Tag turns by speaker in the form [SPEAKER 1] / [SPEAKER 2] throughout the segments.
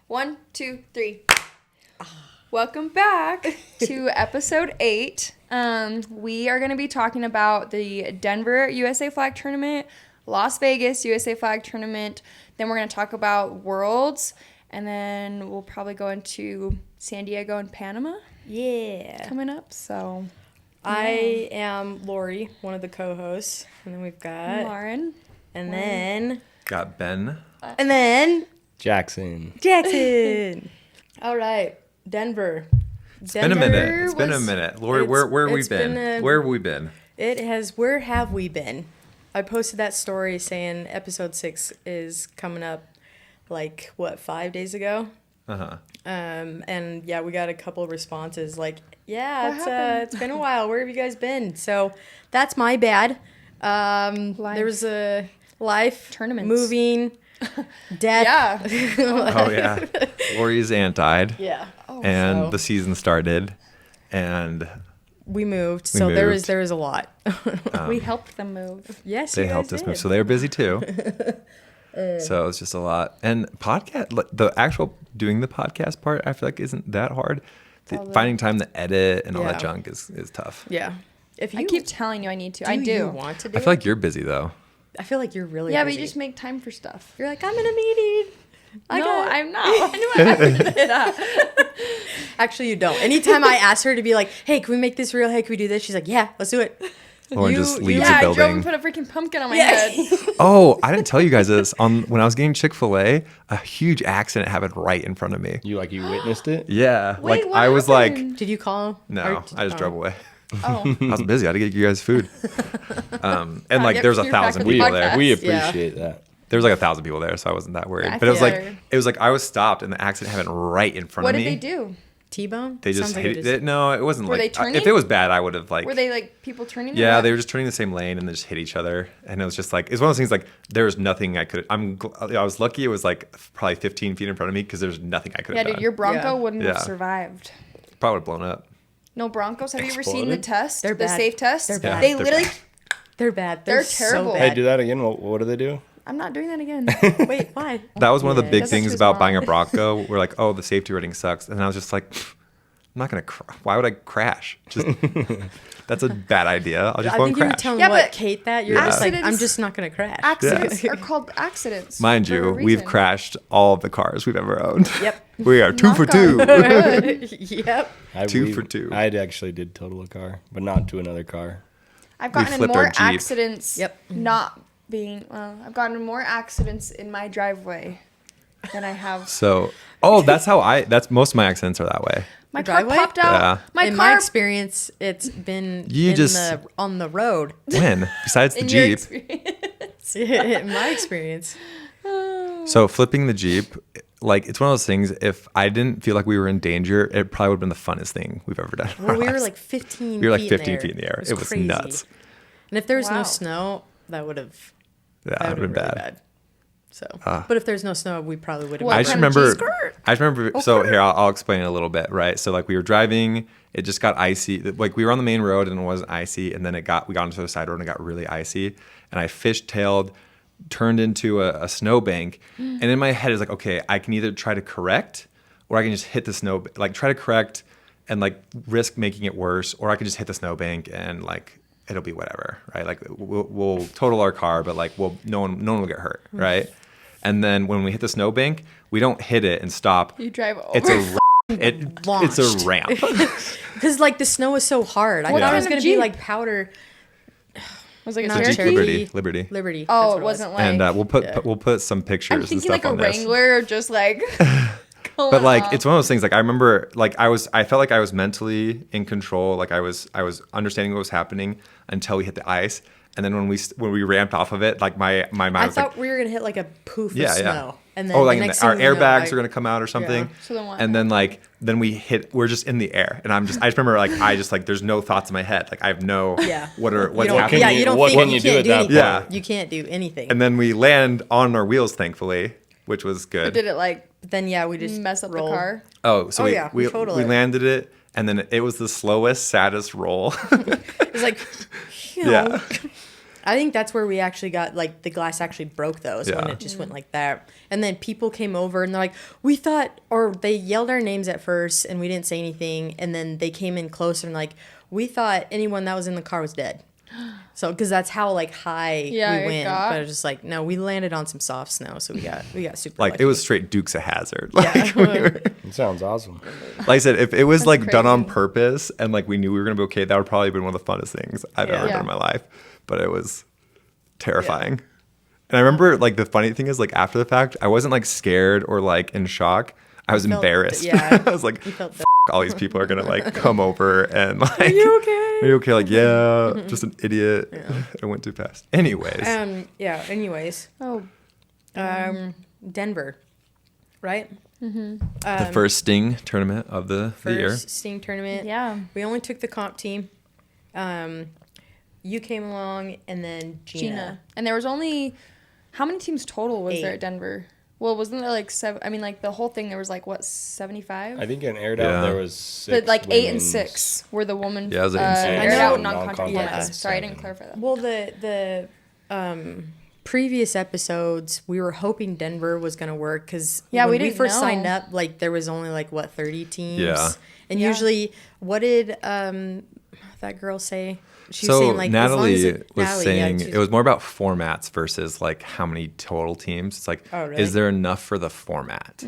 [SPEAKER 1] 1, 2, 3. Welcome back to episode 8. We are going to be talking about the Denver USA Flag Tournament, Las Vegas USA Flag Tournament. Then we're going to talk about Worlds, and then we'll probably go into San Diego and Panama.
[SPEAKER 2] Yeah.
[SPEAKER 1] Coming up, so.
[SPEAKER 2] I am Lori, one of the co-hosts, and then we've got
[SPEAKER 1] Lauren.
[SPEAKER 2] And then
[SPEAKER 3] got Ben.
[SPEAKER 2] And then
[SPEAKER 4] Jackson.
[SPEAKER 2] All right, Denver.
[SPEAKER 3] It's been a minute. Lori, where have we been? Where have we been?
[SPEAKER 2] It has. Where have we been? I posted that story saying episode 6 is coming up, 5 days ago. And yeah, we got a couple of responses it's been a while. Where have you guys been? So that's my bad. There was a life,
[SPEAKER 1] tournaments,
[SPEAKER 2] moving, death.
[SPEAKER 1] Yeah.
[SPEAKER 3] Oh yeah. Lori's aunt died.
[SPEAKER 2] Yeah.
[SPEAKER 3] And the season started, and
[SPEAKER 2] we moved. There was a lot.
[SPEAKER 1] We helped them move.
[SPEAKER 2] Yes,
[SPEAKER 3] they helped us move, so they were busy too. So it was just a lot. And the actual doing the podcast part, I feel like isn't that hard. Finding time to edit and all that junk is tough.
[SPEAKER 2] Yeah.
[SPEAKER 1] I keep telling you I need to. I do.
[SPEAKER 2] You want to do
[SPEAKER 3] I feel like you're busy though.
[SPEAKER 2] I feel like you're really
[SPEAKER 1] busy.
[SPEAKER 2] busy.
[SPEAKER 1] But you just make time for stuff.
[SPEAKER 2] You're like, I'm in a meeting.
[SPEAKER 1] I'm not. I knew I did that.
[SPEAKER 2] Actually, you don't. Anytime I ask her to be like, hey, can we make this real? Hey, can we do this? She's like, yeah, let's do it.
[SPEAKER 3] Lauren just leaves the
[SPEAKER 1] I
[SPEAKER 3] building.
[SPEAKER 1] drove and put a freaking pumpkin on my head.
[SPEAKER 3] Oh, I didn't tell you guys this. When I was getting Chick-fil-A, a huge accident happened right in front of me.
[SPEAKER 4] You witnessed it?
[SPEAKER 3] Yeah.
[SPEAKER 1] Wait, what
[SPEAKER 3] I was
[SPEAKER 1] happened?
[SPEAKER 2] Did you call him?
[SPEAKER 3] No, I just drove away.
[SPEAKER 1] Oh.
[SPEAKER 3] I was busy. I had to get you guys food. And there was 1,000 people there.
[SPEAKER 4] We appreciate that.
[SPEAKER 3] There was 1,000 people there, so I wasn't that worried.
[SPEAKER 1] I
[SPEAKER 3] But it was
[SPEAKER 1] feel
[SPEAKER 3] I was stopped and the accident happened right in front
[SPEAKER 1] What
[SPEAKER 3] of me.
[SPEAKER 1] did they do?
[SPEAKER 2] T-bone?
[SPEAKER 3] They just hit it. No, it wasn't
[SPEAKER 1] Were they turning?
[SPEAKER 3] if it was bad, I would have
[SPEAKER 1] Were they people turning?
[SPEAKER 3] Yeah, they were just turning the same lane and they just hit each other. And it was just it's one of those things there was nothing I could. I was lucky it was probably 15 feet in front of me because there's nothing I could have done.
[SPEAKER 1] Yeah, dude, your Bronco wouldn't have survived.
[SPEAKER 3] Probably would have blown up.
[SPEAKER 1] No Broncos. Have you ever seen the test?
[SPEAKER 2] They're bad.
[SPEAKER 1] The safe test?
[SPEAKER 2] They're bad.
[SPEAKER 1] They literally.
[SPEAKER 2] They're bad.
[SPEAKER 1] They're
[SPEAKER 2] so
[SPEAKER 1] terrible.
[SPEAKER 2] bad.
[SPEAKER 4] Hey, do that again. What do they do?
[SPEAKER 1] I'm not doing that again.
[SPEAKER 2] Wait, why?
[SPEAKER 3] That was one of the big
[SPEAKER 1] That's
[SPEAKER 3] things
[SPEAKER 1] actually
[SPEAKER 3] about
[SPEAKER 1] wrong.
[SPEAKER 3] buying a Bronco. We're oh, the safety rating sucks. And I was just I'm not going to why would I crash? Just that's a bad idea. I
[SPEAKER 2] think
[SPEAKER 3] won't
[SPEAKER 2] you were
[SPEAKER 3] crash.
[SPEAKER 2] telling Kate that. You're just
[SPEAKER 1] Accidents-
[SPEAKER 2] I'm just not going to crash.
[SPEAKER 1] Accidents are called accidents.
[SPEAKER 3] Mind
[SPEAKER 1] for a
[SPEAKER 3] you, we've
[SPEAKER 1] reason.
[SPEAKER 3] crashed all of the cars we've ever owned.
[SPEAKER 2] Yep.
[SPEAKER 3] We are 2 for 2.
[SPEAKER 2] Yep.
[SPEAKER 3] 2 for 2.
[SPEAKER 4] I actually did total a car, but not to another car.
[SPEAKER 1] I've gotten in
[SPEAKER 3] flipped
[SPEAKER 1] more
[SPEAKER 3] our Jeep.
[SPEAKER 1] accidents.
[SPEAKER 2] Yep.
[SPEAKER 1] Not being. I've gotten in more accidents in my driveway than I have.
[SPEAKER 3] So, that's most of my accidents are that way.
[SPEAKER 1] My car
[SPEAKER 2] driveway?
[SPEAKER 1] popped out.
[SPEAKER 3] Yeah.
[SPEAKER 2] In my experience, it's been on the road.
[SPEAKER 3] When? Besides the
[SPEAKER 1] in your
[SPEAKER 3] Jeep.
[SPEAKER 1] experience.
[SPEAKER 2] In my experience.
[SPEAKER 3] So flipping the Jeep, it's one of those things, if I didn't feel like we were in danger, it probably would have been the funnest thing we've ever done.
[SPEAKER 2] Well, we were 15
[SPEAKER 3] We were
[SPEAKER 2] feet
[SPEAKER 3] 15
[SPEAKER 2] in
[SPEAKER 3] feet in the air. It was
[SPEAKER 2] crazy.
[SPEAKER 3] nuts.
[SPEAKER 2] And if there was
[SPEAKER 1] Wow.
[SPEAKER 2] no snow, that would have
[SPEAKER 3] That would have been
[SPEAKER 2] really
[SPEAKER 3] bad.
[SPEAKER 2] So, but if there's no snow, we probably would have.
[SPEAKER 1] What
[SPEAKER 3] I just
[SPEAKER 1] kind of
[SPEAKER 3] remember.
[SPEAKER 1] cheese?
[SPEAKER 3] I just remember. So here, I'll explain it a little bit, right? So we were driving, it just got icy. We were on the main road and it wasn't icy, and then we got onto the side road and it got really icy, and I fishtailed, turned into a snowbank, and in my head it's okay, I can either try to correct, or I can just hit the snow, try to correct, and risk making it worse, or I can just hit the snowbank and it'll be whatever, right? We'll total our car, but no one will get hurt, right? And then when we hit the snowbank, we don't hit it and stop.
[SPEAKER 1] You drive over.
[SPEAKER 3] It's it's a ramp.
[SPEAKER 2] Because the snow was so hard. I thought it was going to be powder.
[SPEAKER 1] Was it like a
[SPEAKER 2] Not
[SPEAKER 1] Cherokee?
[SPEAKER 3] Liberty.
[SPEAKER 2] Liberty.
[SPEAKER 1] Oh,
[SPEAKER 2] that's what
[SPEAKER 1] it wasn't
[SPEAKER 3] And we'll put some pictures
[SPEAKER 1] I'm
[SPEAKER 3] and
[SPEAKER 1] thinking
[SPEAKER 3] stuff
[SPEAKER 1] a
[SPEAKER 3] on this.
[SPEAKER 1] Wrangler, just
[SPEAKER 3] But it's one of those things. I remember, I felt like I was mentally in control. I was understanding what was happening until we hit the ice, and then when we ramped off of it, my mind
[SPEAKER 2] I
[SPEAKER 3] was
[SPEAKER 2] thought we were gonna hit a poof of
[SPEAKER 3] yeah.
[SPEAKER 2] snow, and then
[SPEAKER 3] Oh,
[SPEAKER 2] the next
[SPEAKER 3] our
[SPEAKER 2] thing you know,
[SPEAKER 3] airbags are gonna come out or something.
[SPEAKER 2] Yeah.
[SPEAKER 1] So then what?
[SPEAKER 3] And then we're just in the air, and I just remember there's no thoughts in my head. I have no what's happening.
[SPEAKER 2] Yeah, you don't
[SPEAKER 4] What
[SPEAKER 2] think
[SPEAKER 4] can
[SPEAKER 2] you
[SPEAKER 4] you do
[SPEAKER 2] can't
[SPEAKER 4] at
[SPEAKER 2] do
[SPEAKER 4] that
[SPEAKER 2] anything.
[SPEAKER 3] point? Yeah.
[SPEAKER 2] You can't do anything.
[SPEAKER 3] And then we land on our wheels, thankfully, which was good.
[SPEAKER 1] Did it
[SPEAKER 2] then we just
[SPEAKER 1] mess up
[SPEAKER 2] rolled.
[SPEAKER 1] the car?
[SPEAKER 3] Oh, so
[SPEAKER 2] we totaled
[SPEAKER 3] we
[SPEAKER 2] it.
[SPEAKER 3] landed it, and then it was the slowest, saddest roll.
[SPEAKER 2] It was
[SPEAKER 3] Yeah.
[SPEAKER 2] I think that's where we actually got, like, the glass actually broke, though, is when it just went like that. And then people came over, and they're like, we thought, or they yelled our names at first, and we didn't say anything. And then they came in closer and, like, we thought anyone that was in the car was dead. So, because that's how, like, high we went. But it was just like, no, we landed on some soft snow, so we got super
[SPEAKER 3] Like,
[SPEAKER 2] lucky.
[SPEAKER 3] it was straight Dukes of Hazzard. Like,
[SPEAKER 4] It sounds awesome.
[SPEAKER 3] like I said, if it was, like, done on
[SPEAKER 1] crazy.
[SPEAKER 3] purpose and, like, we knew we were going to be okay, that would probably have been one of the funnest things I've ever done in my life. But it was terrifying. And I remember, like, the funny thing is, like, after the fact, I wasn't, like, scared or, like, in shock. I was embarrassed.
[SPEAKER 2] Yeah.
[SPEAKER 3] I was like,
[SPEAKER 2] You felt
[SPEAKER 3] all these people are going to, like, come over and, like,
[SPEAKER 2] Are you okay?
[SPEAKER 3] Are you okay? Like, yeah, just an idiot. I went too fast. Anyways.
[SPEAKER 2] Anyways.
[SPEAKER 1] Oh,
[SPEAKER 2] Denver, right?
[SPEAKER 3] The first Sting tournament of the year.
[SPEAKER 2] First Sting tournament.
[SPEAKER 1] yeah.
[SPEAKER 2] We only took the comp team. You came along, and then Gina.
[SPEAKER 1] And there was only, how many teams total was there
[SPEAKER 2] 8.
[SPEAKER 1] at Denver? Well, wasn't there like 7? I mean, like the whole thing, there was like, what, 75?
[SPEAKER 4] I think in aired out there was 6.
[SPEAKER 1] But like 8 and
[SPEAKER 4] women's.
[SPEAKER 1] 6 were the woman.
[SPEAKER 3] Yeah, it was insane.
[SPEAKER 1] Aired
[SPEAKER 2] I
[SPEAKER 1] out
[SPEAKER 2] know.
[SPEAKER 1] non-contact
[SPEAKER 4] Yeah.
[SPEAKER 1] formats. Sorry, I didn't clarify that.
[SPEAKER 2] Well, the previous episodes, we were hoping Denver was going to work because when
[SPEAKER 1] we
[SPEAKER 2] we
[SPEAKER 1] didn't
[SPEAKER 2] first
[SPEAKER 1] know.
[SPEAKER 2] signed up, like there was only like, what, 30 teams?
[SPEAKER 3] Yeah.
[SPEAKER 2] And usually, what did that girl say? She
[SPEAKER 3] So
[SPEAKER 2] saying, like, as long as
[SPEAKER 3] Natalie was saying
[SPEAKER 2] she's-
[SPEAKER 3] it was more about formats versus like how many total teams. It's like,
[SPEAKER 2] Oh, really?
[SPEAKER 3] is there enough for the format?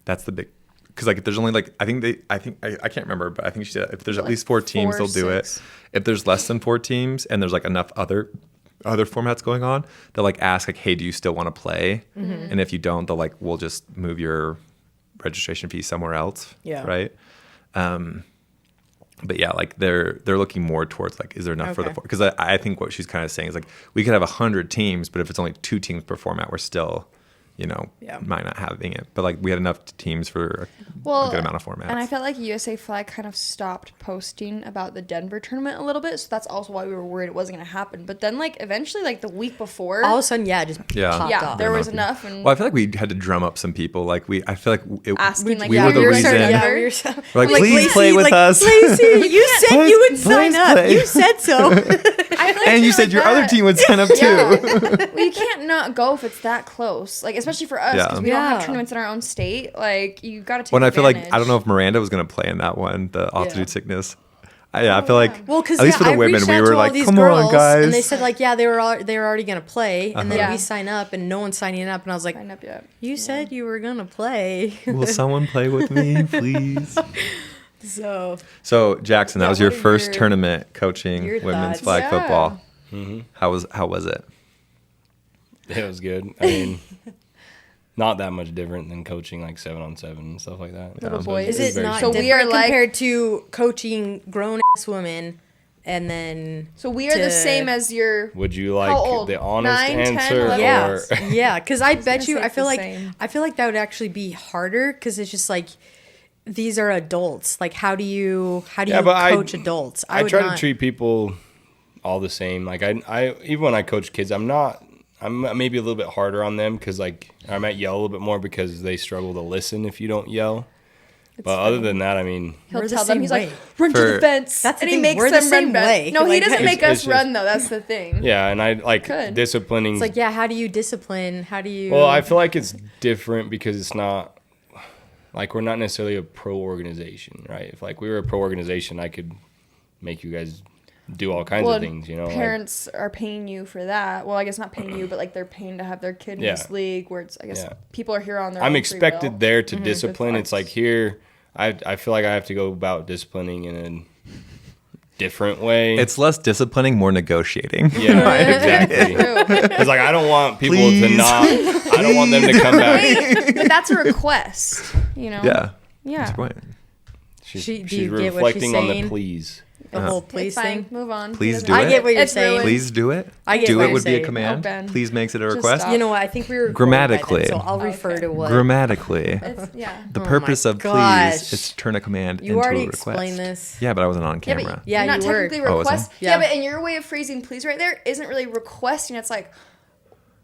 [SPEAKER 3] That's the big, because like if there's only like I can't remember, but I think she said if there's at
[SPEAKER 1] Like
[SPEAKER 3] least 4 teams,
[SPEAKER 1] 4,
[SPEAKER 3] they'll do
[SPEAKER 1] 6.
[SPEAKER 3] it. If there's less than 4 teams and there's like enough other formats going on, they'll like ask like, hey, do you still want to play? And if you don't, they'll like, we'll just move your registration fee somewhere else.
[SPEAKER 2] Yeah.
[SPEAKER 3] Right. But yeah, like they're looking more towards like, is there enough for the,
[SPEAKER 2] Okay.
[SPEAKER 3] because I think what she's kind of saying is like, we could have 100 teams, but if it's only 2 teams per format, we're still, might not having it. But like we had enough teams for a good amount of formats.
[SPEAKER 1] And I felt like USA Flag kind of stopped posting about the Denver tournament a little bit, so that's also why we were worried it wasn't going to happen. But then, like, eventually, like, the week before...
[SPEAKER 2] all of a sudden, just popped off.
[SPEAKER 1] there was enough. And
[SPEAKER 3] Well, I feel like we had to drum up some people. Like I feel like
[SPEAKER 1] asking, like,
[SPEAKER 3] we were the
[SPEAKER 1] you're
[SPEAKER 3] reason.
[SPEAKER 1] starting
[SPEAKER 2] Yeah,
[SPEAKER 1] Denver?
[SPEAKER 2] we were so,
[SPEAKER 3] We're like,
[SPEAKER 2] I'm
[SPEAKER 3] please play with us.
[SPEAKER 2] Lacey, you said you would sign
[SPEAKER 3] please
[SPEAKER 2] up.
[SPEAKER 3] play.
[SPEAKER 2] You said so.
[SPEAKER 1] I feel like
[SPEAKER 3] And you
[SPEAKER 1] shit
[SPEAKER 3] said
[SPEAKER 1] like
[SPEAKER 3] your other
[SPEAKER 1] that-
[SPEAKER 3] team would sign up too.
[SPEAKER 1] Yeah. Well, you can't not go if it's that close. Like, especially for us, because we don't have
[SPEAKER 2] Yeah.
[SPEAKER 1] tournaments in our own state. Like, you got to take
[SPEAKER 3] When I feel like
[SPEAKER 1] advantage.
[SPEAKER 3] I don't know if Miranda was going to play in that one, the altitude sickness. I feel like
[SPEAKER 2] Well, because
[SPEAKER 3] at least for the women, we were like, come on, guys.
[SPEAKER 2] and they said like, they were already gonna play, and then
[SPEAKER 1] Yeah.
[SPEAKER 2] we sign up, and no one's signing up, and I was like,
[SPEAKER 1] Sign up yet.
[SPEAKER 2] you said you were gonna play,
[SPEAKER 3] Will someone play with me, please?
[SPEAKER 2] so
[SPEAKER 3] So Jackson, that
[SPEAKER 1] Yeah,
[SPEAKER 3] was your
[SPEAKER 1] what are
[SPEAKER 3] first
[SPEAKER 1] your-
[SPEAKER 3] tournament coaching
[SPEAKER 2] your
[SPEAKER 3] women's
[SPEAKER 2] thoughts?
[SPEAKER 3] flag
[SPEAKER 1] Yeah.
[SPEAKER 3] football.
[SPEAKER 4] Mm-hmm.
[SPEAKER 3] How was it?
[SPEAKER 4] It was good. I mean, not that much different than coaching like 7-on-7 and stuff like that.
[SPEAKER 1] Little
[SPEAKER 4] So
[SPEAKER 1] boys.
[SPEAKER 2] is it
[SPEAKER 4] very
[SPEAKER 2] not
[SPEAKER 1] So
[SPEAKER 4] similar.
[SPEAKER 1] we are
[SPEAKER 2] different
[SPEAKER 1] like-
[SPEAKER 2] compared to coaching grown ass women, and then
[SPEAKER 1] So we are the same as your...
[SPEAKER 4] Would you
[SPEAKER 1] How old?
[SPEAKER 4] like the honest
[SPEAKER 1] 9, 10,
[SPEAKER 4] answer
[SPEAKER 1] 11?
[SPEAKER 2] yeah,
[SPEAKER 4] or
[SPEAKER 2] yeah, because I
[SPEAKER 1] gonna
[SPEAKER 2] bet you,
[SPEAKER 1] say
[SPEAKER 2] I
[SPEAKER 1] it's
[SPEAKER 2] feel
[SPEAKER 1] the
[SPEAKER 2] like
[SPEAKER 1] same.
[SPEAKER 2] that would actually be harder because it's just like these are adults. Like, how do you
[SPEAKER 4] Yeah, but
[SPEAKER 2] coach adults?
[SPEAKER 4] I
[SPEAKER 2] would
[SPEAKER 4] try
[SPEAKER 2] not-
[SPEAKER 4] to treat people all the same. Like I even when I coach kids, I'm maybe a little bit harder on them because like I might yell a little bit more because they struggle to listen if you don't yell. But other than that, I mean,
[SPEAKER 1] He'll
[SPEAKER 2] We're the
[SPEAKER 1] tell them,
[SPEAKER 2] same
[SPEAKER 1] he's
[SPEAKER 2] way.
[SPEAKER 1] like, run to the
[SPEAKER 3] For-
[SPEAKER 1] fence.
[SPEAKER 2] That's the
[SPEAKER 1] and he
[SPEAKER 2] thing,
[SPEAKER 1] makes
[SPEAKER 2] we're the
[SPEAKER 1] them
[SPEAKER 2] same
[SPEAKER 1] run
[SPEAKER 2] way.
[SPEAKER 1] back. No, he
[SPEAKER 2] Like,
[SPEAKER 1] doesn't make
[SPEAKER 4] it's
[SPEAKER 1] us
[SPEAKER 4] just-
[SPEAKER 1] run, though. That's the thing.
[SPEAKER 4] yeah, and I like
[SPEAKER 1] Could.
[SPEAKER 4] disciplining.
[SPEAKER 2] It's like, yeah, how do you discipline? How do you?
[SPEAKER 4] Well, I feel like it's different because it's not like we're not necessarily a pro organization, right? If like we were a pro organization, I could make you guys do all kinds of things, you know.
[SPEAKER 1] Parents are paying you for that. Well, I guess not paying you, but like they're paying to have their kid in
[SPEAKER 4] Yeah.
[SPEAKER 1] this league where it's, I guess
[SPEAKER 4] Yeah.
[SPEAKER 1] people are here on their
[SPEAKER 4] I'm
[SPEAKER 1] own free
[SPEAKER 4] expected
[SPEAKER 1] will.
[SPEAKER 4] there to discipline.
[SPEAKER 1] With
[SPEAKER 4] It's like
[SPEAKER 1] flags.
[SPEAKER 4] here, I feel like I have to go about disciplining in a different way.
[SPEAKER 3] It's less disciplining, more negotiating.
[SPEAKER 4] yeah, exactly.
[SPEAKER 1] True.
[SPEAKER 4] It's like I don't want people
[SPEAKER 3] Please.
[SPEAKER 4] to not. I don't want them to come back.
[SPEAKER 1] Right? But that's a request, you know?
[SPEAKER 3] Yeah.
[SPEAKER 1] Yeah.
[SPEAKER 3] That's right.
[SPEAKER 4] She's,
[SPEAKER 2] Do you
[SPEAKER 4] she's
[SPEAKER 2] get what she's
[SPEAKER 4] reflecting on the
[SPEAKER 2] saying?
[SPEAKER 4] please.
[SPEAKER 2] the whole
[SPEAKER 1] It's
[SPEAKER 2] please
[SPEAKER 1] fine.
[SPEAKER 2] thing.
[SPEAKER 1] Move on.
[SPEAKER 3] Please
[SPEAKER 1] He
[SPEAKER 3] do
[SPEAKER 1] doesn't-
[SPEAKER 2] I
[SPEAKER 3] it.
[SPEAKER 2] get what you're
[SPEAKER 1] It's
[SPEAKER 2] saying.
[SPEAKER 1] ruined.
[SPEAKER 3] Please do it.
[SPEAKER 2] I get
[SPEAKER 3] Do
[SPEAKER 2] what
[SPEAKER 3] it
[SPEAKER 2] you're
[SPEAKER 3] would be a
[SPEAKER 2] saying.
[SPEAKER 3] command.
[SPEAKER 1] Ben.
[SPEAKER 3] Please makes it a
[SPEAKER 1] Just
[SPEAKER 3] request.
[SPEAKER 1] stop.
[SPEAKER 2] You know what? I think we were
[SPEAKER 3] Grammatically.
[SPEAKER 2] so I'll refer
[SPEAKER 1] Okay.
[SPEAKER 2] to what.
[SPEAKER 3] Grammatically,
[SPEAKER 1] It's, yeah.
[SPEAKER 3] the
[SPEAKER 2] Oh my
[SPEAKER 3] purpose of
[SPEAKER 2] gosh.
[SPEAKER 3] please is to turn a command
[SPEAKER 2] You
[SPEAKER 3] into
[SPEAKER 2] already
[SPEAKER 3] a request.
[SPEAKER 2] explained this.
[SPEAKER 3] Yeah, but I wasn't on
[SPEAKER 1] Yeah,
[SPEAKER 3] camera.
[SPEAKER 1] but
[SPEAKER 2] Yeah,
[SPEAKER 1] you're not
[SPEAKER 2] you were.
[SPEAKER 1] technically
[SPEAKER 3] Oh, was I?
[SPEAKER 1] request.
[SPEAKER 2] Yeah.
[SPEAKER 1] Yeah, but in your way of phrasing please right there isn't really requesting. It's like,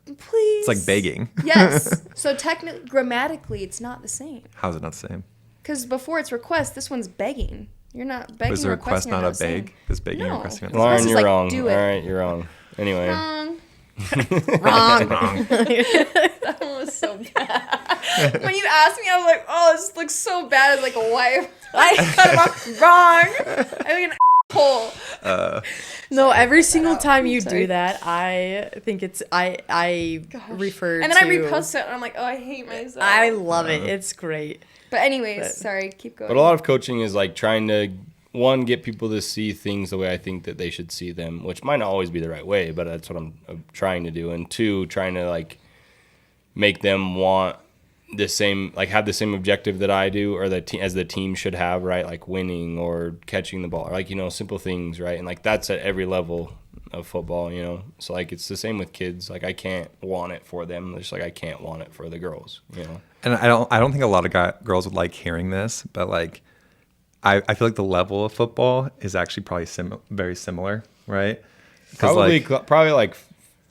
[SPEAKER 1] please.
[SPEAKER 3] It's like begging.
[SPEAKER 1] Yes. So technically, grammatically, it's not the same.
[SPEAKER 3] How's it not the same?
[SPEAKER 1] Because before it's request, this one's begging. You're not begging.
[SPEAKER 3] Was the
[SPEAKER 1] or
[SPEAKER 3] request
[SPEAKER 1] requesting
[SPEAKER 3] not
[SPEAKER 1] are
[SPEAKER 3] a
[SPEAKER 1] the same.
[SPEAKER 3] beg? Is begging and
[SPEAKER 1] No.
[SPEAKER 3] requesting not
[SPEAKER 1] Well,
[SPEAKER 3] the
[SPEAKER 4] Lauren,
[SPEAKER 1] is
[SPEAKER 3] same?
[SPEAKER 4] you're
[SPEAKER 1] like,
[SPEAKER 4] wrong.
[SPEAKER 1] do it.
[SPEAKER 4] All right, you're wrong. Anyway.
[SPEAKER 1] Wrong.
[SPEAKER 2] Wrong.
[SPEAKER 1] That one was so bad. When you asked me, I was like, oh, this looks so bad as like a wife. I cut him off wrong. I like an asshole.
[SPEAKER 2] No, every single time you
[SPEAKER 1] Sorry.
[SPEAKER 2] do that, I think it's I refer
[SPEAKER 1] And then
[SPEAKER 2] to,
[SPEAKER 1] I repost it, and I'm like, oh, I hate myself.
[SPEAKER 2] I love it. It's great.
[SPEAKER 1] But anyways,
[SPEAKER 2] But-
[SPEAKER 1] sorry, keep going.
[SPEAKER 4] But a lot of coaching is like trying to, one, get people to see things the way I think that they should see them, which might not always be the right way, but that's what I'm trying to do. And two, trying to like make them want the same, like have the same objective that I do, or as the team should have, right? Like winning or catching the ball, or like, simple things, right? And like that's at every level of football, So like it's the same with kids. Like I can't want it for them, just like I can't want it for the girls,
[SPEAKER 3] And I don't think a lot of girls would like hearing this, but like I feel like the level of football is actually probably very similar, right?
[SPEAKER 4] Probably like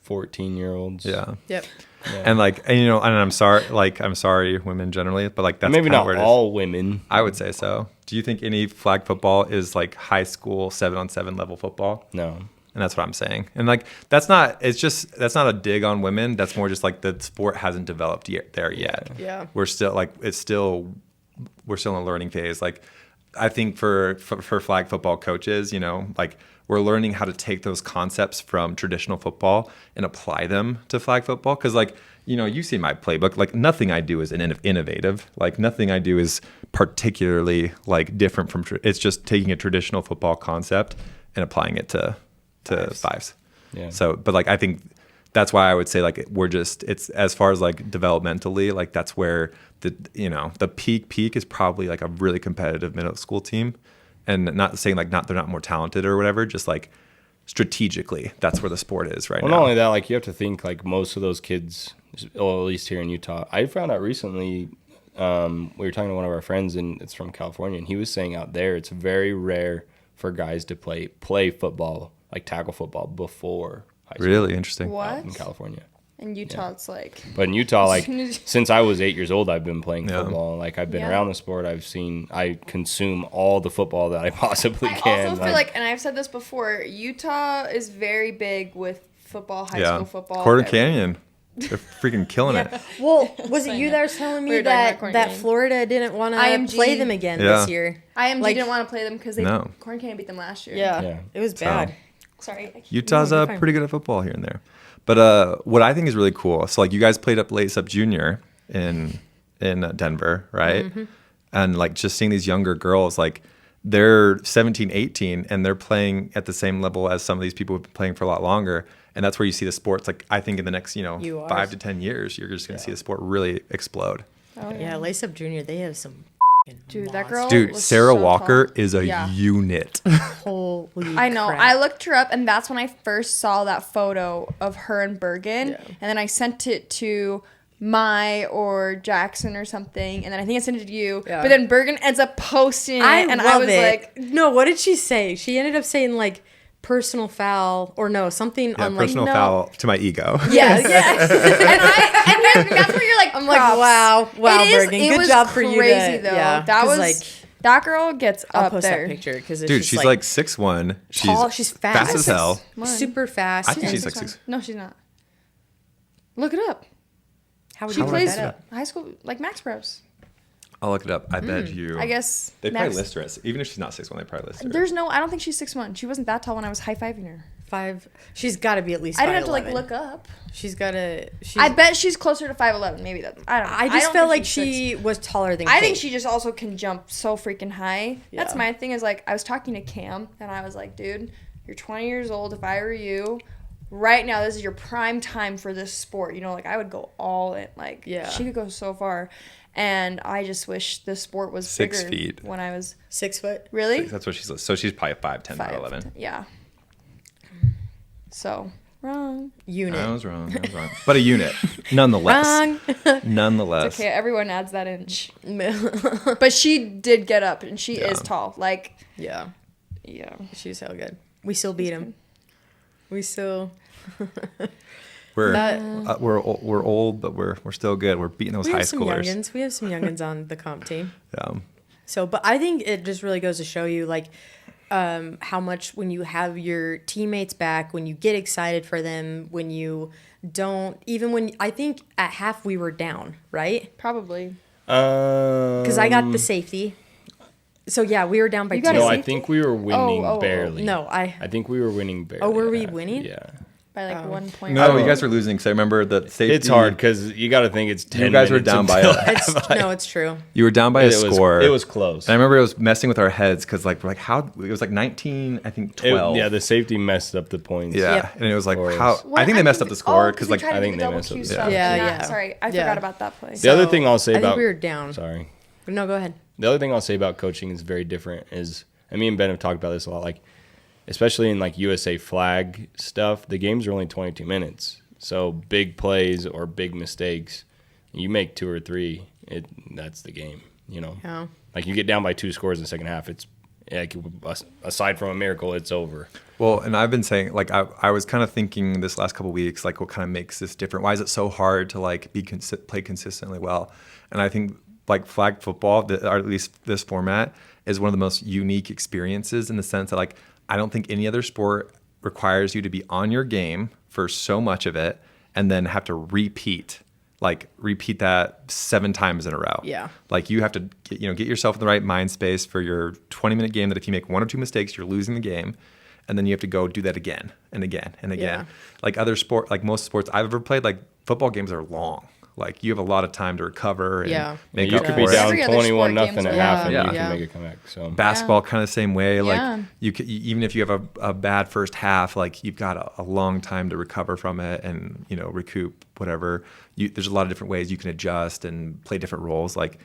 [SPEAKER 4] 14-year-olds.
[SPEAKER 3] Yeah.
[SPEAKER 2] Yep.
[SPEAKER 4] Yeah.
[SPEAKER 3] And like, and I'm sorry, women generally, but like that's
[SPEAKER 4] maybe
[SPEAKER 3] kinda
[SPEAKER 4] not
[SPEAKER 3] where it is.
[SPEAKER 4] all women.
[SPEAKER 3] I would say so. Do you think any flag football is like high school 7-on-7 level football?
[SPEAKER 4] No.
[SPEAKER 3] And that's what I'm saying. And like, that's not a dig on women. That's more just like the sport hasn't developed there yet.
[SPEAKER 2] Yeah.
[SPEAKER 3] We're still in a learning phase. Like, I think for flag football coaches, like we're learning how to take those concepts from traditional football and apply them to flag football. Cause like, you see my playbook, like nothing I do is innovative. Like nothing I do is particularly like different from, it's just taking a traditional football concept and applying it to fives.
[SPEAKER 4] Yeah.
[SPEAKER 3] So, but like, I think that's why I would say like it's as far as like developmentally, like that's where the peak is probably like a really competitive middle school team, and not saying like they're not more talented or whatever, just like strategically that's where the sport is right now.
[SPEAKER 4] Well, not only that, like you have to think like most of those kids, well, at least here in Utah, I found out recently, we were talking to one of our friends and it's from California, and he was saying out there it's very rare for guys to play football, like tackle football before high school.
[SPEAKER 3] Really interesting.
[SPEAKER 1] What?
[SPEAKER 4] In California.
[SPEAKER 1] In Utah, it's like...
[SPEAKER 4] But in Utah, like since I was 8 years old, I've been playing
[SPEAKER 3] Yeah.
[SPEAKER 4] football. Like I've been
[SPEAKER 1] Yeah.
[SPEAKER 4] around the sport. I consume all the football that I possibly can.
[SPEAKER 1] I also feel like, and I've said this before, Utah is very big with football, high school football.
[SPEAKER 3] Quarter Canyon, they're freaking killing it.
[SPEAKER 2] Well, was it
[SPEAKER 1] I
[SPEAKER 2] you
[SPEAKER 1] know.
[SPEAKER 2] that was telling
[SPEAKER 1] We
[SPEAKER 2] me
[SPEAKER 1] were talking
[SPEAKER 2] that
[SPEAKER 1] about
[SPEAKER 2] that
[SPEAKER 1] Corn
[SPEAKER 2] Florida didn't want to
[SPEAKER 1] IMG.
[SPEAKER 2] play them again
[SPEAKER 3] Yeah.
[SPEAKER 2] this year?
[SPEAKER 1] IMG
[SPEAKER 2] Like-
[SPEAKER 1] didn't want to play them because
[SPEAKER 3] No.
[SPEAKER 1] Corn Canyon beat them last year.
[SPEAKER 2] Yeah, it was
[SPEAKER 3] So-
[SPEAKER 2] bad.
[SPEAKER 1] Sorry. I keep-
[SPEAKER 3] Utah's
[SPEAKER 2] No, you're fine.
[SPEAKER 3] pretty good at football here and there. But what I think is really cool, so like you guys played up Lace Up Junior in Denver, right?
[SPEAKER 2] Mm-hmm.
[SPEAKER 3] And like just seeing these younger girls, like they're 17, 18, and they're playing at the same level as some of these people who've been playing for a lot longer. And that's where you see the sports. Like I think in the next,
[SPEAKER 2] You are.
[SPEAKER 3] 5 to 10 years, you're just going to see the sport really explode.
[SPEAKER 1] Oh,
[SPEAKER 2] Yeah, Lace Up Junior, they have some
[SPEAKER 1] Dude, that girl.
[SPEAKER 3] Dude,
[SPEAKER 1] was
[SPEAKER 3] Sarah
[SPEAKER 1] so
[SPEAKER 3] Walker
[SPEAKER 1] tall.
[SPEAKER 3] is a
[SPEAKER 1] Yeah.
[SPEAKER 3] unit.
[SPEAKER 2] holy
[SPEAKER 1] I know.
[SPEAKER 2] crap.
[SPEAKER 1] I looked her up, and that's when I first saw that photo of her and Bergen.
[SPEAKER 2] Yeah.
[SPEAKER 1] And then I sent it to Mai or Jackson or something, and then I think I sent it to you.
[SPEAKER 2] Yeah.
[SPEAKER 1] But then Bergen ends up posting it,
[SPEAKER 2] I
[SPEAKER 1] and
[SPEAKER 2] love
[SPEAKER 1] I was
[SPEAKER 2] it.
[SPEAKER 1] like,
[SPEAKER 2] No, what did she say? She ended up saying like personal foul or no, something
[SPEAKER 3] Yeah,
[SPEAKER 2] on like
[SPEAKER 3] personal
[SPEAKER 2] no.
[SPEAKER 3] foul to my ego.
[SPEAKER 2] Yeah, yeah.
[SPEAKER 1] and that's where you're like,
[SPEAKER 2] I'm like,
[SPEAKER 1] props.
[SPEAKER 2] wow,
[SPEAKER 1] It is-
[SPEAKER 2] Bergen,
[SPEAKER 1] it
[SPEAKER 2] good
[SPEAKER 1] was
[SPEAKER 2] job for you.
[SPEAKER 1] crazy,
[SPEAKER 2] To,
[SPEAKER 1] though.
[SPEAKER 2] yeah,
[SPEAKER 1] That
[SPEAKER 2] 'cause,
[SPEAKER 1] was
[SPEAKER 2] like
[SPEAKER 1] that girl gets
[SPEAKER 2] I'll
[SPEAKER 1] up
[SPEAKER 2] post
[SPEAKER 1] there.
[SPEAKER 2] that picture because
[SPEAKER 3] Dude, she's like 6'1". She's
[SPEAKER 2] tall. She's fast
[SPEAKER 3] as hell.
[SPEAKER 2] super fast.
[SPEAKER 3] I think
[SPEAKER 2] and
[SPEAKER 3] she's like 6.
[SPEAKER 1] No, she's not. Look it up.
[SPEAKER 2] How would
[SPEAKER 1] She
[SPEAKER 2] you look
[SPEAKER 1] plays
[SPEAKER 2] that up?
[SPEAKER 1] high school, like Max Pros.
[SPEAKER 3] I'll look it up. I bet you.
[SPEAKER 1] I guess
[SPEAKER 3] They probably
[SPEAKER 1] Max-
[SPEAKER 3] list her as, even if she's not 6'1", they probably list her.
[SPEAKER 1] There's no. I don't think she's 6'1". She wasn't that tall when I was high fiving her.
[SPEAKER 2] 5. She's got to be at least.
[SPEAKER 1] I didn't have to
[SPEAKER 2] 5'11".
[SPEAKER 1] like look up.
[SPEAKER 2] She's got to.
[SPEAKER 1] I bet she's closer to 5'11". Maybe that. I don't know.
[SPEAKER 2] I just
[SPEAKER 1] don't
[SPEAKER 2] felt
[SPEAKER 1] think
[SPEAKER 2] like
[SPEAKER 1] she's
[SPEAKER 2] she was taller than.
[SPEAKER 1] I think
[SPEAKER 2] Kate.
[SPEAKER 1] she just also can jump so freaking high. That's
[SPEAKER 2] Yeah.
[SPEAKER 1] my thing. Is like I was talking to Cam and I was like, dude, you're 20 years old. If I were you, right now this is your prime time for this sport. Like I would go all in. Like
[SPEAKER 2] Yeah.
[SPEAKER 1] she could go so far, and I just wish the sport was
[SPEAKER 3] 6
[SPEAKER 1] bigger
[SPEAKER 3] feet.
[SPEAKER 1] when I was
[SPEAKER 2] 6 foot.
[SPEAKER 1] really
[SPEAKER 3] That's what she's. So she's probably 5'10",
[SPEAKER 1] 5.
[SPEAKER 3] 5'11".
[SPEAKER 1] Yeah. So wrong.
[SPEAKER 2] Unit.
[SPEAKER 3] I was wrong. But a unit, nonetheless.
[SPEAKER 2] Wrong.
[SPEAKER 3] Nonetheless.
[SPEAKER 1] Okay, everyone adds that inch. But she did get up, and she is tall. Like,
[SPEAKER 2] Yeah,
[SPEAKER 1] yeah.
[SPEAKER 2] she's so good. We still beat him. We still.
[SPEAKER 3] We're
[SPEAKER 2] That-
[SPEAKER 3] we're old, but we're still good. We're beating those
[SPEAKER 2] We
[SPEAKER 3] high
[SPEAKER 2] have some
[SPEAKER 3] schoolers.
[SPEAKER 2] youngins. We have some youngins on the comp team.
[SPEAKER 3] Yeah.
[SPEAKER 2] So, but I think it just really goes to show you, like, how much when you have your teammates back, when you get excited for them, when you don't, even when, I think at half we were down, right?
[SPEAKER 1] Probably.
[SPEAKER 2] Because I got the safety. So yeah, we were down by
[SPEAKER 1] You got
[SPEAKER 2] 2.
[SPEAKER 1] a
[SPEAKER 4] No,
[SPEAKER 1] safety?
[SPEAKER 4] I think we were winning barely.
[SPEAKER 2] No,
[SPEAKER 4] I think we were winning barely.
[SPEAKER 2] Oh, were we winning?
[SPEAKER 4] Yeah.
[SPEAKER 1] By like 1 point.
[SPEAKER 3] No, you guys were losing. Because I remember the safety.
[SPEAKER 4] It's hard because you got to think it's 10
[SPEAKER 3] You guys were
[SPEAKER 4] minutes
[SPEAKER 3] down by
[SPEAKER 4] until-
[SPEAKER 2] It's true.
[SPEAKER 3] You were down by a score.
[SPEAKER 4] It was close.
[SPEAKER 3] And I remember it was messing with our heads because like we're like how it was like 19, I think 12.
[SPEAKER 4] Yeah, the safety messed up the points.
[SPEAKER 3] Yeah,
[SPEAKER 2] Yep.
[SPEAKER 3] and it was like
[SPEAKER 4] Or-
[SPEAKER 3] how
[SPEAKER 1] Well,
[SPEAKER 3] I think they messed up the score because like
[SPEAKER 1] I
[SPEAKER 4] I think they messed up the
[SPEAKER 1] stuff.
[SPEAKER 2] Yeah.
[SPEAKER 1] Sorry, I
[SPEAKER 2] Yeah.
[SPEAKER 1] forgot about that play.
[SPEAKER 4] The other
[SPEAKER 2] So,
[SPEAKER 4] thing I'll say
[SPEAKER 2] I think
[SPEAKER 4] about
[SPEAKER 2] we were down.
[SPEAKER 4] Sorry.
[SPEAKER 2] No, go ahead.
[SPEAKER 4] The other thing I'll say about coaching is very different is, and me and Ben have talked about this a lot, like, especially in like USA flag stuff, the games are only 22 minutes. So big plays or big mistakes, you make 2 or 3, that's the game, you know?
[SPEAKER 2] Yeah.
[SPEAKER 4] Like you get down by 2 scores in the second half, it's like, aside from a miracle, it's over.
[SPEAKER 3] Well, and I've been saying, like, I was kind of thinking this last couple of weeks, like, what kind of makes this different? Why is it so hard to, like, play consistently well? And I think, like, flag football, or at least this format, is one of the most unique experiences in the sense that, like, I don't think any other sport requires you to be on your game for so much of it and then have to repeat that 7 times in a row.
[SPEAKER 2] Yeah.
[SPEAKER 3] Like you have to get yourself in the right mind space for your 20-minute game that if you make 1 or 2 mistakes, you're losing the game. And then you have to go do that again and again and again.
[SPEAKER 2] Yeah.
[SPEAKER 3] Like like most sports I've ever played, like football games are long. Like you have a lot of time to recover and make
[SPEAKER 4] You
[SPEAKER 3] up
[SPEAKER 4] could
[SPEAKER 3] for
[SPEAKER 4] be
[SPEAKER 3] it.
[SPEAKER 4] down
[SPEAKER 1] Every other
[SPEAKER 4] 21
[SPEAKER 1] sport
[SPEAKER 4] nothing
[SPEAKER 1] games
[SPEAKER 4] at
[SPEAKER 1] are
[SPEAKER 4] half, and
[SPEAKER 3] long.
[SPEAKER 4] you
[SPEAKER 2] Yeah.
[SPEAKER 4] can make a comeback. So
[SPEAKER 3] Basketball kind of same way. Like
[SPEAKER 1] Yeah.
[SPEAKER 3] even if you have a bad first half, like you've got a long time to recover from it and recoup whatever. There's a lot of different ways you can adjust and play different roles. Like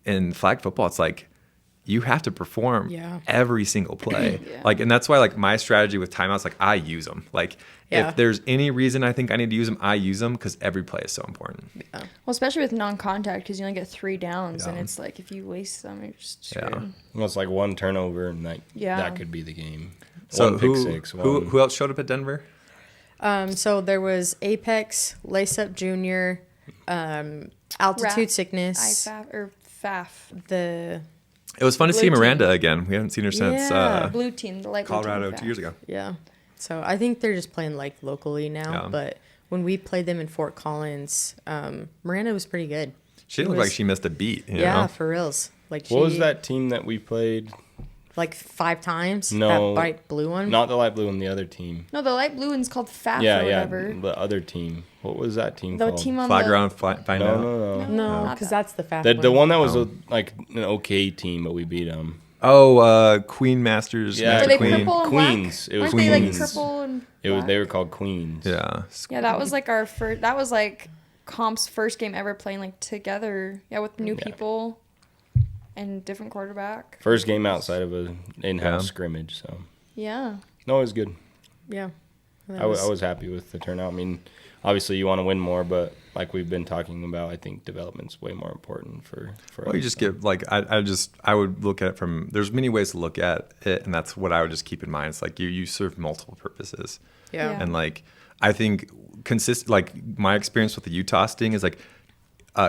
[SPEAKER 3] in flag football, it's like you have to perform every single play. Like, and that's why like my strategy with timeouts, like I use them. Like if there's any reason I think I need to use them, I use them because every play is so important.
[SPEAKER 2] Yeah.
[SPEAKER 1] Well, especially with non-contact, because you only get 3 downs, and it's like if you waste them, you're just screwed.
[SPEAKER 4] well, it's like 1 turnover, and like
[SPEAKER 1] Yeah.
[SPEAKER 4] that could be the game.
[SPEAKER 3] So
[SPEAKER 4] 1 pick six.
[SPEAKER 3] who else showed up at Denver?
[SPEAKER 2] So there was Apex, Lace Up Junior, Altitude Sickness,
[SPEAKER 1] IFAF or FAF.
[SPEAKER 3] It was fun to
[SPEAKER 1] Blue
[SPEAKER 3] see
[SPEAKER 1] team.
[SPEAKER 3] Miranda again. We haven't seen her since
[SPEAKER 2] Yeah.
[SPEAKER 1] Blue team, the light blue
[SPEAKER 3] Colorado
[SPEAKER 1] team
[SPEAKER 3] 2 years ago.
[SPEAKER 2] Yeah. So I think they're just playing like locally now.
[SPEAKER 3] Yeah.
[SPEAKER 2] But when we played them in Fort Collins, Miranda was pretty good.
[SPEAKER 3] She didn't look like she missed a beat. You
[SPEAKER 2] Yeah,
[SPEAKER 3] know?
[SPEAKER 2] for reals. Like
[SPEAKER 4] What was that team that we played?
[SPEAKER 2] Like 5 times?
[SPEAKER 4] No.
[SPEAKER 2] That bright blue one?
[SPEAKER 4] Not the light blue one, the other team.
[SPEAKER 1] No, the light blue one's called FAF
[SPEAKER 4] Yeah,
[SPEAKER 1] or
[SPEAKER 4] yeah,
[SPEAKER 1] whatever.
[SPEAKER 4] the other team. What was that team
[SPEAKER 1] The
[SPEAKER 4] called?
[SPEAKER 1] team on
[SPEAKER 3] Flag
[SPEAKER 1] the
[SPEAKER 3] around, find
[SPEAKER 4] no,
[SPEAKER 3] out.
[SPEAKER 4] no, no.
[SPEAKER 2] No,
[SPEAKER 1] not
[SPEAKER 2] because
[SPEAKER 1] that.
[SPEAKER 2] that's the fast
[SPEAKER 4] The
[SPEAKER 2] one.
[SPEAKER 4] one that was like an okay team, but we beat them.
[SPEAKER 3] Oh, Queen Masters.
[SPEAKER 4] Yeah.
[SPEAKER 3] Master
[SPEAKER 1] Were they
[SPEAKER 3] Queen.
[SPEAKER 1] purple and
[SPEAKER 4] Queens.
[SPEAKER 1] black?
[SPEAKER 4] It was
[SPEAKER 1] Weren't they like
[SPEAKER 4] Queens.
[SPEAKER 1] purple and
[SPEAKER 4] It was.
[SPEAKER 1] black?
[SPEAKER 4] They were called Queens.
[SPEAKER 3] Yeah.
[SPEAKER 1] Yeah, that was like our first. That was like Comp's first game ever playing like together. Yeah, with new people and different quarterback.
[SPEAKER 4] First game outside of an in-house
[SPEAKER 3] Yeah.
[SPEAKER 4] scrimmage. So
[SPEAKER 1] Yeah.
[SPEAKER 4] no, it was good.
[SPEAKER 2] Yeah.
[SPEAKER 4] I was happy with the turnout. I mean, obviously you want to win more, but like we've been talking about, I think development's way more important for.
[SPEAKER 3] Well, you just get like I would look at it from. There's many ways to look at it, and that's what I would just keep in mind. It's like you serve multiple purposes.
[SPEAKER 2] Yeah.
[SPEAKER 1] Yeah.
[SPEAKER 3] And like I think like my experience with the Utah sting is like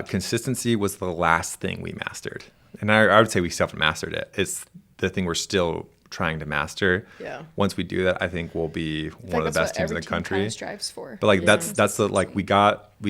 [SPEAKER 3] consistency was the last thing we mastered, and I would say we still haven't mastered it. It's the thing we're still trying to master.
[SPEAKER 2] Yeah.
[SPEAKER 3] Once we do that, I think we'll be one of the best teams in the country.
[SPEAKER 1] Kind of strives for.
[SPEAKER 3] But like
[SPEAKER 2] Yeah.
[SPEAKER 3] that's the like we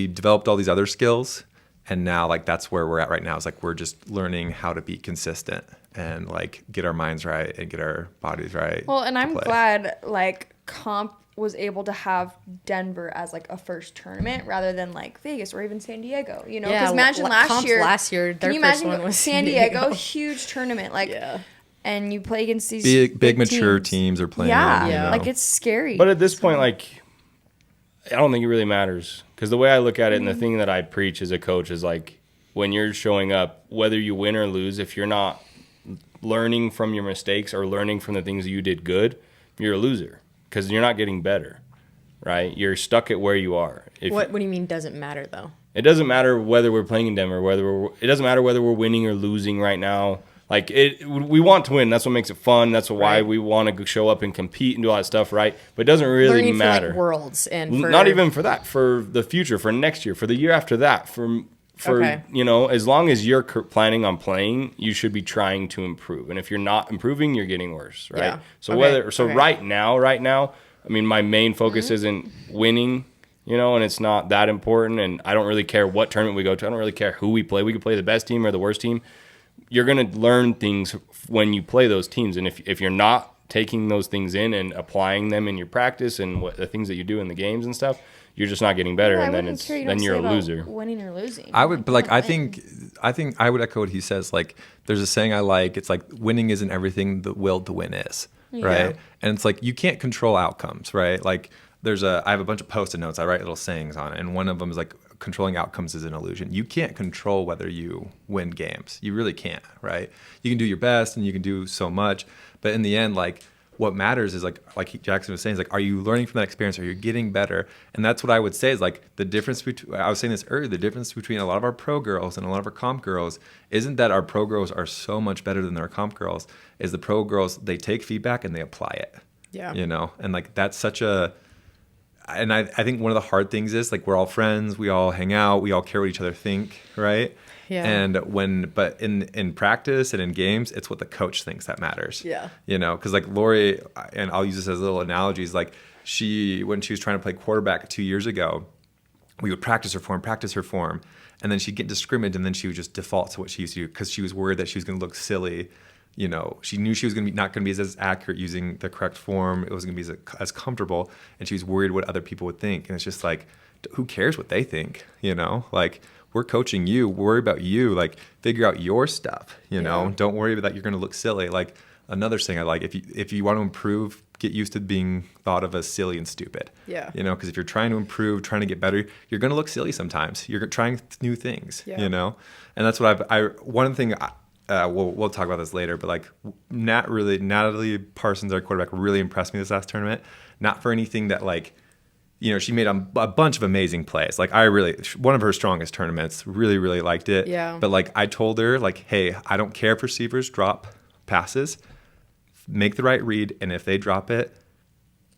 [SPEAKER 3] developed all these other skills, and now like that's where we're at right now. Is like we're just learning how to be consistent and like get our minds right and get our bodies right.
[SPEAKER 1] Well, and
[SPEAKER 3] to
[SPEAKER 1] I'm
[SPEAKER 3] play.
[SPEAKER 1] glad like Comp was able to have Denver as like a first tournament rather than like Vegas or even San Diego. You know,
[SPEAKER 2] Yeah,
[SPEAKER 1] because imagine
[SPEAKER 2] Comp's
[SPEAKER 1] last year.
[SPEAKER 2] their
[SPEAKER 1] Can you
[SPEAKER 2] first
[SPEAKER 1] imagine
[SPEAKER 2] one was
[SPEAKER 1] San Diego, huge tournament, like,
[SPEAKER 2] Yeah.
[SPEAKER 1] and you play against these
[SPEAKER 3] big mature teams are playing.
[SPEAKER 1] Yeah,
[SPEAKER 3] you know.
[SPEAKER 1] like it's scary.
[SPEAKER 4] But at this point, like, I don't think it really matters because the way I look at it and the thing that I preach as a coach is like when you're showing up, whether you win or lose, if you're not learning from your mistakes or learning from the things that you did good, you're a loser because you're not getting better, right? You're stuck at where you are.
[SPEAKER 2] What do you mean doesn't matter though?
[SPEAKER 4] It doesn't matter whether we're playing in Denver, it doesn't matter whether we're winning or losing right now. Like we want to win. That's what makes it fun. That's why we want to show up and compete and do all that stuff, right? But it doesn't really
[SPEAKER 2] Learning
[SPEAKER 4] matter.
[SPEAKER 2] for like worlds and for
[SPEAKER 4] Not even for that. For the future, for next year, for the year after that, for,
[SPEAKER 2] Okay.
[SPEAKER 4] as long as you're planning on playing, you should be trying to improve. And if you're not improving, you're getting worse, right?
[SPEAKER 2] Yeah.
[SPEAKER 4] So
[SPEAKER 2] Okay.
[SPEAKER 4] right now, I mean, my main focus isn't winning, and it's not that important. And I don't really care what tournament we go to. I don't really care who we play. We could play the best team or the worst team. You're going to learn things when you play those teams. And if you're not taking those things in and applying them in your practice and the things that you do in the games and stuff, you're just not getting better, and then you're a loser.
[SPEAKER 1] Winning or losing.
[SPEAKER 3] I would, but like I think I would echo what he says. Like, there's a saying I like. It's like, winning isn't everything, the will to win is, right? And it's like, you can't control outcomes, right? Like, I have a bunch of Post-it notes. I write little sayings on it, and one of them is like, controlling outcomes is an illusion. You can't control whether you win games. You really can't, right? You can do your best and you can do so much, but in the end, like, what matters is like Jackson was saying, is like, are you learning from that experience? Are you getting better? And that's what I would say is like, the difference between, I was saying this earlier, the difference between a lot of our pro girls and a lot of our comp girls isn't that our pro girls are so much better than our comp girls, is the pro girls, they take feedback and they apply it.
[SPEAKER 2] Yeah.
[SPEAKER 3] And like, that's such a, and I think one of the hard things is like, we're all friends, we all hang out, we all care what each other think, right?
[SPEAKER 2] Yeah.
[SPEAKER 3] And but in practice and in games, it's what the coach thinks that matters.
[SPEAKER 2] Yeah.
[SPEAKER 3] Because like Lori, and I'll use this as little analogies, like when she was trying to play quarterback 2 years ago, we would practice her form, and then she'd get into scrimmage, and then she would just default to what she used to do because she was worried that she was going to look silly. She knew she was not going to be as accurate using the correct form. It wasn't going to be as comfortable, and she was worried what other people would think. And it's just like, who cares what they think? Like, we're coaching you. Worry about you. Like, figure out your stuff. Don't worry that you're going to look silly. Like, another thing I like, if you want to improve, get used to being thought of as silly and stupid.
[SPEAKER 2] Yeah.
[SPEAKER 3] Because if you're trying to improve, trying to get better, you're going to look silly sometimes. You're trying new things.
[SPEAKER 2] Yeah.
[SPEAKER 3] And that's what one thing. We'll talk about this later, but like, Natalie Parsons, our quarterback, really impressed me this last tournament. Not for anything that like, she made a bunch of amazing plays. Like, one of her strongest tournaments, really, really liked it.
[SPEAKER 2] Yeah.
[SPEAKER 3] But like, I told her like, hey, I don't care if receivers drop passes, make the right read, and if they drop it,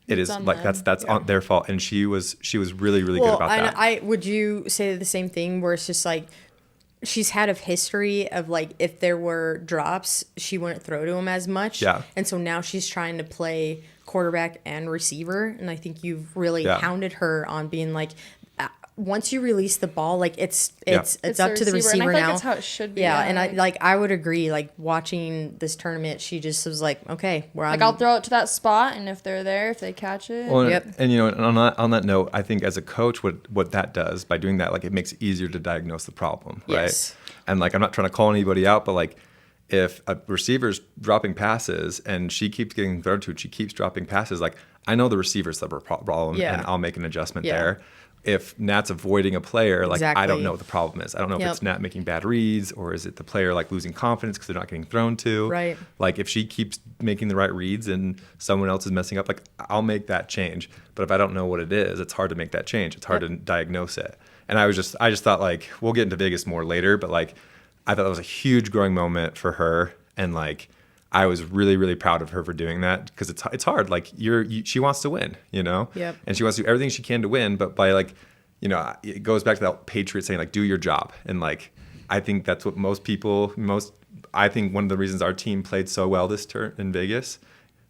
[SPEAKER 3] it is like, that's on their fault. And she was really, really good about that.
[SPEAKER 2] Would you say the same thing where it's just like, she's had a history of like, if there were drops, she wouldn't throw to him as much.
[SPEAKER 3] Yeah.
[SPEAKER 2] And so now she's trying to play quarterback and receiver. And I think you've really hounded her on being like, once you release the ball, like it's up to the receiver
[SPEAKER 1] and I feel
[SPEAKER 2] now.
[SPEAKER 1] like that's how it should be.
[SPEAKER 2] Yeah, and I would agree. Like, watching this tournament, she just was like, okay,
[SPEAKER 1] I'll throw it to that spot, and if they're there, if they catch it.
[SPEAKER 3] Well, and on that note, I think as a coach, what that does by doing that, like, it makes it easier to diagnose the problem, right?
[SPEAKER 2] Yes.
[SPEAKER 3] And like, I'm not trying to call anybody out, but like, if a receiver's dropping passes and she keeps getting thrown to it, she keeps dropping passes, like, I know the receiver's the problem, and I'll make an adjustment there. If Nat's avoiding a player, like, I don't know what the problem is. I don't know if it's Nat making bad reads, or is it the player like losing confidence because they're not getting thrown to.
[SPEAKER 2] Right.
[SPEAKER 3] Like, if she keeps making the right reads and someone else is messing up, like, I'll make that change. But if I don't know what it is, it's hard to make that change. It's hard to diagnose it. And I just thought, like, we'll get into Vegas more later, but like, I thought that was a huge growing moment for her, and like, I was really, really proud of her for doing that, because it's hard. Like, she wants to win,
[SPEAKER 2] Yep.
[SPEAKER 3] and she wants to do everything she can to win. But by like, it goes back to that Patriot saying, like, do your job. And like, I think that's what I think one of the reasons our team played so well this turn in Vegas,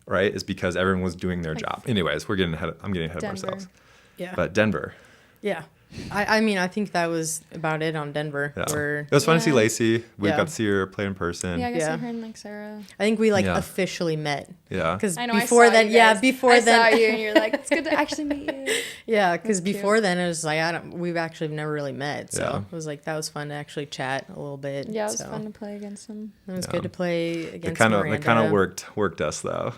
[SPEAKER 3] right, is because everyone was doing their job. Anyways, I'm getting ahead of ourselves.
[SPEAKER 2] Yeah.
[SPEAKER 3] But Denver.
[SPEAKER 2] Yeah. I mean, I think that was about it on Denver.
[SPEAKER 3] Yeah.
[SPEAKER 2] Where
[SPEAKER 3] It was fun to see Lacey. We
[SPEAKER 2] Yeah.
[SPEAKER 3] got to see her play in person.
[SPEAKER 1] Yeah, I guess
[SPEAKER 2] Yeah.
[SPEAKER 1] I heard like Sarah.
[SPEAKER 2] I think we
[SPEAKER 3] Yeah.
[SPEAKER 2] officially met.
[SPEAKER 3] Yeah.
[SPEAKER 2] Because
[SPEAKER 1] I know.
[SPEAKER 2] before
[SPEAKER 1] I saw
[SPEAKER 2] then,
[SPEAKER 1] you guys. I
[SPEAKER 2] then,
[SPEAKER 1] saw you, and you're like, it's good to actually meet you.
[SPEAKER 2] yeah, because
[SPEAKER 1] That's cute.
[SPEAKER 2] before then it was like we've actually never really met. So
[SPEAKER 3] Yeah.
[SPEAKER 2] it was like, that was fun to actually chat a little bit.
[SPEAKER 1] Yeah, it was
[SPEAKER 2] so
[SPEAKER 1] fun to play against them.
[SPEAKER 2] It was
[SPEAKER 3] Yeah.
[SPEAKER 2] good to play
[SPEAKER 3] They
[SPEAKER 2] against
[SPEAKER 3] kind
[SPEAKER 2] Miranda.
[SPEAKER 3] of worked us though.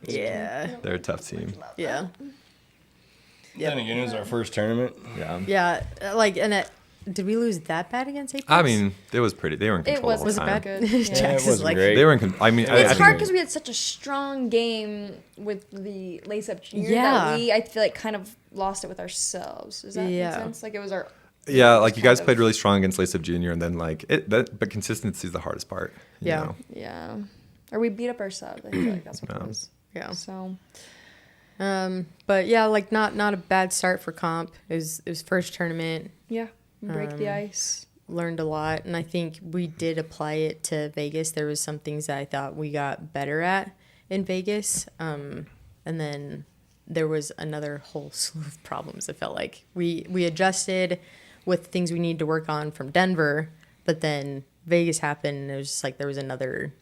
[SPEAKER 2] Yeah.
[SPEAKER 3] They're a tough team.
[SPEAKER 2] Yeah.
[SPEAKER 4] Then again, it was our first tournament.
[SPEAKER 3] Yeah.
[SPEAKER 2] Yeah. Like, and did we lose that bad against Apex?
[SPEAKER 3] I mean, it was pretty. They were in
[SPEAKER 1] It
[SPEAKER 3] control the
[SPEAKER 1] was
[SPEAKER 3] whole
[SPEAKER 2] bad?
[SPEAKER 3] time.
[SPEAKER 1] good.
[SPEAKER 2] Yeah,
[SPEAKER 1] Yeah.
[SPEAKER 4] it
[SPEAKER 2] Jax is
[SPEAKER 4] wasn't
[SPEAKER 2] like,
[SPEAKER 4] great.
[SPEAKER 3] They were in. I mean, I
[SPEAKER 1] It's
[SPEAKER 3] think
[SPEAKER 1] hard because we had such a strong game with the Lace Up Junior that I feel like kind of lost it with ourselves. Does that make sense? Like, it was our.
[SPEAKER 3] Yeah, like, you guys
[SPEAKER 1] kind
[SPEAKER 3] played
[SPEAKER 1] of-
[SPEAKER 3] really strong against Lace Up Junior, and then like but consistency is the hardest part. you
[SPEAKER 2] Yeah.
[SPEAKER 3] know?
[SPEAKER 1] Yeah. Or we beat up ourselves. I feel like that's what it was.
[SPEAKER 2] yeah.
[SPEAKER 1] So.
[SPEAKER 2] But yeah, like, not a bad start for comp. It was first tournament.
[SPEAKER 1] Yeah. Break the ice.
[SPEAKER 2] Learned a lot, and I think we did apply it to Vegas. There was some things that I thought we got better at in Vegas, and then there was another whole slew of problems. It felt like we adjusted with things we needed to work on from Denver, but then Vegas happened, and it was just like there was another.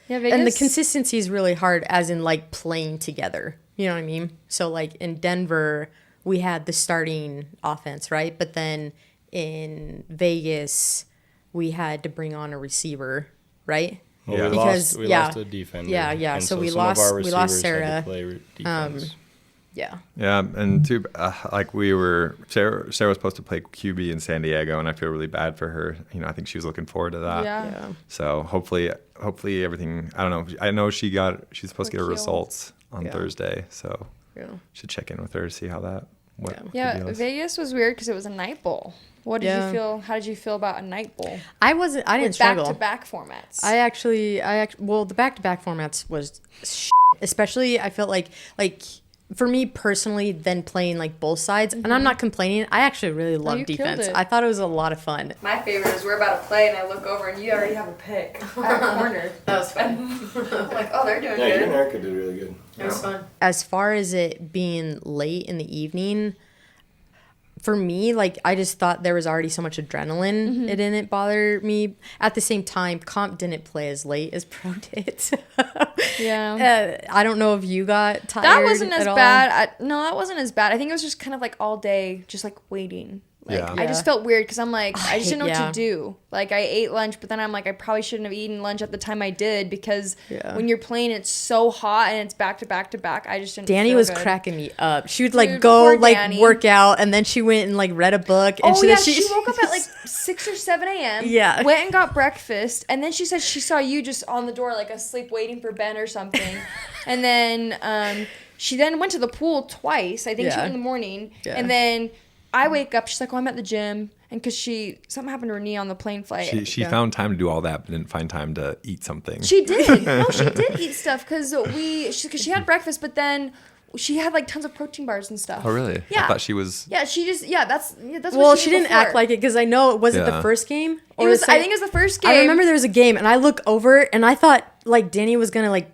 [SPEAKER 1] Yeah, Vegas.
[SPEAKER 2] And the consistency is really hard, as in like playing together. You know what I mean? So like in Denver, we had the starting offense, right? But then in Vegas, we had to bring on a receiver, right?
[SPEAKER 4] Well, we lost a defender.
[SPEAKER 2] Yeah.
[SPEAKER 4] And
[SPEAKER 2] so we
[SPEAKER 4] some of our
[SPEAKER 2] lost
[SPEAKER 4] receivers
[SPEAKER 2] Sarah.
[SPEAKER 4] had to play defense.
[SPEAKER 2] Yeah.
[SPEAKER 3] Yeah, and Sarah was supposed to play QB in San Diego, and I feel really bad for her. You know, I think she was looking forward to that.
[SPEAKER 1] Yeah.
[SPEAKER 3] So hopefully everything. I don't know. I know she's supposed to get her results on Thursday, so should check in with her to see how that.
[SPEAKER 1] Yeah, Vegas was weird because it was a night bowl. What did you feel? How did you feel about a night bowl?
[SPEAKER 2] I didn't struggle.
[SPEAKER 1] Back-to-back formats.
[SPEAKER 2] The back-to-back formats was especially I felt like for me personally, then playing like both sides, and I'm not complaining. I actually really love defense. I thought it was a lot of fun.
[SPEAKER 1] My favorite is we're about to play, and I look over, and you already have a pick at the corner.
[SPEAKER 2] That was fun.
[SPEAKER 1] I'm like, oh, they're doing
[SPEAKER 4] Yeah,
[SPEAKER 1] good.
[SPEAKER 4] you and Erica did really good.
[SPEAKER 2] It was fun. As far as it being late in the evening, for me, like, I just thought there was already so much adrenaline. It didn't bother me. At the same time, comp didn't play as late as pro did. I don't know if you got tired.
[SPEAKER 1] That wasn't as
[SPEAKER 2] at
[SPEAKER 1] bad. No, that wasn't as bad. I think it was just kind of like all day, just like waiting. Like, I just felt weird because I'm like, I just didn't know what to do. Like, I ate lunch, but then I'm like, I probably shouldn't have eaten lunch at the time I did because when you're playing, it's so hot and it's back to back to back. I just didn't
[SPEAKER 2] Danny
[SPEAKER 1] feel
[SPEAKER 2] was
[SPEAKER 1] good.
[SPEAKER 2] cracking me up. She would like go like
[SPEAKER 1] Danny.
[SPEAKER 2] work out, and then she went and like read a book. And
[SPEAKER 1] she woke up at like 6 or 7 a.m.
[SPEAKER 2] Yeah.
[SPEAKER 1] Went and got breakfast, and then she said she saw you just on the door like asleep waiting for Ben or something. And then she then went to the pool twice. I think she went in the morning. Yeah. And then I wake up, she's like, oh, I'm at the gym. And because something happened to her knee on the plane flight.
[SPEAKER 3] She found time to do all that, but didn't find time to eat something.
[SPEAKER 1] She did. No, she did eat stuff because she had breakfast, but then she had like tons of protein bars and stuff.
[SPEAKER 3] Oh, really?
[SPEAKER 1] Yeah.
[SPEAKER 3] I thought she was.
[SPEAKER 1] Yeah, that's
[SPEAKER 2] well,
[SPEAKER 1] what
[SPEAKER 2] she didn't act like it because I know it wasn't the first game.
[SPEAKER 1] Or I think it was the first game.
[SPEAKER 2] I remember there was a game, and I look over, and I thought like Danny was gonna like.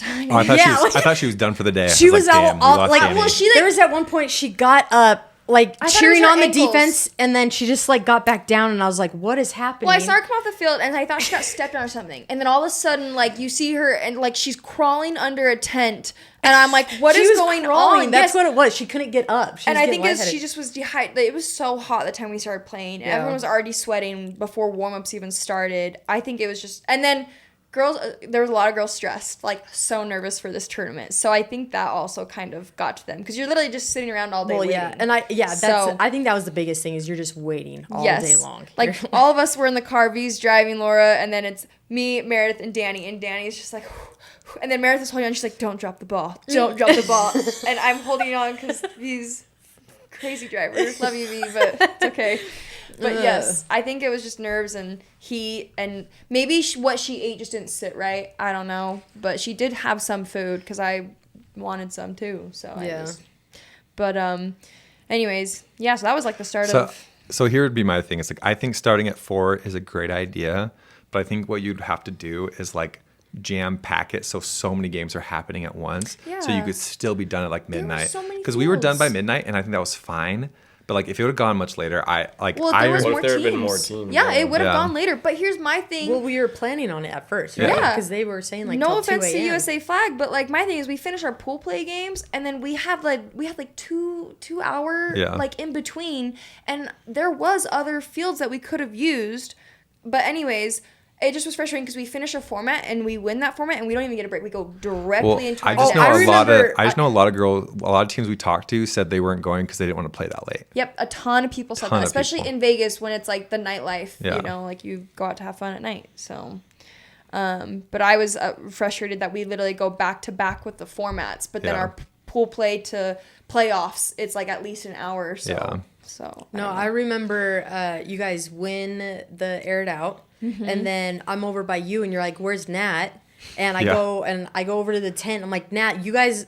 [SPEAKER 3] Oh, I thought she was done for the day.
[SPEAKER 2] She was all like,
[SPEAKER 3] Danny.
[SPEAKER 2] well, there was at one point she got up. Like cheering on the defense, and then she just like got back down, and I was like, "What is happening?"
[SPEAKER 1] Well, I saw her come off the field, and I thought she got stepped on or something, and then all of a sudden, like you see her, and like she's crawling under a tent, and I'm like, "What is going on?"
[SPEAKER 2] That's what it was. She couldn't get up,
[SPEAKER 1] and I think she just was dehydrated. It was so hot the time we started playing. Yeah. Everyone was already sweating before warm-ups even started. I think it was just, and then. Girls, there was a lot of girls stressed, like so nervous for this tournament. So I think that also kind of got to them because you're literally just sitting around all day. Waiting.
[SPEAKER 2] I think that was the biggest thing is you're just waiting all day long.
[SPEAKER 1] Like all of us were in the car, V's driving Laura, and then it's me, Meredith, and Danny's just like, and then Meredith is holding on. She's like, "Don't drop the ball, don't drop the ball," and I'm holding on because V's crazy driver. Love you, V, but it's okay. But yes, I think it was just nerves and heat, and maybe what she ate just didn't sit right. I don't know, but she did have some food because I wanted some too. So anyways, so that was like the start of.
[SPEAKER 3] So here would be my thing. It's like I think starting at 4 is a great idea, but I think what you'd have to do is like jam pack it so many games are happening at once, so you could still be done at like midnight. Because we were done by midnight, and I think that was fine. But like, if it would have gone much later,
[SPEAKER 1] there had been more teams? Yeah, it would have gone later. But here's my thing.
[SPEAKER 2] Well, we were planning on it at first, right? Yeah, because they were saying like
[SPEAKER 1] no offense to USA Flag, but like my thing is we finish our pool play games, and then we had like 2 hour like in between, and there was other fields that we could have used, but anyways. It just was frustrating because we finish a format and we win that format and we don't even get a break. We go directly into.
[SPEAKER 3] I just know a lot of teams we talked to said they weren't going because they didn't want to play that late.
[SPEAKER 1] Yep, a ton of people said that, especially in Vegas when it's like the nightlife. Yeah. You know, like you go out to have fun at night. So, but I was frustrated that we literally go back to back with the formats, but then our pool play to playoffs, it's like at least an hour or so. Yeah. So
[SPEAKER 2] I remember you guys win the air it out. Mm-hmm. And then I'm over by you, and you're like, "Where's Nat?" And I go over to the tent. I'm like, Nat, you guys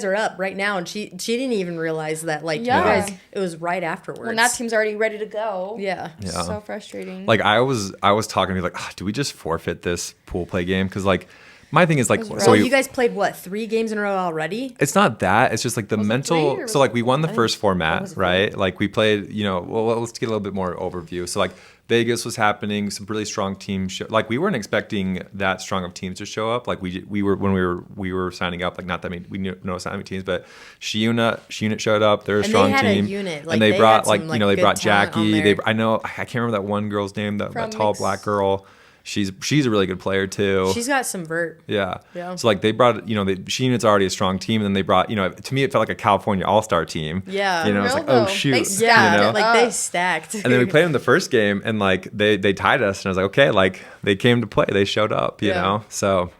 [SPEAKER 2] are up right now. And she didn't even realize that, like, you guys, it was right afterwards.
[SPEAKER 1] When that team's already ready to go.
[SPEAKER 2] Yeah.
[SPEAKER 1] So frustrating.
[SPEAKER 3] Like, I was talking to me like, do we just forfeit this pool play game? Because, like, my thing is, like,
[SPEAKER 2] so you guys played, what, 3 games in a row already?
[SPEAKER 3] It's not that. It's just, like, the mental. So, like, we won the first format, right? Like, we played, well, let's get a little bit more overview. So, like, Vegas was happening, some really strong teams. Like, we weren't expecting that strong of teams to show up. Like, we were when we were signing up. Like, not that many, we knew no signing teams, but She Unit showed up. They're a strong team.
[SPEAKER 2] And they had a unit. Like,
[SPEAKER 3] and they brought
[SPEAKER 2] some,
[SPEAKER 3] they brought Jackie.
[SPEAKER 2] I
[SPEAKER 3] I can't remember that one girl's name. That tall black girl. She's a really good player too.
[SPEAKER 2] She's got some vert.
[SPEAKER 3] Yeah. So like they brought, She Unit's already a strong team, and then they brought, to me it felt like a California All-Star team.
[SPEAKER 2] Yeah.
[SPEAKER 3] It's like, oh shoot.
[SPEAKER 1] They stacked.
[SPEAKER 2] They stacked.
[SPEAKER 3] And then we played them the first game, and like they tied us, and I was like, okay, like they came to play, they showed up, you know. So.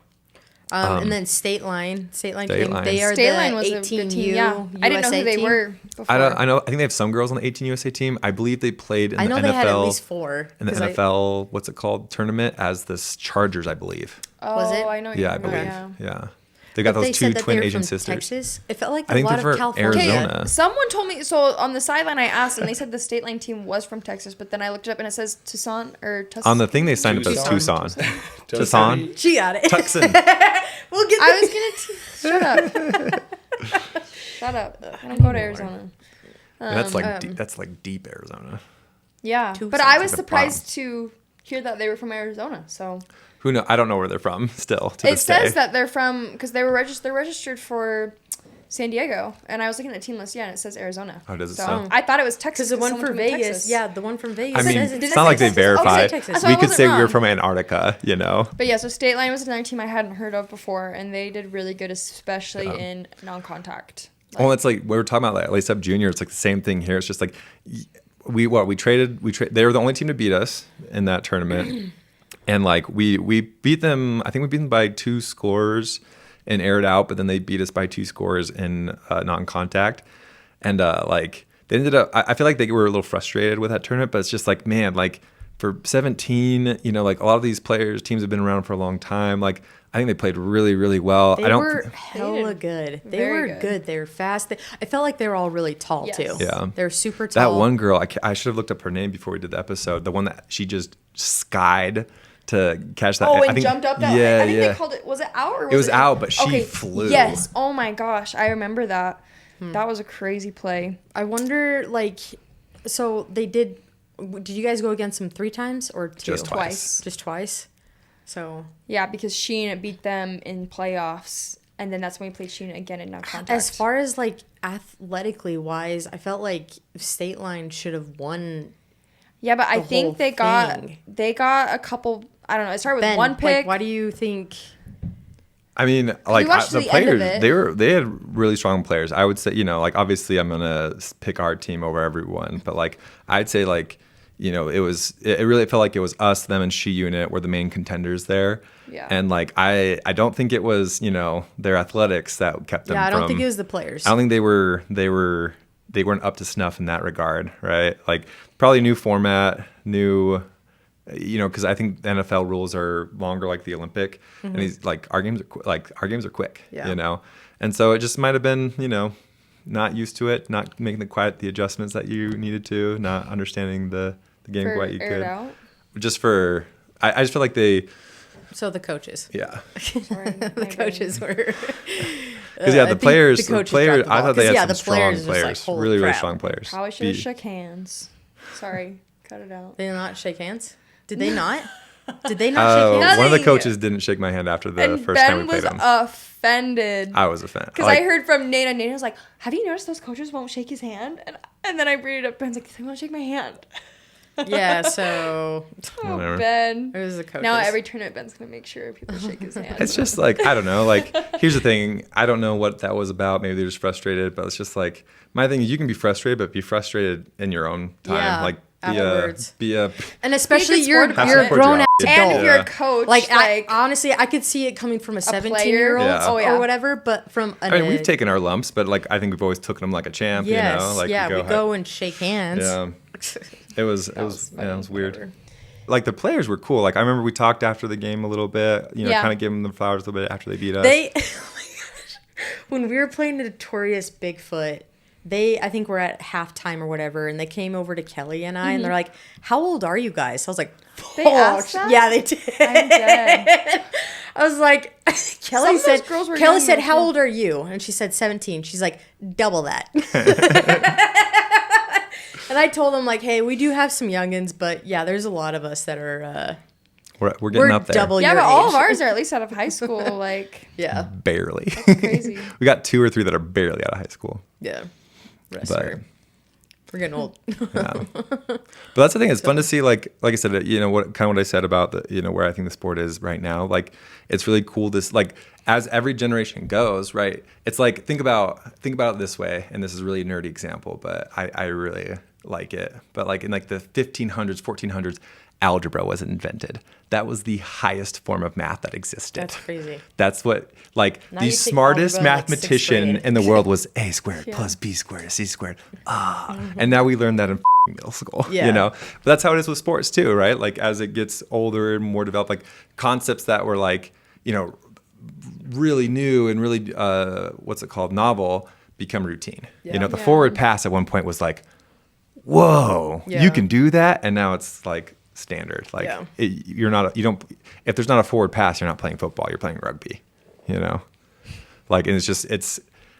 [SPEAKER 2] And then State Line came.
[SPEAKER 3] Line.
[SPEAKER 2] They are
[SPEAKER 1] State
[SPEAKER 2] the
[SPEAKER 1] Line was
[SPEAKER 2] 18U
[SPEAKER 1] a good team. Yeah. I didn't know who they were before.
[SPEAKER 3] I think they have some girls on the 18 USA team. I believe they played in the NFL.
[SPEAKER 2] They had at least 4.
[SPEAKER 3] In the NFL, what's it called, tournament as the Chargers, I believe.
[SPEAKER 1] Oh,
[SPEAKER 2] was it?
[SPEAKER 1] I know.
[SPEAKER 3] Yeah, I believe. Yeah. They got those 2 twin Asian sisters.
[SPEAKER 2] Texas? It felt like
[SPEAKER 3] I think
[SPEAKER 2] a lot
[SPEAKER 3] they're
[SPEAKER 2] of
[SPEAKER 3] from
[SPEAKER 2] California.
[SPEAKER 3] Arizona.
[SPEAKER 1] Okay, someone told me, so on the sideline I asked, and they said the State Line team was from Texas, but then I looked it up and it says Tucson or Tucson.
[SPEAKER 3] On the thing they signed up as Tucson. Tucson.
[SPEAKER 2] She got it.
[SPEAKER 3] Tucson.
[SPEAKER 2] We'll get
[SPEAKER 1] I was gonna shut up. Shut up. I don't go to Arizona.
[SPEAKER 3] And that's like deep Arizona.
[SPEAKER 1] Yeah, but I was surprised to hear that they were from Arizona. So
[SPEAKER 3] who knows? I don't know where they're from. Still, to
[SPEAKER 1] it
[SPEAKER 3] this day.
[SPEAKER 1] says that they're from because they're registered for San Diego, and I was looking at the team list. Yeah, and it says Arizona.
[SPEAKER 3] Oh, does it
[SPEAKER 1] so
[SPEAKER 3] so?
[SPEAKER 1] I thought it was Texas.
[SPEAKER 2] Because the one for Vegas,
[SPEAKER 1] Texas.
[SPEAKER 2] the one from Vegas.
[SPEAKER 3] I mean,
[SPEAKER 2] says
[SPEAKER 3] it's not like they verified.
[SPEAKER 1] Texas.
[SPEAKER 3] We could say we were from Antarctica, But
[SPEAKER 1] yeah, so State Line was another team I hadn't heard of before, and they did really good, especially in non-contact.
[SPEAKER 3] Well, it's like we were talking about, like Lace Up Junior. It's like the same thing here. It's just like we traded. They were the only team to beat us in that tournament, and like we beat them. I think we beat them by 2 scores and aired out, but then they beat us by 2 scores in non-contact, and like they ended up. I feel like they were a little frustrated with that tournament, but it's just like, man, like for 17, like a lot of these teams have been around for a long time. Like I think they played really, really well.
[SPEAKER 2] They were hella good. They were good. They were fast. I felt like they were all really tall too.
[SPEAKER 3] Yeah,
[SPEAKER 2] they were super tall.
[SPEAKER 3] That one girl, I should have looked up her name before we did the episode. The one that she just skied to catch that.
[SPEAKER 1] Oh, and jumped up that.
[SPEAKER 3] Yeah,
[SPEAKER 1] I think they called it. Was it out or was
[SPEAKER 3] it was out? But she flew.
[SPEAKER 1] Yes. Oh my gosh, I remember that. That was a crazy play.
[SPEAKER 2] I wonder, like, so they did. Did you guys go against them 3 times or 2?
[SPEAKER 3] Just twice.
[SPEAKER 2] Just twice. So
[SPEAKER 1] yeah, because Sheena beat them in playoffs, and then that's when we played Sheena again in non-contact.
[SPEAKER 2] As far as like athletically wise, I felt like State Line should have won.
[SPEAKER 1] Yeah, but I think they got a couple. I don't know. It started with one pick.
[SPEAKER 2] Like, why do you think?
[SPEAKER 3] I mean, like the players, they had really strong players. I would say, like obviously I'm gonna pick our team over everyone, but like I'd say like. It really felt like it was us, them, and She Unit were the main contenders there.
[SPEAKER 1] Yeah.
[SPEAKER 3] And like I don't think it was their athletics that kept them.
[SPEAKER 2] Yeah, I don't think it was the players.
[SPEAKER 3] I don't think they weren't up to snuff in that regard, right? Like probably new format, because I think the NFL rules are longer, like the Olympic, and he's like our games are quick, and so it just might have been not used to it, not making the adjustments that you needed to, not understanding the game quite you could. Just for, I just feel like they.
[SPEAKER 2] So the coaches.
[SPEAKER 3] Yeah.
[SPEAKER 2] Sorry, the coaches were.
[SPEAKER 3] Because the players, I thought they had some strong players,
[SPEAKER 2] like,
[SPEAKER 3] really strong players.
[SPEAKER 1] Probably should have shook hands. Sorry, cut it out.
[SPEAKER 2] They did not shake hands. Did they not? Did they not shake hands?
[SPEAKER 3] One of the coaches didn't shake my hand after the first time we played him.
[SPEAKER 1] Offended.
[SPEAKER 3] I was offended.
[SPEAKER 1] Because I heard from Nate, and Nate was like, have you noticed those coaches won't shake his hand? And then I brought it up, Ben's like, they won't shake my hand.
[SPEAKER 2] Yeah, so.
[SPEAKER 1] Oh, Ben.
[SPEAKER 2] It was the coaches.
[SPEAKER 1] Now every tournament, Ben's going to make sure people shake his hand.
[SPEAKER 3] It's just like, I don't know. Like, here's the thing. I don't know what that was about. Maybe they're just frustrated, but it's just like, my thing is you can be frustrated, but be frustrated in your own time.
[SPEAKER 2] Yeah.
[SPEAKER 3] Like,
[SPEAKER 2] and especially you're a grown ass adult.
[SPEAKER 1] And if you're a coach,
[SPEAKER 2] like honestly, I could see it coming from a 17-year-old or whatever, but from
[SPEAKER 3] we've taken our lumps, but like I think we've always taken them like a champ.
[SPEAKER 2] Yes,
[SPEAKER 3] Like
[SPEAKER 2] we go and shake hands.
[SPEAKER 3] Yeah, it was weird. like the players were cool. Like I remember we talked after the game a little bit,
[SPEAKER 1] Yeah.
[SPEAKER 3] kind of gave them the flowers a little bit after they beat us.
[SPEAKER 2] They, oh my gosh, when we were playing the Notorious Bigfoot, I think we're at halftime or whatever, and they came over to Kelly and I, and they're like, "How old are you guys?" I was like,
[SPEAKER 1] They asked that?
[SPEAKER 2] "Yeah, they did."
[SPEAKER 1] I'm dead.
[SPEAKER 2] I was like, Kelly
[SPEAKER 1] of those
[SPEAKER 2] said,
[SPEAKER 1] girls were
[SPEAKER 2] Kelly
[SPEAKER 1] young
[SPEAKER 2] said,
[SPEAKER 1] though,
[SPEAKER 2] "How
[SPEAKER 1] too."
[SPEAKER 2] old are you?" And she said 17. She's like, double that. And I told them like, "Hey, we do have some youngins, but yeah, there's a lot of us that are
[SPEAKER 3] we're getting up there.
[SPEAKER 2] double
[SPEAKER 1] Yeah,
[SPEAKER 2] your
[SPEAKER 1] but all
[SPEAKER 2] age."
[SPEAKER 1] of ours are at least out of high school. Like,
[SPEAKER 2] Yeah,
[SPEAKER 3] Barely.
[SPEAKER 1] crazy.
[SPEAKER 3] We got 2 or 3 that are barely out of high school.
[SPEAKER 2] yeah. Rest
[SPEAKER 3] But
[SPEAKER 2] we're getting old.
[SPEAKER 3] yeah. But that's the thing. It's fun to see, like I said, what I said about the, where I think the sport is right now. Like, it's really cool. This, like, as every generation goes, right? It's like, think about it this way. And this is a really nerdy example, but I really like it. But like in like the 1500s, 1400s, algebra was invented. That was the highest form of math that existed.
[SPEAKER 2] That's crazy.
[SPEAKER 3] That's what, like,
[SPEAKER 2] Now
[SPEAKER 3] the
[SPEAKER 2] you take
[SPEAKER 3] smartest
[SPEAKER 2] algebra in, like, sixth
[SPEAKER 3] mathematician
[SPEAKER 2] grade.
[SPEAKER 3] in the world was a squared
[SPEAKER 1] Yeah.
[SPEAKER 3] plus b squared is c squared. And now we learn that in middle school,
[SPEAKER 2] Yeah.
[SPEAKER 3] But that's how it is with sports too, right? Like, as it gets older and more developed, like concepts that were like, really new and really, novel become routine.
[SPEAKER 2] Yeah.
[SPEAKER 3] The
[SPEAKER 1] Yeah.
[SPEAKER 3] forward pass at one point was like, whoa,
[SPEAKER 2] Yeah.
[SPEAKER 3] you can do that. And now it's like standard. Like,
[SPEAKER 2] Yeah.
[SPEAKER 3] if there's not a forward pass, you're not playing football, you're playing rugby, Like, and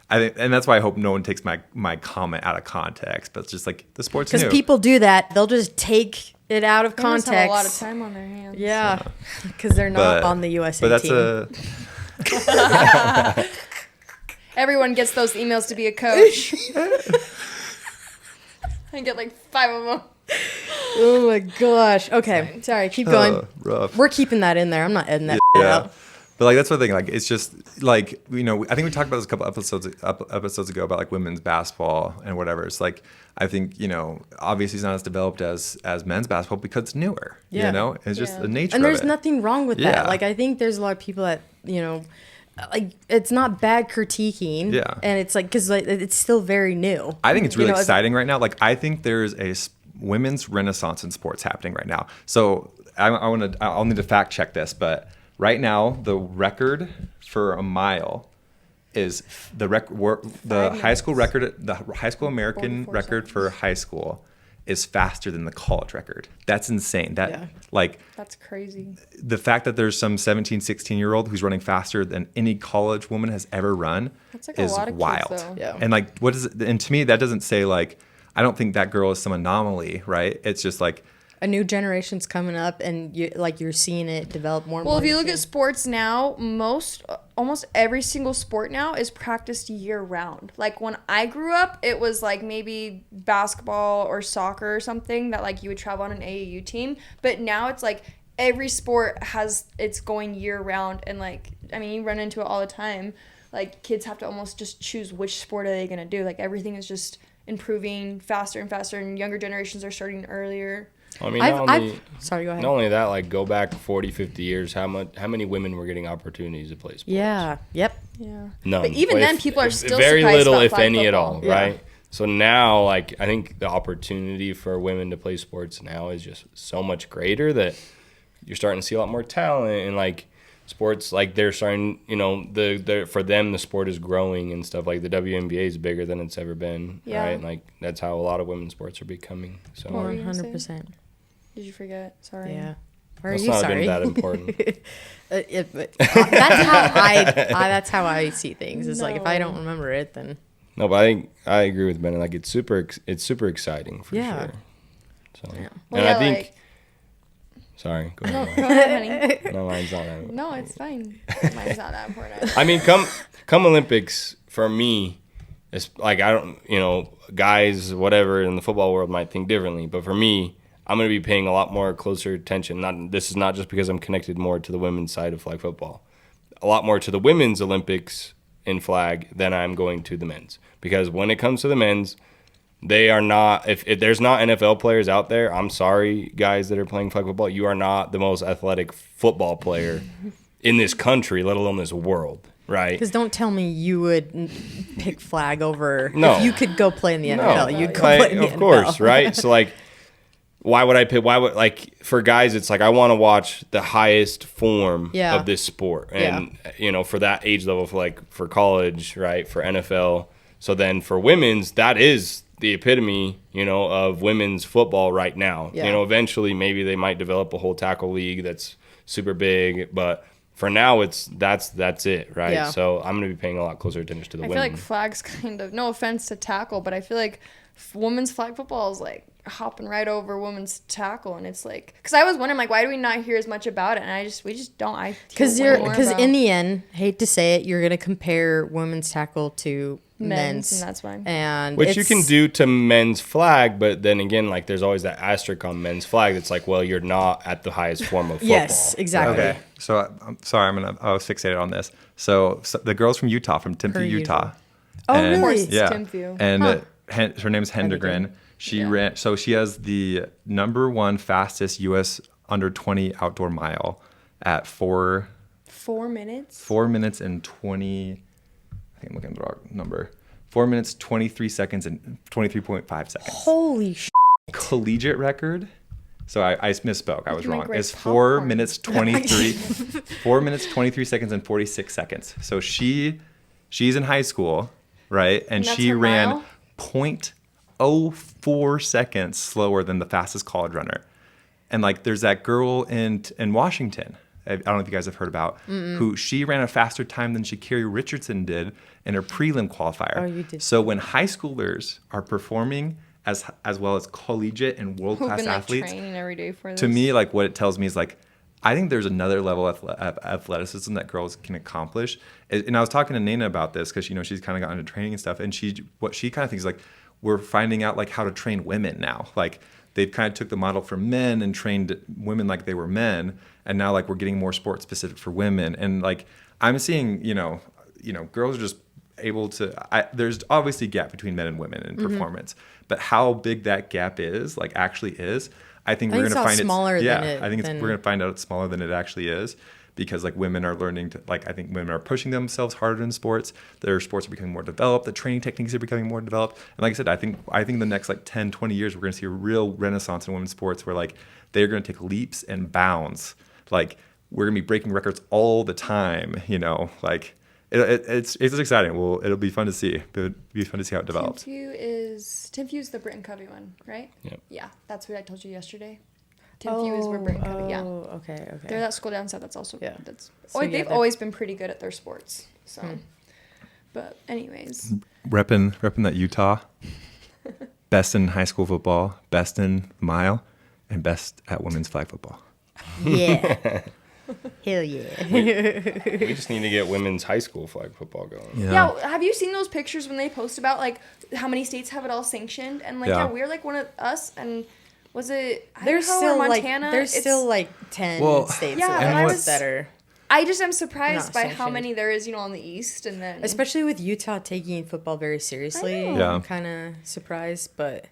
[SPEAKER 3] I think, and that's why I hope no one takes my comment out of context, but it's just like the sport's new.
[SPEAKER 2] Because people do that. They'll just take it out of
[SPEAKER 1] They must
[SPEAKER 2] context.
[SPEAKER 1] have a lot of time on their hands.
[SPEAKER 2] Yeah, because they're not on the USA
[SPEAKER 3] But
[SPEAKER 2] team.
[SPEAKER 1] Everyone gets those emails to be a coach. I get like 5 of them.
[SPEAKER 2] Oh my gosh. Okay, sorry. Keep going.
[SPEAKER 3] rough.
[SPEAKER 2] We're keeping that in there. I'm not editing that
[SPEAKER 3] Yeah.
[SPEAKER 2] out.
[SPEAKER 3] But like, that's the thing. Like, it's just like, I think we talked about this a couple episodes ago about like women's basketball and whatever. It's like, I think, obviously it's not as developed as men's basketball because it's newer,
[SPEAKER 2] Yeah.
[SPEAKER 3] It's just
[SPEAKER 1] Yeah.
[SPEAKER 3] the nature
[SPEAKER 2] And
[SPEAKER 3] of
[SPEAKER 2] there's
[SPEAKER 3] it.
[SPEAKER 2] nothing wrong with
[SPEAKER 3] Yeah.
[SPEAKER 2] that. Like, I think there's a lot of people that, like, it's not bad critiquing.
[SPEAKER 3] Yeah.
[SPEAKER 2] And it's like, because like, it's still very new.
[SPEAKER 3] I think it's really
[SPEAKER 2] as-
[SPEAKER 3] exciting right now. Like, I think there's a women's renaissance in sports happening right now. So I'll need to fact check this, but right now the record for a mile is the high school record. The high school American
[SPEAKER 1] 44
[SPEAKER 3] record for high school is faster than the college record. That's insane.
[SPEAKER 2] Yeah.
[SPEAKER 1] That's crazy.
[SPEAKER 3] The fact that there's some 17, 16-year-old who's running faster than any college woman has ever run
[SPEAKER 1] That's like a
[SPEAKER 3] is
[SPEAKER 1] lot of kids,
[SPEAKER 3] wild.
[SPEAKER 1] though.
[SPEAKER 2] Yeah.
[SPEAKER 3] And like, what is it? And to me, that doesn't say like, I don't think that girl is some anomaly, right? It's just like,
[SPEAKER 2] A new generation's coming up, and you're seeing it develop more and
[SPEAKER 1] Well,
[SPEAKER 2] more.
[SPEAKER 1] if you look at sports now, almost every single sport now is practiced year round. Like when I grew up, it was like maybe basketball or soccer or something that like you would travel on an AAU team. But now it's like every sport it's going year round, and like, I mean, you run into it all the time. Like kids have to almost just choose which sport are they going to do. Like everything is just improving faster and faster, and younger generations are starting earlier.
[SPEAKER 4] I mean,
[SPEAKER 2] sorry, go ahead.
[SPEAKER 4] not only that, like go back 40, 50 years, how many women were getting opportunities to play sports?
[SPEAKER 2] Yeah. Yep.
[SPEAKER 1] Yeah.
[SPEAKER 4] None.
[SPEAKER 1] But even then, people are still
[SPEAKER 4] very
[SPEAKER 1] surprised
[SPEAKER 4] little,
[SPEAKER 1] about
[SPEAKER 4] if
[SPEAKER 1] flag
[SPEAKER 4] any at
[SPEAKER 1] football.
[SPEAKER 4] all,
[SPEAKER 2] Yeah.
[SPEAKER 4] right? So now, like, I think the opportunity for women to play sports now is just so much greater that you're starting to see a lot more talent, and like sports, like they're starting, for them the sport is growing and stuff. Like the WNBA is bigger than it's ever been,
[SPEAKER 1] Yeah.
[SPEAKER 4] right? And like that's how a lot of women's sports are becoming. So
[SPEAKER 1] What were you gonna say?
[SPEAKER 2] 100%.
[SPEAKER 1] Did you forget? Sorry.
[SPEAKER 2] Yeah. Or are
[SPEAKER 4] it's
[SPEAKER 2] you
[SPEAKER 4] not
[SPEAKER 2] sorry?
[SPEAKER 4] been that important.
[SPEAKER 2] That's how I see things. It's like if I don't remember it, then
[SPEAKER 4] No, but I think I agree with Ben. Like it's super exciting for
[SPEAKER 2] Yeah.
[SPEAKER 4] sure. So,
[SPEAKER 2] Yeah.
[SPEAKER 1] Well,
[SPEAKER 4] and
[SPEAKER 1] yeah,
[SPEAKER 4] I think.
[SPEAKER 1] like,
[SPEAKER 4] Sorry, go
[SPEAKER 1] no,
[SPEAKER 4] ahead.
[SPEAKER 1] go ahead, honey.
[SPEAKER 4] No, mine's not that.
[SPEAKER 1] No, it's fine. Mine's not that important.
[SPEAKER 4] I mean, come Olympics for me, it's like I don't, guys, whatever in the football world might think differently, but for me, I'm going to be paying a lot more closer attention. This is not just because I'm connected more to the women's side of flag football, a lot more to the women's Olympics in flag than I'm going to the men's, because when it comes to the men's, they are not. If there's not NFL players out there, I'm sorry, guys that are playing flag football, you are not the most athletic football player in this country, let alone this world, right?
[SPEAKER 2] because don't tell me you would pick flag over.
[SPEAKER 4] No.
[SPEAKER 2] If you could go play in the NFL, you'd go
[SPEAKER 4] Like,
[SPEAKER 2] play in the
[SPEAKER 4] of
[SPEAKER 2] NFL.
[SPEAKER 4] course, right? So like, why would I pick? Why would, like, for guys, it's like I want to watch the highest form of this sport, and you know, for that age level, for college, right, for NFL. So then for women's, that is the epitome, you know, of women's football right now. You know, eventually maybe they might develop a whole tackle league that's super big, but for now that's it, right?
[SPEAKER 2] Yeah.
[SPEAKER 4] So I'm going to be paying a lot closer attention to the women.
[SPEAKER 1] I feel like flag's kind of, no offense to tackle, but I feel like women's flag football is like hopping right over women's tackle, and it's like, because I was wondering, like, why do we not hear as much about it? And we just don't. Because
[SPEAKER 2] in the end, hate to say it, you're gonna compare women's tackle to men's,
[SPEAKER 1] and that's why.
[SPEAKER 2] And
[SPEAKER 4] which you can do to men's flag, but then again, like, there's always that asterisk on men's flag that's like, well, you're not at the highest form of football.
[SPEAKER 2] Yes, exactly.
[SPEAKER 3] Okay, so I'm sorry, I was fixated on this. So the girl's from Utah, from Timpview, Utah.
[SPEAKER 2] Oh, really?
[SPEAKER 1] Of course, it's
[SPEAKER 3] Yeah,
[SPEAKER 1] Timpview.
[SPEAKER 3] and her name's Hendegren. She ran, so she has the #1 fastest U.S. under 20 outdoor mile at 4
[SPEAKER 1] minutes.
[SPEAKER 3] 4 minutes and 20. I think I'm looking at the wrong number. 4 minutes 23 seconds and 23.5 seconds.
[SPEAKER 2] Holy shit.
[SPEAKER 3] Collegiate record. So I misspoke. I was wrong. It's 4
[SPEAKER 1] popcorn.
[SPEAKER 3] minutes 23. 4 minutes 23 seconds and 46 seconds. So she's in high school, right? And she ran 0.04 seconds slower than the fastest college runner. And like, there's that girl in Washington, I don't know if you guys have heard about, who she ran a faster time than Sha'Carri Richardson did in her prelim qualifier.
[SPEAKER 2] Oh, you did.
[SPEAKER 3] So when high schoolers are performing as well as collegiate and world-class athletes,
[SPEAKER 1] training every day for this.
[SPEAKER 3] to me, like, what it tells me is, like, I think there's another level of athleticism that girls can accomplish. And I was talking to Nana about this because, you know, she's kind of gotten into training and stuff. And what she kind of thinks is, like, we're finding out, like, how to train women now. Like, they've kind of took the model from men and trained women like they were men. And now, like, we're getting more sport specific for women. And, like, I'm seeing, you know, girls are just able to, there's obviously a gap between men and women in performance, but how big that gap is, like, actually is, I think we're going to find
[SPEAKER 2] smaller
[SPEAKER 3] it.
[SPEAKER 2] Than
[SPEAKER 3] I think we're going to find out it's smaller than it actually is, because, like, women are learning to, like, I think women are pushing themselves harder in sports. Their sports are becoming more developed. The training techniques are becoming more developed. And like I said, I think the next, like, 10, 20 years, we're going to see a real renaissance in women's sports where, like, they're going to take leaps and bounds. Like, we're going to be breaking records all the time, you know, like, it's exciting. It'll be fun to see. It'll be fun to see how it develops.
[SPEAKER 1] Timpview's the Britton Covey one, right?
[SPEAKER 4] Yep.
[SPEAKER 1] Yeah, that's what I told you yesterday. Timpview is where Britton Covey. Yeah.
[SPEAKER 2] Oh, okay.
[SPEAKER 1] They're that school down south. That's also they've
[SPEAKER 2] they're
[SPEAKER 1] always been pretty good at their sports. So, but anyways,
[SPEAKER 3] repping that Utah, best in high school football, best in mile, and best at women's flag football.
[SPEAKER 2] Yeah. Hell yeah.
[SPEAKER 4] We just need to get women's high school flag football going.
[SPEAKER 1] yeah. Have you seen those pictures when they post about, like, how many states have it all sanctioned? And, like, we're like one of us, and was it
[SPEAKER 2] There's
[SPEAKER 1] Idaho
[SPEAKER 2] still
[SPEAKER 1] or Montana?
[SPEAKER 2] there's still like 10 states that are.
[SPEAKER 1] I just am surprised
[SPEAKER 2] Not
[SPEAKER 1] by how
[SPEAKER 2] sanctioned.
[SPEAKER 1] many there is, you know, on the east, and then
[SPEAKER 2] Especially with Utah taking football very seriously.
[SPEAKER 3] Yeah.
[SPEAKER 2] I'm kind of surprised, but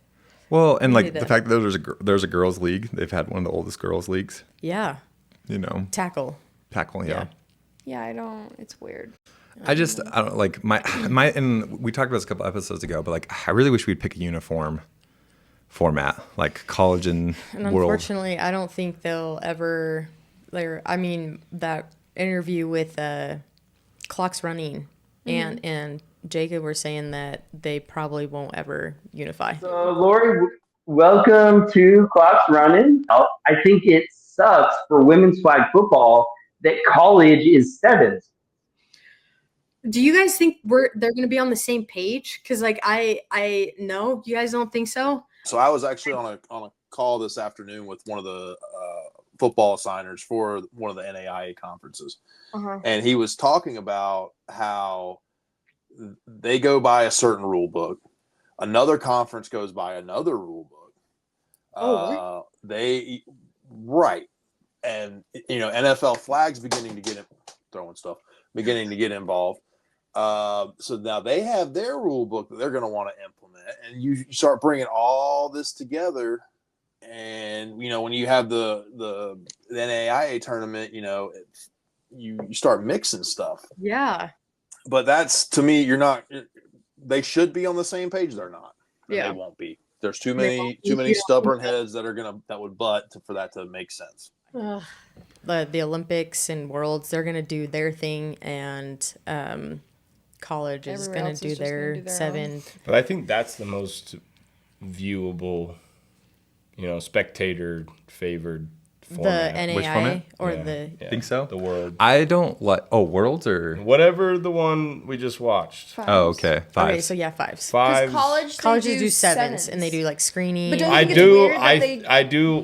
[SPEAKER 3] Well, and, like,
[SPEAKER 2] Maybe
[SPEAKER 3] the fact that there's a girls' league. They've had one of the oldest girls' leagues.
[SPEAKER 2] yeah.
[SPEAKER 3] You know,
[SPEAKER 2] Tackle.
[SPEAKER 3] yeah.
[SPEAKER 1] it's weird.
[SPEAKER 3] I don't like my and we talked about this a couple episodes ago, but, like, I really wish we'd pick a uniform format, like college and world.
[SPEAKER 2] Unfortunately, I don't think they'll ever. That interview with Clocks Running and Jacob were saying that they probably won't ever unify.
[SPEAKER 5] So, Lori, welcome to Clocks Running. I think it sucks for women's flag football that college is 7s.
[SPEAKER 2] Do you guys think they're going to be on the same page? Because, like, I know you guys don't think so.
[SPEAKER 6] So I was actually on a call this afternoon with one of the football signers for one of the NAIA conferences, and he was talking about how they go by a certain rule book, another conference goes by another rule book. Right, and, you know, NFL flags beginning to get involved. So now they have their rule book that they're going to want to implement, and you start bringing all this together. And, you know, when you have the NAIA tournament, you know, you start mixing stuff.
[SPEAKER 2] Yeah.
[SPEAKER 6] But that's, to me, they should be on the same page. They're not. Yeah. They won't be. There's too many stubborn heads that would butt for that to make sense.
[SPEAKER 2] The Olympics and Worlds, they're gonna do their thing, and college is gonna do their 7.
[SPEAKER 4] But I think that's the most viewable, spectator favored format.
[SPEAKER 2] The NAI
[SPEAKER 3] Which format?
[SPEAKER 2] or
[SPEAKER 3] Think so?
[SPEAKER 4] The World.
[SPEAKER 3] I don't like. Oh, Worlds or
[SPEAKER 4] Whatever the one we just watched.
[SPEAKER 3] oh, okay, 5.
[SPEAKER 2] Okay, so yeah, 5s.
[SPEAKER 4] Five.
[SPEAKER 2] Colleges do 7s, and they do like screening.
[SPEAKER 1] But don't you
[SPEAKER 4] I
[SPEAKER 1] think it's
[SPEAKER 4] do.
[SPEAKER 1] weird that they-
[SPEAKER 4] I do.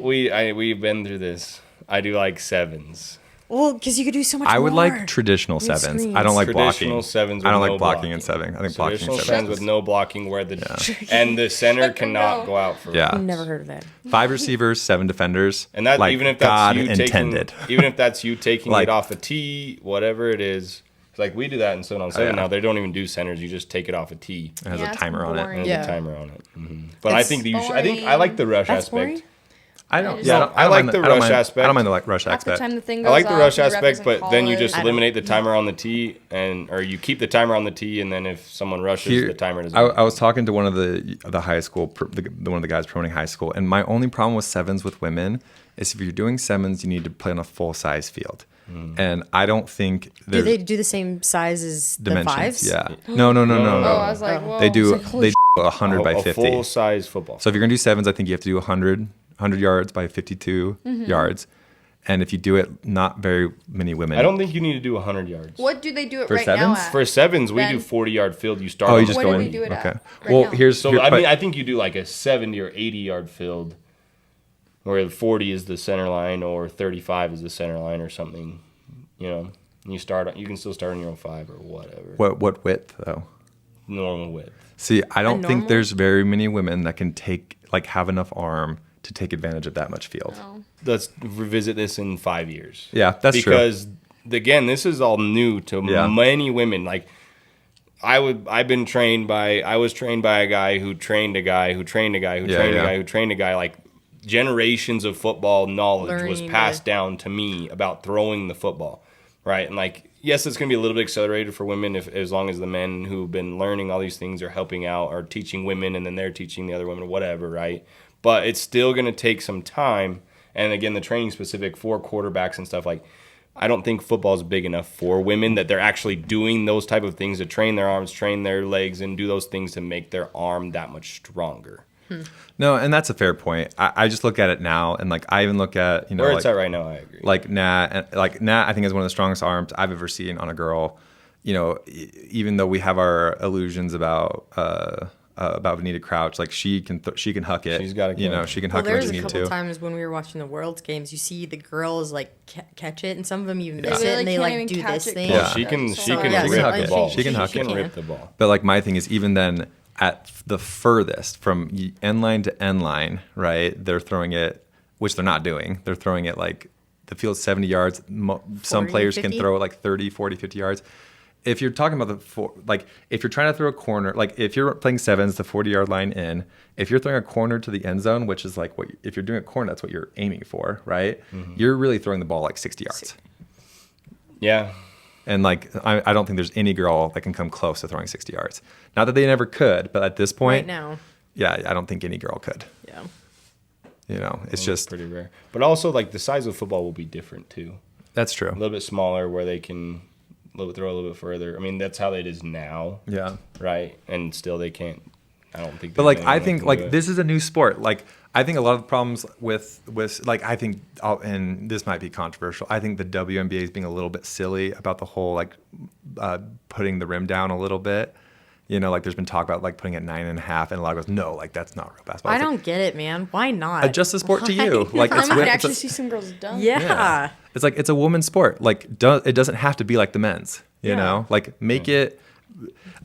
[SPEAKER 4] We've been through this. I do like 7s.
[SPEAKER 2] Well, because you could do so much more.
[SPEAKER 3] I would like traditional
[SPEAKER 2] With
[SPEAKER 3] 7s.
[SPEAKER 2] screens.
[SPEAKER 3] I don't like
[SPEAKER 4] Traditional
[SPEAKER 3] blocking.
[SPEAKER 4] 7s.
[SPEAKER 3] I don't
[SPEAKER 4] with
[SPEAKER 3] like
[SPEAKER 4] no
[SPEAKER 3] blocking in 7. I think blocking in
[SPEAKER 4] Traditional
[SPEAKER 3] 7.
[SPEAKER 4] 7s with no blocking, where and the center cannot go out for.
[SPEAKER 3] Yeah.
[SPEAKER 2] I've never heard of that.
[SPEAKER 3] 5 receivers, 7 defenders.
[SPEAKER 4] And that
[SPEAKER 3] like
[SPEAKER 4] even if that's
[SPEAKER 3] God
[SPEAKER 4] you
[SPEAKER 3] intended.
[SPEAKER 4] taking, even if that's you taking
[SPEAKER 3] Like-
[SPEAKER 4] it off a tee, whatever it is. Like we do that in 7-on-7
[SPEAKER 3] yeah.
[SPEAKER 4] now. They don't even do centers. You just take it off a tee.
[SPEAKER 3] It has
[SPEAKER 1] Yeah,
[SPEAKER 3] a
[SPEAKER 1] it's
[SPEAKER 3] timer on it.
[SPEAKER 1] boring.
[SPEAKER 4] And
[SPEAKER 2] Yeah.
[SPEAKER 4] a timer on it. But I
[SPEAKER 2] It's
[SPEAKER 4] think I like the rush
[SPEAKER 2] That's
[SPEAKER 4] aspect.
[SPEAKER 2] boring?
[SPEAKER 3] I don't.
[SPEAKER 1] Yeah,
[SPEAKER 3] Yeah,
[SPEAKER 4] I like the
[SPEAKER 3] I don't
[SPEAKER 4] rush
[SPEAKER 3] mind-
[SPEAKER 4] aspect.
[SPEAKER 3] I don't mind the rush
[SPEAKER 1] Half the
[SPEAKER 3] aspect.
[SPEAKER 1] time the thing
[SPEAKER 4] I
[SPEAKER 1] goes
[SPEAKER 4] like the
[SPEAKER 1] off,
[SPEAKER 4] rush
[SPEAKER 1] the ref
[SPEAKER 4] aspect,
[SPEAKER 1] doesn't
[SPEAKER 4] but then you
[SPEAKER 1] call it.
[SPEAKER 4] just eliminate the timer on the tee, or you keep the timer on the tee, and then if someone rushes,
[SPEAKER 3] Here-
[SPEAKER 4] the timer doesn't.
[SPEAKER 3] I was talking to one of the high school, one of the guys promoting high school, and my only problem with 7s with women is if you're doing 7s, you need to play on a full size field, and I don't think
[SPEAKER 2] Do they do the same size as the
[SPEAKER 3] dimensions.
[SPEAKER 2] 5s?
[SPEAKER 3] Yeah, no.
[SPEAKER 1] Oh, I was like, whoa.
[SPEAKER 3] They do
[SPEAKER 2] It's like, holy
[SPEAKER 3] 100 by
[SPEAKER 4] a
[SPEAKER 3] 50.
[SPEAKER 4] full size football.
[SPEAKER 3] So if you're gonna do 7s, I think you have to do 100 yards by 52 yards, and if you do it, not very many women.
[SPEAKER 4] I don't think you need to do 100 yards.
[SPEAKER 1] What do they do it
[SPEAKER 3] For
[SPEAKER 1] right now
[SPEAKER 3] 7s?
[SPEAKER 1] at?
[SPEAKER 4] For 7s, we
[SPEAKER 1] Ben?
[SPEAKER 4] do 40-yard field. You start.
[SPEAKER 3] Oh,
[SPEAKER 4] on
[SPEAKER 3] you just
[SPEAKER 1] What
[SPEAKER 3] go
[SPEAKER 1] do
[SPEAKER 3] in.
[SPEAKER 1] we do it at
[SPEAKER 3] Okay.
[SPEAKER 1] right
[SPEAKER 3] Well,
[SPEAKER 1] now?
[SPEAKER 3] here's
[SPEAKER 4] So
[SPEAKER 3] here-
[SPEAKER 4] I
[SPEAKER 3] but-
[SPEAKER 4] mean, I think you do like a 70 or 80-yard field, where 40 is the center line or 35 is the center line or something. And you can still start on your own 5 or whatever.
[SPEAKER 3] what width though?
[SPEAKER 4] Normal width.
[SPEAKER 3] See, I don't think
[SPEAKER 2] normal?
[SPEAKER 3] there's very many women that can have enough arm to take advantage of that much field.
[SPEAKER 4] Let's revisit this in 5 years.
[SPEAKER 3] Yeah, that's true.
[SPEAKER 4] Because again, this is all new to
[SPEAKER 3] Yeah.
[SPEAKER 4] many women. Like I was trained by a guy who trained a guy who trained a guy who
[SPEAKER 3] Yeah,
[SPEAKER 4] trained
[SPEAKER 3] yeah.
[SPEAKER 4] a guy who trained a guy. Like generations of football knowledge was
[SPEAKER 2] Learning
[SPEAKER 4] passed down to me about throwing the football, right? And like, yes, it's going to be a little bit accelerated for women as long as the men who've been learning all these things are helping out or teaching women, and then they're teaching the other women or whatever, right? But it's still going to take some time. And again, the training specific for quarterbacks and stuff, like I don't think football is big enough for women that they're actually doing those type of things to train their arms, train their legs, and do those things to make their arm that much stronger.
[SPEAKER 3] No, and that's a fair point. I just look at it now, and like I even look at
[SPEAKER 4] Where it's at right now, I agree.
[SPEAKER 3] like Nat, I think is one of the strongest arms I've ever seen on a girl. Even though we have our illusions about Vanita Crouch, like she can huck it.
[SPEAKER 4] She's got it.
[SPEAKER 3] She can
[SPEAKER 2] Well,
[SPEAKER 3] huck it when
[SPEAKER 2] there's
[SPEAKER 3] she
[SPEAKER 2] a
[SPEAKER 3] need
[SPEAKER 2] couple
[SPEAKER 3] to.
[SPEAKER 2] times when we were watching the World Games, you see the girls like catch it, and some of them even
[SPEAKER 3] Yeah.
[SPEAKER 2] miss
[SPEAKER 1] They
[SPEAKER 2] it, and they
[SPEAKER 1] can't
[SPEAKER 2] like
[SPEAKER 1] even
[SPEAKER 2] do
[SPEAKER 1] catch
[SPEAKER 2] this
[SPEAKER 1] it.
[SPEAKER 2] thing.
[SPEAKER 3] Yeah.
[SPEAKER 4] She can
[SPEAKER 2] Yeah,
[SPEAKER 4] rip
[SPEAKER 2] so,
[SPEAKER 4] the
[SPEAKER 2] like,
[SPEAKER 4] ball.
[SPEAKER 3] she can huck
[SPEAKER 4] She
[SPEAKER 3] it.
[SPEAKER 4] can rip the ball.
[SPEAKER 3] But like my thing is, even then, at the furthest from end line to end line, right? They're throwing it, which they're not doing. They're throwing it like the field's 70 yards. Some
[SPEAKER 2] 40,
[SPEAKER 3] players can
[SPEAKER 2] 50?
[SPEAKER 3] throw it like 30, 40, 50 yards. If you're talking about if you're trying to throw a corner, like if you're playing 7s, the 40-yard line in, if you're throwing a corner to the end zone, which is like if you're doing a corner, that's what you're aiming for, right?
[SPEAKER 4] Mm-hmm.
[SPEAKER 3] You're really throwing the ball like 60 yards.
[SPEAKER 4] Yeah.
[SPEAKER 3] And like, I don't think there's any girl that can come close to throwing 60 yards. Not that they never could, but at this point,
[SPEAKER 2] Right now.
[SPEAKER 3] yeah, I don't think any girl could.
[SPEAKER 2] Yeah.
[SPEAKER 3] It's just,
[SPEAKER 4] pretty rare. But also, like, the size of football will be different, too.
[SPEAKER 3] that's true.
[SPEAKER 4] A little bit smaller where they can throw a little bit further. I mean, that's how it is now,
[SPEAKER 3] Yeah.
[SPEAKER 4] right? And still they can't, I don't think.
[SPEAKER 3] But
[SPEAKER 4] there's
[SPEAKER 3] like, I
[SPEAKER 4] anyone that
[SPEAKER 3] think
[SPEAKER 4] can
[SPEAKER 3] like
[SPEAKER 4] do it.
[SPEAKER 3] this is a new sport. Like, I think a lot of the problems with like, I think, and this might be controversial, I think the WNBA is being a little bit silly about the whole like putting the rim down a little bit. Like there's been talk about like putting it 9.5, and a lot of goes, no, like that's not real basketball.
[SPEAKER 2] I
[SPEAKER 3] It's like,
[SPEAKER 2] don't get it, man. Why not?
[SPEAKER 3] adjust the sport to you. Like
[SPEAKER 1] I
[SPEAKER 3] it's,
[SPEAKER 1] might
[SPEAKER 3] it's,
[SPEAKER 1] actually
[SPEAKER 3] a,
[SPEAKER 1] see some girls dunk.
[SPEAKER 2] Yeah.
[SPEAKER 3] it's like it's a woman's sport. Like it doesn't have to be like the men's. You know, like make it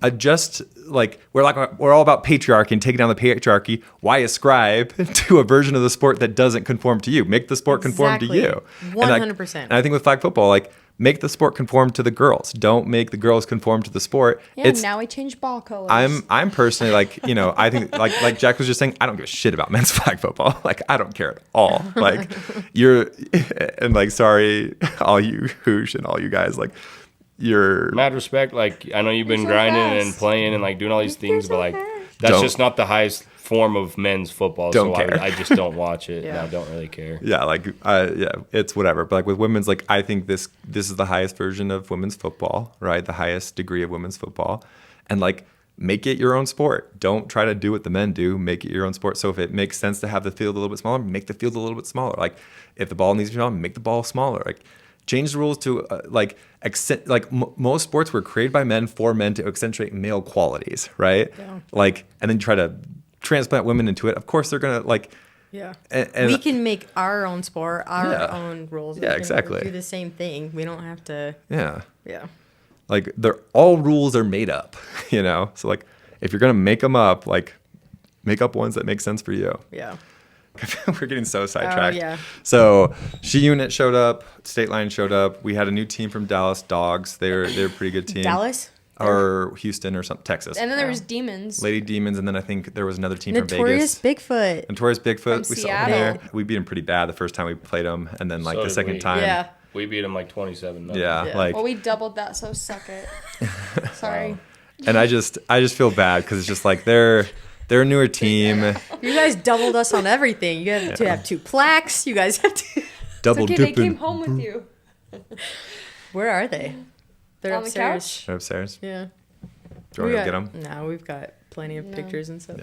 [SPEAKER 3] adjust. Like we're all about patriarchy and taking down the patriarchy. Why ascribe to a version of the sport that doesn't conform to you? Make the sport conform to
[SPEAKER 2] Exactly.
[SPEAKER 3] you.
[SPEAKER 2] 100%.
[SPEAKER 3] And I think with flag football, like make the sport conform to the girls. Don't make the girls conform to the sport.
[SPEAKER 1] Yeah, now we change ball colors.
[SPEAKER 3] I'm personally like, I think like Jack was just saying, I don't give a shit about men's flag football. Like I don't care at all. Like and like, sorry, all you hoosh and all you guys, like you're
[SPEAKER 4] mad respect. Like I know you've been
[SPEAKER 1] so
[SPEAKER 4] grinding
[SPEAKER 1] fast.
[SPEAKER 4] and playing and like doing all these things,
[SPEAKER 1] so
[SPEAKER 4] but like
[SPEAKER 1] fast.
[SPEAKER 4] that's
[SPEAKER 3] Don't.
[SPEAKER 4] just not the highest form of men's football.
[SPEAKER 3] Don't
[SPEAKER 4] so
[SPEAKER 3] care.
[SPEAKER 4] I just don't watch it.
[SPEAKER 2] Yeah.
[SPEAKER 4] I don't really care.
[SPEAKER 3] Yeah, like it's whatever. But like with women's, like I think this is the highest version of women's football, right? The highest degree of women's football, and like make it your own sport. Don't try to do what the men do. Make it your own sport. So if it makes sense to have the field a little bit smaller, make the field a little bit smaller. Like if the ball needs to be smaller, make the ball smaller. Like change the rules to most sports were created by men for men to accentuate male qualities, right?
[SPEAKER 2] Yeah.
[SPEAKER 3] Like and then try to transplant women into it. Of course they're gonna like.
[SPEAKER 2] Yeah.
[SPEAKER 3] And
[SPEAKER 2] we can make our own sport, our
[SPEAKER 3] Yeah.
[SPEAKER 2] own rules.
[SPEAKER 3] Yeah,
[SPEAKER 2] We can
[SPEAKER 3] exactly.
[SPEAKER 2] do the same thing. We don't have to.
[SPEAKER 3] Yeah.
[SPEAKER 2] Yeah.
[SPEAKER 3] Like they're all rules are made up, you know? So like if you're going to make them up, like make up ones that make sense for you.
[SPEAKER 2] Yeah.
[SPEAKER 3] We're getting so sidetracked.
[SPEAKER 2] yeah.
[SPEAKER 3] So She Unit showed up, State Line showed up. We had a new team from Dallas, Dogs. They're a pretty good team.
[SPEAKER 2] Dallas?
[SPEAKER 3] Or Houston or something, Texas.
[SPEAKER 1] And then there was Demons.
[SPEAKER 3] Lady Demons, and then I think there was another team
[SPEAKER 2] Notorious
[SPEAKER 3] from Vegas.
[SPEAKER 2] Bigfoot.
[SPEAKER 3] Notorious Bigfoot.
[SPEAKER 1] From
[SPEAKER 3] We saw them
[SPEAKER 1] Seattle.
[SPEAKER 3] there. We beat them pretty bad the first time we played them, and then like
[SPEAKER 4] So
[SPEAKER 3] the
[SPEAKER 4] did
[SPEAKER 3] second
[SPEAKER 4] we.
[SPEAKER 3] time.
[SPEAKER 2] Yeah.
[SPEAKER 4] We beat them like 27-0.
[SPEAKER 3] Yeah,
[SPEAKER 2] Yeah.
[SPEAKER 3] like
[SPEAKER 1] Well, we doubled that, so suck it. Sorry.
[SPEAKER 3] and I just feel bad because it's just like they're a newer team.
[SPEAKER 2] You guys doubled us on everything. You have to have 2 plaques. You guys have to.
[SPEAKER 3] Double
[SPEAKER 1] Okay, they
[SPEAKER 3] dipping.
[SPEAKER 1] came home with you.
[SPEAKER 2] Where are they? They're
[SPEAKER 1] On the
[SPEAKER 2] upstairs.
[SPEAKER 1] couch?
[SPEAKER 3] They're upstairs.
[SPEAKER 2] Yeah.
[SPEAKER 3] Do you want to go get them?
[SPEAKER 2] No, we've got plenty of pictures and stuff.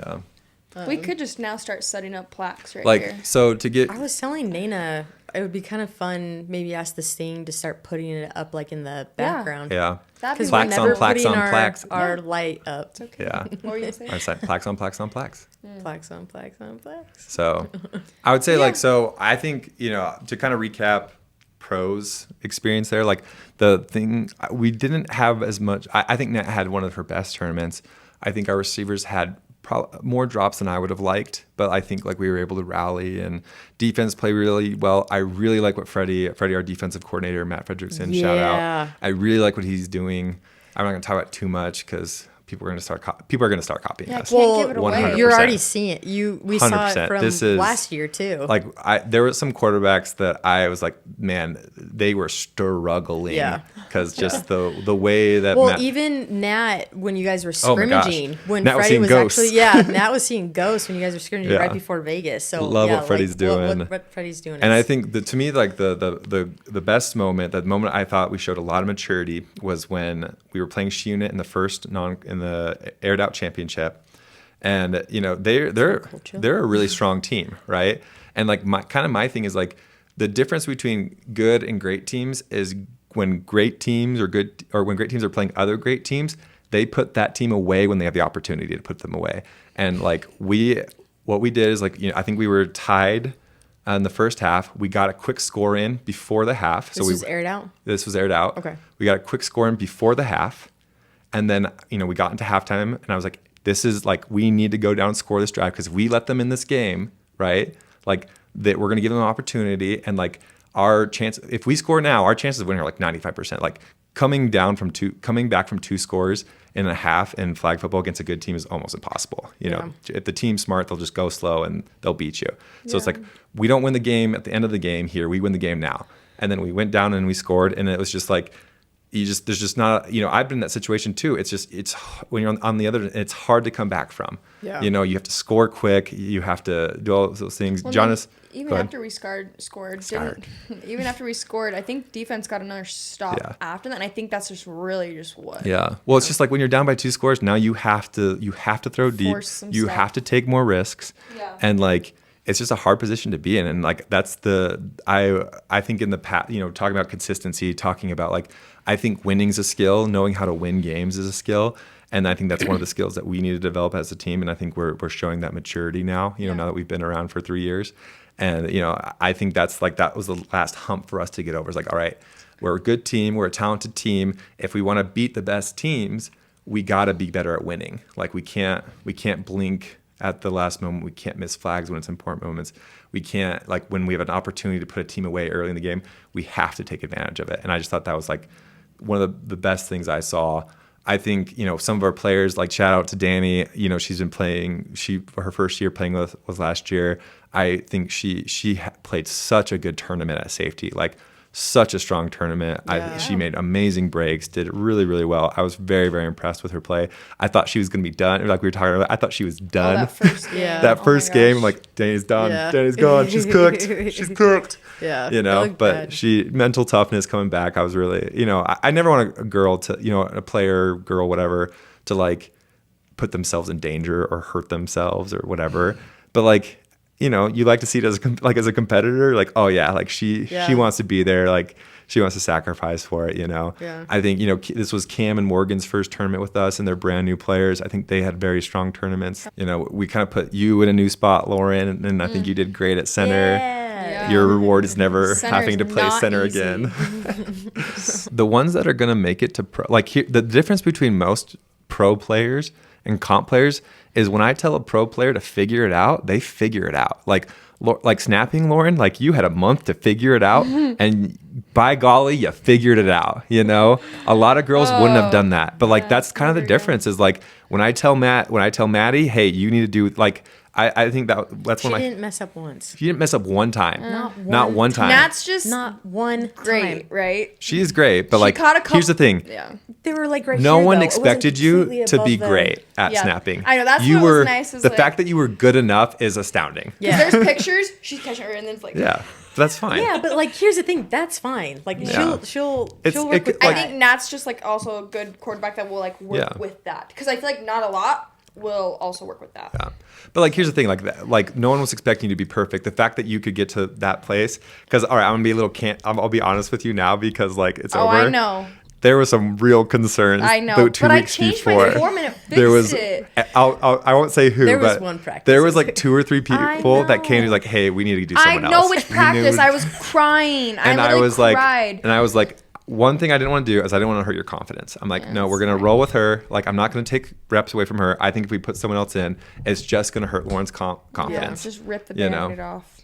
[SPEAKER 3] Yeah.
[SPEAKER 1] We could just now start setting up plaques right
[SPEAKER 3] Like
[SPEAKER 1] here.
[SPEAKER 3] so to get
[SPEAKER 2] I was telling Nana it would be kind of fun. Maybe ask the Sting to start putting it up like in the background.
[SPEAKER 3] yeah.
[SPEAKER 1] That'd be
[SPEAKER 2] Because we're
[SPEAKER 3] Plaques on
[SPEAKER 2] never
[SPEAKER 3] plaques
[SPEAKER 2] putting
[SPEAKER 3] on plaques.
[SPEAKER 2] our light up.
[SPEAKER 3] Yeah.
[SPEAKER 1] What were you gonna say?
[SPEAKER 3] I said plaques on plaques on plaques.
[SPEAKER 2] Plaques on plaques on plaques.
[SPEAKER 3] So I would say
[SPEAKER 1] Yeah.
[SPEAKER 3] like so I think, you know, to kind of recap pros experience there, like the thing we didn't have as much I think Nat had one of her best tournaments. I think our receivers had more drops than I would have liked, but I think like we were able to rally and defense play really well. I really like what Freddie, our defensive coordinator, Matt Fredrickson, shout
[SPEAKER 2] Yeah.
[SPEAKER 3] out. I really like what he's doing. I'm not going to talk about too much because people are going to start copying
[SPEAKER 1] Yeah,
[SPEAKER 3] us.
[SPEAKER 1] can't give it away.
[SPEAKER 3] 100%.
[SPEAKER 2] You're already seeing it. We saw it
[SPEAKER 3] 100%.
[SPEAKER 2] from
[SPEAKER 3] This is-
[SPEAKER 2] last year too.
[SPEAKER 3] Like there were some quarterbacks that I was like, man, they were struggling.
[SPEAKER 2] Yeah.
[SPEAKER 3] Because just the way that
[SPEAKER 2] well,
[SPEAKER 3] Matt,
[SPEAKER 2] even Nat, when you guys were
[SPEAKER 3] Oh my gosh.
[SPEAKER 2] scrimmaging, when
[SPEAKER 3] Nat was
[SPEAKER 2] Freddie
[SPEAKER 3] seeing
[SPEAKER 2] was
[SPEAKER 3] ghosts.
[SPEAKER 2] actually, Nat was seeing ghosts when you guys were scrimmaging
[SPEAKER 3] Yeah.
[SPEAKER 2] right before Vegas. So
[SPEAKER 3] Love
[SPEAKER 2] yeah,
[SPEAKER 3] what Freddie's doing.
[SPEAKER 2] What Freddie's doing.
[SPEAKER 3] and I
[SPEAKER 2] is-
[SPEAKER 3] think to me, like the best moment, that moment I thought we showed a lot of maturity was when we were playing She Unit in the first in the aired out championship, and you know they're a really strong team, right? And like my thing is like the difference between good and great teams is when great teams when great teams are playing other great teams, they put that team away when they have the opportunity to put them away. And like what we did is like, you know, I think we were tied in the first half. We got a quick score in before the half.
[SPEAKER 2] this was aired out.
[SPEAKER 3] This was aired out.
[SPEAKER 2] Okay.
[SPEAKER 3] We got a quick score in before the half. And then, you know, we got into halftime and I was like, this is like, we need to go down and score this drive because we let them in this game, right? Like that we're going to give them an opportunity, and like our chance, if we score now, our chances of winning are like 95%. Like coming back from 2 scores in a half in flag football against a good team is almost impossible. You know, if the team's smart, they'll just go slow and they'll beat you. So it's like, we don't win the game at the end of the game here. We win the game now. And then we went down and we scored, and it was just like, there's just not, you know, I've been in that situation too. It's when you're on the other, it's hard to come back from.
[SPEAKER 2] Yeah.
[SPEAKER 3] You know, you have to score quick. You have to do all those things.
[SPEAKER 1] Well,
[SPEAKER 3] Jonas,
[SPEAKER 1] even
[SPEAKER 3] go ahead.
[SPEAKER 1] after we even after we scored, I think defense got another stop
[SPEAKER 3] Yeah.
[SPEAKER 1] after that, and I think that's just really just what.
[SPEAKER 3] Yeah. Well, it's just like when you're down by 2 scores, now you have to throw deep.
[SPEAKER 1] Force some
[SPEAKER 3] You
[SPEAKER 1] stuff.
[SPEAKER 3] have to take more risks.
[SPEAKER 1] Yeah.
[SPEAKER 3] And like, it's just a hard position to be in. And like, that's I think in the past, you know, talking about consistency, talking about like, I think winning's a skill, knowing how to win games is a skill. And I think that's one of the skills that we need to develop as a team. And I think we're showing that maturity now, you know, now that we've been around for 3 years. And, you know, I think that was the last hump for us to get over. It's like, all right, we're a good team. We're a talented team. If we want to beat the best teams, we got to be better at winning. Like we can't blink at the last moment. We can't miss flags when it's important moments. We can't, like when we have an opportunity to put a team away early in the game, we have to take advantage of it. And I just thought that was like one of the best things I saw. I think, you know, some of our players, like shout out to Danny, you know, she's been playing, her first year playing was last year. I think she played such a good tournament at safety, like such a strong tournament. She made amazing breaks, did really, really well. I was very, very impressed with her play. I thought she was going to be done. Like we were talking about, I thought she was done.
[SPEAKER 1] that first game.
[SPEAKER 3] That first game, I'm like, Danny's done.
[SPEAKER 2] Yeah.
[SPEAKER 3] Danny's gone. She's cooked. She's cooked.
[SPEAKER 2] Yeah.
[SPEAKER 3] You know, but
[SPEAKER 2] bad.
[SPEAKER 3] mental toughness coming back. I was really, you know, I never want a girl to, you know, a player, girl, whatever, to like put themselves in danger or hurt themselves or whatever. But like, you know, you like to see it as a competitor, like, oh yeah, like she wants to be there, like she wants to sacrifice for it, you know.
[SPEAKER 2] Yeah.
[SPEAKER 3] I think, you know, this was Cam and Morgan's first tournament with us, and they're brand new players. I think they had very strong tournaments. You know, we kind of put you in a new spot, Lauren, and I think you did great at center.
[SPEAKER 2] Yeah.
[SPEAKER 3] Your reward is never
[SPEAKER 1] Center's
[SPEAKER 3] having to play
[SPEAKER 1] not
[SPEAKER 3] center
[SPEAKER 1] easy.
[SPEAKER 3] again. The ones that are going to make it to pro, like the difference between most pro players and comp players is when I tell a pro player to figure it out, they figure it out. Like snapping, Lauren, like you had a month to figure it out, and by golly, you figured it out. You know, a lot of girls wouldn't have done that, but like that's kind of the difference. Is like when I tell Maddie, hey, you need to do like. I think that's
[SPEAKER 2] She
[SPEAKER 3] one of my.
[SPEAKER 2] didn't mess up once.
[SPEAKER 3] She didn't mess up one time.
[SPEAKER 2] Not
[SPEAKER 3] one time.
[SPEAKER 1] Nat's just
[SPEAKER 2] Not one
[SPEAKER 1] great,
[SPEAKER 2] time.
[SPEAKER 1] right?
[SPEAKER 3] She is great, but
[SPEAKER 1] She
[SPEAKER 3] like
[SPEAKER 1] caught a couple-
[SPEAKER 3] here's the thing.
[SPEAKER 1] Yeah.
[SPEAKER 2] They were like right
[SPEAKER 3] No
[SPEAKER 2] here,
[SPEAKER 3] one
[SPEAKER 2] though. It wasn't
[SPEAKER 3] expected you
[SPEAKER 2] completely
[SPEAKER 3] to be
[SPEAKER 2] above them.
[SPEAKER 3] great at
[SPEAKER 1] Yeah.
[SPEAKER 3] snapping.
[SPEAKER 1] I know, that's
[SPEAKER 3] you
[SPEAKER 1] what was
[SPEAKER 3] were
[SPEAKER 1] nice is,
[SPEAKER 3] the
[SPEAKER 1] like-
[SPEAKER 3] fact that you were good enough is astounding.
[SPEAKER 1] Yeah. There's pictures. She's catching her, and then it's like.
[SPEAKER 3] Yeah, that's fine.
[SPEAKER 2] Yeah, but like here's the thing. That's fine. Like
[SPEAKER 3] Yeah.
[SPEAKER 2] she'll
[SPEAKER 3] It's-
[SPEAKER 2] work
[SPEAKER 3] it-
[SPEAKER 2] with
[SPEAKER 3] like-
[SPEAKER 1] I think Nat's just like also a good quarterback that will like work
[SPEAKER 3] Yeah.
[SPEAKER 1] with that, because I feel like not a lot will also work with that.
[SPEAKER 3] Yeah. But like here's the thing, like no one was expecting you to be perfect. The fact that you could get to that place, because all right, I'm gonna be a little I'll be honest with you now because like it's over.
[SPEAKER 1] I know.
[SPEAKER 3] There were some real concerns.
[SPEAKER 1] I know,
[SPEAKER 3] the 2
[SPEAKER 1] but I
[SPEAKER 3] weeks
[SPEAKER 1] changed
[SPEAKER 3] before.
[SPEAKER 1] my form and it
[SPEAKER 3] There was.
[SPEAKER 1] fixed it.
[SPEAKER 3] I won't say who.
[SPEAKER 2] There was
[SPEAKER 3] but
[SPEAKER 2] one practice.
[SPEAKER 3] There was like 2 or 3
[SPEAKER 1] I
[SPEAKER 3] people that came to be
[SPEAKER 1] know.
[SPEAKER 3] like, hey, we need to do
[SPEAKER 1] I
[SPEAKER 3] someone else.
[SPEAKER 1] know which
[SPEAKER 3] We
[SPEAKER 1] practice.
[SPEAKER 3] knew-
[SPEAKER 1] I was crying. I literally cried.
[SPEAKER 3] and I was like, one thing I didn't want to do is I didn't want to hurt your confidence. I'm like, no, we're going to roll with her. Like, I'm not going to take reps away from her. I think if we put someone else in, it's just going to hurt Lauren's
[SPEAKER 1] Yeah,
[SPEAKER 3] confidence.
[SPEAKER 1] just rip the
[SPEAKER 3] You
[SPEAKER 1] band-aid
[SPEAKER 3] know?
[SPEAKER 1] off.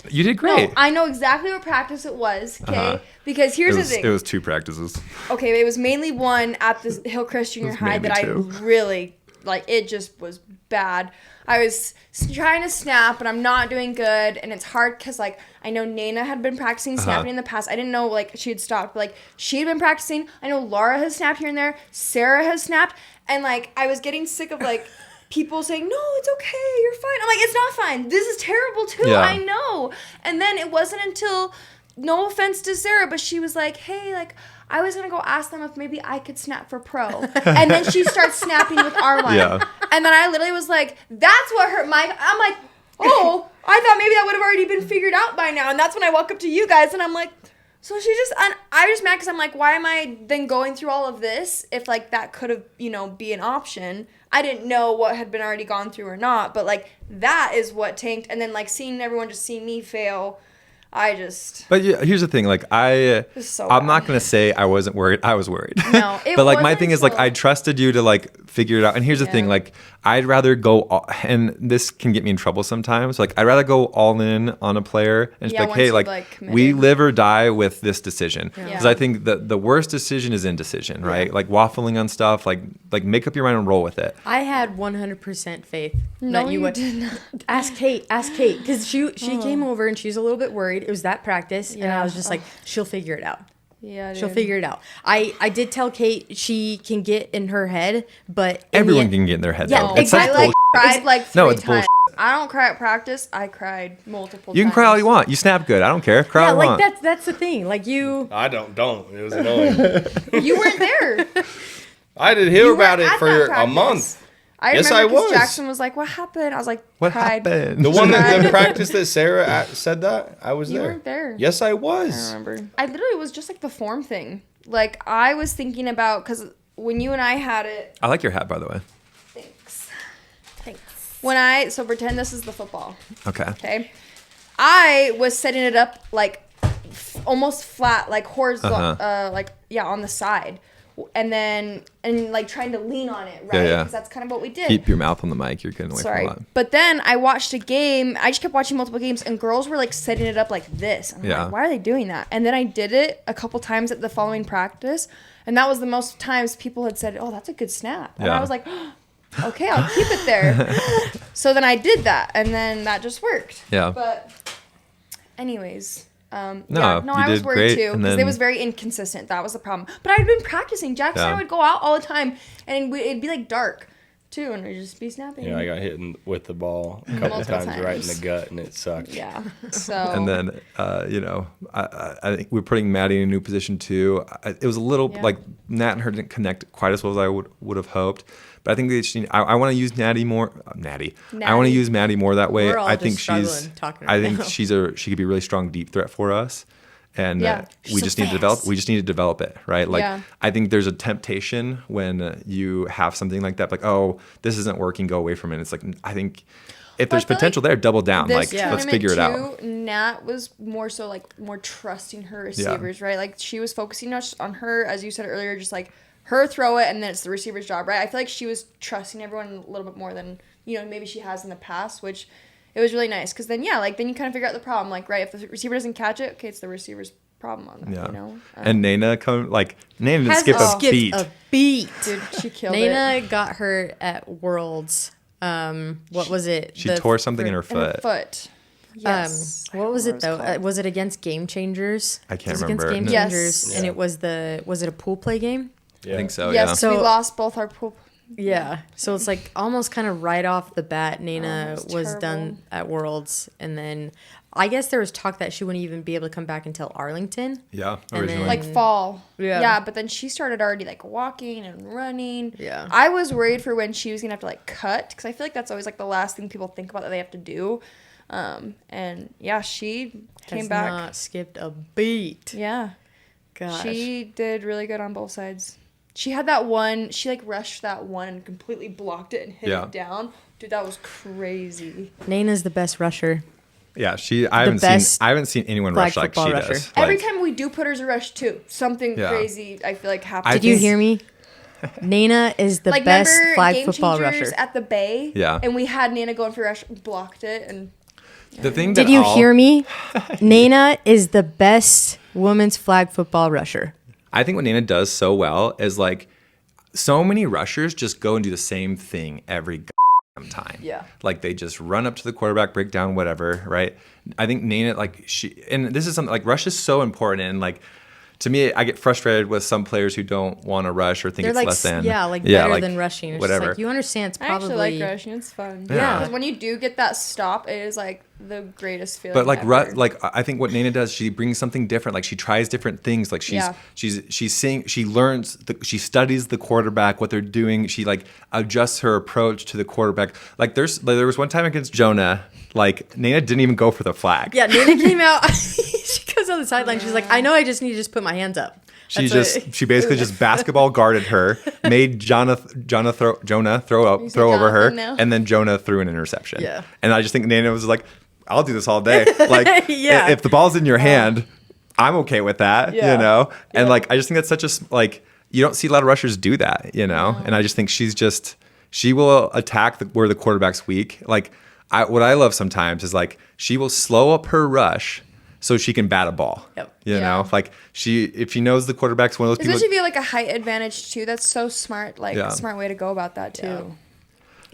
[SPEAKER 3] You did great.
[SPEAKER 1] No, I know exactly what practice it was, okay?
[SPEAKER 3] Uh-huh.
[SPEAKER 1] Because here's
[SPEAKER 3] it was,
[SPEAKER 1] the thing.
[SPEAKER 3] It was 2 practices.
[SPEAKER 1] Okay, it was mainly one at the Hillcrest Junior
[SPEAKER 3] was
[SPEAKER 1] High
[SPEAKER 3] mainly
[SPEAKER 1] that I
[SPEAKER 3] 2.
[SPEAKER 1] really, like, it just was bad. I was trying to snap, but I'm not doing good, and it's hard because, like, I know Nana had been practicing snapping in the past. I didn't know, like, she had stopped, but, like, she had been practicing. I know Laura has snapped here and there. Sarah has snapped, and, like, I was getting sick of, like, people saying, no, it's okay, you're fine. I'm like, it's not fine. This is terrible, too.
[SPEAKER 3] Yeah.
[SPEAKER 1] I know. And then it wasn't until, no offense to Sarah, but she was like, hey, like, I was going to go ask them if maybe I could snap for pro. And then she starts snapping with our line.
[SPEAKER 3] Yeah.
[SPEAKER 1] And then I literally was like, that's what hurt my... I'm like, oh, I thought maybe that would have already been figured out by now. And that's when I walk up to you guys and I'm like, so she just... And I just mad because I'm like, why am I then going through all of this if, like, that could have, you know, be an option? I didn't know what had been already gone through or not. But, like, that is what tanked. And then, like, seeing everyone just see me fail... I just...
[SPEAKER 3] But yeah, here's the thing, like I'm
[SPEAKER 1] so
[SPEAKER 3] not
[SPEAKER 1] bad.
[SPEAKER 3] gonna say I wasn't worried. I was worried.
[SPEAKER 1] No, it
[SPEAKER 3] but like my
[SPEAKER 1] wasn't
[SPEAKER 3] thing is like
[SPEAKER 1] until-
[SPEAKER 3] I trusted you to like figure it out. And here's the thing,
[SPEAKER 1] Yeah.
[SPEAKER 3] like I'd rather go and this can get me in trouble sometimes. Like I'd rather go all in on a player and just
[SPEAKER 1] Yeah,
[SPEAKER 3] be like,
[SPEAKER 1] once
[SPEAKER 3] hey,
[SPEAKER 1] you've,
[SPEAKER 3] like
[SPEAKER 1] like,
[SPEAKER 3] we
[SPEAKER 1] committed.
[SPEAKER 3] live or die with this decision. Because
[SPEAKER 1] Yeah.
[SPEAKER 3] I think the worst decision is indecision, right? Like waffling on stuff, like make up your mind and roll with it.
[SPEAKER 2] I had 100% faith
[SPEAKER 1] No,
[SPEAKER 2] that
[SPEAKER 1] you
[SPEAKER 2] would
[SPEAKER 1] did not.
[SPEAKER 2] ask Kate, because she came over and she was a little bit worried. It was that practice, and I was just like, she'll figure it out.
[SPEAKER 1] Yeah,
[SPEAKER 2] She'll
[SPEAKER 1] dude.
[SPEAKER 2] figure it out. I did tell Kate she can get in her head, but in the
[SPEAKER 3] Everyone
[SPEAKER 2] end-
[SPEAKER 3] can get in their head
[SPEAKER 2] Yeah,
[SPEAKER 3] though. It's
[SPEAKER 2] exactly.
[SPEAKER 3] such
[SPEAKER 1] I like
[SPEAKER 3] bullshit.
[SPEAKER 1] cried like 3
[SPEAKER 3] No, it's
[SPEAKER 1] times. I don't cry at practice. I cried multiple times.
[SPEAKER 3] You can cry all you want. You snap good. I don't care. Cry
[SPEAKER 2] Yeah,
[SPEAKER 3] all you
[SPEAKER 2] like
[SPEAKER 3] want.
[SPEAKER 2] that's the thing. Like you,
[SPEAKER 4] I don't. It was annoying.
[SPEAKER 1] You weren't there.
[SPEAKER 4] I did hear
[SPEAKER 1] You
[SPEAKER 4] about
[SPEAKER 1] weren't
[SPEAKER 4] it
[SPEAKER 1] at
[SPEAKER 4] for
[SPEAKER 1] that
[SPEAKER 4] a
[SPEAKER 1] practice.
[SPEAKER 4] month.
[SPEAKER 1] I
[SPEAKER 4] Yes,
[SPEAKER 1] remember
[SPEAKER 4] I
[SPEAKER 1] 'cause
[SPEAKER 4] was.
[SPEAKER 1] Jackson was like, "What happened?" I was like,
[SPEAKER 3] What
[SPEAKER 1] cried.
[SPEAKER 3] happened?
[SPEAKER 4] The one that the
[SPEAKER 1] Cried.
[SPEAKER 4] practice that Sarah said that I was
[SPEAKER 1] You
[SPEAKER 4] there.
[SPEAKER 1] weren't there.
[SPEAKER 4] Yes, I
[SPEAKER 1] I
[SPEAKER 4] was.
[SPEAKER 1] remember. I literally was just like the form thing. Like I was thinking about because when you and I had it.
[SPEAKER 3] I like your hat, by the way.
[SPEAKER 1] Thanks.
[SPEAKER 2] thanks.
[SPEAKER 1] So pretend this is the football.
[SPEAKER 3] Okay.
[SPEAKER 1] Okay. I was setting it up like almost flat, like horizontal, on the side. And like trying to lean on it, right?
[SPEAKER 3] Yeah, yeah.
[SPEAKER 1] Because that's kind of what we did.
[SPEAKER 3] Keep your mouth on the mic. You're getting away
[SPEAKER 1] Sorry.
[SPEAKER 3] from a lot.
[SPEAKER 1] But then I watched a game. I just kept watching multiple games, and girls were like setting it up like this. And I'm
[SPEAKER 3] Yeah.
[SPEAKER 1] like, why are they doing that? And then I did it a couple times at the following practice, and that was the most times people had said, "Oh, that's a good snap." And
[SPEAKER 3] Yeah.
[SPEAKER 1] I was like, "Okay, I'll keep it there." So then I did that, and then that just worked.
[SPEAKER 3] Yeah.
[SPEAKER 1] But, anyways,
[SPEAKER 3] No,
[SPEAKER 1] I was
[SPEAKER 3] did
[SPEAKER 1] worried
[SPEAKER 3] great,
[SPEAKER 1] too
[SPEAKER 3] and
[SPEAKER 1] because
[SPEAKER 3] then-
[SPEAKER 1] it was very inconsistent. That was the problem. But I'd been practicing. Jackson and I would go out all the time, and it'd be like dark too, and I'd just be snapping.
[SPEAKER 4] Yeah, I got hit with the ball a couple
[SPEAKER 1] Multiple
[SPEAKER 4] times right in
[SPEAKER 1] times.
[SPEAKER 4] the gut, and it sucked.
[SPEAKER 1] Yeah. So.
[SPEAKER 3] And then, I think we're putting Maddie in a new position too. It was a little like Nat and her didn't connect quite as well as I would have hoped. But I think they just I want to use Natty more. Natty. I want to use Maddie more that way.
[SPEAKER 2] We're all
[SPEAKER 3] I
[SPEAKER 2] just
[SPEAKER 3] think
[SPEAKER 2] struggling talking
[SPEAKER 3] I
[SPEAKER 2] right
[SPEAKER 3] think
[SPEAKER 2] now.
[SPEAKER 3] she could be a really strong deep threat for us. And we
[SPEAKER 1] so
[SPEAKER 3] just need to develop. We just need to develop it, right? Like I think there's a temptation when you have something like that, like, oh, this isn't working, go away from it. It's like I think if there's potential there, double down. Like let's figure it out.
[SPEAKER 1] Nat was more so like more trusting her receivers, right? Like she was focusing on her, as you said earlier, just like her throw it, and then it's the receiver's job, right? I feel like she was trusting everyone a little bit more than maybe she has in the past, which. It was really nice because then then you kind of figure out the problem, like right, if the receiver doesn't catch it, okay, it's the receiver's problem on that,
[SPEAKER 3] And Nana didn't skip a beat.
[SPEAKER 1] Dude, she killed
[SPEAKER 2] Nana got hurt at Worlds. What was it?
[SPEAKER 3] She tore something in her foot.
[SPEAKER 1] Yes.
[SPEAKER 2] What was it though? Was it against Game Changers?
[SPEAKER 3] I can't
[SPEAKER 2] Against
[SPEAKER 3] remember.
[SPEAKER 2] Game
[SPEAKER 1] Yes.
[SPEAKER 2] Changers, and it was it a pool play game?
[SPEAKER 4] Yeah.
[SPEAKER 3] I think so.
[SPEAKER 1] Yes,
[SPEAKER 3] Yeah.
[SPEAKER 1] we lost both our pool.
[SPEAKER 2] Yeah. So it's like almost kind of right off the bat, Nana was
[SPEAKER 1] terrible.
[SPEAKER 2] done at Worlds, and then I guess there was talk that she wouldn't even be able to come back until Arlington.
[SPEAKER 3] Yeah.
[SPEAKER 2] And
[SPEAKER 3] Originally.
[SPEAKER 2] then-
[SPEAKER 1] Like fall.
[SPEAKER 2] Yeah.
[SPEAKER 1] Yeah, but then she started already like walking and running.
[SPEAKER 2] Yeah.
[SPEAKER 1] I was worried for when she was going to have to like cut because I feel like that's always like the last thing people think about that they have to do. And yeah, she came
[SPEAKER 2] Has
[SPEAKER 1] back.
[SPEAKER 2] not skipped a beat.
[SPEAKER 1] Yeah.
[SPEAKER 2] Gosh.
[SPEAKER 1] She did really good on both sides. She had that one, she like rushed that one and completely blocked it and hit it down. Dude, that was crazy.
[SPEAKER 2] Nana's the best rusher.
[SPEAKER 3] Yeah, I haven't seen anyone rush like she
[SPEAKER 2] rusher.
[SPEAKER 3] does.
[SPEAKER 1] Every
[SPEAKER 3] Like,
[SPEAKER 1] time we do put her as a rush too, something crazy I feel like happens.
[SPEAKER 2] Did you hear me? Nana is the
[SPEAKER 1] like
[SPEAKER 2] best
[SPEAKER 1] remember
[SPEAKER 2] flag
[SPEAKER 1] Game
[SPEAKER 2] football
[SPEAKER 1] Changers
[SPEAKER 2] rusher.
[SPEAKER 1] at the Bay?
[SPEAKER 3] Yeah.
[SPEAKER 1] And we had Nana going for rush, blocked it, and
[SPEAKER 3] the thing
[SPEAKER 2] Did you hear me? Nana is the best women's flag football rusher.
[SPEAKER 3] I think what Nana does so well is like so many rushers just go and do the same thing every time.
[SPEAKER 1] Yeah.
[SPEAKER 3] Like they just run up to the quarterback, break down, whatever, right? I think Nana, and this is something like rush is so important. And like, to me, I get frustrated with some players who don't want to rush or think
[SPEAKER 2] They're
[SPEAKER 3] it's
[SPEAKER 2] like,
[SPEAKER 3] less than.
[SPEAKER 2] better than rushing. It's
[SPEAKER 3] whatever.
[SPEAKER 2] Just like, you understand it's
[SPEAKER 1] I
[SPEAKER 2] probably.
[SPEAKER 1] actually like rushing. It's fun.
[SPEAKER 3] Yeah.
[SPEAKER 1] Because when you do get that stop, it is like the greatest feeling.
[SPEAKER 3] But like,
[SPEAKER 1] ever.
[SPEAKER 3] I think what Nana does, she brings something different. Like she tries different things. Like she's seeing, she learns, she studies the quarterback, what they're doing. She like adjusts her approach to the quarterback. Like there was one time against Jonah, like Nana didn't even go for the flag.
[SPEAKER 2] Yeah, Nana came out. She goes on the sideline. She's like, I know I just need to just put my hands up.
[SPEAKER 3] She basically just basketball guarded her, made Jonah throw over her,
[SPEAKER 1] now?
[SPEAKER 3] and then Jonah threw an interception.
[SPEAKER 2] Yeah.
[SPEAKER 3] And I just think Nana was like, I'll do this all day. Like,
[SPEAKER 2] Yeah.
[SPEAKER 3] if the ball's in your hand, I'm okay with that,
[SPEAKER 2] Yeah.
[SPEAKER 3] you know? And like, I just think that's such a, like, you don't see a lot of rushers do that, you know? And I just think she will attack where the quarterback's weak. Like, what I love sometimes is like, she will slow up her rush so she can bat a ball.
[SPEAKER 2] Yep.
[SPEAKER 3] You know, like if she knows the quarterback's one of those people.
[SPEAKER 1] especially if you have like a height advantage too. That's so smart. Like a smart way to go about that too.
[SPEAKER 2] Yeah.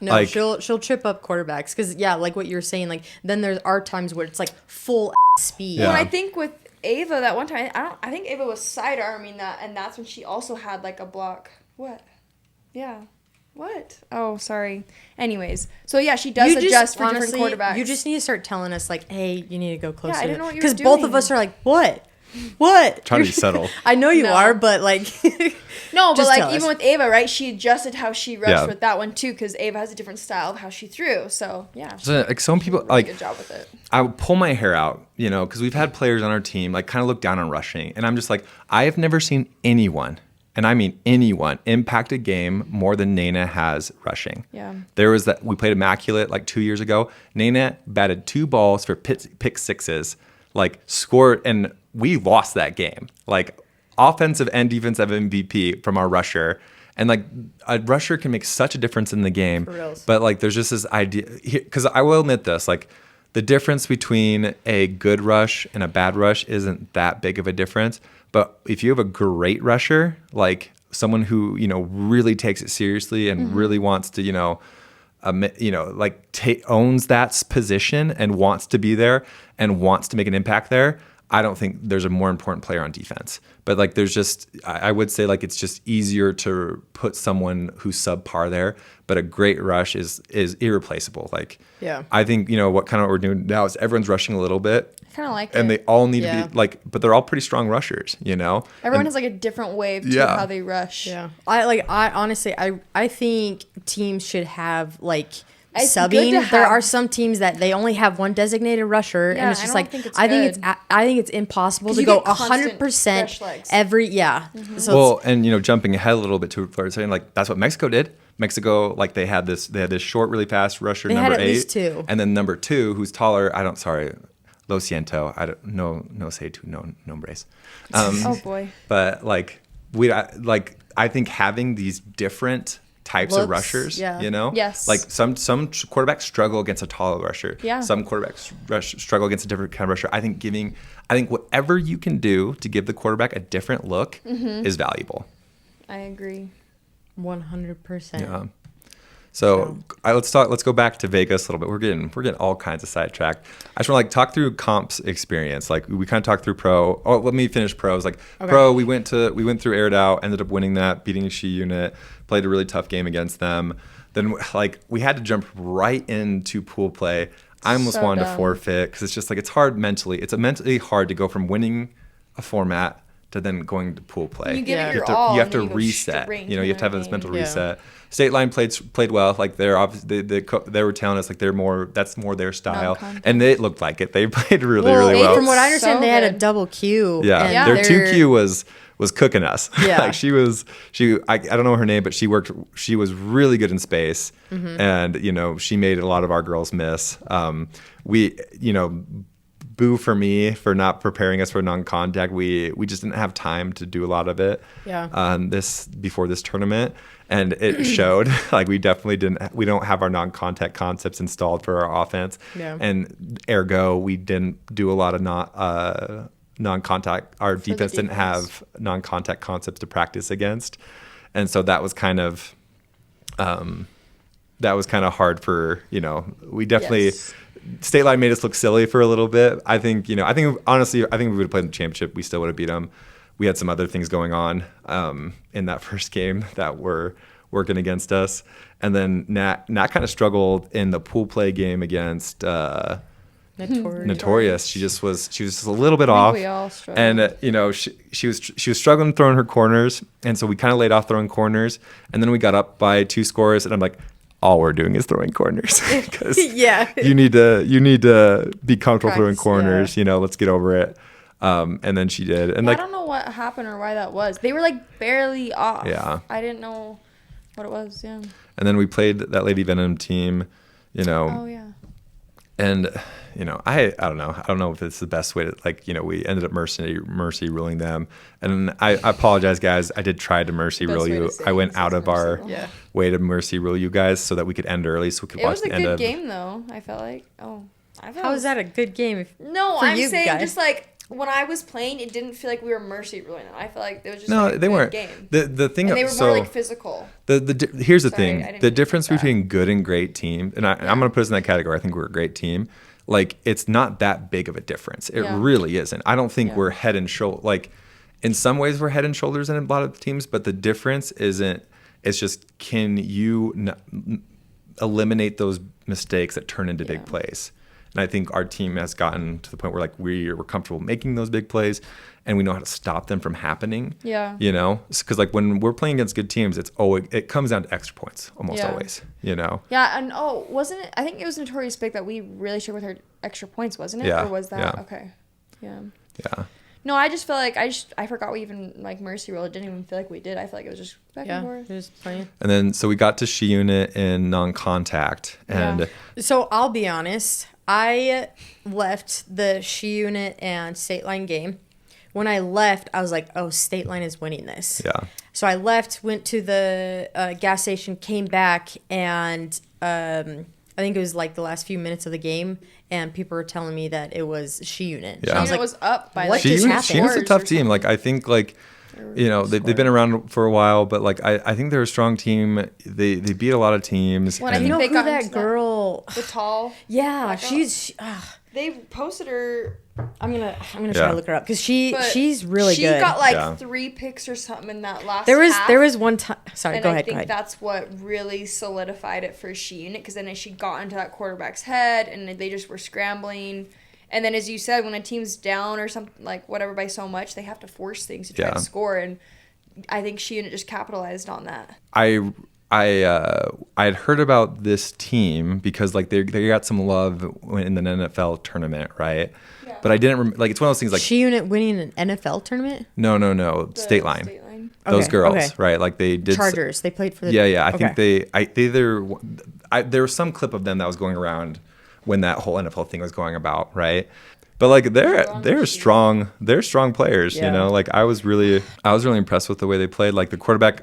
[SPEAKER 2] No,
[SPEAKER 3] Like-
[SPEAKER 2] she'll trip up quarterbacks because like what you're saying, like then there are times where it's like full speed.
[SPEAKER 3] Yeah.
[SPEAKER 1] Well, I think with Ava that one time, I think Ava was side arming that, and that's when she also had like a block. What? Yeah. What? Oh, sorry. Anyways, so yeah, she does adjust for
[SPEAKER 2] honestly,
[SPEAKER 1] different quarterbacks.
[SPEAKER 2] You just need to start telling us like, hey, you need to go closer.
[SPEAKER 1] I didn't know what you were
[SPEAKER 2] because both of
[SPEAKER 1] doing.
[SPEAKER 2] us are like, what?
[SPEAKER 3] Trying to be subtle.
[SPEAKER 2] I know you
[SPEAKER 1] No.
[SPEAKER 2] are, but like,
[SPEAKER 1] No, but
[SPEAKER 2] Just
[SPEAKER 1] like
[SPEAKER 2] tell
[SPEAKER 1] even
[SPEAKER 2] us.
[SPEAKER 1] with Ava, right? She adjusted how she rushed
[SPEAKER 3] Yeah.
[SPEAKER 1] with that one too, because Ava has a different style of how she threw. So yeah, she
[SPEAKER 3] So, like some people
[SPEAKER 1] did a really
[SPEAKER 3] like
[SPEAKER 1] good job with it.
[SPEAKER 3] I would pull my hair out, you know, because we've had players on our team like kind of look down on rushing, and I'm just like, I have never seen anyone, and I mean anyone, impact a game more than Nana has rushing.
[SPEAKER 1] Yeah.
[SPEAKER 3] There was that we played Immaculate like 2 years ago. Nana batted 2 balls for pick sixes, like scored, and we lost that game. Like offensive and defensive MVP from our rusher. And like a rusher can make such a difference in the game.
[SPEAKER 2] For reals.
[SPEAKER 3] But like there's just this idea, because I will admit this, like the difference between a good rush and a bad rush isn't that big of a difference. But if you have a great rusher, like someone who, you know, really takes it seriously and really wants to, like owns that position and wants to be there and wants to make an impact there, I don't think there's a more important player on defense. But like there's just, I would say like it's just easier to put someone who's subpar there. But a great rush is irreplaceable. Like I think, what we're doing now is everyone's rushing a little bit.
[SPEAKER 1] I kind of like
[SPEAKER 3] and
[SPEAKER 1] it.
[SPEAKER 3] they all need to be like, but they're all pretty strong rushers,
[SPEAKER 1] Everyone has like a different wave to how they rush.
[SPEAKER 2] Yeah. I honestly, I think teams should have like
[SPEAKER 1] It's
[SPEAKER 2] subbing.
[SPEAKER 1] good to
[SPEAKER 2] There
[SPEAKER 1] have-
[SPEAKER 2] are some teams that they only have one designated rusher, and it's
[SPEAKER 1] I
[SPEAKER 2] just
[SPEAKER 1] don't
[SPEAKER 2] like
[SPEAKER 1] think it's
[SPEAKER 2] I think
[SPEAKER 1] good.
[SPEAKER 2] it's impossible
[SPEAKER 1] 'Cause
[SPEAKER 2] to
[SPEAKER 1] you
[SPEAKER 2] go
[SPEAKER 1] get constant
[SPEAKER 2] 100%
[SPEAKER 1] fresh legs.
[SPEAKER 2] every So
[SPEAKER 3] Well, and jumping ahead a little bit to what saying, like that's what Mexico did. Mexico, like they had this short, really fast rusher,
[SPEAKER 2] They had
[SPEAKER 3] number
[SPEAKER 2] at
[SPEAKER 3] 8,
[SPEAKER 2] least 2.
[SPEAKER 3] and then number 2, who's taller. Lo siento. I don't no sé tu nombres.
[SPEAKER 1] Oh boy.
[SPEAKER 3] But like I think having these different types of
[SPEAKER 2] Looks,
[SPEAKER 3] rushers,
[SPEAKER 2] yeah.
[SPEAKER 1] Yes.
[SPEAKER 3] like some quarterbacks struggle against a taller rusher.
[SPEAKER 1] Yeah.
[SPEAKER 3] Some quarterbacks struggle against a different kind of rusher. I think whatever you can do to give the quarterback a different look is valuable.
[SPEAKER 1] I agree.
[SPEAKER 2] 100%.
[SPEAKER 3] Yeah. So let's go back to Vegas a little bit. We're getting all kinds of sidetracked. I just want to talk through comps experience. Like we kind of talked through pro. Oh, let me finish pros. Like pro, we went through aired out, ended up winning that, beating a She unit, played a really tough game against them. Then like we had to jump right into pool play. I almost wanted to forfeit because it's just like it's hard mentally. It's mentally hard to go from winning a format to then going to pool play.
[SPEAKER 1] You give it
[SPEAKER 3] You
[SPEAKER 1] your
[SPEAKER 3] have to,
[SPEAKER 1] all.
[SPEAKER 3] you have
[SPEAKER 1] and
[SPEAKER 3] to
[SPEAKER 1] then you go
[SPEAKER 3] reset.
[SPEAKER 1] straight
[SPEAKER 3] You have to
[SPEAKER 1] into
[SPEAKER 3] have
[SPEAKER 1] the
[SPEAKER 3] this mental
[SPEAKER 1] game.
[SPEAKER 3] reset. State Line played well. Like they're obviously they were telling us like that's more their style,
[SPEAKER 1] Non-contact.
[SPEAKER 3] and it looked like it. They played really well.
[SPEAKER 2] From what I understand,
[SPEAKER 1] So
[SPEAKER 2] they had a
[SPEAKER 1] good.
[SPEAKER 2] double Q.
[SPEAKER 3] Yeah,
[SPEAKER 2] and
[SPEAKER 3] their 2Q was cooking us.
[SPEAKER 2] Yeah.
[SPEAKER 3] Like I don't know her name, but she was really good in space, and she made a lot of our girls miss. Boo for me for not preparing us for non-contact. We just didn't have time to do a lot of it.
[SPEAKER 2] Yeah.
[SPEAKER 3] Before this tournament, and it showed. Like we definitely didn't. We don't have our non-contact concepts installed for our offense.
[SPEAKER 2] Yeah.
[SPEAKER 3] And ergo, we didn't do a lot of non-contact. Our defense didn't have non-contact concepts to practice against, and so that was kind of hard for we definitely.
[SPEAKER 1] Yes.
[SPEAKER 3] State Line made us look silly for a little bit. I think honestly, if we would have played in the championship, we still would have beat them. We had some other things going on in that first game that were working against us. And then Nat kind of struggled in the pool play game against Notorious. She was just a little bit off.
[SPEAKER 1] We all struggled.
[SPEAKER 3] And she was struggling throwing her corners, and so we kind of laid off throwing corners. And then we got up by 2 scores, and I'm like, all we're doing is throwing corners because you need to be comfortable throwing corners. Let's get over it. And then she did, and
[SPEAKER 1] I don't know what happened or why that was. They were like barely off.
[SPEAKER 3] Yeah.
[SPEAKER 1] I didn't know what it was. Yeah.
[SPEAKER 3] And then we played that Lady Venom team.
[SPEAKER 1] Oh yeah.
[SPEAKER 3] And I don't know. I don't know if it's the best way to we ended up mercy ruling them. And I apologize, guys. I did try to mercy rule you. I went out of our way to mercy rule you guys so that we could end early, so we could watch the end of.
[SPEAKER 1] It was a good game though. I felt like.
[SPEAKER 2] How is that a good game?
[SPEAKER 1] No,
[SPEAKER 2] for
[SPEAKER 1] I'm
[SPEAKER 2] you
[SPEAKER 1] saying
[SPEAKER 2] guys?
[SPEAKER 1] just like when I was playing, it didn't feel like we were mercy ruling them. I felt like it was just
[SPEAKER 3] No,
[SPEAKER 1] like a
[SPEAKER 3] they
[SPEAKER 1] good
[SPEAKER 3] weren't.
[SPEAKER 1] game.
[SPEAKER 3] The thing.
[SPEAKER 1] And they were
[SPEAKER 3] so,
[SPEAKER 1] more like physical.
[SPEAKER 3] Here's the
[SPEAKER 1] Sorry, I
[SPEAKER 3] thing.
[SPEAKER 1] didn't
[SPEAKER 3] The
[SPEAKER 1] mean to
[SPEAKER 3] difference
[SPEAKER 1] do that.
[SPEAKER 3] between good and great team, and I'm going to put us in that category. I think we're a great team. Like it's not that big of a difference. It really isn't. I don't think we're head and shoulder. Like in some ways we're head and shoulders in a lot of teams, but the difference isn't. It's just can you eliminate those mistakes that turn into big plays. And I think our team has gotten to the point where like we're comfortable making those big plays, and we know how to stop them from happening.
[SPEAKER 1] Yeah.
[SPEAKER 3] Because like when we're playing against good teams, it comes down to extra points almost always.
[SPEAKER 1] Yeah, and wasn't it? I think it was Notorious Big that we really struggled with her extra points, wasn't it?
[SPEAKER 3] Yeah.
[SPEAKER 1] Or was that
[SPEAKER 3] Yeah.
[SPEAKER 1] okay? Yeah.
[SPEAKER 3] Yeah.
[SPEAKER 1] No, I just feel like I forgot we even like mercy roll. It didn't even feel like we did. I feel like it was just back and forth.
[SPEAKER 2] Just playing.
[SPEAKER 3] And then so we got to She Unit in non-contact, and
[SPEAKER 2] So I'll be honest. I left the She Unit and State Line game. When I left, I was like, "Oh, State Line is winning this."
[SPEAKER 3] yeah.
[SPEAKER 2] So I left, went to the gas station, came back, and I think it was like the last few minutes of the game, and people were telling me that it was She Unit.
[SPEAKER 3] Yeah.
[SPEAKER 2] So I was
[SPEAKER 1] It
[SPEAKER 2] like,
[SPEAKER 1] was up by
[SPEAKER 2] what
[SPEAKER 1] like
[SPEAKER 3] She
[SPEAKER 2] just
[SPEAKER 3] Unit,
[SPEAKER 2] happened?
[SPEAKER 3] She Unit's a
[SPEAKER 1] scores
[SPEAKER 3] tough
[SPEAKER 1] or
[SPEAKER 3] team. Like I think like they've been around for a while, but like I think they're a strong team. They beat a lot of teams.
[SPEAKER 1] When I
[SPEAKER 2] you
[SPEAKER 3] and
[SPEAKER 1] think
[SPEAKER 2] know
[SPEAKER 1] they
[SPEAKER 2] who
[SPEAKER 1] got
[SPEAKER 2] that
[SPEAKER 1] into that-
[SPEAKER 2] girl?
[SPEAKER 1] the tall.
[SPEAKER 2] Yeah,
[SPEAKER 1] black girl.
[SPEAKER 2] she's.
[SPEAKER 1] They posted her
[SPEAKER 2] I'm gonna try to look her up because she's really good.
[SPEAKER 1] She got like 3 picks or something in that last.
[SPEAKER 2] There
[SPEAKER 1] half,
[SPEAKER 2] was one time. Sorry, go ahead.
[SPEAKER 1] I think that's what really solidified it for She-Unit, because then as she got into that quarterback's head and they just were scrambling. And then, as you said, when a team's down or something, like whatever by so much, they have to force things to try to score. And I think She-Unit just capitalized on that.
[SPEAKER 3] I had heard about this team because like they got some love in the NFL tournament, right? Yeah. But I didn't like, it's one of those things like
[SPEAKER 2] She-Unit winning an NFL tournament.
[SPEAKER 3] No, State Line. Those girls, right? Like they did
[SPEAKER 2] Chargers. They played for the
[SPEAKER 3] I think there was some clip of them that was going around when that whole NFL thing was going about, right? But like they're strong. They're strong players, you know. Like I was really impressed with the way they played. Like the quarterback,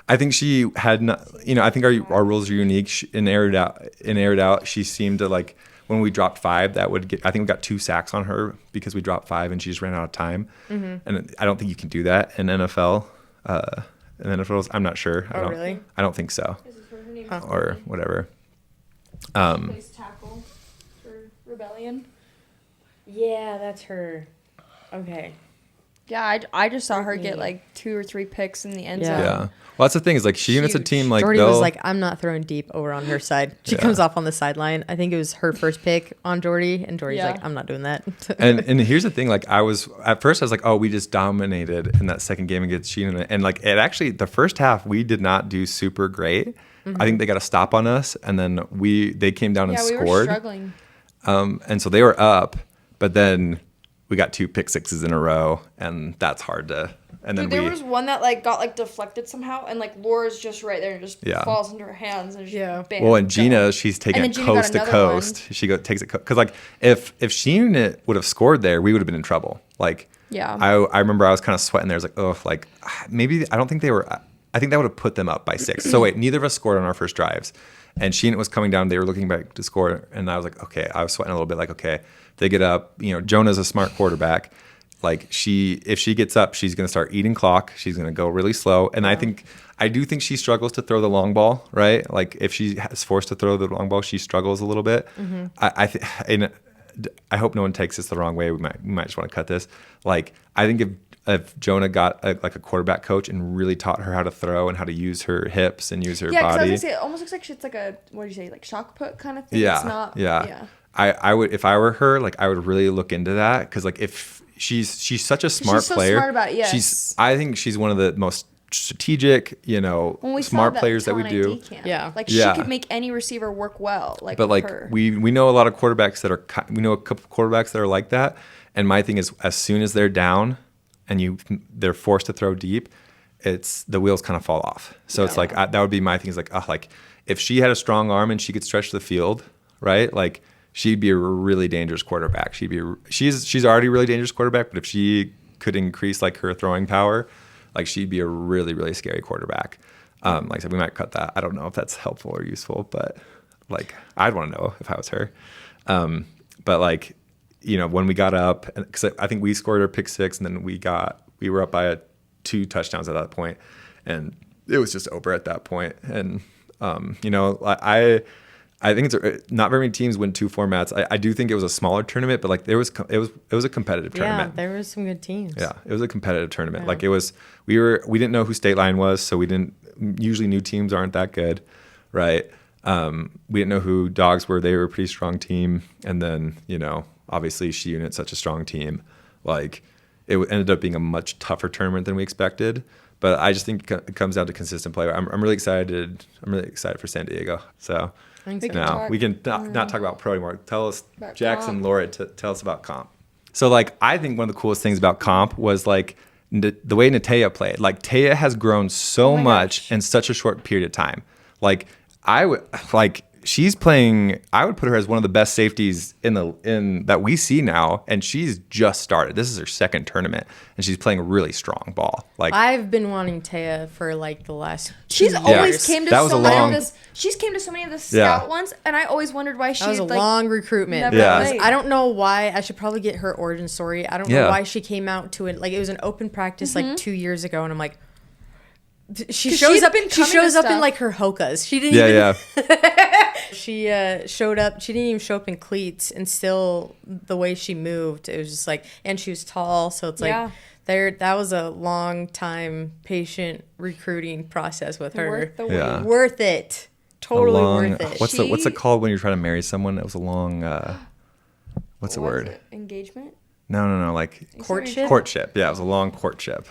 [SPEAKER 3] I think she had not, I think our rules are unique. In air it out, she seemed to like when we dropped 5, I think we got 2 sacks on her because we dropped 5 and she just ran out of time. Mm-hmm. And I don't think you can do that in NFL. I'm not sure.
[SPEAKER 2] Really?
[SPEAKER 3] I don't think so.
[SPEAKER 1] Is her name
[SPEAKER 3] or whatever.
[SPEAKER 1] She plays tackle for Rebellion.
[SPEAKER 2] Yeah, that's her. Okay.
[SPEAKER 1] Yeah, I just saw her get like 2 or 3 picks in the end zone.
[SPEAKER 3] Yeah. Well, that's the thing is like She-Unit's a team like
[SPEAKER 2] Jordy was like, I'm not throwing deep over on her side. She comes off on the sideline. I think it was her first pick on Jordy, and Jordy's like, I'm not doing that.
[SPEAKER 3] and here's the thing, like at first I was like, oh, we just dominated in that second game against She-Unit, and like it actually the first half we did not do super great. Mm-hmm. I think they got a stop on us, and then they came down and scored.
[SPEAKER 1] Were struggling.
[SPEAKER 3] And so they were up, but then we got 2 pick sixes in a row, and that's hard to. And then
[SPEAKER 1] there was one that like got like deflected somehow, and like Laura's just right there and just falls into her hands and bam.
[SPEAKER 3] Well, and Gina, she's taking it coast to coast.
[SPEAKER 1] One.
[SPEAKER 3] She takes it because like if She-Unit would have scored there, we would have been in trouble. Like I remember I was kind of sweating there. I was like, oh, like maybe I don't think they were. I think that would have put them up by 6. So wait, neither of us scored on our first drives, and She-Unit was coming down. They were looking back to score, and I was like, okay. I was sweating a little bit. Like, okay, they get up. Jonah's a smart quarterback. Like if she gets up, she's going to start eating clock. She's going to go really slow. And I do think she struggles to throw the long ball, right? Like if she is forced to throw the long ball, she struggles a little bit. Mm-hmm. I hope no one takes this the wrong way. We might just want to cut this. Like I think if Jonah got a quarterback coach and really taught her how to throw and how to use her hips and use her body.
[SPEAKER 1] Yeah, because I was going to say, it almost looks like it's like a, what do you say, like shock put kind of thing.
[SPEAKER 3] Yeah,
[SPEAKER 1] it's not,
[SPEAKER 3] yeah. I would, if I were her, like I would really look into that because like if she's such a smart player.
[SPEAKER 1] She's so smart about it, yes.
[SPEAKER 3] I think she's one of the most strategic, smart players that we do.
[SPEAKER 1] Yeah. Like she could make any receiver work well. Like,
[SPEAKER 3] but like
[SPEAKER 1] her.
[SPEAKER 3] we know a lot of quarterbacks we know a couple quarterbacks that are like that. And my thing is, as soon as they're down and they're forced to throw deep, the wheels kind of fall off. So it's like that would be my thing. Is like if she had a strong arm and she could stretch the field, right? Like she'd be a really dangerous quarterback. She's already a really dangerous quarterback, but if she could increase like her throwing power, like she'd be a really, really scary quarterback. Like I said, we might cut that. I don't know if that's helpful or useful, but like I'd want to know if I was her. But like, when we got up, because I think we scored our pick 6, and then we were up by 2 touchdowns at that point, and it was just over at that point. And I think it's not very many teams win 2 formats. I do think it was a smaller tournament, but like it was a competitive tournament.
[SPEAKER 2] Yeah, there was some good teams.
[SPEAKER 3] Yeah, it was a competitive tournament. Yeah. Like it was, we didn't know who State Line was, so we didn't. Usually, new teams aren't that good, right? We didn't know who Dogs were. They were a pretty strong team, and then obviously She-Unit's such a strong team. Like it ended up being a much tougher tournament than we expected. But I just think it comes down to consistent play. I'm really excited. I'm really excited for San Diego. So. Now we can not talk about pro anymore. Tell us, Jackson, Laura, tell us about comp. So like I think one of the coolest things about comp was like the way Natea played. Like Taya has grown so much in such a short period of time. Like she's playing. I would put her as one of the best safeties in that we see now, and she's just started. This is her second tournament, and she's playing really strong ball. Like
[SPEAKER 2] I've been wanting Taya for like the last.
[SPEAKER 1] She's always came to so many of the. She's came to so many of the scout ones, and I always wondered why she.
[SPEAKER 2] That was a long recruitment. I don't know why. I should probably get her origin story. I don't know why she came out to it. Like it was an open practice like 2 years ago, and I'm like. She shows up. She shows up in like her Hokas. She didn't. she showed up. She didn't even show up in cleats, and still the way she moved, it was just like, and she was tall, so it's like that was a long time patient recruiting process with her.
[SPEAKER 1] Worth the wait.
[SPEAKER 3] Yeah.
[SPEAKER 2] Worth it. Totally worth it.
[SPEAKER 3] What's it called when you're trying to marry someone? It was a long what's the word?
[SPEAKER 1] Engagement?
[SPEAKER 3] No, like
[SPEAKER 2] Courtship?
[SPEAKER 3] Courtship. Yeah, it was a long courtship.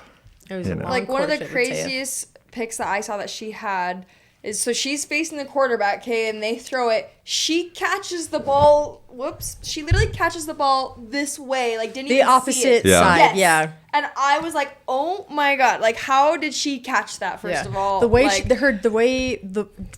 [SPEAKER 2] It was a long
[SPEAKER 1] like one of the
[SPEAKER 2] courtship, I tell ya.
[SPEAKER 1] craziest picks that I saw that she had is, so she's facing the quarterback, okay, and they throw it. She catches the ball. Whoops! She literally catches the ball this way, like didn't
[SPEAKER 2] The
[SPEAKER 1] even
[SPEAKER 2] opposite
[SPEAKER 1] see it.
[SPEAKER 2] side,
[SPEAKER 1] Yes.
[SPEAKER 2] yeah.
[SPEAKER 1] And I was like, oh my god, like how did she catch that? First of all,
[SPEAKER 2] the way
[SPEAKER 1] like,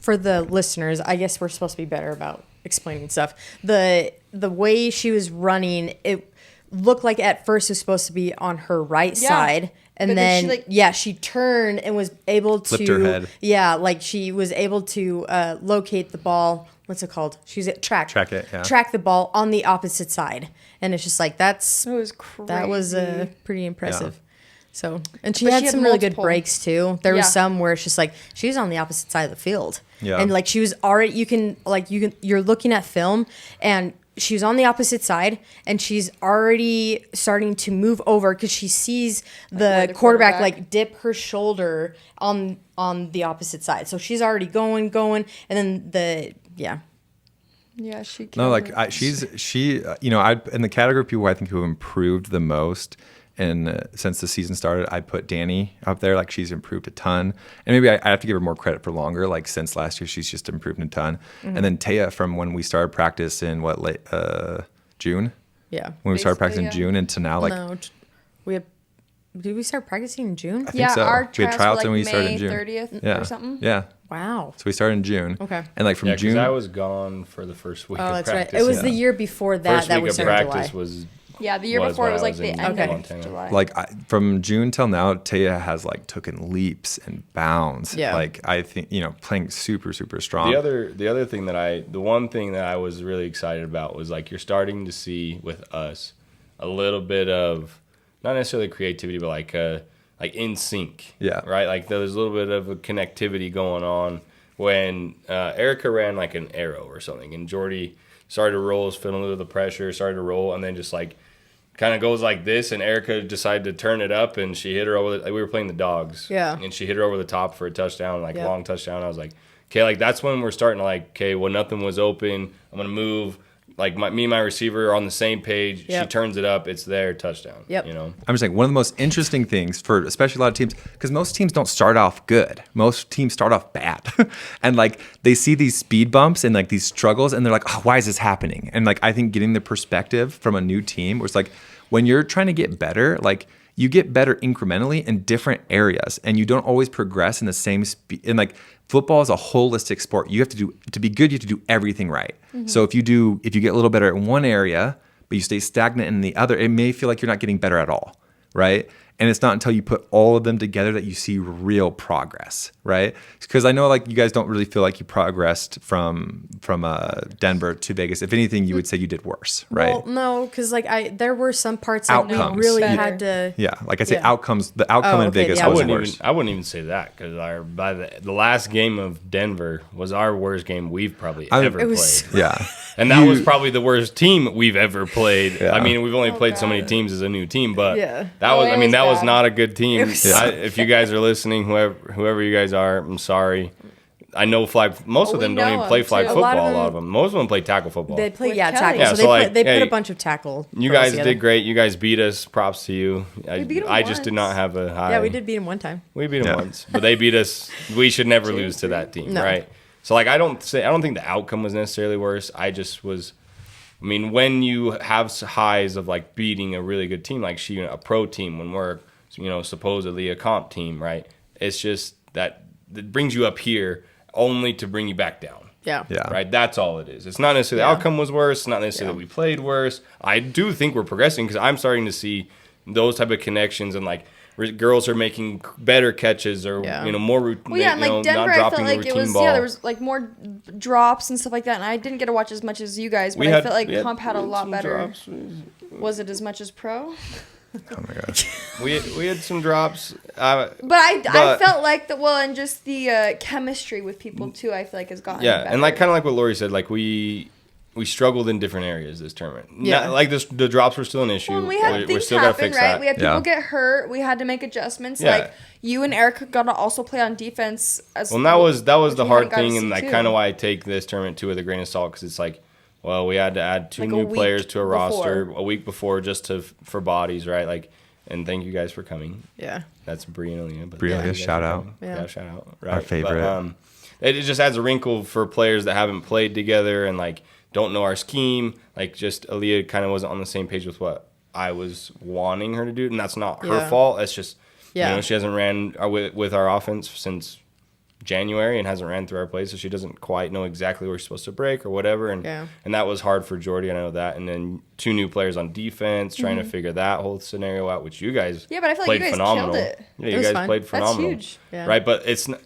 [SPEAKER 2] for the listeners, I guess we're supposed to be better about explaining stuff. The way she was running, it looked like at first it was supposed to be on her right side. And then she turned and was able to
[SPEAKER 3] Flipped her head.
[SPEAKER 2] Yeah, like she was able to locate the ball. What's it called? She's at track
[SPEAKER 3] it. Yeah.
[SPEAKER 2] Track the ball on the opposite side, and it's just like that was pretty impressive.
[SPEAKER 3] Yeah.
[SPEAKER 2] So, and she
[SPEAKER 1] But
[SPEAKER 2] had
[SPEAKER 1] she had
[SPEAKER 2] some really good
[SPEAKER 1] multiple.
[SPEAKER 2] breaks too. There was some where it's just like she was on the opposite side of the field, and like she was already. You're looking at film and. She was on the opposite side, and she's already starting to move over because she sees the quarterback like dip her shoulder on the opposite side. So she's already going, and then
[SPEAKER 1] she
[SPEAKER 3] No, like she I in the category of people I think who have improved the most. And since the season started, I put Danny up there. Like she's improved a ton, and maybe I have to give her more credit for longer. Like since last year, she's just improved a ton. And then Taya, from when we started practice in June. Yeah, when we started practicing in June, and to now, like
[SPEAKER 2] did we start practicing in June?
[SPEAKER 3] I think so.
[SPEAKER 1] Our
[SPEAKER 3] we had tryouts and we
[SPEAKER 1] May
[SPEAKER 3] started in June.
[SPEAKER 1] 30th or something.
[SPEAKER 3] Yeah.
[SPEAKER 2] Wow.
[SPEAKER 3] So we started in June.
[SPEAKER 2] Okay.
[SPEAKER 3] And like from June,
[SPEAKER 4] I was gone for the first week.
[SPEAKER 2] Oh,
[SPEAKER 4] of
[SPEAKER 2] that's
[SPEAKER 4] practice.
[SPEAKER 2] right. It was the year before that.
[SPEAKER 4] First
[SPEAKER 2] that
[SPEAKER 4] week
[SPEAKER 2] we
[SPEAKER 4] of
[SPEAKER 2] started in
[SPEAKER 4] practice
[SPEAKER 2] July.
[SPEAKER 4] was.
[SPEAKER 1] Yeah, the year before it was like the end of July.
[SPEAKER 3] Like from June till now, Taya has like taken leaps and bounds.
[SPEAKER 2] Yeah.
[SPEAKER 3] Like I think playing super strong.
[SPEAKER 4] The one thing that I was really excited about was like you're starting to see with us a little bit of not necessarily creativity, but like in sync.
[SPEAKER 3] Yeah.
[SPEAKER 4] Right. Like there's a little bit of a connectivity going on when Erica ran like an arrow or something, and Jordy started to roll, was feeling a little of the pressure, started to roll, and then just like. Kind of goes like this, and Erica decided to turn it up, and she hit her over. We were playing the Dogs,
[SPEAKER 2] and
[SPEAKER 4] she hit her over the top for a touchdown, long touchdown. I was like, okay, like that's when we're starting to like, okay, well nothing was open. I'm gonna move. Like me and my receiver are on the same page. She turns it up, it's there, touchdown.
[SPEAKER 3] I'm just saying one of the most interesting things for especially a lot of teams, because most teams don't start off good. Most teams start off bad, and like they see these speed bumps and like these struggles, and they're like, oh, why is this happening? And like I think getting the perspective from a new team, where it's like when you're trying to get better, like you get better incrementally in different areas, and you don't always progress in the same speed. And like football is a holistic sport. You have to be good. You have to do everything right. Mm-hmm. So if you get a little better in one area, but you stay stagnant in the other, it may feel like you're not getting better at all, right? And it's not until you put all of them together that you see real progress, right? Because I know like you guys don't really feel like you progressed from Denver to Vegas. If anything, you would say you did worse, right?
[SPEAKER 2] Well, no, because like there were some parts that we really had to.
[SPEAKER 3] Yeah, like I say, outcomes. The outcome in Vegas was worse.
[SPEAKER 4] I wouldn't even say that because by the last game of Denver was our worst game we've probably ever played.
[SPEAKER 3] Yeah.
[SPEAKER 4] And that was probably the worst team we've ever played. Yeah. I mean, we've only played so many teams as a new team, but that was not a good team. If you guys are listening, whoever you guys are, I'm sorry. I know most of them don't even play flag football. A lot of them. Most of them play tackle football.
[SPEAKER 2] They play tackle.
[SPEAKER 4] Yeah,
[SPEAKER 2] so they put a bunch of tackle.
[SPEAKER 4] You guys did great. You guys beat us. Props to you. I just did not have a high.
[SPEAKER 2] Yeah, we did beat them one time.
[SPEAKER 4] We beat them once, but they beat us. We should never lose to that team, right? So like I don't think the outcome was necessarily worse. I mean, when you have highs of like beating a really good team, like a pro team, when we're supposedly a comp team, right? It's just that it brings you up here only to bring you back down.
[SPEAKER 2] Yeah.
[SPEAKER 4] Right? That's all it is. It's not necessarily the outcome was worse. It's not necessarily that we played worse. I do think we're progressing because I'm starting to see those type of connections and like girls are making better catches or more routine.
[SPEAKER 1] Well, yeah, and like Denver, I felt like it was there was like more drops and stuff like that, and I didn't get to watch as much as you guys, but I felt like comp had a lot better. Was it as much as pro?
[SPEAKER 3] Oh my gosh.
[SPEAKER 4] We had some drops.
[SPEAKER 1] But I felt like and just the chemistry with people too. I feel like has gotten better.
[SPEAKER 4] And like kind of like what Lori said, like we struggled in different areas this tournament.
[SPEAKER 2] Yeah.
[SPEAKER 4] Not, like the drops were still an issue.
[SPEAKER 1] Well, we had
[SPEAKER 4] we're
[SPEAKER 1] things
[SPEAKER 4] still gotta
[SPEAKER 1] happen,
[SPEAKER 4] fix
[SPEAKER 1] right?
[SPEAKER 4] that.
[SPEAKER 1] We had people get hurt. We had to make adjustments.
[SPEAKER 4] Yeah.
[SPEAKER 1] Like you and Eric got to also play on defense as
[SPEAKER 4] well. And that was the hard
[SPEAKER 1] hadn't got to
[SPEAKER 4] thing, and
[SPEAKER 1] see
[SPEAKER 4] like
[SPEAKER 1] too.
[SPEAKER 4] kind of why I take this tournament too with a grain of salt, because it's like, well, we had to add two
[SPEAKER 1] Like a
[SPEAKER 4] new
[SPEAKER 1] week
[SPEAKER 4] players to a roster
[SPEAKER 1] before.
[SPEAKER 4] a week before just for bodies, right? Like, and thank you guys for coming.
[SPEAKER 2] Yeah.
[SPEAKER 4] That's Bree and Aaliyah. But
[SPEAKER 3] Bree and
[SPEAKER 4] thank
[SPEAKER 3] Aaliyah,
[SPEAKER 4] you guys
[SPEAKER 3] shout
[SPEAKER 4] for
[SPEAKER 3] out.
[SPEAKER 4] coming.
[SPEAKER 2] Yeah.
[SPEAKER 4] Yeah, shout out. Right.
[SPEAKER 3] Our favorite.
[SPEAKER 4] But, it just adds a wrinkle for players that haven't played together and like don't know our scheme. Like just Aaliyah kind of wasn't on the same page with what I was wanting her to do, and that's not her fault. It's just you know, she hasn't ran with our offense since January and hasn't ran through our plays, so she doesn't quite know exactly where she's supposed to break or whatever. And that was hard for Jordy. I know that. And then 2 new players on defense, trying to figure that whole scenario out, which you guys
[SPEAKER 1] but I feel
[SPEAKER 4] played
[SPEAKER 1] like you guys
[SPEAKER 4] phenomenal.
[SPEAKER 1] killed it.
[SPEAKER 4] Yeah, you guys
[SPEAKER 2] fun.
[SPEAKER 4] played phenomenal.
[SPEAKER 1] That's huge.
[SPEAKER 2] Yeah.
[SPEAKER 4] Right, but it's not,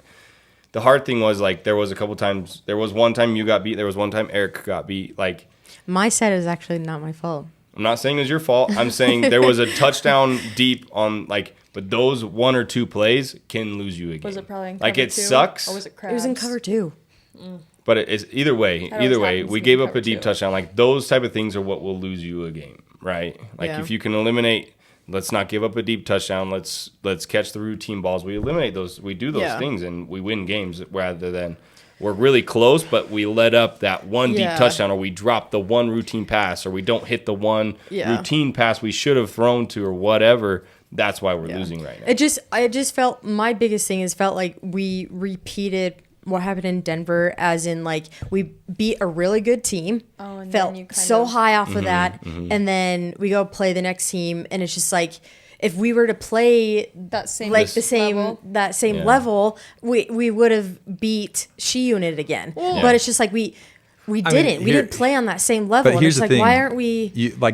[SPEAKER 4] the hard thing was like there was a couple times. There was one time you got beat. There was one time Eric got beat. Like
[SPEAKER 2] My set is actually not my fault.
[SPEAKER 4] I'm not saying it was your fault. I'm saying there was a touchdown deep on like. But those 1 or 2 plays can lose you a game.
[SPEAKER 1] Was it probably in
[SPEAKER 4] like
[SPEAKER 1] cover
[SPEAKER 4] it
[SPEAKER 1] two?
[SPEAKER 4] sucks?
[SPEAKER 1] Or was it
[SPEAKER 2] It was in
[SPEAKER 1] Krabs?
[SPEAKER 2] cover 2.
[SPEAKER 4] But it's either way.
[SPEAKER 1] That always happens
[SPEAKER 4] We
[SPEAKER 1] in
[SPEAKER 4] gave up
[SPEAKER 1] cover
[SPEAKER 4] a deep
[SPEAKER 1] two.
[SPEAKER 4] touchdown. Like those type of things are what will lose you a game, right? Like
[SPEAKER 2] Yeah.
[SPEAKER 4] if you can eliminate, let's not give up a deep touchdown. Let's catch the routine balls. We eliminate those. We do those things and we win games rather than we're really close, but we let up that one deep touchdown, or we drop the one routine pass, or we don't hit the one routine pass we should have thrown to, or whatever. That's why we're losing right now.
[SPEAKER 2] I just felt my biggest thing is felt like we repeated what happened in Denver, as in like we beat a really good team,
[SPEAKER 1] and
[SPEAKER 2] felt
[SPEAKER 1] then you kind
[SPEAKER 2] so
[SPEAKER 1] of-
[SPEAKER 2] high off of that, and then we go play the next team, and it's just like if we were to play
[SPEAKER 1] That same
[SPEAKER 2] like the same
[SPEAKER 1] level.
[SPEAKER 2] that same level, we would have beat She Unit again. But it's just like we didn't. We didn't play on that same level.
[SPEAKER 3] But
[SPEAKER 2] And
[SPEAKER 3] here's
[SPEAKER 2] it's
[SPEAKER 3] the
[SPEAKER 2] like,
[SPEAKER 3] thing.
[SPEAKER 2] why aren't we?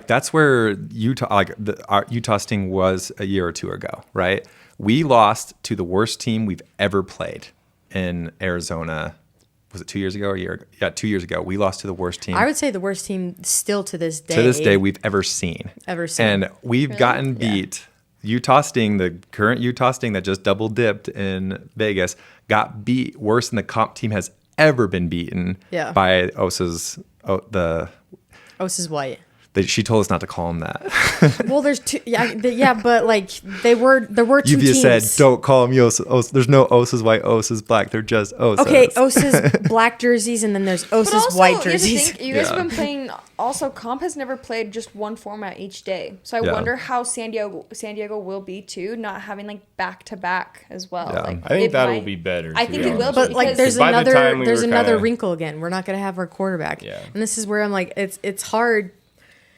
[SPEAKER 3] That's where Utah, our Utah Sting was a year or 2 ago, right? We lost to the worst team we've ever played in Arizona. Was it 2 years ago or a year ago? Yeah, 2 years ago. We lost to the worst team.
[SPEAKER 2] I would say the worst team still to this day.
[SPEAKER 3] To this day, we've ever seen. And we've gotten beat. Utah Sting, the current Utah Sting that just double dipped in Vegas, got beat worse than the comp team has ever been beaten by Osa's
[SPEAKER 2] Osa's White.
[SPEAKER 3] She told us not to call him that.
[SPEAKER 2] Well, there's two. But like there were 2 teams.
[SPEAKER 3] said, don't call him Osa. There's no Osa's white, Osa's black. They're just Osa's.
[SPEAKER 2] Okay, Osa's black jerseys, and then there's Osa's
[SPEAKER 1] But also,
[SPEAKER 2] white
[SPEAKER 1] you have to
[SPEAKER 2] jerseys.
[SPEAKER 1] think, you guys have been playing. Also, comp has never played just one format each day, so I wonder how San Diego will be too, not having like back to back as well.
[SPEAKER 3] Yeah.
[SPEAKER 1] Like,
[SPEAKER 4] I think
[SPEAKER 1] it
[SPEAKER 4] that'll
[SPEAKER 1] might-
[SPEAKER 4] be better.
[SPEAKER 1] I
[SPEAKER 4] to
[SPEAKER 1] think
[SPEAKER 4] be
[SPEAKER 1] it will,
[SPEAKER 4] honest.
[SPEAKER 2] But like,
[SPEAKER 1] because-
[SPEAKER 2] there's
[SPEAKER 4] By the time we were
[SPEAKER 2] another
[SPEAKER 4] kinda-
[SPEAKER 2] wrinkle again. We're not gonna have our quarterback.
[SPEAKER 4] Yeah.
[SPEAKER 2] And this is where I'm like, it's hard.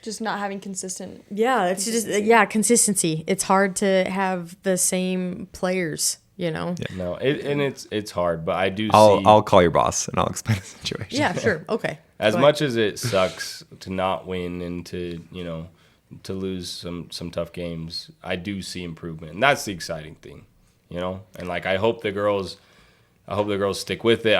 [SPEAKER 1] just not having consistent.
[SPEAKER 2] Yeah, it's just consistency. It's hard to have the same players. You know.
[SPEAKER 4] No, it's hard, but I do see.
[SPEAKER 3] I'll call your boss and I'll explain the situation.
[SPEAKER 2] Yeah, sure. Okay.
[SPEAKER 4] As
[SPEAKER 2] Go
[SPEAKER 4] much as it sucks to not win and to to lose some tough games, I do see improvement, and that's the exciting thing, And like I hope the girls stick with it.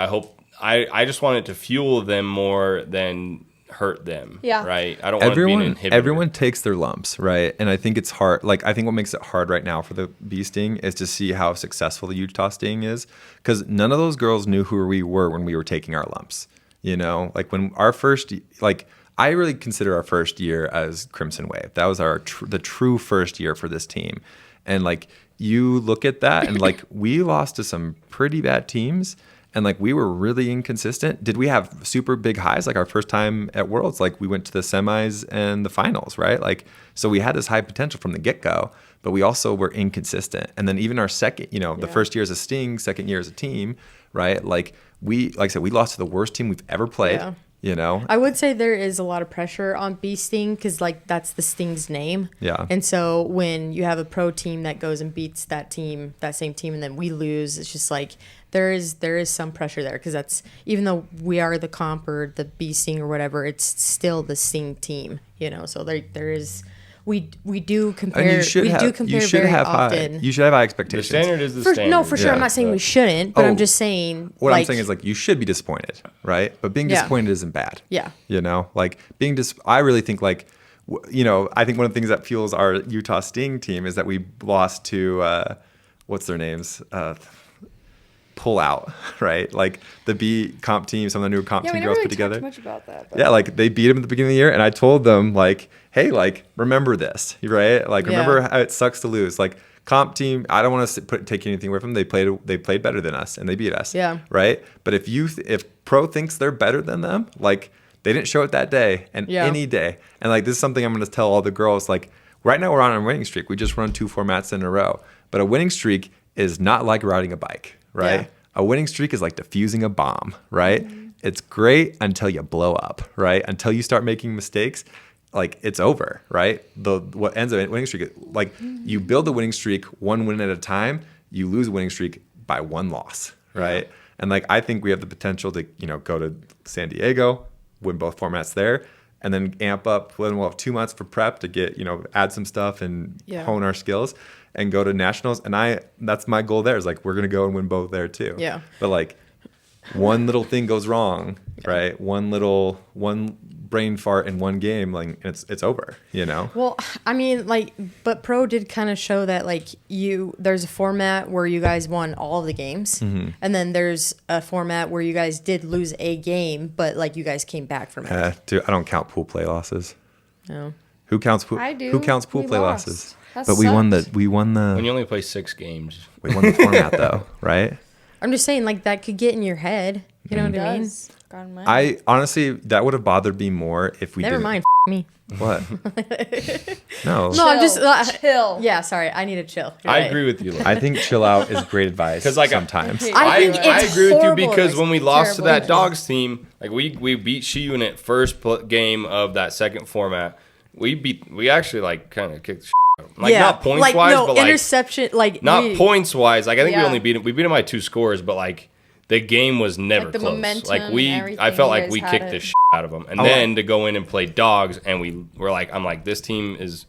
[SPEAKER 4] I just want it to fuel them more than hurt them.
[SPEAKER 1] Yeah.
[SPEAKER 4] Right. I don't want to be an inhibitor.
[SPEAKER 3] Everyone takes their lumps, right? And I think it's hard. Like I think what makes it hard right now for the Bee Sting is to see how successful the Utah Sting is, because none of those girls knew who we were when we were taking our lumps. Like when our first, like I really consider our first year as Crimson Wave. That was the true first year for this team. And like you look at that and like we lost to some pretty bad teams. And like we were really inconsistent. Did we have super big highs? Like our first time at Worlds, like we went to the semis and the finals, right? Like, so we had this high potential from the get-go, but we also were inconsistent. And then even our second, the first year as a Sting, second year as a team, right? Like I said, we lost to the worst team we've ever played.
[SPEAKER 2] Yeah. I would say there is a lot of pressure on Bee Sting because like that's the Sting's name.
[SPEAKER 3] Yeah.
[SPEAKER 2] And so when you have a pro team that goes and beats that same team, and then we lose, it's just like there is some pressure there because that's, even though we are the comp or the Bee Sting or whatever, it's still the Sting team. So there is. We do compare.
[SPEAKER 3] And you should
[SPEAKER 2] very often.
[SPEAKER 3] You should have high
[SPEAKER 4] The
[SPEAKER 3] expectations.
[SPEAKER 4] standard is the standard.
[SPEAKER 2] No, for sure.
[SPEAKER 3] Yeah.
[SPEAKER 2] I'm not saying we shouldn't, but I'm just saying.
[SPEAKER 3] What I'm saying is like you should be disappointed, right? But being disappointed isn't bad.
[SPEAKER 2] Yeah.
[SPEAKER 3] Like I really think like I think one of the things that fuels our Utah Sting team is that we lost to what's their names? Pull out, right? Like the B comp team, some of the new comp team girls put together.
[SPEAKER 1] Talked much about that. But.
[SPEAKER 3] Yeah, like they beat them at the beginning of the year, and I told them like, hey, like remember this, right? Like remember how it sucks to lose. Like comp team, I don't want to take anything away from them. They played better than us, and they beat us.
[SPEAKER 2] Yeah.
[SPEAKER 3] Right. But if pro thinks they're better than them, like they didn't show it that day, and any day, and like this is something I'm going to tell all the girls. Like right now we're on a winning streak. We just run 2 formats in a row, but a winning streak is not like riding a bike. Right? Yeah. A winning streak is like defusing a bomb, right? Mm-hmm. It's great until you blow up, right? Until you start making mistakes, like it's over, right? What ends a winning streak, like you build a winning streak 1 win at a time, you lose a winning streak by 1 loss, right? Yeah. And like I think we have the potential to, go to San Diego, win both formats there, and then amp up. Then we'll have 2 months for prep to get, add some stuff and hone our skills. And go to nationals, and that's my goal there is like we're gonna go and win both there too.
[SPEAKER 2] Yeah.
[SPEAKER 3] But like one little thing goes wrong, right? One brain fart in one game, like it's over,
[SPEAKER 2] Well, I mean, like, but pro did kind of show that like there's a format where you guys won all of the games, and then there's a format where you guys did lose a game, but like you guys came back from it.
[SPEAKER 3] Dude, I don't count pool play losses.
[SPEAKER 2] No.
[SPEAKER 3] Who counts pool?
[SPEAKER 1] I do.
[SPEAKER 3] Who counts pool
[SPEAKER 1] We
[SPEAKER 3] play
[SPEAKER 1] lost.
[SPEAKER 3] losses?
[SPEAKER 1] That
[SPEAKER 3] But we won the
[SPEAKER 4] When you only play 6 games.
[SPEAKER 3] we won the format though, right?
[SPEAKER 2] I'm just saying, like, that could get in your head. You know what I mean?
[SPEAKER 1] God,
[SPEAKER 3] I honestly, that would have bothered me more if we
[SPEAKER 2] Never
[SPEAKER 3] didn't.
[SPEAKER 2] mind. Me.
[SPEAKER 3] What? No.
[SPEAKER 2] No, I'm just
[SPEAKER 1] chill.
[SPEAKER 2] Yeah, sorry. I need to chill. You're
[SPEAKER 4] I
[SPEAKER 2] right.
[SPEAKER 4] agree with you.
[SPEAKER 3] I think chill out is great advice. Because
[SPEAKER 4] like
[SPEAKER 3] sometimes
[SPEAKER 2] I think
[SPEAKER 4] I
[SPEAKER 2] it's
[SPEAKER 4] agree with you
[SPEAKER 2] horrible
[SPEAKER 4] because
[SPEAKER 2] advice.
[SPEAKER 4] when we lost to
[SPEAKER 2] Terrible
[SPEAKER 4] that dogs team, like we beat Shiyun at first game of that second format. We actually like kind of kicked. Like not points
[SPEAKER 2] like,
[SPEAKER 4] wise,
[SPEAKER 2] no,
[SPEAKER 4] but like
[SPEAKER 2] interception. Like
[SPEAKER 4] not points wise. Like I think we
[SPEAKER 1] Yeah.
[SPEAKER 4] only beat them by 2 scores, but like the game was never
[SPEAKER 1] Like, the
[SPEAKER 4] close.
[SPEAKER 1] momentum
[SPEAKER 4] Like
[SPEAKER 1] and
[SPEAKER 4] I felt
[SPEAKER 1] everything,
[SPEAKER 4] like
[SPEAKER 1] you
[SPEAKER 4] we
[SPEAKER 1] guys
[SPEAKER 4] kicked
[SPEAKER 1] had
[SPEAKER 4] the
[SPEAKER 1] it.
[SPEAKER 4] shit out of them, and then to go in and play dogs, and I'm like this team is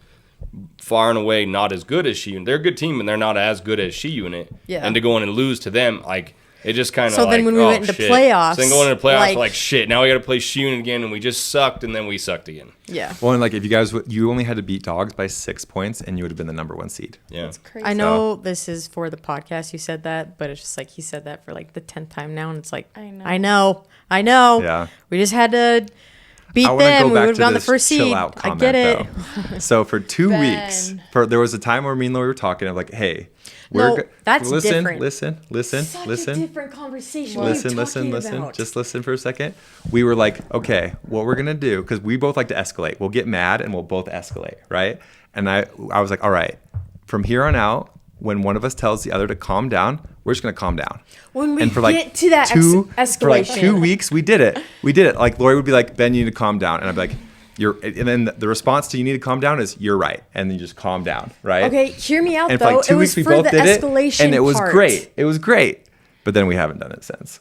[SPEAKER 4] far and away not as good as Shiyun. They're a good team, and they're not as good as Shiyun.
[SPEAKER 2] Yeah.
[SPEAKER 4] And to go in and lose to them, like. It just kind of
[SPEAKER 2] So then when we went into playoffs,
[SPEAKER 4] so then going into playoffs,
[SPEAKER 2] like-
[SPEAKER 4] like shit. Now we got to play Shiyun again, and we just sucked, and then we sucked again.
[SPEAKER 2] Yeah.
[SPEAKER 3] Well, and like if you only had to beat dogs by 6 points, and you would have been the number 1 seed.
[SPEAKER 4] Yeah,
[SPEAKER 1] That's crazy.
[SPEAKER 2] I know this is for the podcast. You said that, but it's just like he said that for like the 10th time now, and it's like I know.
[SPEAKER 3] Yeah.
[SPEAKER 2] We just had to beat
[SPEAKER 3] I want to
[SPEAKER 2] them.
[SPEAKER 3] go
[SPEAKER 2] We
[SPEAKER 3] back
[SPEAKER 2] would have
[SPEAKER 3] to
[SPEAKER 2] gone the
[SPEAKER 3] this
[SPEAKER 2] first
[SPEAKER 3] chill
[SPEAKER 2] seed.
[SPEAKER 3] out
[SPEAKER 2] I
[SPEAKER 3] comment,
[SPEAKER 2] get it.
[SPEAKER 3] though. So for 2
[SPEAKER 1] Ben.
[SPEAKER 3] weeks, there was a time where me and Lori were talking. I'm like, hey,
[SPEAKER 2] that's
[SPEAKER 3] listen,
[SPEAKER 2] different.
[SPEAKER 3] listen.
[SPEAKER 2] Such a different conversation.
[SPEAKER 3] Listen. Just listen for a second. We were like, okay, what we're gonna do? Because we both like to escalate. We'll get mad and we'll both escalate, right? And I was like, all right, from here on out, when one of us tells the other to calm down, we're just gonna calm down.
[SPEAKER 2] When we
[SPEAKER 3] and for like
[SPEAKER 2] get to that escalation,
[SPEAKER 3] for like 2 weeks, we did it. Like Lori would be like, Ben, you need to calm down, and I'd be like, and then the response to you need to calm down is you're right, and then you just calm down, right?
[SPEAKER 2] Okay, hear me out
[SPEAKER 3] And
[SPEAKER 2] though.
[SPEAKER 3] for like 2
[SPEAKER 2] it
[SPEAKER 3] weeks,
[SPEAKER 2] was
[SPEAKER 3] we
[SPEAKER 2] for
[SPEAKER 3] both
[SPEAKER 2] the
[SPEAKER 3] did it,
[SPEAKER 2] escalation
[SPEAKER 3] and it was
[SPEAKER 2] part.
[SPEAKER 3] great. It was great, but then we haven't done it since.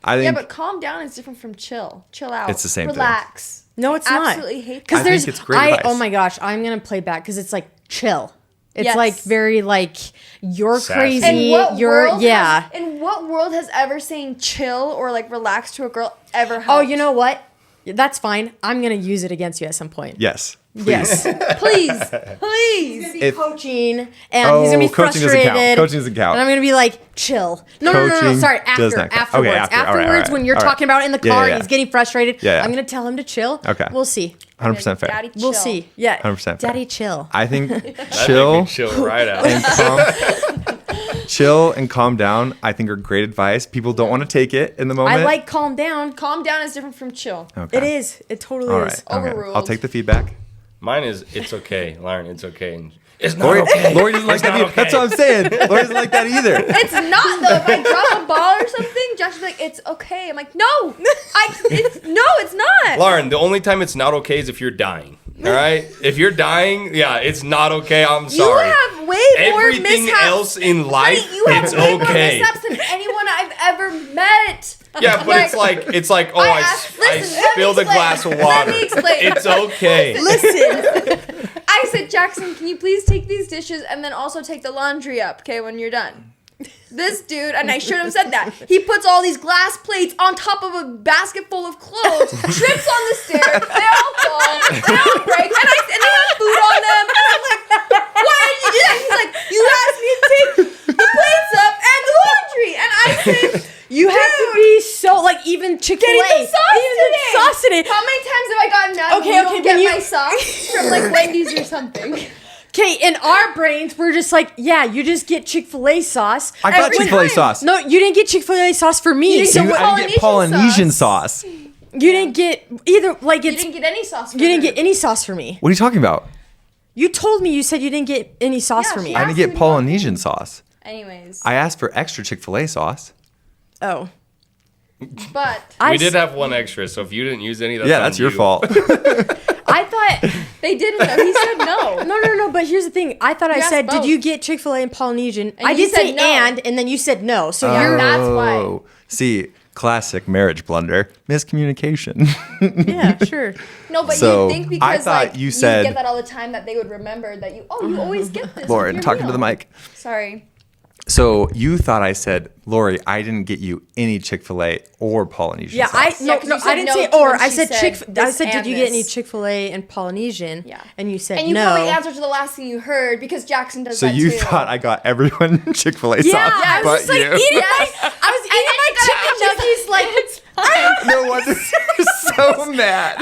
[SPEAKER 3] I think.
[SPEAKER 1] Yeah, but calm down is different from chill. Chill out.
[SPEAKER 3] It's the same thing.
[SPEAKER 1] Relax.
[SPEAKER 2] No, it's
[SPEAKER 1] I
[SPEAKER 2] not.
[SPEAKER 1] absolutely hate that.
[SPEAKER 2] Because
[SPEAKER 3] I
[SPEAKER 2] there's,
[SPEAKER 3] think it's great advice.
[SPEAKER 2] oh my gosh, I'm gonna play back because it's like chill. It's
[SPEAKER 1] Yes.
[SPEAKER 2] like very like you're
[SPEAKER 4] Sassy.
[SPEAKER 2] crazy.
[SPEAKER 1] And what
[SPEAKER 2] You're
[SPEAKER 1] world
[SPEAKER 2] yeah.
[SPEAKER 1] in what world has ever saying chill or like relax to a girl ever helped?
[SPEAKER 2] Oh, you know what? That's fine. I'm gonna use it against you at some point.
[SPEAKER 3] Yes.
[SPEAKER 2] Yes.
[SPEAKER 1] Please.
[SPEAKER 2] He's gonna be
[SPEAKER 3] If-
[SPEAKER 2] coaching, and he's gonna be
[SPEAKER 3] coaching doesn't
[SPEAKER 2] frustrated.
[SPEAKER 3] count. Coaching doesn't count.
[SPEAKER 2] And I'm gonna be like, chill. No.
[SPEAKER 3] Coaching
[SPEAKER 2] Sorry,
[SPEAKER 3] does
[SPEAKER 2] after.
[SPEAKER 3] not count.
[SPEAKER 2] Afterwards.
[SPEAKER 3] Okay, after. All right, all
[SPEAKER 2] Afterwards,
[SPEAKER 3] right,
[SPEAKER 2] when you're
[SPEAKER 3] all right.
[SPEAKER 2] talking about it in the
[SPEAKER 3] Yeah,
[SPEAKER 2] car,
[SPEAKER 3] yeah,
[SPEAKER 2] and he's getting frustrated.
[SPEAKER 3] Yeah, yeah.
[SPEAKER 2] I'm gonna tell him to chill.
[SPEAKER 3] Okay.
[SPEAKER 2] We'll see.
[SPEAKER 3] 100% fair.
[SPEAKER 1] Daddy,
[SPEAKER 2] We'll
[SPEAKER 1] chill.
[SPEAKER 2] see. Yeah.
[SPEAKER 3] 100% fair.
[SPEAKER 2] Daddy, chill.
[SPEAKER 3] I think
[SPEAKER 4] Chill
[SPEAKER 3] chill
[SPEAKER 4] right out.
[SPEAKER 3] and chill and calm down, I think are great advice. People don't want to take it in the moment.
[SPEAKER 2] I like calm down.
[SPEAKER 1] Calm down is different from chill.
[SPEAKER 3] Okay.
[SPEAKER 2] It is. It totally
[SPEAKER 3] All
[SPEAKER 2] is.
[SPEAKER 3] right. Okay.
[SPEAKER 1] Overruled.
[SPEAKER 3] I'll take the feedback.
[SPEAKER 4] Mine is it's okay, Lauren. It's okay. And it's not
[SPEAKER 3] Lori,
[SPEAKER 4] okay.
[SPEAKER 3] Lori doesn't like
[SPEAKER 4] It's
[SPEAKER 3] that
[SPEAKER 4] not
[SPEAKER 3] either.
[SPEAKER 4] okay.
[SPEAKER 3] That's what I'm saying. Lori doesn't like that either.
[SPEAKER 1] It's not though. If I drop a ball or something, Josh will be like, "It's okay." I'm like, "No, it's not."
[SPEAKER 4] Lauren, the only time it's not okay is if you're dying. All right? If you're dying, yeah, it's not okay. I'm sorry.
[SPEAKER 1] You have way more
[SPEAKER 4] Everything
[SPEAKER 1] mishaps.
[SPEAKER 4] else in life,
[SPEAKER 1] Wait, you have
[SPEAKER 4] it's
[SPEAKER 1] way
[SPEAKER 4] okay.
[SPEAKER 1] more mishaps than anyone I've ever met.
[SPEAKER 4] Yeah, but it's like, oh, I
[SPEAKER 1] listen, let me
[SPEAKER 4] spilled a
[SPEAKER 1] explain.
[SPEAKER 4] glass of
[SPEAKER 1] Let
[SPEAKER 4] water.
[SPEAKER 1] me explain.
[SPEAKER 4] It's okay.
[SPEAKER 1] Listen. I said, Jackson, can you please take these dishes and then also take the laundry up, okay, when you're done? This dude, and I should have said that, he puts all these glass plates on top of a basket full of clothes, trips on the stairs, they all fall, they all break, and they have food on them, and I'm like, why did you do that? He's like, you asked me to take the plates up and the laundry, and I said,
[SPEAKER 2] you have to be so, like, even Chick-fil-A.
[SPEAKER 1] getting the sauce today.
[SPEAKER 2] Sauce today.
[SPEAKER 1] How many times have I gotten mad when you don't get my sauce from, like, Wendy's or something?
[SPEAKER 2] Okay, in our brains, we're just like, yeah, you just get Chick-fil-A sauce.
[SPEAKER 3] I got Chick-fil-A sauce.
[SPEAKER 2] No, you didn't get Chick-fil-A sauce for me.
[SPEAKER 1] You didn't
[SPEAKER 3] I didn't get Polynesian sauce.
[SPEAKER 2] You didn't get either, like,
[SPEAKER 1] You
[SPEAKER 2] it's...
[SPEAKER 1] didn't get any sauce for
[SPEAKER 2] You didn't
[SPEAKER 1] her.
[SPEAKER 2] get any sauce for me.
[SPEAKER 3] What are you talking about?
[SPEAKER 2] You told me you said you didn't get any sauce
[SPEAKER 1] Yeah,
[SPEAKER 2] for me.
[SPEAKER 1] she
[SPEAKER 3] I didn't get Polynesian sauce.
[SPEAKER 1] Anyways.
[SPEAKER 3] I asked for extra Chick-fil-A sauce.
[SPEAKER 2] Oh.
[SPEAKER 1] But
[SPEAKER 4] We did have one extra, so if you didn't use any,
[SPEAKER 3] That's your fault.
[SPEAKER 2] I thought...
[SPEAKER 1] they didn't though. He said no.
[SPEAKER 2] No, but here's the thing. I thought I
[SPEAKER 1] asked
[SPEAKER 2] said,
[SPEAKER 1] both.
[SPEAKER 2] did you get Chick-fil-A and Polynesian?
[SPEAKER 1] And
[SPEAKER 2] I
[SPEAKER 1] you
[SPEAKER 2] did
[SPEAKER 1] said
[SPEAKER 2] say
[SPEAKER 1] no.
[SPEAKER 2] and then you said no. So you're...
[SPEAKER 1] That's why.
[SPEAKER 3] Oh, see, classic marriage blunder, miscommunication.
[SPEAKER 2] Yeah, sure.
[SPEAKER 1] No, but
[SPEAKER 3] So,
[SPEAKER 1] you think
[SPEAKER 3] I
[SPEAKER 1] because
[SPEAKER 3] thought
[SPEAKER 1] like
[SPEAKER 3] you said-
[SPEAKER 1] get that all the time that they would remember that you always get this.
[SPEAKER 3] Lauren,
[SPEAKER 1] with your
[SPEAKER 3] talking to the
[SPEAKER 1] meal.
[SPEAKER 3] mic.
[SPEAKER 1] Sorry.
[SPEAKER 3] So you thought I said, Lori, I didn't get you any Chick-fil-A or Polynesian
[SPEAKER 2] Yeah,
[SPEAKER 3] sauce.
[SPEAKER 1] Yeah, 'cause you
[SPEAKER 2] I
[SPEAKER 1] said
[SPEAKER 2] didn't
[SPEAKER 1] no
[SPEAKER 2] say
[SPEAKER 1] to
[SPEAKER 2] or.
[SPEAKER 1] when
[SPEAKER 2] I
[SPEAKER 1] she
[SPEAKER 2] said
[SPEAKER 1] said
[SPEAKER 2] I
[SPEAKER 1] this
[SPEAKER 2] said, did
[SPEAKER 1] and
[SPEAKER 2] you get any
[SPEAKER 1] this.
[SPEAKER 2] Chick-fil-A and Polynesian?
[SPEAKER 1] Yeah.
[SPEAKER 2] And you said
[SPEAKER 1] And you
[SPEAKER 2] no.
[SPEAKER 1] probably answered to the last thing you heard because Jackson does
[SPEAKER 3] So
[SPEAKER 1] that
[SPEAKER 3] you
[SPEAKER 1] too.
[SPEAKER 3] thought I got everyone Chick-fil-A
[SPEAKER 2] Yeah,
[SPEAKER 3] sauce,
[SPEAKER 2] I was
[SPEAKER 3] but
[SPEAKER 2] just like
[SPEAKER 3] you.
[SPEAKER 2] eating
[SPEAKER 1] Yes.
[SPEAKER 2] my, I was eating my chicken nuggets like
[SPEAKER 3] No wonder you're so mad.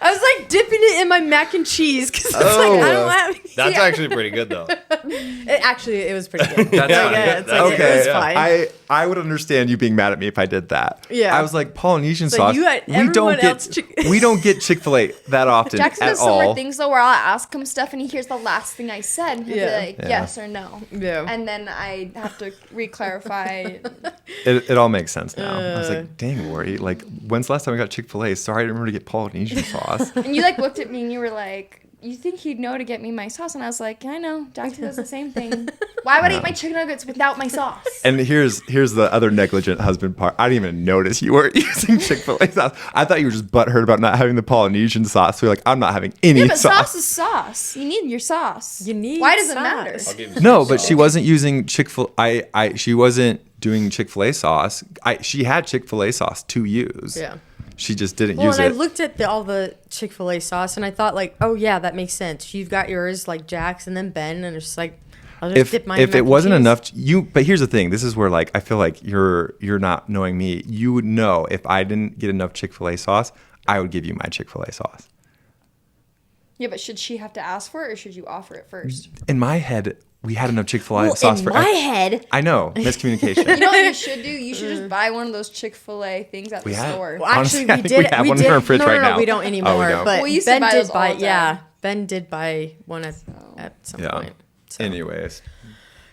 [SPEAKER 2] I was like dipping it in my mac and cheese because it's
[SPEAKER 3] Oh.
[SPEAKER 2] like I don't have.
[SPEAKER 4] That's actually pretty good, though.
[SPEAKER 2] It was pretty good.
[SPEAKER 3] That's
[SPEAKER 2] Like,
[SPEAKER 3] fine.
[SPEAKER 2] yeah, it's like,
[SPEAKER 3] Okay,
[SPEAKER 2] it was fine.
[SPEAKER 3] I would understand you being mad at me if I did that.
[SPEAKER 2] Yeah.
[SPEAKER 3] I was like Polynesian
[SPEAKER 2] So
[SPEAKER 3] sauce.
[SPEAKER 2] you had
[SPEAKER 3] We
[SPEAKER 2] everyone
[SPEAKER 3] don't
[SPEAKER 2] else
[SPEAKER 3] get we don't get Chick-fil-A that often
[SPEAKER 1] Jackson
[SPEAKER 3] at
[SPEAKER 1] does some weird
[SPEAKER 3] all.
[SPEAKER 1] things though where I'll ask him stuff and he hears the last thing I said and he'll
[SPEAKER 2] Yeah.
[SPEAKER 1] be like
[SPEAKER 3] Yeah.
[SPEAKER 1] yes or no.
[SPEAKER 2] Yeah.
[SPEAKER 1] And then I have to re-clarify.
[SPEAKER 3] It all makes sense now. I was like, dang, Lori, like when's the last time we got Chick-fil-A? Sorry, I didn't remember to get Polynesian sauce.
[SPEAKER 1] And you like looked at me and you were like, you think he'd know to get me my sauce? And I was like, yeah, I know. Jackson does the same thing. Why would I eat my chicken nuggets without my sauce?
[SPEAKER 3] And here's the other negligent husband part. I didn't even notice you weren't using Chick-fil-A sauce. I thought you were just butthurt about not having the Polynesian sauce. So you're like, I'm not having any
[SPEAKER 1] Yeah, but sauce
[SPEAKER 3] sauce.
[SPEAKER 1] is sauce. You need your sauce.
[SPEAKER 2] You need
[SPEAKER 1] Why does it
[SPEAKER 2] sauce.
[SPEAKER 1] matter?
[SPEAKER 4] I'll give you
[SPEAKER 3] No,
[SPEAKER 4] some
[SPEAKER 3] but
[SPEAKER 4] sauce.
[SPEAKER 3] she wasn't using she wasn't doing Chick-fil-A sauce. She had Chick-fil-A sauce to use.
[SPEAKER 2] Yeah.
[SPEAKER 3] She just didn't
[SPEAKER 2] Well,
[SPEAKER 3] use
[SPEAKER 2] and
[SPEAKER 3] it.
[SPEAKER 2] I looked at all the Chick-fil-A sauce and I thought like, oh yeah, that makes sense. You've got yours like Jax and then Ben, and it's just like, I'll just
[SPEAKER 3] if
[SPEAKER 2] dip mine in
[SPEAKER 3] if
[SPEAKER 2] mac
[SPEAKER 3] it
[SPEAKER 2] and
[SPEAKER 3] wasn't
[SPEAKER 2] cheese.
[SPEAKER 3] enough but here's the thing, this is where like I feel like you're not knowing me. You would know if I didn't get enough Chick-fil-A sauce, I would give you my Chick-fil-A sauce.
[SPEAKER 1] Yeah, but should she have to ask for it or should you offer it first?
[SPEAKER 3] In my head, we had enough Chick-fil-A
[SPEAKER 2] Well,
[SPEAKER 3] sauce
[SPEAKER 2] in
[SPEAKER 3] for
[SPEAKER 2] my head,
[SPEAKER 3] I know, miscommunication.
[SPEAKER 1] You know what you should do? You should just buy one of those Chick-fil-A things at the store.
[SPEAKER 2] well, actually,
[SPEAKER 3] Honestly, I
[SPEAKER 2] we
[SPEAKER 3] think
[SPEAKER 2] did.
[SPEAKER 3] we have one in our fridge
[SPEAKER 2] no,
[SPEAKER 3] right
[SPEAKER 2] no,
[SPEAKER 3] now.
[SPEAKER 2] we don't anymore.
[SPEAKER 3] Oh, we don't.
[SPEAKER 2] But
[SPEAKER 1] We used to
[SPEAKER 2] Ben
[SPEAKER 1] buy
[SPEAKER 2] did
[SPEAKER 1] those all
[SPEAKER 2] buy.
[SPEAKER 1] the time.
[SPEAKER 2] Yeah, Ben did buy one at some
[SPEAKER 3] Yeah.
[SPEAKER 2] point. So.
[SPEAKER 3] Anyways,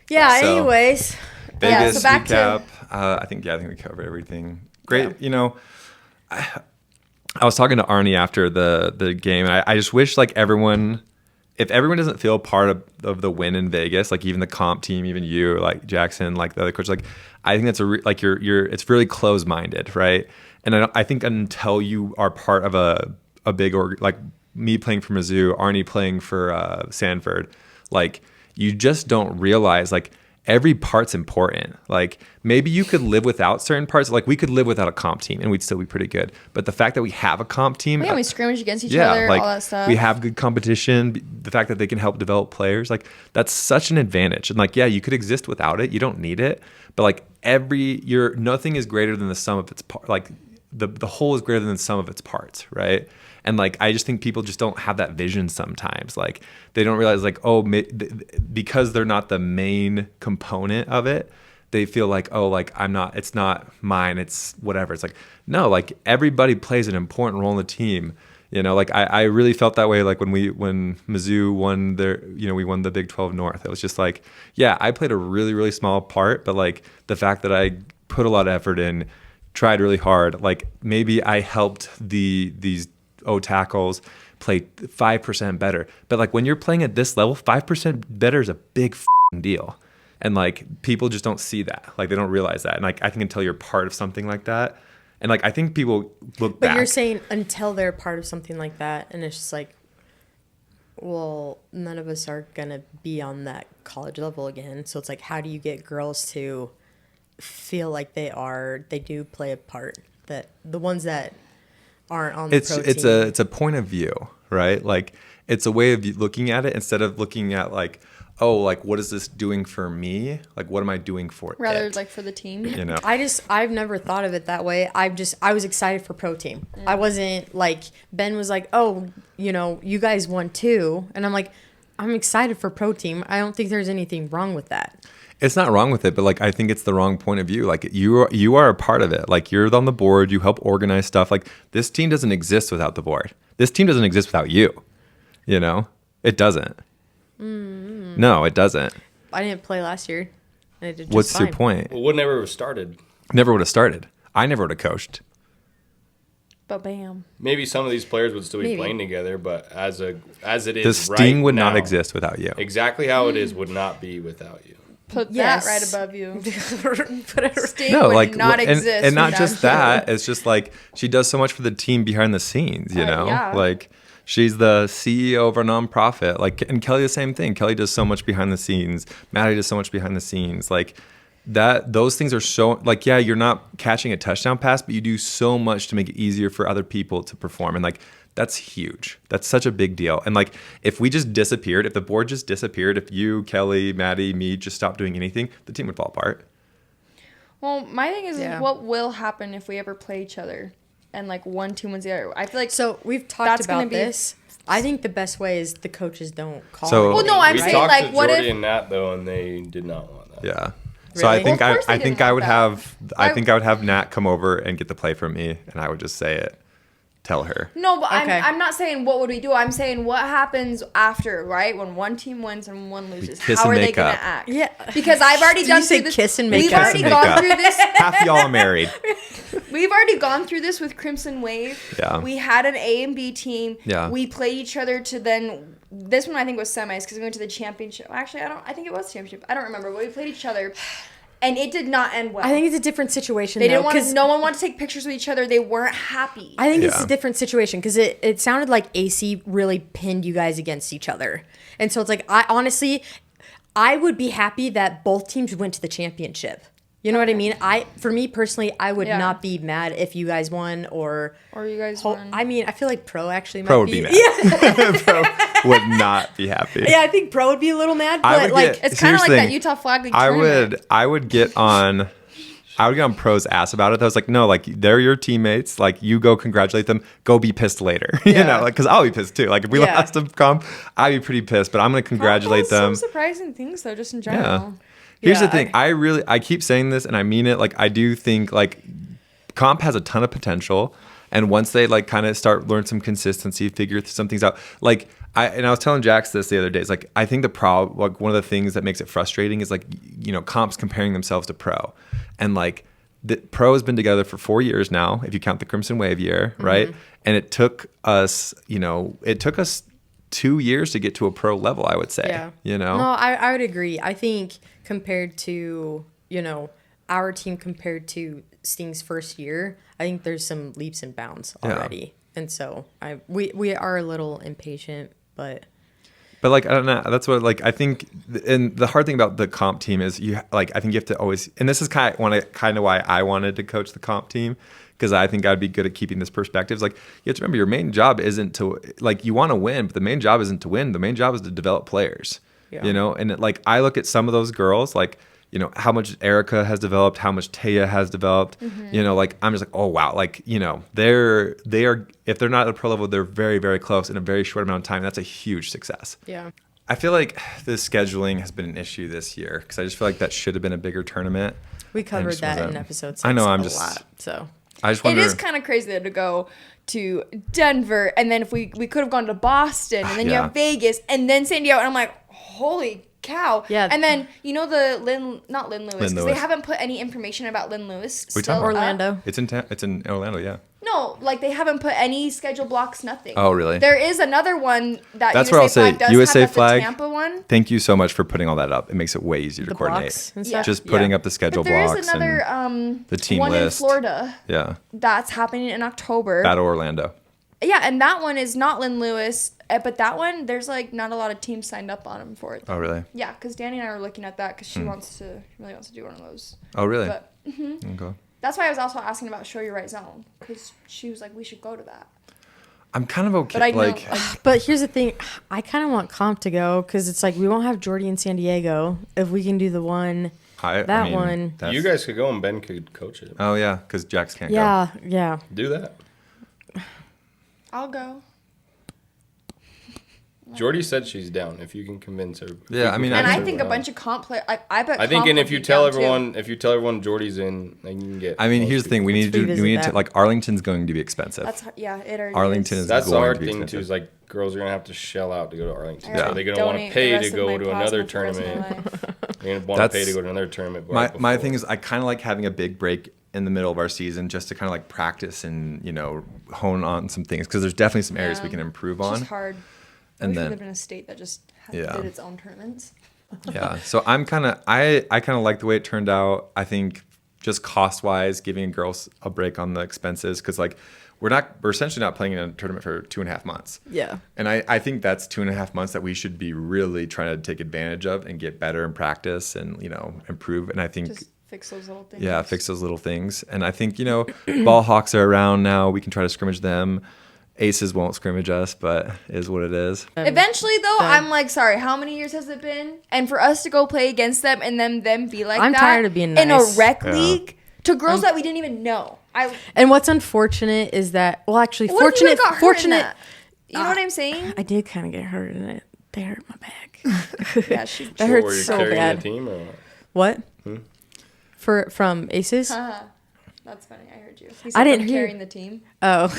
[SPEAKER 2] Yeah.
[SPEAKER 3] So-
[SPEAKER 2] Anyways.
[SPEAKER 3] Vegas
[SPEAKER 1] so back to-
[SPEAKER 3] recap. I think we covered everything. Great. You know, I was talking to Arnie after the game, and I just wish like if everyone doesn't feel part of the win in Vegas, like even the comp team, even you, like Jackson, like the other coach, like I think that's it's really close minded, right? And I think until you are part of a big like me playing for Mizzou, Arnie playing for Sanford, like you just don't realize like every part's important. Like maybe you could live without certain parts. Like we could live without a comp team and we'd still be pretty good. But the fact that we have a comp team,
[SPEAKER 1] Yeah, we scrimmage against each
[SPEAKER 3] yeah,
[SPEAKER 1] other,
[SPEAKER 3] like
[SPEAKER 1] all that stuff.
[SPEAKER 3] we have good competition. The fact that they can help develop players, like that's such an advantage. And like, yeah, you could exist without it. You don't need it. But like nothing is greater than the sum of its part. Like the whole is greater than the sum of its parts, right? And like I just think people just don't have that vision sometimes. Like they don't realize like, oh, because they're not the main component of it, they feel like, oh, like it's not mine, it's whatever. It's like, no, like everybody plays an important role in the team. You know, like I really felt that way like when Mizzou won we won the Big 12 North. It was just like, yeah, I played a really, really small part, but like the fact that I put a lot of effort in, tried really hard, like maybe I helped these O tackles play 5% better. But like when you're playing at this level, 5% better is a big deal. And like people just don't see that. Like they don't realize that. And like I think until you're part of something like that, and like I think people look back.
[SPEAKER 2] But you're saying until they're part of something like that, and it's just like, well, none of us are going to be on that college level again. So it's like, how do you get girls to feel like they do play a part? That the ones that aren't on the pro team.
[SPEAKER 3] It's a point of view, right? Like, it's a way of looking at it instead of looking at like, oh, like, what is this doing for me? Like, what am I doing for it?
[SPEAKER 1] Rather like for the team.
[SPEAKER 3] You know?
[SPEAKER 2] I've never thought of it that way. I was excited for pro team. I wasn't like, Ben was like, oh, you know, you guys won too. And I'm like, I'm excited for pro team. I don't think there's anything wrong with that.
[SPEAKER 3] It's not wrong with it, but like, I think it's the wrong point of view. Like, you are a part of it. Like, you're on the board, you help organize stuff. Like, this team doesn't exist without the board. This team doesn't exist without you. You know? It doesn't. No, it doesn't.
[SPEAKER 2] I didn't play last year. And I did just
[SPEAKER 3] What's
[SPEAKER 2] fine.
[SPEAKER 3] your point?
[SPEAKER 4] Well, would never have started.
[SPEAKER 3] Never would have started. I never would have coached.
[SPEAKER 1] But bam.
[SPEAKER 4] Maybe some of these players would still be
[SPEAKER 2] Maybe.
[SPEAKER 4] playing together, but as it is,
[SPEAKER 3] The sting
[SPEAKER 4] right
[SPEAKER 3] would not
[SPEAKER 4] now,
[SPEAKER 3] exist without you.
[SPEAKER 4] Exactly how it is would not be without you.
[SPEAKER 1] Put
[SPEAKER 2] Yes.
[SPEAKER 1] that right above you.
[SPEAKER 2] Whatever.
[SPEAKER 1] Sting
[SPEAKER 3] No,
[SPEAKER 1] would
[SPEAKER 3] like,
[SPEAKER 1] not
[SPEAKER 3] and
[SPEAKER 1] exist.
[SPEAKER 3] not
[SPEAKER 1] without
[SPEAKER 3] just
[SPEAKER 1] you.
[SPEAKER 3] that. It's just like, she does so much for the team behind the scenes, you know?
[SPEAKER 1] Yeah.
[SPEAKER 3] Like, she's the CEO of our nonprofit. Like, and Kelly, the same thing. Kelly does so much behind the scenes. Maddie does so much behind the scenes. Like, those things are so, like, yeah, you're not catching a touchdown pass, but you do so much to make it easier for other people to perform. And like, that's huge. That's such a big deal. And like, if we just disappeared, if the board just disappeared, if you, Kelly, Maddie, me just stopped doing anything, the team would fall apart.
[SPEAKER 1] Well, my thing is
[SPEAKER 2] Yeah.
[SPEAKER 1] what will happen if we ever play each other and like one team wins the other. I feel like
[SPEAKER 2] So we've talked
[SPEAKER 1] That's gonna
[SPEAKER 2] about
[SPEAKER 1] be-
[SPEAKER 2] this. I think the best way is the coaches don't call.
[SPEAKER 3] So-
[SPEAKER 2] it.
[SPEAKER 1] Well, no, I'm
[SPEAKER 4] we
[SPEAKER 1] saying
[SPEAKER 4] talked
[SPEAKER 1] like
[SPEAKER 4] to
[SPEAKER 1] what
[SPEAKER 4] Jordy
[SPEAKER 1] if
[SPEAKER 4] and Nat though, and they did not want that.
[SPEAKER 3] Yeah. So I
[SPEAKER 2] Really?
[SPEAKER 3] think
[SPEAKER 1] Well, of course they
[SPEAKER 3] I think
[SPEAKER 1] didn't
[SPEAKER 3] I
[SPEAKER 1] want
[SPEAKER 3] would
[SPEAKER 1] that.
[SPEAKER 3] have
[SPEAKER 1] I-
[SPEAKER 3] I would have Nat come over and get the play from me, and I would just say it, tell her.
[SPEAKER 1] No, but
[SPEAKER 2] Okay.
[SPEAKER 1] I'm not saying what would we do. I'm saying what happens after, right? When one team wins and one loses.
[SPEAKER 3] kiss
[SPEAKER 1] How
[SPEAKER 3] and
[SPEAKER 1] are they
[SPEAKER 3] make
[SPEAKER 1] gonna
[SPEAKER 3] up.
[SPEAKER 1] act?
[SPEAKER 2] Yeah.
[SPEAKER 1] Because I've already
[SPEAKER 2] Did
[SPEAKER 1] done
[SPEAKER 2] you say
[SPEAKER 1] through this.
[SPEAKER 2] kiss and make
[SPEAKER 1] We've
[SPEAKER 2] up?
[SPEAKER 1] already
[SPEAKER 3] Kiss and
[SPEAKER 1] gone
[SPEAKER 3] make
[SPEAKER 1] through
[SPEAKER 3] up.
[SPEAKER 1] this.
[SPEAKER 3] Half y'all are married.
[SPEAKER 1] We've already gone through this with Crimson Wave.
[SPEAKER 3] Yeah.
[SPEAKER 1] We had an A and B team.
[SPEAKER 3] Yeah.
[SPEAKER 1] We played each other to then. This one I think was semis because we went to the championship. Actually, I think it was championship. I don't remember, but we played each other, and it did not end well.
[SPEAKER 2] I think it's a different situation.
[SPEAKER 1] they
[SPEAKER 2] though,
[SPEAKER 1] didn't want.
[SPEAKER 2] 'cause
[SPEAKER 1] No one wanted to take pictures with each other. They weren't happy.
[SPEAKER 2] I think it's
[SPEAKER 3] Yeah.
[SPEAKER 2] a different situation because it sounded like AC really pinned you guys against each other, and so it's like I would be happy that both teams went to the championship. You know what I mean? For me personally, I would
[SPEAKER 1] Yeah.
[SPEAKER 2] not be mad if you guys won or
[SPEAKER 1] you guys won.
[SPEAKER 2] I mean, I feel like pro actually might
[SPEAKER 3] Pro would
[SPEAKER 2] be.
[SPEAKER 3] be mad.
[SPEAKER 2] Yeah,
[SPEAKER 3] Pro would not be happy.
[SPEAKER 2] yeah, I think pro would be a little mad,
[SPEAKER 3] I
[SPEAKER 2] but
[SPEAKER 3] would
[SPEAKER 2] like
[SPEAKER 3] get-
[SPEAKER 1] It's kind of
[SPEAKER 3] Here's
[SPEAKER 1] like
[SPEAKER 3] the
[SPEAKER 1] that
[SPEAKER 3] thing.
[SPEAKER 1] Utah Flag League
[SPEAKER 3] I
[SPEAKER 1] tournament.
[SPEAKER 3] would get on Pro's ass about it. I was like, no, like, they're your teammates. Like, you go congratulate them. Go be pissed later. You
[SPEAKER 2] Yeah.
[SPEAKER 3] know, like, because I'll be pissed too. Like, if we
[SPEAKER 2] Yeah.
[SPEAKER 3] lost a comp, I'd be pretty pissed. But I'm gonna congratulate
[SPEAKER 1] Comp
[SPEAKER 3] them.
[SPEAKER 1] does some surprising things though, just in general.
[SPEAKER 3] Here's
[SPEAKER 2] Yeah,
[SPEAKER 3] the thing. I keep saying this and I mean it. Like, I do think like comp has a ton of potential. And once they like kind of start learn some consistency, figure some things out. Like I was telling Jax this the other day. It's like, I think the problem, like one of the things that makes it frustrating is like, you know, comps comparing themselves to pro. And like the pro has been together for 4 years now, if you count the Crimson Wave year, right? And it took us 2 years to get to a pro level, I would say.
[SPEAKER 2] Yeah.
[SPEAKER 3] You know?
[SPEAKER 2] No, I would agree. I think compared to, you know, our team compared to Sting's first year, I think there's some leaps and bounds
[SPEAKER 3] Yeah.
[SPEAKER 2] already. And so we are a little impatient, but
[SPEAKER 3] like, I don't know. That's what, like, I think, and the hard thing about the comp team is I think you have to always, and this is kind of why I wanted to coach the comp team, because I think I'd be good at keeping this perspective. It's like, you have to remember your main job isn't to, like, you want to win, but the main job isn't to win. The main job is to develop players, you know? And like, I look at some of those girls, like, you know, how much Erica has developed, how much Taya has developed, you know, like, I'm just like, oh, wow. Like, you know, they are, if they're not at a pro level, they're very, very close in a very short amount of time. That's a huge success.
[SPEAKER 2] yeah.
[SPEAKER 3] I feel like the scheduling has been an issue this year because I just feel like that should have been a bigger tournament.
[SPEAKER 2] We
[SPEAKER 3] And
[SPEAKER 2] covered
[SPEAKER 3] just
[SPEAKER 2] that in
[SPEAKER 3] wasn't-
[SPEAKER 2] episode 6
[SPEAKER 3] I know, I'm
[SPEAKER 2] a
[SPEAKER 3] just-
[SPEAKER 2] lot. So
[SPEAKER 3] I just
[SPEAKER 1] It
[SPEAKER 3] wonder.
[SPEAKER 1] is kind of crazy though, to go to Denver, and then if we could have gone to Boston, and then you
[SPEAKER 3] Yeah.
[SPEAKER 1] have Vegas, and then San Diego, and I'm like, holy cow.
[SPEAKER 2] Yeah.
[SPEAKER 1] And then, you know, not Lynn Lewis,
[SPEAKER 3] Lynn
[SPEAKER 1] because they
[SPEAKER 3] Lewis.
[SPEAKER 1] haven't put any information about Lynn Lewis
[SPEAKER 3] We
[SPEAKER 1] still
[SPEAKER 3] talking about?
[SPEAKER 1] up.
[SPEAKER 2] Orlando.
[SPEAKER 3] It's in Orlando, yeah.
[SPEAKER 1] No, like they haven't put any schedule blocks, nothing.
[SPEAKER 3] Oh, really?
[SPEAKER 1] There is another one that
[SPEAKER 3] That's
[SPEAKER 1] USA
[SPEAKER 3] where I'll say
[SPEAKER 1] Flag does
[SPEAKER 3] USA
[SPEAKER 1] have,
[SPEAKER 3] Flag.
[SPEAKER 1] the Tampa one.
[SPEAKER 3] Thank you so much for putting all that up. It makes it way easier to
[SPEAKER 2] the
[SPEAKER 3] coordinate.
[SPEAKER 2] blocks and
[SPEAKER 1] Yeah.
[SPEAKER 2] stuff.
[SPEAKER 3] Just putting
[SPEAKER 2] Yeah.
[SPEAKER 3] up the schedule
[SPEAKER 1] But there
[SPEAKER 3] blocks
[SPEAKER 1] is another
[SPEAKER 3] and the team
[SPEAKER 1] one
[SPEAKER 3] list.
[SPEAKER 1] in Florida
[SPEAKER 3] Yeah.
[SPEAKER 1] that's happening in October.
[SPEAKER 3] Battle Orlando.
[SPEAKER 1] Yeah, and that one is not Lynn Lewis, but that one, there's like not a lot of teams signed up on him for it.
[SPEAKER 3] Oh, really?
[SPEAKER 1] Yeah, because Danny and I were looking at that because she really wants to do one of those.
[SPEAKER 3] Oh, really?
[SPEAKER 1] But
[SPEAKER 3] Okay.
[SPEAKER 1] that's why I was also asking about Show Your Right Zone, because she was like, we should go to that.
[SPEAKER 3] I'm kind of okay.
[SPEAKER 1] But I know,
[SPEAKER 3] like,
[SPEAKER 2] But here's the thing. I kind of want Comp to go because it's like we won't have Jordy in San Diego if we can do the one. One.
[SPEAKER 4] You guys could go and Ben could coach it.
[SPEAKER 3] Oh, yeah, because Jax can't go.
[SPEAKER 2] Yeah.
[SPEAKER 4] Do that.
[SPEAKER 1] I'll go.
[SPEAKER 4] Jordy said she's down. If you can convince her.
[SPEAKER 3] Yeah, I mean,
[SPEAKER 1] And I
[SPEAKER 3] can-
[SPEAKER 1] think a bunch of comp players. I bet.
[SPEAKER 4] I think,
[SPEAKER 1] comp
[SPEAKER 4] and
[SPEAKER 1] would
[SPEAKER 4] if you
[SPEAKER 1] be
[SPEAKER 4] tell
[SPEAKER 1] down, too.
[SPEAKER 4] everyone Jordy's in, then you can get.
[SPEAKER 3] I mean,
[SPEAKER 4] most
[SPEAKER 3] here's the thing.
[SPEAKER 4] people.
[SPEAKER 3] We need to
[SPEAKER 2] revisit that.
[SPEAKER 3] like Arlington's going to be expensive.
[SPEAKER 1] That's it. Already
[SPEAKER 3] Arlington is
[SPEAKER 4] That's the
[SPEAKER 3] going
[SPEAKER 4] hard
[SPEAKER 3] to be
[SPEAKER 4] thing too.
[SPEAKER 3] expensive.
[SPEAKER 4] Is like girls are gonna have to shell out to go to Arlington.
[SPEAKER 1] Yeah.
[SPEAKER 4] So they're gonna want to
[SPEAKER 1] Donate
[SPEAKER 4] pay
[SPEAKER 1] the
[SPEAKER 4] to
[SPEAKER 1] rest of
[SPEAKER 4] go
[SPEAKER 1] my
[SPEAKER 4] to
[SPEAKER 1] plasma
[SPEAKER 4] another
[SPEAKER 1] for the rest of my
[SPEAKER 4] tournament.
[SPEAKER 1] life.
[SPEAKER 4] They're gonna want to pay to go to another tournament.
[SPEAKER 3] My thing is, I kind of like having a big break in the middle of our season just to kind of like practice and hone on some things because there's definitely some areas we can improve
[SPEAKER 1] It's
[SPEAKER 3] on.
[SPEAKER 1] just hard.
[SPEAKER 3] And
[SPEAKER 1] I wish we
[SPEAKER 3] then-
[SPEAKER 1] lived in a state that just did its own tournaments.
[SPEAKER 3] Yeah. So I kind of like the way it turned out. I think just cost wise, giving girls a break on the expenses because like we're essentially not playing in a tournament for 2.5 months.
[SPEAKER 2] Yeah.
[SPEAKER 3] And I think that's 2.5 months that we should be really trying to take advantage of and get better and practice and improve. And I think
[SPEAKER 1] Just fix those little things.
[SPEAKER 3] yeah, fix those little things. And I think ball hawks are around now. We can try to scrimmage them. Aces won't scrimmage us, but it is what it is.
[SPEAKER 1] Eventually, though, I'm like, sorry, how many years has it been? And for us to go play against them and them be like
[SPEAKER 2] I'm
[SPEAKER 1] that
[SPEAKER 2] tired of being
[SPEAKER 1] in a
[SPEAKER 2] nice.
[SPEAKER 1] rec league to girls that we didn't even know.
[SPEAKER 2] And what's unfortunate is that
[SPEAKER 1] What if you would've got hurt in that? You know what I'm saying?
[SPEAKER 2] I did kind of get hurt in it. They hurt my back.
[SPEAKER 1] Yeah, she.
[SPEAKER 2] That
[SPEAKER 4] were
[SPEAKER 2] hurts
[SPEAKER 4] you
[SPEAKER 2] so
[SPEAKER 4] carrying
[SPEAKER 2] bad.
[SPEAKER 4] the team or what?
[SPEAKER 2] What? From Aces?
[SPEAKER 1] That's funny. I heard you. He said
[SPEAKER 2] I didn't
[SPEAKER 1] from
[SPEAKER 2] hear-
[SPEAKER 1] carrying the team.
[SPEAKER 2] Oh,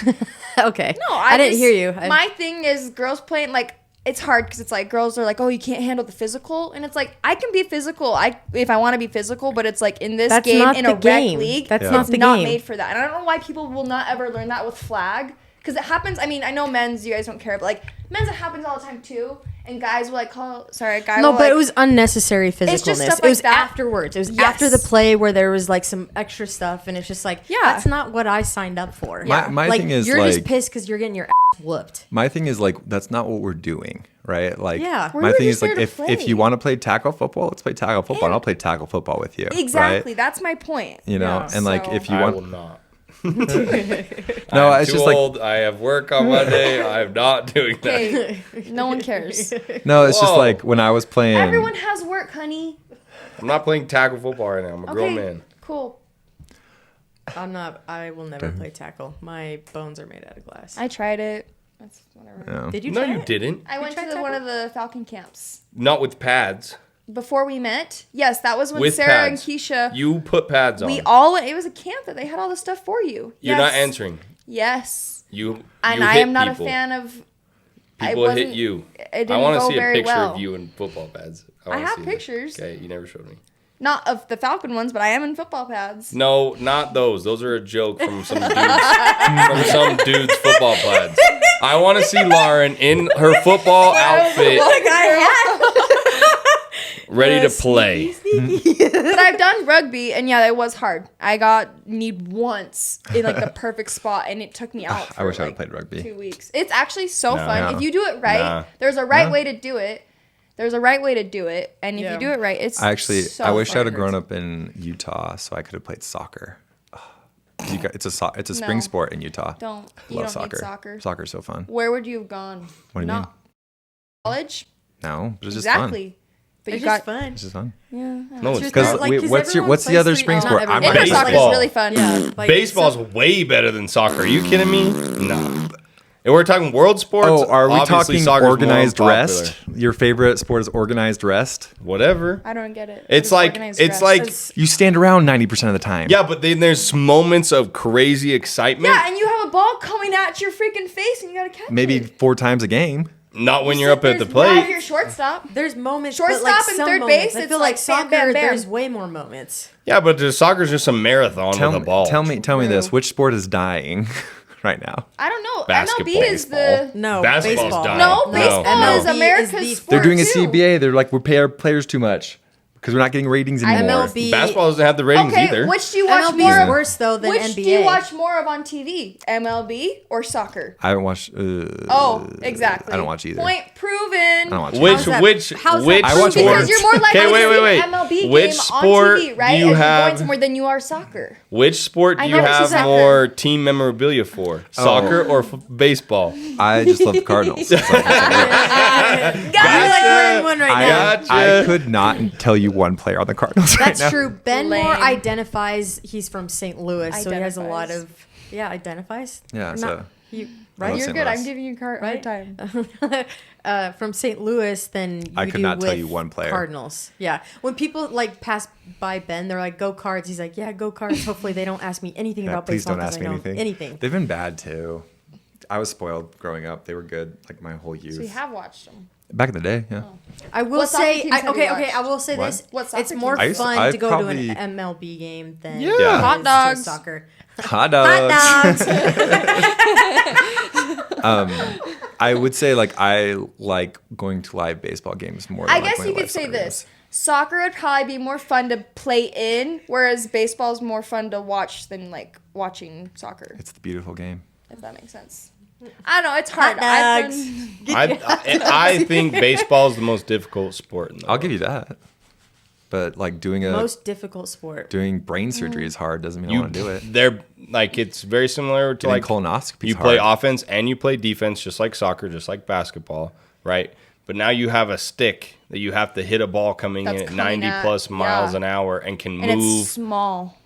[SPEAKER 2] okay.
[SPEAKER 1] No,
[SPEAKER 2] I didn't hear you.
[SPEAKER 1] My thing is girls playing like it's hard because it's like girls are like, oh, you can't handle the physical, and it's like I can be physical. If I want to be physical, but it's like in this
[SPEAKER 2] That's
[SPEAKER 1] game
[SPEAKER 2] not
[SPEAKER 1] in
[SPEAKER 2] the
[SPEAKER 1] a rec
[SPEAKER 2] game.
[SPEAKER 1] league,
[SPEAKER 2] That's
[SPEAKER 1] it's
[SPEAKER 2] not the
[SPEAKER 1] not
[SPEAKER 2] game.
[SPEAKER 1] made for that. And I don't know why people will not ever learn that with flag because it happens. I mean, I know men's you guys don't care, but like men's it happens all the time too. And guys will like call. Sorry, a guy.
[SPEAKER 2] No,
[SPEAKER 1] will,
[SPEAKER 2] but
[SPEAKER 1] like,
[SPEAKER 2] it was unnecessary physicalness.
[SPEAKER 1] It's just stuff
[SPEAKER 2] It was
[SPEAKER 1] like that.
[SPEAKER 2] afterwards. It was
[SPEAKER 1] Yes.
[SPEAKER 2] after the play where there was like some extra stuff, and it's just like,
[SPEAKER 1] Yeah.
[SPEAKER 2] that's not what I signed up for.
[SPEAKER 3] My
[SPEAKER 2] like,
[SPEAKER 3] thing is
[SPEAKER 2] you're
[SPEAKER 3] like
[SPEAKER 2] just pissed because you're getting your ass whooped.
[SPEAKER 3] my thing is like that's not what we're doing, right? Like
[SPEAKER 2] Yeah.
[SPEAKER 1] We
[SPEAKER 3] my
[SPEAKER 1] were
[SPEAKER 3] thing
[SPEAKER 1] just
[SPEAKER 3] is like
[SPEAKER 1] there to
[SPEAKER 3] if
[SPEAKER 1] play.
[SPEAKER 3] you want to play tackle football, let's play tackle football, and I'll play tackle football with you.
[SPEAKER 1] exactly.
[SPEAKER 3] Right?
[SPEAKER 1] That's my point.
[SPEAKER 2] Yeah.
[SPEAKER 3] And like
[SPEAKER 1] So-
[SPEAKER 3] if you
[SPEAKER 4] I
[SPEAKER 3] want
[SPEAKER 4] will not.
[SPEAKER 3] No,
[SPEAKER 4] I'm
[SPEAKER 3] it's
[SPEAKER 4] too
[SPEAKER 3] just like
[SPEAKER 4] old. I have work on Monday. I'm not doing that.
[SPEAKER 1] Okay, no one cares.
[SPEAKER 3] no, it's just
[SPEAKER 4] Whoa.
[SPEAKER 3] like when I was playing
[SPEAKER 1] Everyone has work, honey.
[SPEAKER 4] I'm not playing tackle football right now. I'm a grown
[SPEAKER 1] Okay,
[SPEAKER 4] man.
[SPEAKER 1] cool.
[SPEAKER 2] I will never play tackle. My bones are made out of glass.
[SPEAKER 1] I tried it. That's whatever.
[SPEAKER 3] No.
[SPEAKER 2] Did you
[SPEAKER 4] No,
[SPEAKER 2] try
[SPEAKER 4] you
[SPEAKER 2] it?
[SPEAKER 4] didn't.
[SPEAKER 1] I went to
[SPEAKER 2] tried
[SPEAKER 1] one of the Falcon camps
[SPEAKER 4] Not with pads.
[SPEAKER 1] before we met. Yes, that was when
[SPEAKER 4] With
[SPEAKER 1] Sarah
[SPEAKER 4] pads.
[SPEAKER 1] and Keisha.
[SPEAKER 4] You put pads on.
[SPEAKER 1] We all went. It was a camp that they had all the stuff for you.
[SPEAKER 4] You're
[SPEAKER 1] Yes.
[SPEAKER 4] not answering.
[SPEAKER 1] Yes,
[SPEAKER 4] You.
[SPEAKER 1] and
[SPEAKER 4] you
[SPEAKER 1] I
[SPEAKER 4] hit
[SPEAKER 1] am not
[SPEAKER 4] people.
[SPEAKER 1] a fan of.
[SPEAKER 4] People hit
[SPEAKER 1] wasn't-
[SPEAKER 4] you.
[SPEAKER 1] It
[SPEAKER 4] I
[SPEAKER 1] didn't
[SPEAKER 4] want to
[SPEAKER 1] go
[SPEAKER 4] see a
[SPEAKER 1] very
[SPEAKER 4] picture
[SPEAKER 1] well.
[SPEAKER 4] of you in football pads.
[SPEAKER 1] I
[SPEAKER 4] wanna
[SPEAKER 1] have
[SPEAKER 4] see
[SPEAKER 1] pictures.
[SPEAKER 4] This. Okay, you never showed me.
[SPEAKER 1] Not of the Falcon ones, but I am in football pads.
[SPEAKER 4] No, not those. Those are a joke from some dude's football pads. I want to see Lauren in her football outfit, ready to play.
[SPEAKER 1] But I've done rugby, and yeah, it was hard. I got kneed once in like the perfect spot, and it took me out. For
[SPEAKER 3] I wish I
[SPEAKER 1] like
[SPEAKER 3] would've played rugby.
[SPEAKER 1] 2 weeks. It's actually so
[SPEAKER 4] No.
[SPEAKER 1] fun
[SPEAKER 3] No.
[SPEAKER 1] if you do it right.
[SPEAKER 4] Nah.
[SPEAKER 1] There's a right
[SPEAKER 3] No.
[SPEAKER 1] way to do it. There's a right way to do it, and if
[SPEAKER 2] Yeah.
[SPEAKER 1] you do it right, it's.
[SPEAKER 3] I actually
[SPEAKER 1] so
[SPEAKER 3] I wish
[SPEAKER 1] fun.
[SPEAKER 3] I'd have grown up in Utah so I could have played soccer. It's a spring
[SPEAKER 1] No.
[SPEAKER 3] sport in Utah.
[SPEAKER 1] Don't you
[SPEAKER 3] Love
[SPEAKER 1] don't
[SPEAKER 3] soccer.
[SPEAKER 1] need soccer.
[SPEAKER 3] Soccer's so fun.
[SPEAKER 1] Where would you have gone?
[SPEAKER 3] What do you mean?
[SPEAKER 1] College?
[SPEAKER 3] No, but it's just fun.
[SPEAKER 1] Exactly. But
[SPEAKER 2] It's
[SPEAKER 1] you
[SPEAKER 2] just
[SPEAKER 1] got
[SPEAKER 2] fun.
[SPEAKER 3] It's just fun.
[SPEAKER 1] yeah.
[SPEAKER 4] No, it's
[SPEAKER 3] Because
[SPEAKER 4] not.
[SPEAKER 3] what's the other spring sport? I'm
[SPEAKER 1] Indoor
[SPEAKER 4] Baseball.
[SPEAKER 1] soccer is really fun.
[SPEAKER 2] Yeah, like,
[SPEAKER 4] Baseball's way better than soccer. Are you kidding me? No. If we're talking world sports,
[SPEAKER 3] Oh, are we
[SPEAKER 4] obviously
[SPEAKER 3] talking
[SPEAKER 4] soccer's more
[SPEAKER 3] organized
[SPEAKER 4] popular.
[SPEAKER 3] rest? Your favorite sport is organized rest?
[SPEAKER 4] Whatever.
[SPEAKER 1] I don't get it.
[SPEAKER 4] It's
[SPEAKER 1] What is
[SPEAKER 4] like
[SPEAKER 1] organized
[SPEAKER 4] it's
[SPEAKER 1] rest?
[SPEAKER 4] like
[SPEAKER 3] You stand around 90% of the time.
[SPEAKER 4] yeah, but then there's moments of crazy excitement.
[SPEAKER 1] Yeah, and you have a ball coming at your freaking face, and you gotta catch
[SPEAKER 3] Maybe
[SPEAKER 1] it.
[SPEAKER 3] 4 times a game.
[SPEAKER 4] Not when you're up at the
[SPEAKER 1] Now
[SPEAKER 4] plate.
[SPEAKER 1] you're shortstop.
[SPEAKER 2] There's moments,
[SPEAKER 1] Shortstop
[SPEAKER 2] but like
[SPEAKER 1] and
[SPEAKER 2] some
[SPEAKER 1] third
[SPEAKER 2] moments.
[SPEAKER 1] base,
[SPEAKER 2] I
[SPEAKER 1] it's
[SPEAKER 2] feel
[SPEAKER 1] like
[SPEAKER 2] like soccer,
[SPEAKER 1] bam, bam, bam.
[SPEAKER 2] there's way more moments.
[SPEAKER 4] Yeah, but the soccer's just a marathon with a ball.
[SPEAKER 3] Tell me this.
[SPEAKER 1] True.
[SPEAKER 3] Which sport is dying right now?
[SPEAKER 1] I don't know.
[SPEAKER 4] Basketball.
[SPEAKER 1] MLB is the
[SPEAKER 2] No,
[SPEAKER 4] Basketball's
[SPEAKER 2] baseball.
[SPEAKER 4] dying.
[SPEAKER 1] no,
[SPEAKER 4] No.
[SPEAKER 1] baseball
[SPEAKER 2] MLB
[SPEAKER 1] is America's
[SPEAKER 2] is the-
[SPEAKER 1] sport
[SPEAKER 3] They're doing a
[SPEAKER 1] too.
[SPEAKER 3] CBA. They're like, we pay our players too much. Because we're not getting ratings anymore.
[SPEAKER 2] MLB
[SPEAKER 4] Basketball doesn't have the ratings either.
[SPEAKER 1] Which do you watch
[SPEAKER 2] MLB
[SPEAKER 1] more
[SPEAKER 2] is
[SPEAKER 1] of?
[SPEAKER 2] worse though than
[SPEAKER 1] Which
[SPEAKER 2] NBA.
[SPEAKER 1] do you watch more of on TV? MLB or soccer?
[SPEAKER 3] I haven't watched.
[SPEAKER 1] Exactly.
[SPEAKER 3] I don't watch either.
[SPEAKER 1] Point proven.
[SPEAKER 3] I don't watch
[SPEAKER 4] Which
[SPEAKER 3] either.
[SPEAKER 2] that-
[SPEAKER 4] which
[SPEAKER 2] how's that
[SPEAKER 4] which
[SPEAKER 3] I watch
[SPEAKER 4] sport?
[SPEAKER 3] more.
[SPEAKER 1] Because you're more likely
[SPEAKER 4] Okay,
[SPEAKER 1] to
[SPEAKER 4] wait.
[SPEAKER 1] see an MLB
[SPEAKER 4] Which
[SPEAKER 1] game
[SPEAKER 4] sport
[SPEAKER 1] on TV, right?
[SPEAKER 4] do you
[SPEAKER 1] As you're
[SPEAKER 4] have?
[SPEAKER 1] going somewhere than you are soccer.
[SPEAKER 4] Which sport do
[SPEAKER 1] I
[SPEAKER 4] you
[SPEAKER 1] know, it's
[SPEAKER 4] have
[SPEAKER 1] soccer.
[SPEAKER 4] more team memorabilia for? Soccer or baseball?
[SPEAKER 3] I just love the Cardinals. So
[SPEAKER 2] You're like we're in one right now.
[SPEAKER 4] Gotcha.
[SPEAKER 3] I could not tell you one player on the Cardinals right
[SPEAKER 2] That's
[SPEAKER 3] now.
[SPEAKER 2] true. Ben
[SPEAKER 1] Lame.
[SPEAKER 2] Moore identifies he's from St. Louis, so he has a lot
[SPEAKER 1] Identifies.
[SPEAKER 2] of identifies.
[SPEAKER 3] Yeah,
[SPEAKER 2] Or
[SPEAKER 3] so
[SPEAKER 2] not,
[SPEAKER 3] I
[SPEAKER 2] right.
[SPEAKER 3] love
[SPEAKER 1] You're
[SPEAKER 3] St.
[SPEAKER 1] good.
[SPEAKER 3] Louis.
[SPEAKER 1] I'm giving you a hard
[SPEAKER 2] Right?
[SPEAKER 1] time.
[SPEAKER 2] From St. Louis, then you
[SPEAKER 3] I could
[SPEAKER 2] do
[SPEAKER 3] not tell
[SPEAKER 2] with
[SPEAKER 3] you one player.
[SPEAKER 2] Cardinals. Yeah. When people like pass by Ben, they're like, "Go Cards." He's like, "Yeah, go Cards." Hopefully, they don't ask me anything
[SPEAKER 3] Yeah,
[SPEAKER 2] about
[SPEAKER 3] please
[SPEAKER 2] baseball
[SPEAKER 3] don't ask me
[SPEAKER 2] I know anything.
[SPEAKER 3] They've been bad too. I was spoiled growing up. They were good like my whole youth.
[SPEAKER 1] So you have watched them.
[SPEAKER 3] Back in the day, yeah.
[SPEAKER 2] I will
[SPEAKER 1] What soccer
[SPEAKER 2] say,
[SPEAKER 1] teams have you
[SPEAKER 2] okay.
[SPEAKER 1] watched?
[SPEAKER 2] I will say
[SPEAKER 3] What?
[SPEAKER 2] this:
[SPEAKER 1] What soccer
[SPEAKER 2] it's more
[SPEAKER 1] teams?
[SPEAKER 2] fun
[SPEAKER 3] I
[SPEAKER 2] to go
[SPEAKER 3] probably-
[SPEAKER 2] to an MLB game than
[SPEAKER 3] Yeah.
[SPEAKER 2] it is
[SPEAKER 1] Hot
[SPEAKER 2] to
[SPEAKER 1] dogs.
[SPEAKER 2] soccer.
[SPEAKER 3] Hot dogs.
[SPEAKER 2] Hot dogs.
[SPEAKER 3] I would say like I like going to live baseball games more. Than
[SPEAKER 1] I
[SPEAKER 3] like
[SPEAKER 1] guess
[SPEAKER 3] going
[SPEAKER 1] you
[SPEAKER 3] to
[SPEAKER 1] could
[SPEAKER 3] live
[SPEAKER 1] say
[SPEAKER 3] soccer
[SPEAKER 1] this.
[SPEAKER 3] games.
[SPEAKER 1] Soccer would probably be more fun to play in, whereas baseball is more fun to watch than like watching soccer.
[SPEAKER 3] It's the beautiful game.
[SPEAKER 1] If that makes sense. I don't know. It's hard.
[SPEAKER 2] Hot
[SPEAKER 1] I've
[SPEAKER 2] dogs.
[SPEAKER 1] done-
[SPEAKER 4] I think baseball is the most difficult sport in the
[SPEAKER 3] I'll
[SPEAKER 4] world.
[SPEAKER 3] give you that. But like doing
[SPEAKER 2] Most difficult sport.
[SPEAKER 3] doing brain surgery is hard. Doesn't mean I want to do it.
[SPEAKER 4] They're like it's very similar to
[SPEAKER 3] Getting
[SPEAKER 4] like
[SPEAKER 3] colonoscopy.
[SPEAKER 4] you play offense and you play defense just like soccer, just like basketball, right? But now you have a stick that you have to hit a ball coming
[SPEAKER 1] That's
[SPEAKER 4] in at
[SPEAKER 1] coming
[SPEAKER 4] 90
[SPEAKER 1] at-
[SPEAKER 4] plus miles
[SPEAKER 1] yeah.
[SPEAKER 4] an hour and can
[SPEAKER 1] and
[SPEAKER 4] move.
[SPEAKER 1] it's small.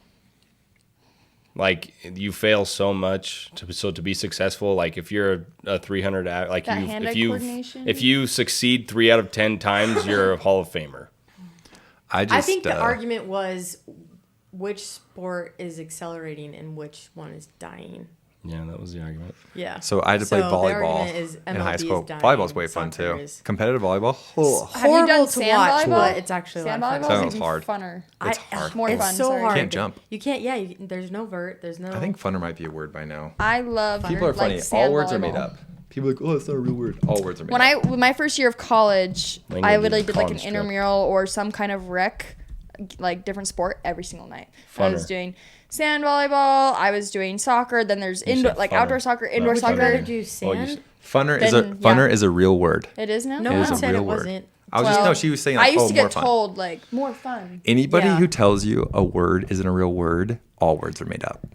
[SPEAKER 4] Like you fail so much to be successful. Like if you're a 300, like
[SPEAKER 1] That
[SPEAKER 4] you
[SPEAKER 1] hand-eye coordination?
[SPEAKER 4] if you succeed 3 out of 10 times, you're a Hall of Famer.
[SPEAKER 2] I think the argument was which sport is accelerating and which one is dying.
[SPEAKER 4] Yeah, that was the argument.
[SPEAKER 2] Yeah.
[SPEAKER 3] So I had to play
[SPEAKER 2] the
[SPEAKER 3] volleyball
[SPEAKER 2] argument is
[SPEAKER 3] in
[SPEAKER 2] MLB
[SPEAKER 3] high
[SPEAKER 2] is
[SPEAKER 3] school.
[SPEAKER 2] dying,
[SPEAKER 3] Volleyball's way fun
[SPEAKER 2] soccer
[SPEAKER 3] too.
[SPEAKER 2] is-
[SPEAKER 3] Competitive volleyball. Oh,
[SPEAKER 1] Have you done
[SPEAKER 2] Horrible to
[SPEAKER 1] sand
[SPEAKER 2] watch,
[SPEAKER 1] volleyball?
[SPEAKER 2] but it's actually a
[SPEAKER 1] Sand
[SPEAKER 2] lot of
[SPEAKER 1] volleyball
[SPEAKER 2] fun.
[SPEAKER 3] Sounds
[SPEAKER 1] is
[SPEAKER 3] hard.
[SPEAKER 1] funner.
[SPEAKER 3] It's hard.
[SPEAKER 1] More
[SPEAKER 2] it's
[SPEAKER 1] fun.
[SPEAKER 2] so
[SPEAKER 1] sorry.
[SPEAKER 2] hard.
[SPEAKER 3] Can't jump.
[SPEAKER 2] You can't. Yeah. There's no vert. There's no.
[SPEAKER 3] I think funner might be a word by now.
[SPEAKER 1] I love
[SPEAKER 3] People are funny.
[SPEAKER 1] Like sand
[SPEAKER 3] All words are made
[SPEAKER 1] volleyball.
[SPEAKER 3] up. People are like, oh, it's not a real word. All words are made
[SPEAKER 1] When
[SPEAKER 3] up.
[SPEAKER 1] with my first year of college,
[SPEAKER 4] Language
[SPEAKER 1] I
[SPEAKER 4] is
[SPEAKER 1] literally did like an
[SPEAKER 4] construct.
[SPEAKER 1] intramural or some kind of rec, like different sport every single night. I was
[SPEAKER 4] Funner.
[SPEAKER 1] doing sand volleyball. I was doing soccer. Then there's
[SPEAKER 4] You
[SPEAKER 1] indoor,
[SPEAKER 4] said
[SPEAKER 1] like
[SPEAKER 4] funner.
[SPEAKER 1] outdoor soccer, indoor
[SPEAKER 4] Would you
[SPEAKER 2] Would you rather
[SPEAKER 1] soccer.
[SPEAKER 2] do
[SPEAKER 4] Oh, you
[SPEAKER 2] sand?
[SPEAKER 3] Funner
[SPEAKER 1] Then, yeah.
[SPEAKER 3] is a real word.
[SPEAKER 1] It is now.
[SPEAKER 2] No
[SPEAKER 3] It
[SPEAKER 2] one
[SPEAKER 3] is a
[SPEAKER 2] said
[SPEAKER 3] real
[SPEAKER 2] it
[SPEAKER 3] word.
[SPEAKER 2] wasn't.
[SPEAKER 3] I was just no. She was saying like,
[SPEAKER 1] I used
[SPEAKER 3] oh,
[SPEAKER 1] to
[SPEAKER 3] more
[SPEAKER 1] get
[SPEAKER 3] fun.
[SPEAKER 1] told like more fun.
[SPEAKER 3] Anybody
[SPEAKER 2] Yeah.
[SPEAKER 3] who tells you a word isn't a real word, all words are made up.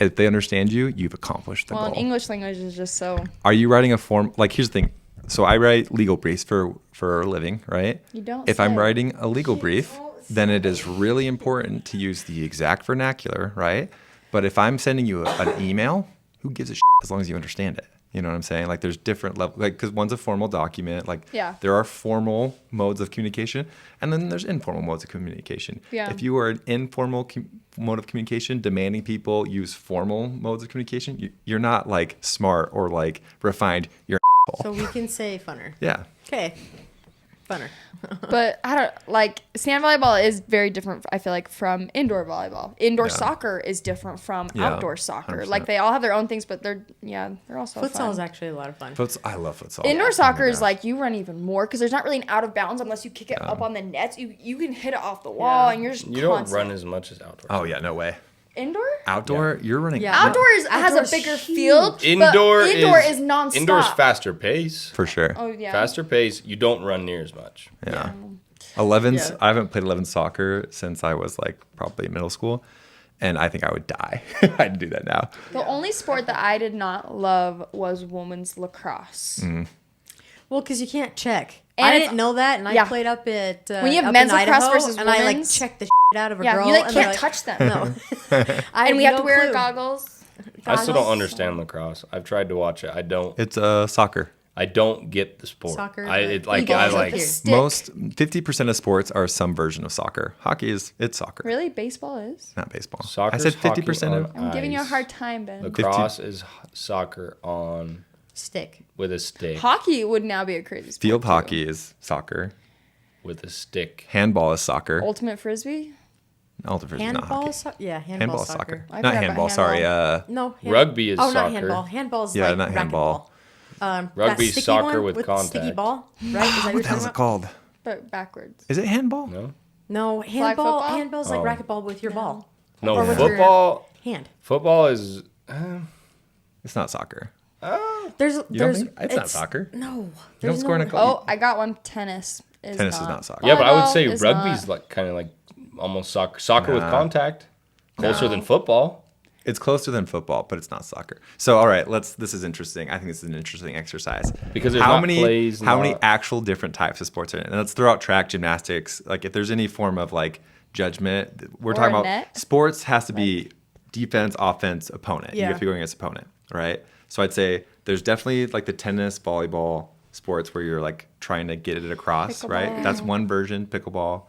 [SPEAKER 3] If they understand you, you've accomplished the
[SPEAKER 1] Well, in
[SPEAKER 3] goal.
[SPEAKER 1] English language is just so
[SPEAKER 3] Are you writing a form? Like, here's the thing. So I write legal briefs for a living, right?
[SPEAKER 1] You don't
[SPEAKER 3] If I'm
[SPEAKER 1] say.
[SPEAKER 3] writing a legal brief, then it is really important to use the exact vernacular, right? But if I'm sending you an email, who gives a shit as long as you understand it? You know what I'm saying? Like, there's different levels, like, because one's a formal document. Like,
[SPEAKER 1] Yeah.
[SPEAKER 3] there are formal modes of communication, and then there's informal modes of communication.
[SPEAKER 1] Yeah.
[SPEAKER 3] If you are an informal mode of communication, demanding people use formal modes of communication, you're not, like, smart or, like, refined. You're an asshole.
[SPEAKER 2] So we can say funner.
[SPEAKER 3] Yeah.
[SPEAKER 2] Okay. Funner.
[SPEAKER 1] But I don't like sand volleyball is very different. I feel like from indoor volleyball. Indoor
[SPEAKER 3] Yeah.
[SPEAKER 1] soccer is different from
[SPEAKER 3] Yeah,
[SPEAKER 1] outdoor soccer.
[SPEAKER 3] 100%.
[SPEAKER 1] Like they all have their own things, but they're also
[SPEAKER 2] Futsal
[SPEAKER 1] fun.
[SPEAKER 2] is actually a lot of fun.
[SPEAKER 3] I love futsal.
[SPEAKER 1] Indoor
[SPEAKER 3] Oh
[SPEAKER 1] soccer
[SPEAKER 3] my
[SPEAKER 1] is
[SPEAKER 3] gosh.
[SPEAKER 1] like you run even more because there's not really an out of bounds unless you kick it up on the nets. You can hit it off the wall and you're just
[SPEAKER 4] You don't
[SPEAKER 1] constant.
[SPEAKER 4] run as much as outdoor.
[SPEAKER 3] Oh, yeah, no way.
[SPEAKER 1] Indoor.
[SPEAKER 3] Outdoor, you're running.
[SPEAKER 2] Yeah.
[SPEAKER 1] Outdoors has a
[SPEAKER 2] Outdoors
[SPEAKER 1] bigger
[SPEAKER 2] huge.
[SPEAKER 1] field. but
[SPEAKER 4] Indoor
[SPEAKER 1] is nonstop.
[SPEAKER 4] Indoor's faster pace.
[SPEAKER 3] For sure.
[SPEAKER 1] Oh yeah.
[SPEAKER 4] Faster pace. You don't run near as much.
[SPEAKER 3] Yeah. 11's,
[SPEAKER 2] Yeah.
[SPEAKER 3] I haven't played 11 soccer since I was like probably middle school. And I think I would die if I had to do that now.
[SPEAKER 1] The only sport that I did not love was women's lacrosse.
[SPEAKER 2] Well, because you can't check.
[SPEAKER 1] And
[SPEAKER 2] I
[SPEAKER 1] it's-
[SPEAKER 2] didn't know that, and I
[SPEAKER 1] yeah.
[SPEAKER 2] played up at
[SPEAKER 1] When you have
[SPEAKER 2] up
[SPEAKER 1] men's
[SPEAKER 2] in
[SPEAKER 1] lacrosse
[SPEAKER 2] Idaho,
[SPEAKER 1] versus
[SPEAKER 2] and I like
[SPEAKER 1] women's-
[SPEAKER 2] checked the out of a
[SPEAKER 1] Yeah,
[SPEAKER 2] girl.
[SPEAKER 1] you like
[SPEAKER 2] and
[SPEAKER 1] can't
[SPEAKER 2] they're
[SPEAKER 1] touch them.
[SPEAKER 2] No. I
[SPEAKER 1] And we
[SPEAKER 2] had
[SPEAKER 1] have to
[SPEAKER 2] no
[SPEAKER 1] wear
[SPEAKER 2] clue.
[SPEAKER 1] goggles.
[SPEAKER 4] I still don't
[SPEAKER 1] Goggles.
[SPEAKER 4] understand lacrosse. I've tried to watch it. I don't.
[SPEAKER 3] It's soccer.
[SPEAKER 4] I don't get the sport.
[SPEAKER 2] Soccer,
[SPEAKER 4] I
[SPEAKER 2] but
[SPEAKER 4] it,
[SPEAKER 2] you
[SPEAKER 4] like.
[SPEAKER 2] get
[SPEAKER 4] I
[SPEAKER 2] it.
[SPEAKER 4] like.
[SPEAKER 2] Here.
[SPEAKER 1] Stick.
[SPEAKER 3] Most 50% of sports are some version of soccer. Hockey it's soccer,
[SPEAKER 1] Really, baseball is.
[SPEAKER 3] not baseball.
[SPEAKER 4] Soccer's
[SPEAKER 3] I said
[SPEAKER 4] hockey
[SPEAKER 3] 50% of.
[SPEAKER 1] I'm giving you a
[SPEAKER 4] ice.
[SPEAKER 1] hard time, Ben.
[SPEAKER 4] Lacrosse is soccer on
[SPEAKER 2] Stick.
[SPEAKER 4] with a stick.
[SPEAKER 1] Hockey would now be a crazy sport.
[SPEAKER 3] Field
[SPEAKER 1] too.
[SPEAKER 3] hockey is soccer.
[SPEAKER 4] With a stick.
[SPEAKER 3] Handball is soccer.
[SPEAKER 1] Ultimate frisbee.
[SPEAKER 3] Ultimate is not
[SPEAKER 2] Handball
[SPEAKER 3] hockey.
[SPEAKER 2] is yeah,
[SPEAKER 3] Handball is soccer.
[SPEAKER 1] I
[SPEAKER 3] Not
[SPEAKER 1] forgot
[SPEAKER 3] handball.
[SPEAKER 1] about
[SPEAKER 3] Sorry.
[SPEAKER 2] No.
[SPEAKER 4] Rugby is
[SPEAKER 2] not
[SPEAKER 4] soccer.
[SPEAKER 2] handball. Handball's
[SPEAKER 3] Yeah,
[SPEAKER 2] like
[SPEAKER 3] not handball.
[SPEAKER 2] racquetball.
[SPEAKER 4] Rugby's
[SPEAKER 2] that sticky
[SPEAKER 4] soccer
[SPEAKER 2] one
[SPEAKER 4] with
[SPEAKER 2] Sticky
[SPEAKER 4] contact.
[SPEAKER 2] ball, right? Is that what you're
[SPEAKER 3] What the hell's
[SPEAKER 2] talking
[SPEAKER 3] it
[SPEAKER 2] about?
[SPEAKER 3] called?
[SPEAKER 1] But backwards.
[SPEAKER 3] Is it handball?
[SPEAKER 4] No.
[SPEAKER 2] No,
[SPEAKER 1] Flag
[SPEAKER 2] handball.
[SPEAKER 1] football?
[SPEAKER 2] Handball's like racquetball with your ball.
[SPEAKER 4] No,
[SPEAKER 2] Or with your hand.
[SPEAKER 4] Football is.
[SPEAKER 3] It's not soccer.
[SPEAKER 2] There's
[SPEAKER 3] You don't think it's not soccer?
[SPEAKER 2] No.
[SPEAKER 3] You don't
[SPEAKER 2] there's
[SPEAKER 3] score in a
[SPEAKER 2] no-
[SPEAKER 3] goal.
[SPEAKER 1] Oh, I got one. Tennis is
[SPEAKER 3] Tennis
[SPEAKER 1] not.
[SPEAKER 3] is not soccer.
[SPEAKER 4] Yeah, but I would
[SPEAKER 1] Volleyball
[SPEAKER 4] say
[SPEAKER 1] is
[SPEAKER 4] rugby's
[SPEAKER 1] not.
[SPEAKER 4] like kind of like almost soccer. Soccer with
[SPEAKER 3] Nah.
[SPEAKER 4] contact. Closer than football.
[SPEAKER 3] It's closer than football, but it's not soccer. So, all right, this is interesting. I think this is an interesting exercise.
[SPEAKER 4] Because there's
[SPEAKER 3] how
[SPEAKER 4] not
[SPEAKER 3] many
[SPEAKER 4] plays,
[SPEAKER 3] how many
[SPEAKER 4] not-
[SPEAKER 3] actual different types of sports are in it? And let's throw out track, gymnastics. Like if there's any form of like judgment, we're
[SPEAKER 1] Or
[SPEAKER 3] talking
[SPEAKER 1] a
[SPEAKER 3] about
[SPEAKER 1] net.
[SPEAKER 3] sports has to be defense, offense, opponent. You
[SPEAKER 2] Yeah.
[SPEAKER 3] have to go against opponent, right? So I'd say there's definitely like the tennis, volleyball sports where you're like trying to get it across, right?
[SPEAKER 1] Pickleball.
[SPEAKER 3] That's one version, pickleball.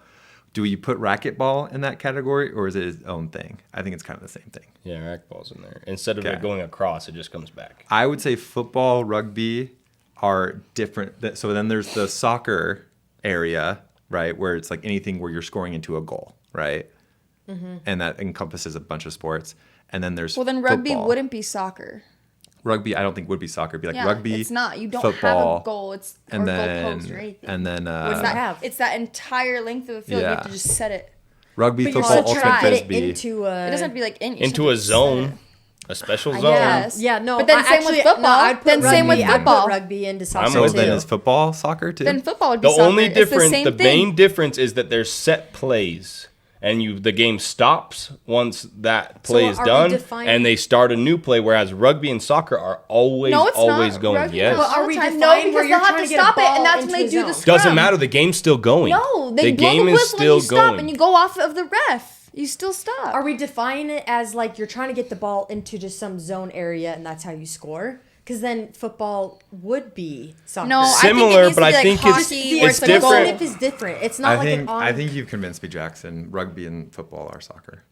[SPEAKER 3] Do you put racquetball in that category or is it its own thing? I think it's kind of the same thing.
[SPEAKER 4] Yeah, racquetball's in there. Instead of
[SPEAKER 3] Okay.
[SPEAKER 4] it going across, it just comes back.
[SPEAKER 3] I would say football, rugby are different. So then there's the soccer area, right, where it's like anything where you're scoring into a goal, right? And that encompasses a bunch of sports. And then there's
[SPEAKER 1] Well, then rugby
[SPEAKER 3] football.
[SPEAKER 1] wouldn't be soccer.
[SPEAKER 3] Rugby, I don't think would be soccer. It'd be like
[SPEAKER 1] Yeah,
[SPEAKER 3] rugby.
[SPEAKER 1] it's not. You don't
[SPEAKER 3] football,
[SPEAKER 1] have a goal. It's or
[SPEAKER 3] and then
[SPEAKER 1] goal post or anything.
[SPEAKER 3] and then
[SPEAKER 1] it's
[SPEAKER 2] have?
[SPEAKER 1] that entire length of the field. You have to
[SPEAKER 3] Yeah.
[SPEAKER 1] just set it.
[SPEAKER 3] rugby,
[SPEAKER 2] But you're
[SPEAKER 3] football,
[SPEAKER 2] still
[SPEAKER 3] ultimate
[SPEAKER 2] trying to get it
[SPEAKER 3] frisbee.
[SPEAKER 2] into a...
[SPEAKER 1] It doesn't have to be like in. you just
[SPEAKER 4] Into
[SPEAKER 1] have
[SPEAKER 4] a
[SPEAKER 1] to set
[SPEAKER 4] zone.
[SPEAKER 1] it.
[SPEAKER 4] A special zone.
[SPEAKER 1] Yes.
[SPEAKER 2] Yeah, no.
[SPEAKER 1] But then
[SPEAKER 2] I
[SPEAKER 1] same with
[SPEAKER 2] actually-
[SPEAKER 1] football.
[SPEAKER 2] No, I'd put
[SPEAKER 1] Then same with
[SPEAKER 2] rugby- I'd
[SPEAKER 1] football.
[SPEAKER 2] put rugby into soccer
[SPEAKER 3] So
[SPEAKER 4] with
[SPEAKER 3] then
[SPEAKER 2] too.
[SPEAKER 3] is football soccer too?
[SPEAKER 1] Then football would be
[SPEAKER 4] The
[SPEAKER 1] soccer.
[SPEAKER 4] only
[SPEAKER 1] It's
[SPEAKER 4] difference,
[SPEAKER 1] the,
[SPEAKER 4] the
[SPEAKER 1] same thing.
[SPEAKER 4] main difference is that there's set plays, and the game stops once that play is
[SPEAKER 2] are we
[SPEAKER 4] done,
[SPEAKER 2] defining-
[SPEAKER 4] and they start a new play. Whereas rugby and soccer are always
[SPEAKER 1] No, it's
[SPEAKER 4] always
[SPEAKER 1] not.
[SPEAKER 4] going.
[SPEAKER 1] Rugby
[SPEAKER 4] Yes,
[SPEAKER 1] not.
[SPEAKER 2] But are we
[SPEAKER 1] All the time.
[SPEAKER 2] defining
[SPEAKER 1] No,
[SPEAKER 2] where
[SPEAKER 1] because
[SPEAKER 2] you're
[SPEAKER 1] they'll have
[SPEAKER 2] trying
[SPEAKER 1] to
[SPEAKER 2] to get a
[SPEAKER 1] stop it, and
[SPEAKER 2] ball
[SPEAKER 1] that's when
[SPEAKER 2] into
[SPEAKER 1] they
[SPEAKER 2] a
[SPEAKER 1] do the
[SPEAKER 2] zone?
[SPEAKER 1] scrum.
[SPEAKER 4] doesn't matter. The game's still going.
[SPEAKER 1] No, they
[SPEAKER 4] the
[SPEAKER 1] blow
[SPEAKER 4] game
[SPEAKER 1] the
[SPEAKER 4] is
[SPEAKER 1] whistle
[SPEAKER 4] still
[SPEAKER 1] and you stop,
[SPEAKER 4] going.
[SPEAKER 1] and you go off of the ref. You still stop.
[SPEAKER 2] Are we defining it as like you're trying to get the ball into just some zone area and that's how you score? Because then football would be soccer.
[SPEAKER 1] No,
[SPEAKER 4] Similar,
[SPEAKER 1] I think it needs
[SPEAKER 4] but
[SPEAKER 1] to
[SPEAKER 4] I
[SPEAKER 1] be like
[SPEAKER 4] think it's-
[SPEAKER 1] hockey,
[SPEAKER 2] the
[SPEAKER 1] where
[SPEAKER 4] it's
[SPEAKER 1] it's like a goal.
[SPEAKER 4] different.
[SPEAKER 2] Sniff is different. It's not like an on.
[SPEAKER 3] I think you've convinced me, Jackson. Rugby and football are soccer.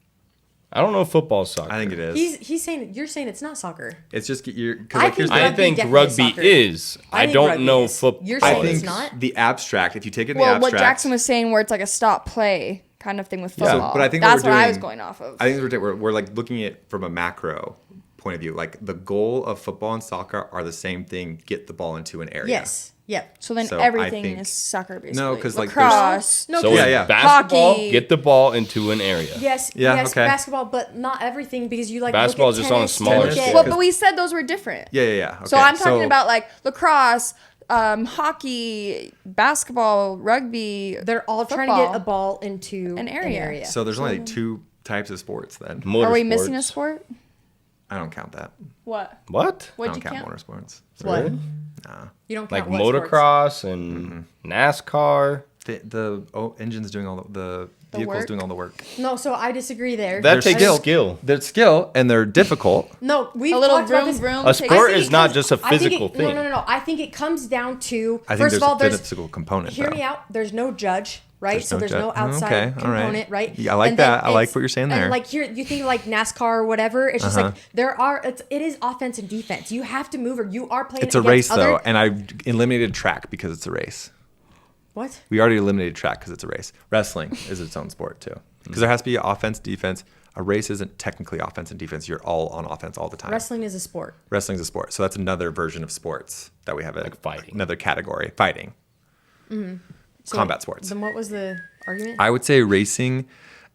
[SPEAKER 4] I don't know if football's soccer.
[SPEAKER 3] I think it is.
[SPEAKER 2] He's saying you're saying it's not soccer.
[SPEAKER 3] It's just you're
[SPEAKER 2] I
[SPEAKER 3] because like
[SPEAKER 2] think
[SPEAKER 3] here's
[SPEAKER 4] I
[SPEAKER 3] the
[SPEAKER 2] Rugby
[SPEAKER 4] think
[SPEAKER 2] definitely
[SPEAKER 4] rugby
[SPEAKER 2] soccer.
[SPEAKER 4] is. I
[SPEAKER 2] think
[SPEAKER 4] don't
[SPEAKER 2] rugby
[SPEAKER 4] know
[SPEAKER 2] is.
[SPEAKER 4] football.
[SPEAKER 2] You're
[SPEAKER 3] I
[SPEAKER 2] saying
[SPEAKER 3] think
[SPEAKER 2] it's not?
[SPEAKER 3] the abstract. If you take it in
[SPEAKER 1] Well,
[SPEAKER 3] the
[SPEAKER 1] what
[SPEAKER 3] abstract,
[SPEAKER 1] Jackson was saying, where it's like a stop play kind of thing with
[SPEAKER 3] Yeah,
[SPEAKER 1] football.
[SPEAKER 3] but I think
[SPEAKER 1] that's
[SPEAKER 3] what
[SPEAKER 1] what
[SPEAKER 3] we're
[SPEAKER 1] I was
[SPEAKER 3] doing-
[SPEAKER 1] going off of.
[SPEAKER 3] I think we're like looking at it from a macro point of view. Like the goal of football and soccer are the same thing: get the ball into an area.
[SPEAKER 2] Yes. Yep.
[SPEAKER 1] so then
[SPEAKER 3] so I
[SPEAKER 1] everything
[SPEAKER 3] think-
[SPEAKER 1] is soccer, basically.
[SPEAKER 3] No, 'cause, like,
[SPEAKER 1] lacrosse.
[SPEAKER 2] No,
[SPEAKER 4] So
[SPEAKER 3] Yeah,
[SPEAKER 4] it's
[SPEAKER 3] yeah.
[SPEAKER 4] basketball,
[SPEAKER 1] Hockey.
[SPEAKER 4] get the ball into an area.
[SPEAKER 2] Yes.
[SPEAKER 3] Yeah,
[SPEAKER 2] Yes.
[SPEAKER 3] okay.
[SPEAKER 2] Basketball, but not everything because you like
[SPEAKER 4] Basketball
[SPEAKER 2] look
[SPEAKER 4] is
[SPEAKER 2] at
[SPEAKER 4] just on a
[SPEAKER 2] tennis,
[SPEAKER 4] smaller
[SPEAKER 2] look at-
[SPEAKER 4] scale.
[SPEAKER 1] Well, but we said those were different.
[SPEAKER 3] Yeah. Okay.
[SPEAKER 1] So I'm talking about like lacrosse, hockey, basketball, rugby.
[SPEAKER 2] They're all trying to
[SPEAKER 1] football.
[SPEAKER 2] get a ball into
[SPEAKER 1] An area.
[SPEAKER 3] So there's only two types of sports then.
[SPEAKER 1] Are we missing a
[SPEAKER 4] Motorsports.
[SPEAKER 1] sport?
[SPEAKER 3] I don't count that.
[SPEAKER 1] What?
[SPEAKER 4] What?
[SPEAKER 3] I
[SPEAKER 1] What'd
[SPEAKER 3] don't
[SPEAKER 1] you
[SPEAKER 3] count
[SPEAKER 1] count?
[SPEAKER 3] motorsports.
[SPEAKER 2] What?
[SPEAKER 4] Really?
[SPEAKER 2] You don't
[SPEAKER 4] Like
[SPEAKER 2] count what sports?
[SPEAKER 4] motocross and NASCAR.
[SPEAKER 3] The engine's doing all the vehicles
[SPEAKER 1] work?
[SPEAKER 3] doing all the work.
[SPEAKER 2] No, so I disagree there.
[SPEAKER 4] That
[SPEAKER 3] They're
[SPEAKER 4] takes
[SPEAKER 3] skilled.
[SPEAKER 4] skill.
[SPEAKER 3] They're skill and they're difficult.
[SPEAKER 2] No, we've
[SPEAKER 1] A little
[SPEAKER 2] talked about
[SPEAKER 1] vroom
[SPEAKER 2] this.
[SPEAKER 1] vroom.
[SPEAKER 4] A
[SPEAKER 1] takes-
[SPEAKER 4] sport
[SPEAKER 2] I think
[SPEAKER 4] is
[SPEAKER 2] it
[SPEAKER 4] not
[SPEAKER 2] comes-
[SPEAKER 4] just a
[SPEAKER 2] I think
[SPEAKER 4] physical
[SPEAKER 2] it-
[SPEAKER 4] thing.
[SPEAKER 2] No. I think it comes down to
[SPEAKER 3] I think
[SPEAKER 2] first
[SPEAKER 3] there's
[SPEAKER 2] of all,
[SPEAKER 3] a
[SPEAKER 2] there's
[SPEAKER 3] physical component.
[SPEAKER 2] hear
[SPEAKER 3] though.
[SPEAKER 2] me out. There's no judge, right?
[SPEAKER 3] There's
[SPEAKER 2] So
[SPEAKER 3] no
[SPEAKER 2] there's
[SPEAKER 3] judge.
[SPEAKER 2] no outside
[SPEAKER 3] Okay, all right.
[SPEAKER 2] component, right?
[SPEAKER 3] Yeah, I like
[SPEAKER 2] And then
[SPEAKER 3] that. I like
[SPEAKER 2] it's-
[SPEAKER 3] what you're saying there.
[SPEAKER 2] And like here, you think like NASCAR or whatever. It's just like it is offense and defense. You have to move, or you are playing.
[SPEAKER 3] It's a
[SPEAKER 2] against
[SPEAKER 3] race
[SPEAKER 2] other,
[SPEAKER 3] though, and I eliminated track because it's a race.
[SPEAKER 2] What?
[SPEAKER 3] We already eliminated track because it's a race. Wrestling is its own sport too, because there has to be offense, defense. A race isn't technically offense and defense. You're all on offense all the time.
[SPEAKER 2] Wrestling is a sport.
[SPEAKER 3] Wrestling's a sport, so that's another version of sports that we have.
[SPEAKER 4] Like fighting.
[SPEAKER 3] Another category, fighting.
[SPEAKER 2] So
[SPEAKER 3] Combat sports.
[SPEAKER 2] Then what was the argument?
[SPEAKER 3] I would say racing,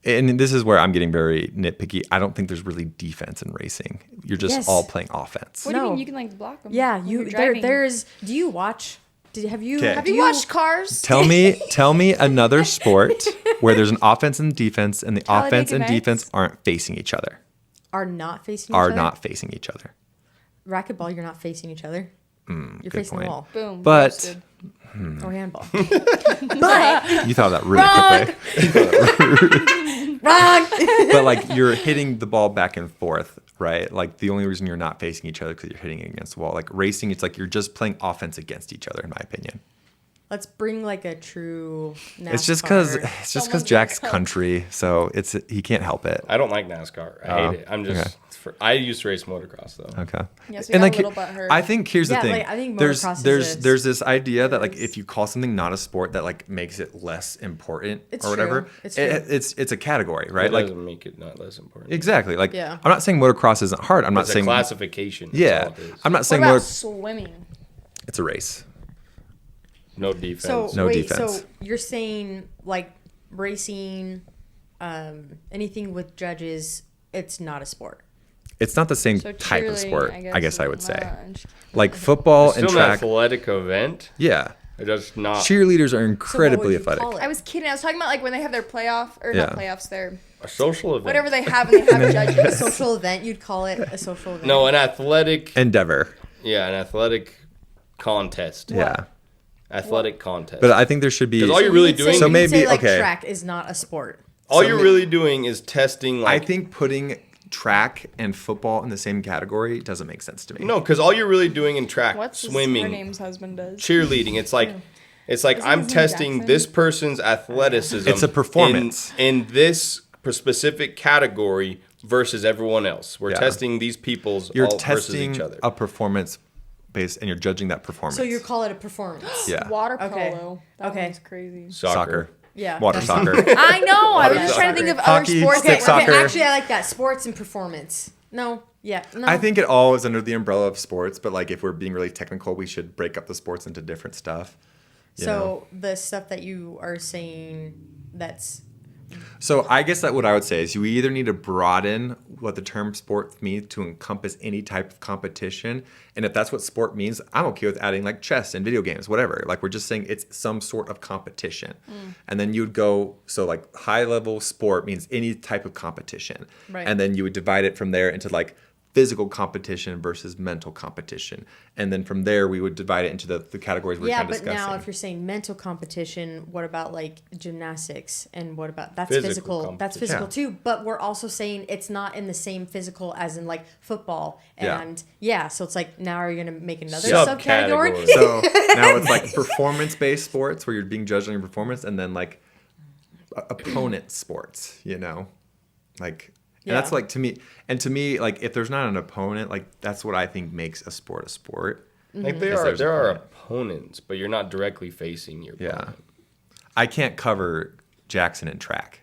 [SPEAKER 3] and this is where I'm getting very nitpicky. I don't think there's really defense in racing. You're just
[SPEAKER 2] Yes.
[SPEAKER 3] all playing offense.
[SPEAKER 1] What do you
[SPEAKER 2] No.
[SPEAKER 1] mean? You can like block them.
[SPEAKER 2] Yeah,
[SPEAKER 1] when
[SPEAKER 2] you
[SPEAKER 1] you're
[SPEAKER 2] there.
[SPEAKER 1] driving.
[SPEAKER 2] There's. Do you watch? Have you?
[SPEAKER 3] Okay.
[SPEAKER 1] Have you watched Cars?
[SPEAKER 3] Tell me another sport where there's an offense and defense, and the
[SPEAKER 1] Talladega
[SPEAKER 3] offense and
[SPEAKER 1] Nights?
[SPEAKER 3] defense aren't facing each other.
[SPEAKER 2] Are not facing.
[SPEAKER 3] Are
[SPEAKER 2] each other?
[SPEAKER 3] not facing each other.
[SPEAKER 2] Racquetball. You're not facing each other. You're
[SPEAKER 3] good
[SPEAKER 2] facing
[SPEAKER 3] point.
[SPEAKER 2] the wall.
[SPEAKER 1] Boom.
[SPEAKER 3] But-
[SPEAKER 1] roasted.
[SPEAKER 2] Or handball. but
[SPEAKER 3] You thought of that really quickly.
[SPEAKER 2] wrong.
[SPEAKER 3] But like you're hitting the ball back and forth, right? Like the only reason you're not facing each other because you're hitting it against the wall. Like racing, it's like you're just playing offense against each other, in my opinion.
[SPEAKER 2] Let's bring like a true. NASCAR.
[SPEAKER 3] It's just because
[SPEAKER 1] Someone's
[SPEAKER 3] Jack's
[SPEAKER 1] gonna
[SPEAKER 3] country, so he can't help it.
[SPEAKER 4] I don't like NASCAR. I hate it. I'm just. I used to race motocross though.
[SPEAKER 3] Okay.
[SPEAKER 1] Yes, we got a little butthurt.
[SPEAKER 3] I think here's
[SPEAKER 2] Yeah,
[SPEAKER 3] the thing.
[SPEAKER 2] like, I think
[SPEAKER 3] there's
[SPEAKER 2] motocross
[SPEAKER 3] there's
[SPEAKER 2] is
[SPEAKER 3] there's this idea that like if you call something not a sport, that like makes it less important
[SPEAKER 2] It's
[SPEAKER 3] or whatever.
[SPEAKER 2] true. It's true.
[SPEAKER 3] It's a category, right?
[SPEAKER 4] It
[SPEAKER 3] Like
[SPEAKER 4] doesn't make it not less important.
[SPEAKER 3] exactly. Like
[SPEAKER 2] Yeah.
[SPEAKER 3] I'm not saying motocross isn't hard. I'm not
[SPEAKER 4] It's a
[SPEAKER 3] saying
[SPEAKER 4] classification. That's
[SPEAKER 3] yeah.
[SPEAKER 4] all it is.
[SPEAKER 3] I'm not
[SPEAKER 1] What
[SPEAKER 3] saying
[SPEAKER 1] about swimming?
[SPEAKER 3] it's a race.
[SPEAKER 4] No defense.
[SPEAKER 2] So
[SPEAKER 3] No
[SPEAKER 2] wait,
[SPEAKER 3] defense.
[SPEAKER 2] so you're saying like racing, anything with judges, it's not a sport.
[SPEAKER 3] It's not the same
[SPEAKER 1] So
[SPEAKER 3] type of sport, I guess I would say.
[SPEAKER 1] not.
[SPEAKER 3] Like football
[SPEAKER 4] It's
[SPEAKER 3] and
[SPEAKER 4] still an
[SPEAKER 3] track.
[SPEAKER 4] athletic event.
[SPEAKER 3] Yeah.
[SPEAKER 4] It's just not
[SPEAKER 3] Cheerleaders are
[SPEAKER 2] So what
[SPEAKER 3] incredibly
[SPEAKER 2] would you
[SPEAKER 3] athletic.
[SPEAKER 2] call it?
[SPEAKER 1] I was kidding. I was talking about like when they have their playoff or
[SPEAKER 3] Yeah.
[SPEAKER 1] not playoffs, their
[SPEAKER 4] a social event.
[SPEAKER 1] whatever they have and they have
[SPEAKER 2] a
[SPEAKER 1] judges.
[SPEAKER 2] social event. You'd call it a social event.
[SPEAKER 4] No, an athletic.
[SPEAKER 3] Endeavor.
[SPEAKER 4] Yeah, an athletic contest.
[SPEAKER 3] Yeah.
[SPEAKER 4] Athletic contest.
[SPEAKER 3] But I think there should be.
[SPEAKER 4] Because all you're really doing,
[SPEAKER 3] So
[SPEAKER 2] you
[SPEAKER 3] maybe-
[SPEAKER 2] say, like,
[SPEAKER 3] okay.
[SPEAKER 2] track is not a sport.
[SPEAKER 4] all
[SPEAKER 3] so
[SPEAKER 4] you're
[SPEAKER 3] ma-
[SPEAKER 4] really doing is testing.
[SPEAKER 3] I
[SPEAKER 4] Like,
[SPEAKER 3] think putting track and football in the same category doesn't make sense to me.
[SPEAKER 4] no, because all you're really doing in track,
[SPEAKER 1] What's her
[SPEAKER 4] swimming,
[SPEAKER 1] name's husband does?
[SPEAKER 4] cheerleading, it's like
[SPEAKER 1] Isn't
[SPEAKER 4] I'm
[SPEAKER 1] his name
[SPEAKER 4] testing
[SPEAKER 1] Jackson?
[SPEAKER 4] this person's athleticism.
[SPEAKER 3] It's a performance.
[SPEAKER 4] in this specific category versus everyone else. We're
[SPEAKER 3] Yeah.
[SPEAKER 4] testing these people's
[SPEAKER 3] You're
[SPEAKER 4] all versus
[SPEAKER 3] testing
[SPEAKER 4] each other.
[SPEAKER 3] a performance based, and you're judging that performance.
[SPEAKER 2] So you call it a performance.
[SPEAKER 3] yeah.
[SPEAKER 1] Water
[SPEAKER 2] Okay.
[SPEAKER 1] polo. That
[SPEAKER 2] Okay.
[SPEAKER 1] one's crazy.
[SPEAKER 3] Soccer.
[SPEAKER 2] Yeah.
[SPEAKER 3] Water
[SPEAKER 2] that's-
[SPEAKER 3] soccer.
[SPEAKER 1] I know. I was
[SPEAKER 4] Water
[SPEAKER 1] just trying to think of
[SPEAKER 3] Hockey,
[SPEAKER 1] other sports.
[SPEAKER 3] stick
[SPEAKER 1] that were-
[SPEAKER 3] soccer.
[SPEAKER 2] Actually, I like that. Sports and performance. No. Yeah. No.
[SPEAKER 3] I think it all is under the umbrella of sports, but like if we're being really technical, we should break up the sports into different stuff. you know?
[SPEAKER 2] So the stuff that you are saying, that's
[SPEAKER 3] So I guess that what I would say is you either need to broaden what the term sport means to encompass any type of competition. And if that's what sport means, I'm okay with adding like chess and video games, whatever. Like we're just saying it's some sort of competition. And then you'd go, so like high level sport means any type of competition.
[SPEAKER 2] Right.
[SPEAKER 3] And then you would divide it from there into like physical competition versus mental competition. And then from there, we would divide it into the categories we're
[SPEAKER 2] yeah.
[SPEAKER 3] kind of
[SPEAKER 2] But
[SPEAKER 3] discussing.
[SPEAKER 2] now, if you're saying mental competition, what about like gymnastics and what about that's
[SPEAKER 4] Physical
[SPEAKER 2] physical? That's
[SPEAKER 4] competition.
[SPEAKER 2] physical too. But we're also saying it's not in the same physical as in like football
[SPEAKER 3] Yeah.
[SPEAKER 2] and so it's like now are you gonna make another
[SPEAKER 4] Subcategory.
[SPEAKER 2] subcategory?
[SPEAKER 3] So now it's like performance-based sports where you're being judged on your performance, and then like opponent sports, you know, like, and that's
[SPEAKER 2] Yeah.
[SPEAKER 3] like to me, like if there's not an opponent, like that's what I think makes a sport a sport.
[SPEAKER 4] Like
[SPEAKER 3] Yes, there's
[SPEAKER 4] there
[SPEAKER 3] a
[SPEAKER 4] are
[SPEAKER 3] point.
[SPEAKER 4] opponents, but you're not directly facing your
[SPEAKER 3] Yeah,
[SPEAKER 4] opponent.
[SPEAKER 3] I can't cover Jackson in track.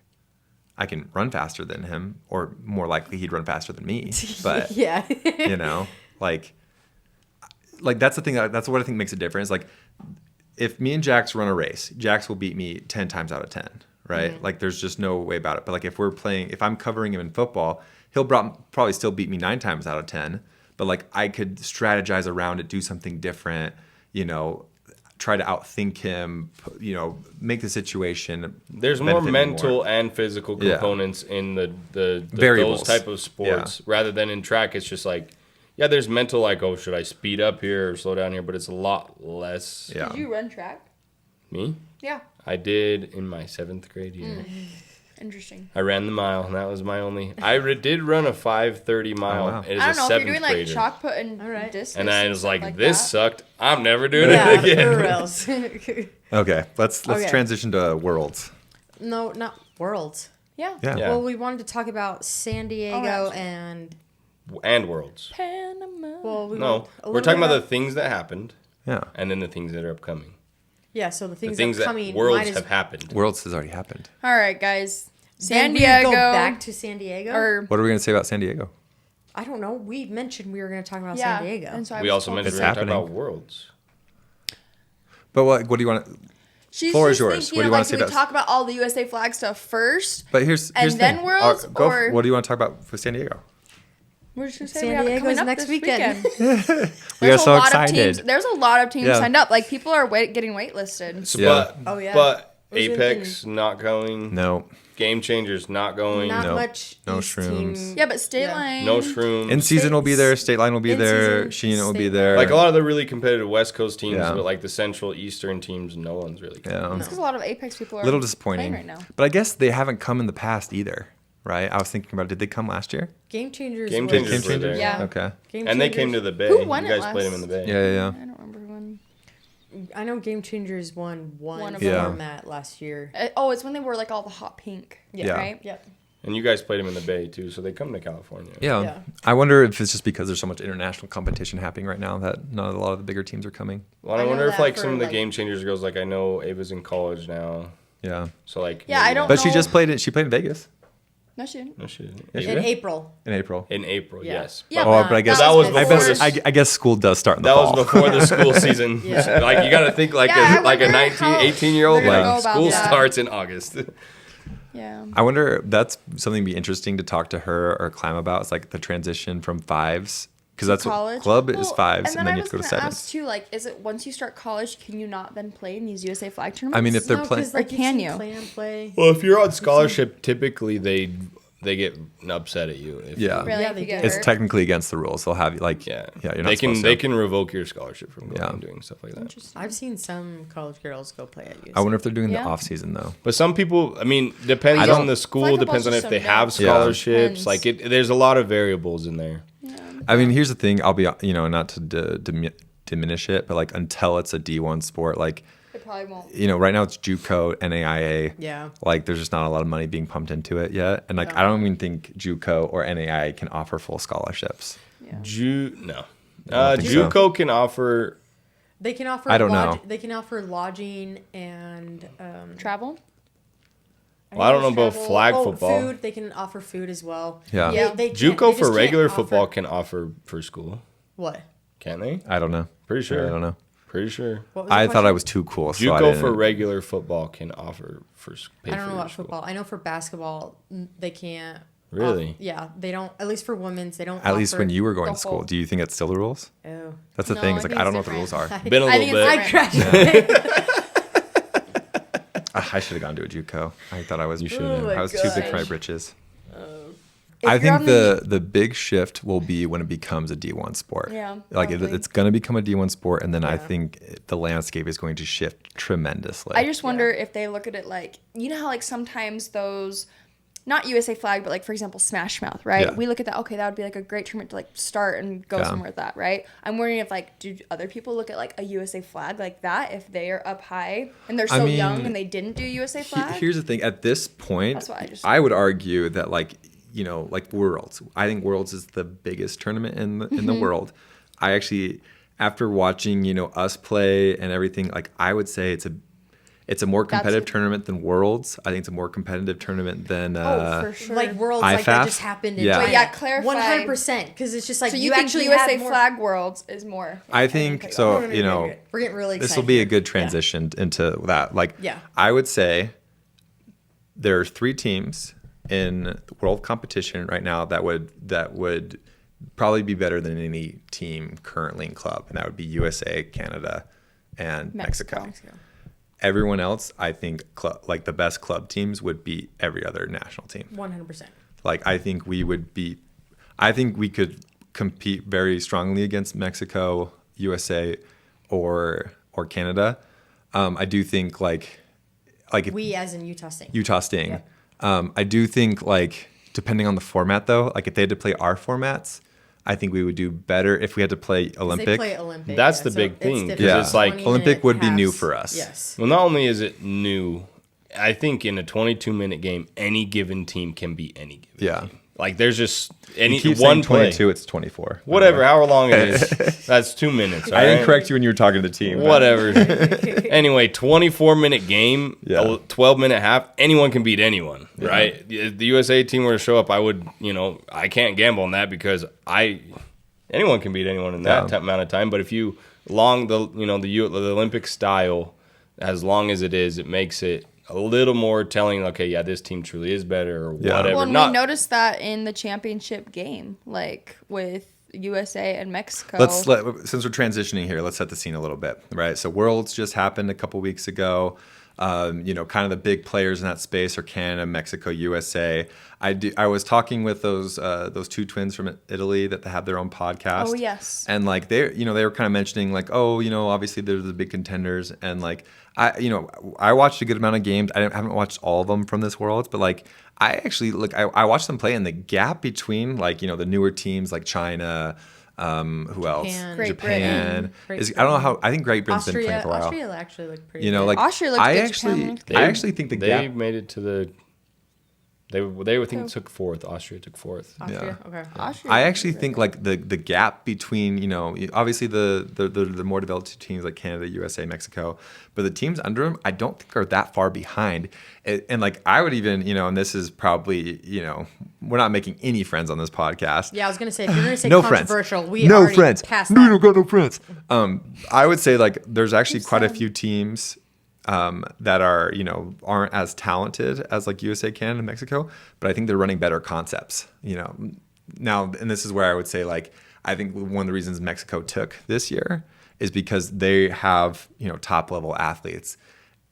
[SPEAKER 3] I can run faster than him, or more likely he'd run faster than me. But
[SPEAKER 2] yeah.
[SPEAKER 3] you know, like that's the thing. That's what I think makes a difference. Like if me and Jax run a race, Jax will beat me 10 times out of 10, right? Like there's just no way about it. But like if I'm covering him in football, he'll probably still beat me 9 times out of 10. But like I could strategize around it, do something different, you know, try to outthink him, you know, make the situation.
[SPEAKER 4] There's more
[SPEAKER 3] benefit me
[SPEAKER 4] mental
[SPEAKER 3] more.
[SPEAKER 4] and physical
[SPEAKER 3] Yeah.
[SPEAKER 4] components in the
[SPEAKER 3] Variables.
[SPEAKER 4] those type of sports rather than in track. It's just like, yeah, there's mental, like, oh, should I speed up here or slow down here? But it's a lot less.
[SPEAKER 3] Yeah.
[SPEAKER 1] Did you run track?
[SPEAKER 4] Me?
[SPEAKER 1] Yeah.
[SPEAKER 4] I did in my 7th grade year.
[SPEAKER 1] Interesting.
[SPEAKER 4] I ran the mile, and that was my only. I did run a 5:30 mile.
[SPEAKER 3] Oh, wow.
[SPEAKER 4] As
[SPEAKER 1] I
[SPEAKER 4] a
[SPEAKER 1] don't know if
[SPEAKER 4] 7th
[SPEAKER 1] you're doing like
[SPEAKER 4] grader.
[SPEAKER 1] shot put and
[SPEAKER 2] All right.
[SPEAKER 1] discus.
[SPEAKER 4] And I was
[SPEAKER 1] stuff
[SPEAKER 4] like, this
[SPEAKER 1] that.
[SPEAKER 4] sucked. I'm never doing
[SPEAKER 2] Yeah,
[SPEAKER 4] it again.
[SPEAKER 2] or else.
[SPEAKER 3] Okay, let's
[SPEAKER 2] Okay.
[SPEAKER 3] transition to worlds.
[SPEAKER 2] No, not worlds.
[SPEAKER 1] Yeah.
[SPEAKER 3] Yeah.
[SPEAKER 4] Yeah.
[SPEAKER 2] Well, we wanted to talk about San Diego
[SPEAKER 1] that's-
[SPEAKER 2] and
[SPEAKER 4] And worlds.
[SPEAKER 1] Panama.
[SPEAKER 2] well, we
[SPEAKER 4] No,
[SPEAKER 2] want a
[SPEAKER 4] we're
[SPEAKER 2] little
[SPEAKER 4] talking
[SPEAKER 2] bit
[SPEAKER 4] about the things that happened
[SPEAKER 3] Yeah.
[SPEAKER 4] and then the things that are upcoming.
[SPEAKER 2] yeah. So the
[SPEAKER 4] The
[SPEAKER 2] things,
[SPEAKER 4] things that
[SPEAKER 2] upcoming
[SPEAKER 4] worlds
[SPEAKER 2] might as
[SPEAKER 4] have happened.
[SPEAKER 3] Worlds has already happened.
[SPEAKER 1] All right, guys. San
[SPEAKER 2] Then we
[SPEAKER 1] Diego.
[SPEAKER 2] go back to San Diego.
[SPEAKER 1] or
[SPEAKER 3] What are we going to say about San Diego?
[SPEAKER 2] I don't know. We mentioned we were going to talk about
[SPEAKER 1] yeah.
[SPEAKER 2] San Diego.
[SPEAKER 1] And so I
[SPEAKER 4] We
[SPEAKER 1] was
[SPEAKER 4] also
[SPEAKER 1] told-
[SPEAKER 4] mentioned
[SPEAKER 3] It's
[SPEAKER 4] we were talking
[SPEAKER 3] happening.
[SPEAKER 4] about worlds.
[SPEAKER 3] But what do you want to...
[SPEAKER 1] She's
[SPEAKER 3] Floor is
[SPEAKER 1] just
[SPEAKER 3] yours.
[SPEAKER 1] thinking
[SPEAKER 3] What do you
[SPEAKER 1] of,
[SPEAKER 3] wanna
[SPEAKER 1] like,
[SPEAKER 3] say
[SPEAKER 1] do we
[SPEAKER 3] about-
[SPEAKER 1] talk about all the USA flag stuff first?
[SPEAKER 3] But here's
[SPEAKER 1] And
[SPEAKER 3] the
[SPEAKER 1] then
[SPEAKER 3] thing.
[SPEAKER 1] Worlds, or-
[SPEAKER 3] what do you want to talk about for San Diego?
[SPEAKER 1] We're just gonna say
[SPEAKER 2] San
[SPEAKER 1] we have it
[SPEAKER 2] Diego's
[SPEAKER 1] coming up
[SPEAKER 2] next
[SPEAKER 1] this
[SPEAKER 2] weekend.
[SPEAKER 3] We are so excited.
[SPEAKER 1] There's a lot of teams
[SPEAKER 3] Yeah.
[SPEAKER 1] signed up. Like people are getting waitlisted.
[SPEAKER 4] So,
[SPEAKER 3] Yeah.
[SPEAKER 2] Oh, yeah.
[SPEAKER 4] But
[SPEAKER 2] I was
[SPEAKER 4] Apex not going.
[SPEAKER 3] No.
[SPEAKER 4] Game Changers not going.
[SPEAKER 2] Not
[SPEAKER 3] Nope.
[SPEAKER 2] much.
[SPEAKER 3] No
[SPEAKER 2] East
[SPEAKER 3] shrooms.
[SPEAKER 2] team-
[SPEAKER 1] Yeah, but State
[SPEAKER 2] Yeah.
[SPEAKER 1] Line.
[SPEAKER 4] No shrooms.
[SPEAKER 3] In season will be there. State Line will be
[SPEAKER 2] In
[SPEAKER 3] there.
[SPEAKER 2] season,
[SPEAKER 3] Sheen will be
[SPEAKER 2] State
[SPEAKER 3] there.
[SPEAKER 4] like a lot of the really competitive West Coast teams,
[SPEAKER 3] Yeah.
[SPEAKER 4] but like the Central Eastern teams, no one's really.
[SPEAKER 3] Yeah.
[SPEAKER 1] Because a lot of Apex people are
[SPEAKER 3] Little disappointing.
[SPEAKER 1] playing right now.
[SPEAKER 3] But I guess they haven't come in the past either, right? I was thinking about, did they come last year?
[SPEAKER 2] Game Changers.
[SPEAKER 4] Game
[SPEAKER 2] was-
[SPEAKER 4] Changers
[SPEAKER 3] Game
[SPEAKER 4] were there.
[SPEAKER 1] Yeah.
[SPEAKER 3] Okay.
[SPEAKER 2] Game
[SPEAKER 4] And they
[SPEAKER 2] Changers-
[SPEAKER 4] came to the Bay.
[SPEAKER 1] Who won
[SPEAKER 4] you
[SPEAKER 1] it
[SPEAKER 4] guys played them in the
[SPEAKER 1] last?
[SPEAKER 4] Bay.
[SPEAKER 3] Yeah.
[SPEAKER 1] I don't remember who won.
[SPEAKER 2] I know Game Changers won
[SPEAKER 1] One
[SPEAKER 2] one
[SPEAKER 1] of
[SPEAKER 3] them.
[SPEAKER 2] format last year.
[SPEAKER 1] Oh, it's when they were like all the hot pink.
[SPEAKER 2] Yeah.
[SPEAKER 1] Right?
[SPEAKER 2] Yep.
[SPEAKER 4] And you guys played them in the Bay too, so they come to California.
[SPEAKER 3] Yeah.
[SPEAKER 2] Yeah.
[SPEAKER 3] I wonder if it's just because there's so much international competition happening right now that not a lot of the bigger teams are coming.
[SPEAKER 4] Well,
[SPEAKER 2] I
[SPEAKER 4] I
[SPEAKER 2] know
[SPEAKER 4] wonder if
[SPEAKER 2] that
[SPEAKER 4] like
[SPEAKER 2] for,
[SPEAKER 4] some of the
[SPEAKER 2] like-
[SPEAKER 4] Game Changers girls, like I know Ava's in college now,
[SPEAKER 3] Yeah.
[SPEAKER 4] so like.
[SPEAKER 1] Yeah,
[SPEAKER 4] maybe
[SPEAKER 1] I don't
[SPEAKER 3] But she
[SPEAKER 1] know.
[SPEAKER 3] just played it. She played in Vegas
[SPEAKER 1] No, she didn't.
[SPEAKER 4] No, she didn't.
[SPEAKER 3] Yeah, she
[SPEAKER 2] In
[SPEAKER 3] did?
[SPEAKER 2] April.
[SPEAKER 3] in April.
[SPEAKER 4] In April,
[SPEAKER 2] Yeah.
[SPEAKER 4] yes.
[SPEAKER 1] Yeah,
[SPEAKER 3] Oh, but I guess
[SPEAKER 4] that was
[SPEAKER 3] I
[SPEAKER 4] before
[SPEAKER 3] guess,
[SPEAKER 4] the-
[SPEAKER 3] I guess school does start in the
[SPEAKER 4] That
[SPEAKER 3] fall.
[SPEAKER 4] was before the school season.
[SPEAKER 2] Yeah.
[SPEAKER 4] Like you got to think like
[SPEAKER 1] Yeah, I
[SPEAKER 4] a like a
[SPEAKER 1] wonder
[SPEAKER 4] 19,
[SPEAKER 1] how
[SPEAKER 4] 18-year-old.
[SPEAKER 1] they're gonna
[SPEAKER 4] Like
[SPEAKER 1] go about
[SPEAKER 4] school
[SPEAKER 1] that.
[SPEAKER 4] starts in August.
[SPEAKER 1] Yeah.
[SPEAKER 3] I wonder, that's something be interesting to talk to her or Clam about. It's like the transition from fives. Because that's
[SPEAKER 1] college.
[SPEAKER 3] what club is
[SPEAKER 1] Well,
[SPEAKER 3] fives, and then you have to go to
[SPEAKER 1] I was
[SPEAKER 3] sevens.
[SPEAKER 1] gonna ask too, like, is it once you start college, can you not then play in these USA flag tournaments?
[SPEAKER 3] I mean, if they're
[SPEAKER 2] No,
[SPEAKER 3] playing,
[SPEAKER 2] 'cause, like,
[SPEAKER 1] Or can
[SPEAKER 2] you've
[SPEAKER 1] you?
[SPEAKER 2] seen Clan play.
[SPEAKER 4] Well, if you're on scholarship, typically they get upset at you. If
[SPEAKER 3] yeah,
[SPEAKER 1] Really,
[SPEAKER 2] Yeah,
[SPEAKER 1] if
[SPEAKER 2] they
[SPEAKER 1] you get
[SPEAKER 2] do.
[SPEAKER 3] it's
[SPEAKER 1] hurt?
[SPEAKER 3] technically against the rules. They'll have you like,
[SPEAKER 4] Yeah,
[SPEAKER 3] you're not
[SPEAKER 4] they can
[SPEAKER 3] supposed
[SPEAKER 4] they
[SPEAKER 3] to.
[SPEAKER 4] can revoke your scholarship from going
[SPEAKER 3] Yeah.
[SPEAKER 4] and doing stuff like that.
[SPEAKER 2] I've seen some college girls go play at UC.
[SPEAKER 3] I wonder if they're doing
[SPEAKER 1] Yeah.
[SPEAKER 3] the off season though.
[SPEAKER 4] But some people, I mean, depends
[SPEAKER 3] I don't-
[SPEAKER 4] on the school,
[SPEAKER 1] Flag
[SPEAKER 4] depends on
[SPEAKER 1] football's
[SPEAKER 4] if
[SPEAKER 1] just
[SPEAKER 4] they
[SPEAKER 1] so
[SPEAKER 4] have
[SPEAKER 1] nuts.
[SPEAKER 3] Yeah.
[SPEAKER 4] scholarships.
[SPEAKER 1] Depends.
[SPEAKER 4] Like there's a lot of variables in there.
[SPEAKER 3] I mean, here's the thing. I'll be, not to diminish it, but like until it's a D1 sport, like,
[SPEAKER 1] It probably won't.
[SPEAKER 3] right now it's JUCO, NAIA.
[SPEAKER 2] Yeah.
[SPEAKER 3] Like, there's just not a lot of money being pumped into it yet. And like, I don't even think JUCO or NAIA can offer full scholarships.
[SPEAKER 1] Yeah.
[SPEAKER 4] No.
[SPEAKER 3] don't think so.
[SPEAKER 4] JUCO can offer.
[SPEAKER 2] They can offer.
[SPEAKER 3] I don't know.
[SPEAKER 2] They can offer lodging and
[SPEAKER 1] Travel?
[SPEAKER 4] Well, I don't know about
[SPEAKER 2] travel.
[SPEAKER 4] flag football.
[SPEAKER 2] Food. They can offer food as well.
[SPEAKER 3] Yeah.
[SPEAKER 1] Yeah.
[SPEAKER 2] They can't-
[SPEAKER 4] JUCO
[SPEAKER 2] they just
[SPEAKER 4] for
[SPEAKER 2] can't
[SPEAKER 4] regular
[SPEAKER 2] offer-
[SPEAKER 4] football can offer for school,
[SPEAKER 2] What?
[SPEAKER 4] can't they?
[SPEAKER 3] I don't know.
[SPEAKER 4] Pretty sure.
[SPEAKER 3] I don't know.
[SPEAKER 4] Pretty sure.
[SPEAKER 2] What was the
[SPEAKER 3] I thought I
[SPEAKER 2] question?
[SPEAKER 3] was too cool. So I
[SPEAKER 4] JUCO for
[SPEAKER 3] didn't.
[SPEAKER 4] regular football can offer for. Pay
[SPEAKER 2] I don't
[SPEAKER 4] for
[SPEAKER 2] know
[SPEAKER 4] your
[SPEAKER 2] about
[SPEAKER 4] school.
[SPEAKER 2] football. I know for basketball, they can't.
[SPEAKER 4] Really?
[SPEAKER 2] Yeah, they don't. At least for women's, they don't.
[SPEAKER 3] At least
[SPEAKER 2] offer-
[SPEAKER 3] when you were going
[SPEAKER 1] the
[SPEAKER 3] to school,
[SPEAKER 1] whole-
[SPEAKER 3] do you think it's still the rules?
[SPEAKER 2] Oh.
[SPEAKER 3] That's the
[SPEAKER 1] No,
[SPEAKER 3] thing.
[SPEAKER 1] I
[SPEAKER 3] It's like
[SPEAKER 1] think
[SPEAKER 3] I don't know
[SPEAKER 1] it's
[SPEAKER 3] what the rules are.
[SPEAKER 4] Been a
[SPEAKER 1] I
[SPEAKER 4] little
[SPEAKER 1] think
[SPEAKER 4] bit.
[SPEAKER 1] it's
[SPEAKER 2] I crashed.
[SPEAKER 3] I should have gone to a JUCO. I thought I was.
[SPEAKER 4] You should
[SPEAKER 2] Oh
[SPEAKER 4] have.
[SPEAKER 2] my
[SPEAKER 3] I was too big for my
[SPEAKER 2] gosh.
[SPEAKER 3] britches.
[SPEAKER 1] If
[SPEAKER 3] I
[SPEAKER 1] you're
[SPEAKER 3] think
[SPEAKER 1] on
[SPEAKER 3] the big shift will be when it becomes a D1 sport.
[SPEAKER 1] Yeah,
[SPEAKER 3] Like
[SPEAKER 1] probably.
[SPEAKER 3] it's going to become a D1 sport, and then I
[SPEAKER 2] Yeah.
[SPEAKER 3] think the landscape is going to shift tremendously.
[SPEAKER 1] I just wonder if they look at it like, how like sometimes those, not USA flag, but like for example Smash Mouth, right?
[SPEAKER 3] Yeah.
[SPEAKER 1] We look at that, okay, that would be like a great tournament to like start and go
[SPEAKER 3] Yeah.
[SPEAKER 1] somewhere with that, right? I'm wondering if like, do other people look at like a USA flag like that if they are up high and they're
[SPEAKER 3] I
[SPEAKER 1] so
[SPEAKER 3] mean,
[SPEAKER 1] young and they didn't do USA flag?
[SPEAKER 3] Here's the thing. At this point,
[SPEAKER 1] That's what
[SPEAKER 3] I would argue that like Worlds. I think Worlds is the biggest tournament in
[SPEAKER 1] Mm-hmm.
[SPEAKER 3] the world. I actually, after watching us play and everything, like I would say it's a more competitive tournament than Worlds. I think it's a more competitive tournament than
[SPEAKER 1] for sure.
[SPEAKER 2] Like worlds, like that
[SPEAKER 3] IFAF?
[SPEAKER 2] just happened in
[SPEAKER 3] Yeah.
[SPEAKER 2] China.
[SPEAKER 3] Wait,
[SPEAKER 1] yeah, clarify.
[SPEAKER 2] 100%, because it's just like
[SPEAKER 1] so
[SPEAKER 2] you
[SPEAKER 1] you think
[SPEAKER 2] actually
[SPEAKER 1] USA
[SPEAKER 2] had more.
[SPEAKER 1] flag Worlds is more?
[SPEAKER 3] I think so.
[SPEAKER 2] We're getting really excited.
[SPEAKER 3] This will be a
[SPEAKER 2] here.
[SPEAKER 3] good transition into that. Like,
[SPEAKER 2] Yeah.
[SPEAKER 3] I would say there are 3 teams in the world competition right now that would probably be better than any team currently in club, and that would be USA, Canada, and Mexico. Everyone else, I think, like the best club teams would beat every other national team.
[SPEAKER 2] 100%.
[SPEAKER 3] Like I think we could compete very strongly against Mexico, USA, or Canada. I do think like if
[SPEAKER 2] We as in Utah State.
[SPEAKER 3] Utah Sting.
[SPEAKER 2] Yep.
[SPEAKER 3] I do think like depending on the format though, like if they had to play our formats, I think we would do better if we had to play
[SPEAKER 2] 'Cause
[SPEAKER 3] Olympic.
[SPEAKER 2] They play Olympic.
[SPEAKER 4] That's
[SPEAKER 2] yeah,
[SPEAKER 4] the
[SPEAKER 2] so
[SPEAKER 4] big
[SPEAKER 2] it's
[SPEAKER 4] thing,
[SPEAKER 2] different.
[SPEAKER 3] 'cause
[SPEAKER 4] Yeah. it's like
[SPEAKER 2] 20-minute
[SPEAKER 3] Olympic would be new
[SPEAKER 2] halves.
[SPEAKER 3] for us.
[SPEAKER 2] Yes.
[SPEAKER 4] Well, not only is it new, I think in a 22-minute game, any given team can beat any given
[SPEAKER 3] Yeah.
[SPEAKER 4] team. Like there's just
[SPEAKER 3] You
[SPEAKER 4] any
[SPEAKER 3] keep
[SPEAKER 4] one
[SPEAKER 3] saying
[SPEAKER 4] play.
[SPEAKER 3] 22, it's 24.
[SPEAKER 4] Whatever, however long it is. That's 2 minutes.
[SPEAKER 3] I didn't
[SPEAKER 4] alright?
[SPEAKER 3] correct you when you were talking to the team. but-
[SPEAKER 4] Whatever. Anyway, 24-minute game,
[SPEAKER 3] Yeah.
[SPEAKER 4] a 12-minute half, anyone can beat anyone, right? If the USA team were to show up, I would, I can't gamble on that because anyone can beat anyone in that
[SPEAKER 3] Yeah.
[SPEAKER 4] amount of time. But if you the Olympic style, as long as it is, it makes it a little more telling. Okay, yeah, this team truly is better or
[SPEAKER 3] Yeah.
[SPEAKER 4] whatever.
[SPEAKER 1] Well, and
[SPEAKER 4] Not,
[SPEAKER 1] we noticed that in the championship game, like with USA and Mexico.
[SPEAKER 3] Since we're transitioning here, let's set the scene a little bit, right? So Worlds just happened a couple weeks ago. Kind of the big players in that space are Canada, Mexico, USA. I was talking with those 2 twins from Italy that have their own podcast.
[SPEAKER 1] Oh, yes.
[SPEAKER 3] And like they were kind of mentioning like, obviously they're the big contenders, and like I watched a good amount of games. I haven't watched all of them from this Worlds, but like I actually I watched them play, and the gap between like the newer teams like China. Who else?
[SPEAKER 2] Japan.
[SPEAKER 1] Great
[SPEAKER 3] Japan.
[SPEAKER 2] Great
[SPEAKER 3] I don't know how. I think Great Britain's been playing for a while.
[SPEAKER 2] Austria actually looked pretty.
[SPEAKER 3] Like
[SPEAKER 2] good.
[SPEAKER 1] Austria looked
[SPEAKER 3] I
[SPEAKER 1] good,
[SPEAKER 3] actually,
[SPEAKER 1] Japan looked
[SPEAKER 3] I actually think the
[SPEAKER 4] they
[SPEAKER 3] gap.
[SPEAKER 4] made it to the. They think took 4th. Austria took 4th.
[SPEAKER 2] Austria. Okay.
[SPEAKER 1] Austria
[SPEAKER 3] I
[SPEAKER 1] was
[SPEAKER 3] actually
[SPEAKER 1] really
[SPEAKER 3] think
[SPEAKER 1] good.
[SPEAKER 3] like the gap between obviously the more developed teams like Canada, USA, Mexico, but the teams under them I don't think are that far behind. And like I would even and this is probably we're not making any friends on this podcast.
[SPEAKER 2] Yeah, I was gonna say if you're gonna say
[SPEAKER 3] No friends.
[SPEAKER 2] controversial, we
[SPEAKER 3] No
[SPEAKER 2] already
[SPEAKER 3] friends.
[SPEAKER 2] passed
[SPEAKER 3] No,
[SPEAKER 2] that.
[SPEAKER 3] you don't got no friends. I would say like there's actually quite a few teams that are, aren't as talented as like USA, Canada, and Mexico, but I think they're running better concepts, Now, and this is where I would say, like, I think one of the reasons Mexico took this year is because they have, top level athletes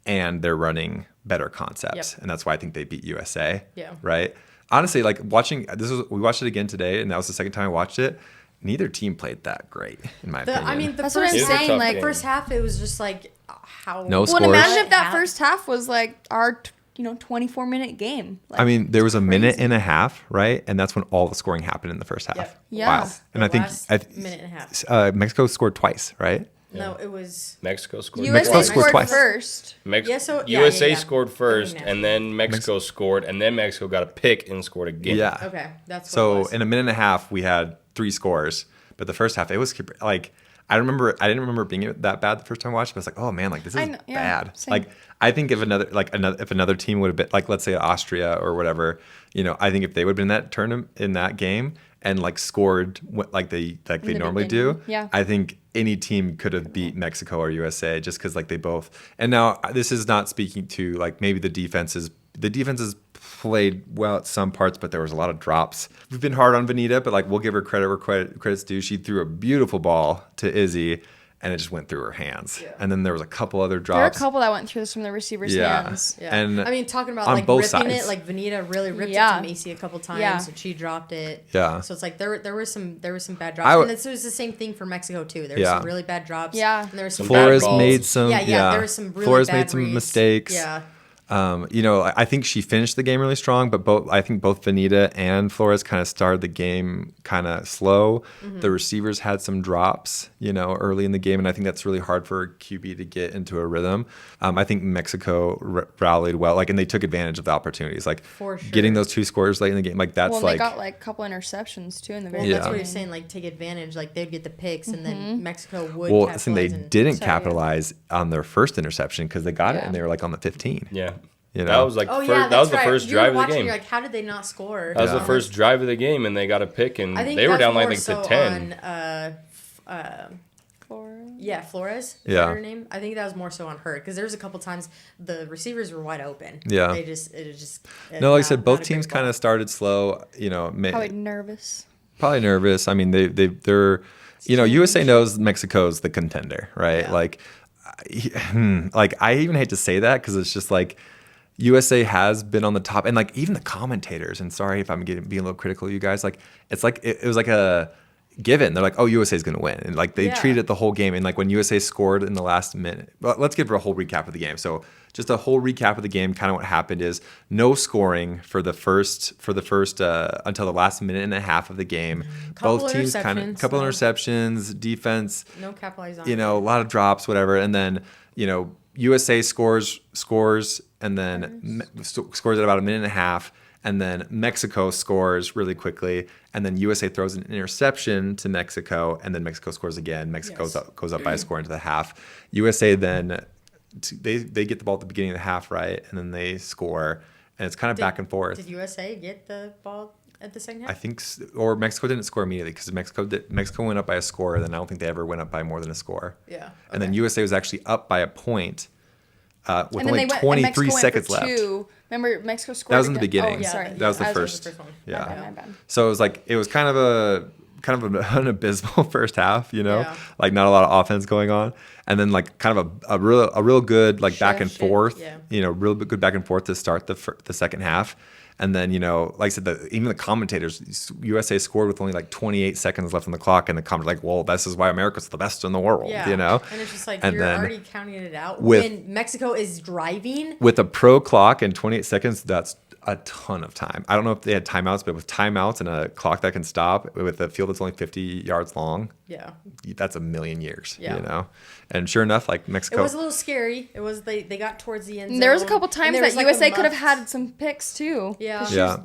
[SPEAKER 3] and they're running better concepts. And that's why I think they beat USA. Yeah. Right. Honestly, like we watched it again today, and that was the second time I watched it. Neither team played that great, in my opinion.
[SPEAKER 2] I mean,
[SPEAKER 1] that's what I'm saying. Like,
[SPEAKER 2] first half, it was just like how.
[SPEAKER 3] No scores.
[SPEAKER 1] Well, imagine if that first half was like our 24-minute game. Like,
[SPEAKER 3] I mean, there was a minute and a half, right? And that's when all the scoring happened in the first half.
[SPEAKER 2] Yep.
[SPEAKER 1] Yeah.
[SPEAKER 3] Wow. And I think
[SPEAKER 2] minute and a half.
[SPEAKER 3] Mexico scored twice, right?
[SPEAKER 2] No, it was
[SPEAKER 4] Mexico scored.
[SPEAKER 1] USA scored
[SPEAKER 3] twice.
[SPEAKER 1] first.
[SPEAKER 4] USA scored first, and then Mexico scored, and then Mexico got a pick and scored again.
[SPEAKER 3] Yeah.
[SPEAKER 2] Okay, that's what
[SPEAKER 3] so
[SPEAKER 2] it was.
[SPEAKER 3] In a minute and a half, we had 3 scores, but the first half it was like I didn't remember it being that bad the first time I watched it, but I was like, oh man, like this is bad.
[SPEAKER 1] Same.
[SPEAKER 3] Like I think if another team would have been like, let's say Austria or whatever, I think if they would have been in that tournament in that game and like scored like they normally do, I think any team could have beat Mexico or USA just because like they both. And now this is not speaking to like maybe the defenses played well at some parts, but there was a lot of drops. We've been hard on Vanita, but like we'll give her credit where credit's due. She threw a beautiful ball to Izzy, and it just went through her hands. Yeah. And then there was a couple other drops.
[SPEAKER 1] There were a couple that went through from the receiver's hands.
[SPEAKER 2] Yeah.
[SPEAKER 3] And
[SPEAKER 2] I mean, talking about
[SPEAKER 3] on
[SPEAKER 2] like
[SPEAKER 3] both
[SPEAKER 2] ripping
[SPEAKER 3] sides.
[SPEAKER 2] it, like Vanita really ripped it to Macy a couple times, and she dropped it.
[SPEAKER 3] Yeah.
[SPEAKER 2] So it's like there were some bad drops, and this was the same thing for Mexico too. There were some really bad drops.
[SPEAKER 1] Yeah.
[SPEAKER 2] And there was some
[SPEAKER 3] Flores
[SPEAKER 2] bad balls.
[SPEAKER 3] made some.
[SPEAKER 2] There was some really
[SPEAKER 3] Flores
[SPEAKER 2] bad
[SPEAKER 3] made some
[SPEAKER 2] reads.
[SPEAKER 3] mistakes.
[SPEAKER 2] Yeah.
[SPEAKER 3] I think she finished the game really strong, but I think both Vanita and Flores kind of started the game kind of slow. Mm-hmm. The receivers had some drops, early in the game, and I think that's really hard for a QB to get into a rhythm. I think Mexico rallied well, and they took advantage of the opportunities, for sure. Getting those 2 scores late in the game, that's
[SPEAKER 1] they got a couple interceptions too in the very
[SPEAKER 2] That's what you're saying, take advantage, they'd get the picks, and then Mexico would.
[SPEAKER 3] Well, I think they didn't capitalize on their first interception because they got it and they were on the 15.
[SPEAKER 4] Yeah.
[SPEAKER 3] That
[SPEAKER 4] was the first drive of the game.
[SPEAKER 2] You're like, how did they not score?
[SPEAKER 4] That was the first drive of the game, and they got a pick, and they were down to 10.
[SPEAKER 2] Flores. Is
[SPEAKER 3] that
[SPEAKER 2] her name? I think that was more so on her because there was a couple times the receivers were wide open.
[SPEAKER 3] Yeah.
[SPEAKER 2] It was just.
[SPEAKER 3] No, like I said, both teams kind of started slow.
[SPEAKER 1] Probably nervous.
[SPEAKER 3] I mean, they're. USA knows Mexico's the contender, right?
[SPEAKER 2] Yeah.
[SPEAKER 3] I even hate to say that because it's just like. USA has been on the top, and even the commentators. And sorry if I'm being a little critical of you guys. It was like a given. They're like, oh, USA is going to win, and they treated it the whole game. And when USA scored in the last minute, well, let's give her a whole recap of the game. So just a whole recap of the game. Kind of what happened is no scoring for the first until the last minute and a half of the game. Both teams couple interceptions, defense.
[SPEAKER 2] No capitalizing.
[SPEAKER 3] A lot of drops, whatever, and then USA scores, and then scores at about a minute and a half, and then Mexico scores really quickly, and then USA throws an interception to Mexico, and then Mexico scores again. Mexico goes up by a score into the half. USA then they get the ball at the beginning of the half, right, and then they score, and it's kind of back and forth.
[SPEAKER 2] Did USA get the ball at the second half?
[SPEAKER 3] I think, or Mexico didn't score immediately because Mexico went up by a score, and then I don't think they ever went up by more than a score.
[SPEAKER 2] Yeah. Okay.
[SPEAKER 3] And then USA was actually up by a point. With
[SPEAKER 1] and
[SPEAKER 3] only 23 seconds left.
[SPEAKER 1] Remember, Mexico scored.
[SPEAKER 3] That was in the beginning.
[SPEAKER 1] Oh, sorry.
[SPEAKER 3] That was the first.
[SPEAKER 2] one.
[SPEAKER 3] Yeah.
[SPEAKER 1] My bad.
[SPEAKER 3] So it was kind of an abysmal first half, not a lot of offense going on, and then kind of a real good back and forth, real good back and forth to start the second half. And then, like I said, even the commentators, USA scored with only 28 seconds left on the clock, and the commentators well, this is why America's the best in the world, And
[SPEAKER 2] it's just you're already counting it out when Mexico is driving.
[SPEAKER 3] With a pro clock and 28 seconds, that's a ton of time. I don't know if they had timeouts, but with timeouts and a clock that can stop, with a field that's only 50 yards long, that's a million years, And sure enough, Mexico.
[SPEAKER 2] It was a little scary. It was they got towards the end zone.
[SPEAKER 1] There was a couple times that USA could have had some picks too.
[SPEAKER 2] Yeah.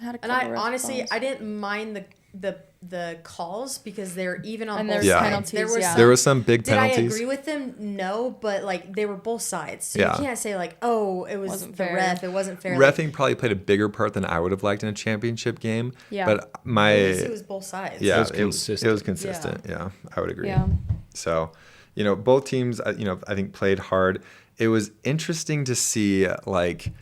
[SPEAKER 2] And I didn't mind the calls because they're even on both sides.
[SPEAKER 3] There was some big penalties.
[SPEAKER 2] Did I agree with them? No, but they were both sides. So you can't say it was the ref. It wasn't fair.
[SPEAKER 3] Reffing probably played a bigger part than I would have liked in a championship game. Yeah. But
[SPEAKER 2] it was both sides.
[SPEAKER 3] Yeah,
[SPEAKER 4] it was consistent.
[SPEAKER 3] It was consistent. Yeah, I would agree. Yeah. So, both teams, I think played hard. It was interesting to see, like,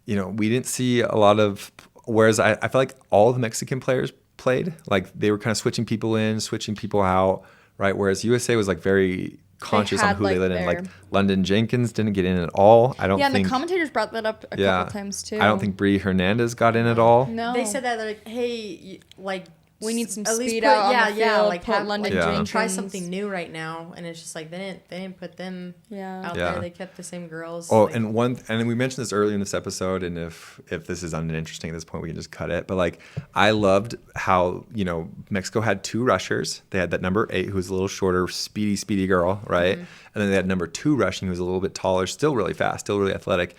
[SPEAKER 3] we didn't see a lot of, whereas I feel like all the Mexican players played, like they were kind of switching people in, switching people out, right? Whereas USA was like very conscious on who they let in. Like London Jenkins didn't get in at all. I don't think.
[SPEAKER 1] Yeah, and the commentators brought that up a couple times too.
[SPEAKER 3] I don't think Brie Hernandez got in at all.
[SPEAKER 1] No.
[SPEAKER 2] They said that, like, hey, like,
[SPEAKER 1] we need some
[SPEAKER 2] at
[SPEAKER 1] speed
[SPEAKER 2] least
[SPEAKER 1] out on the field,
[SPEAKER 2] like
[SPEAKER 1] put London Jenkins.
[SPEAKER 2] try something new right now, and it's just like they didn't put them out there. They kept the same girls.
[SPEAKER 3] Oh, like, and we mentioned this earlier in this episode, and if this is uninteresting at this point, we can just cut it. But like, I loved how Mexico had 2 rushers. They had that number 8 who was a little shorter, speedy girl, right? Mm-hmm. And then they had number 2 rushing who was a little bit taller, still really fast, still really athletic.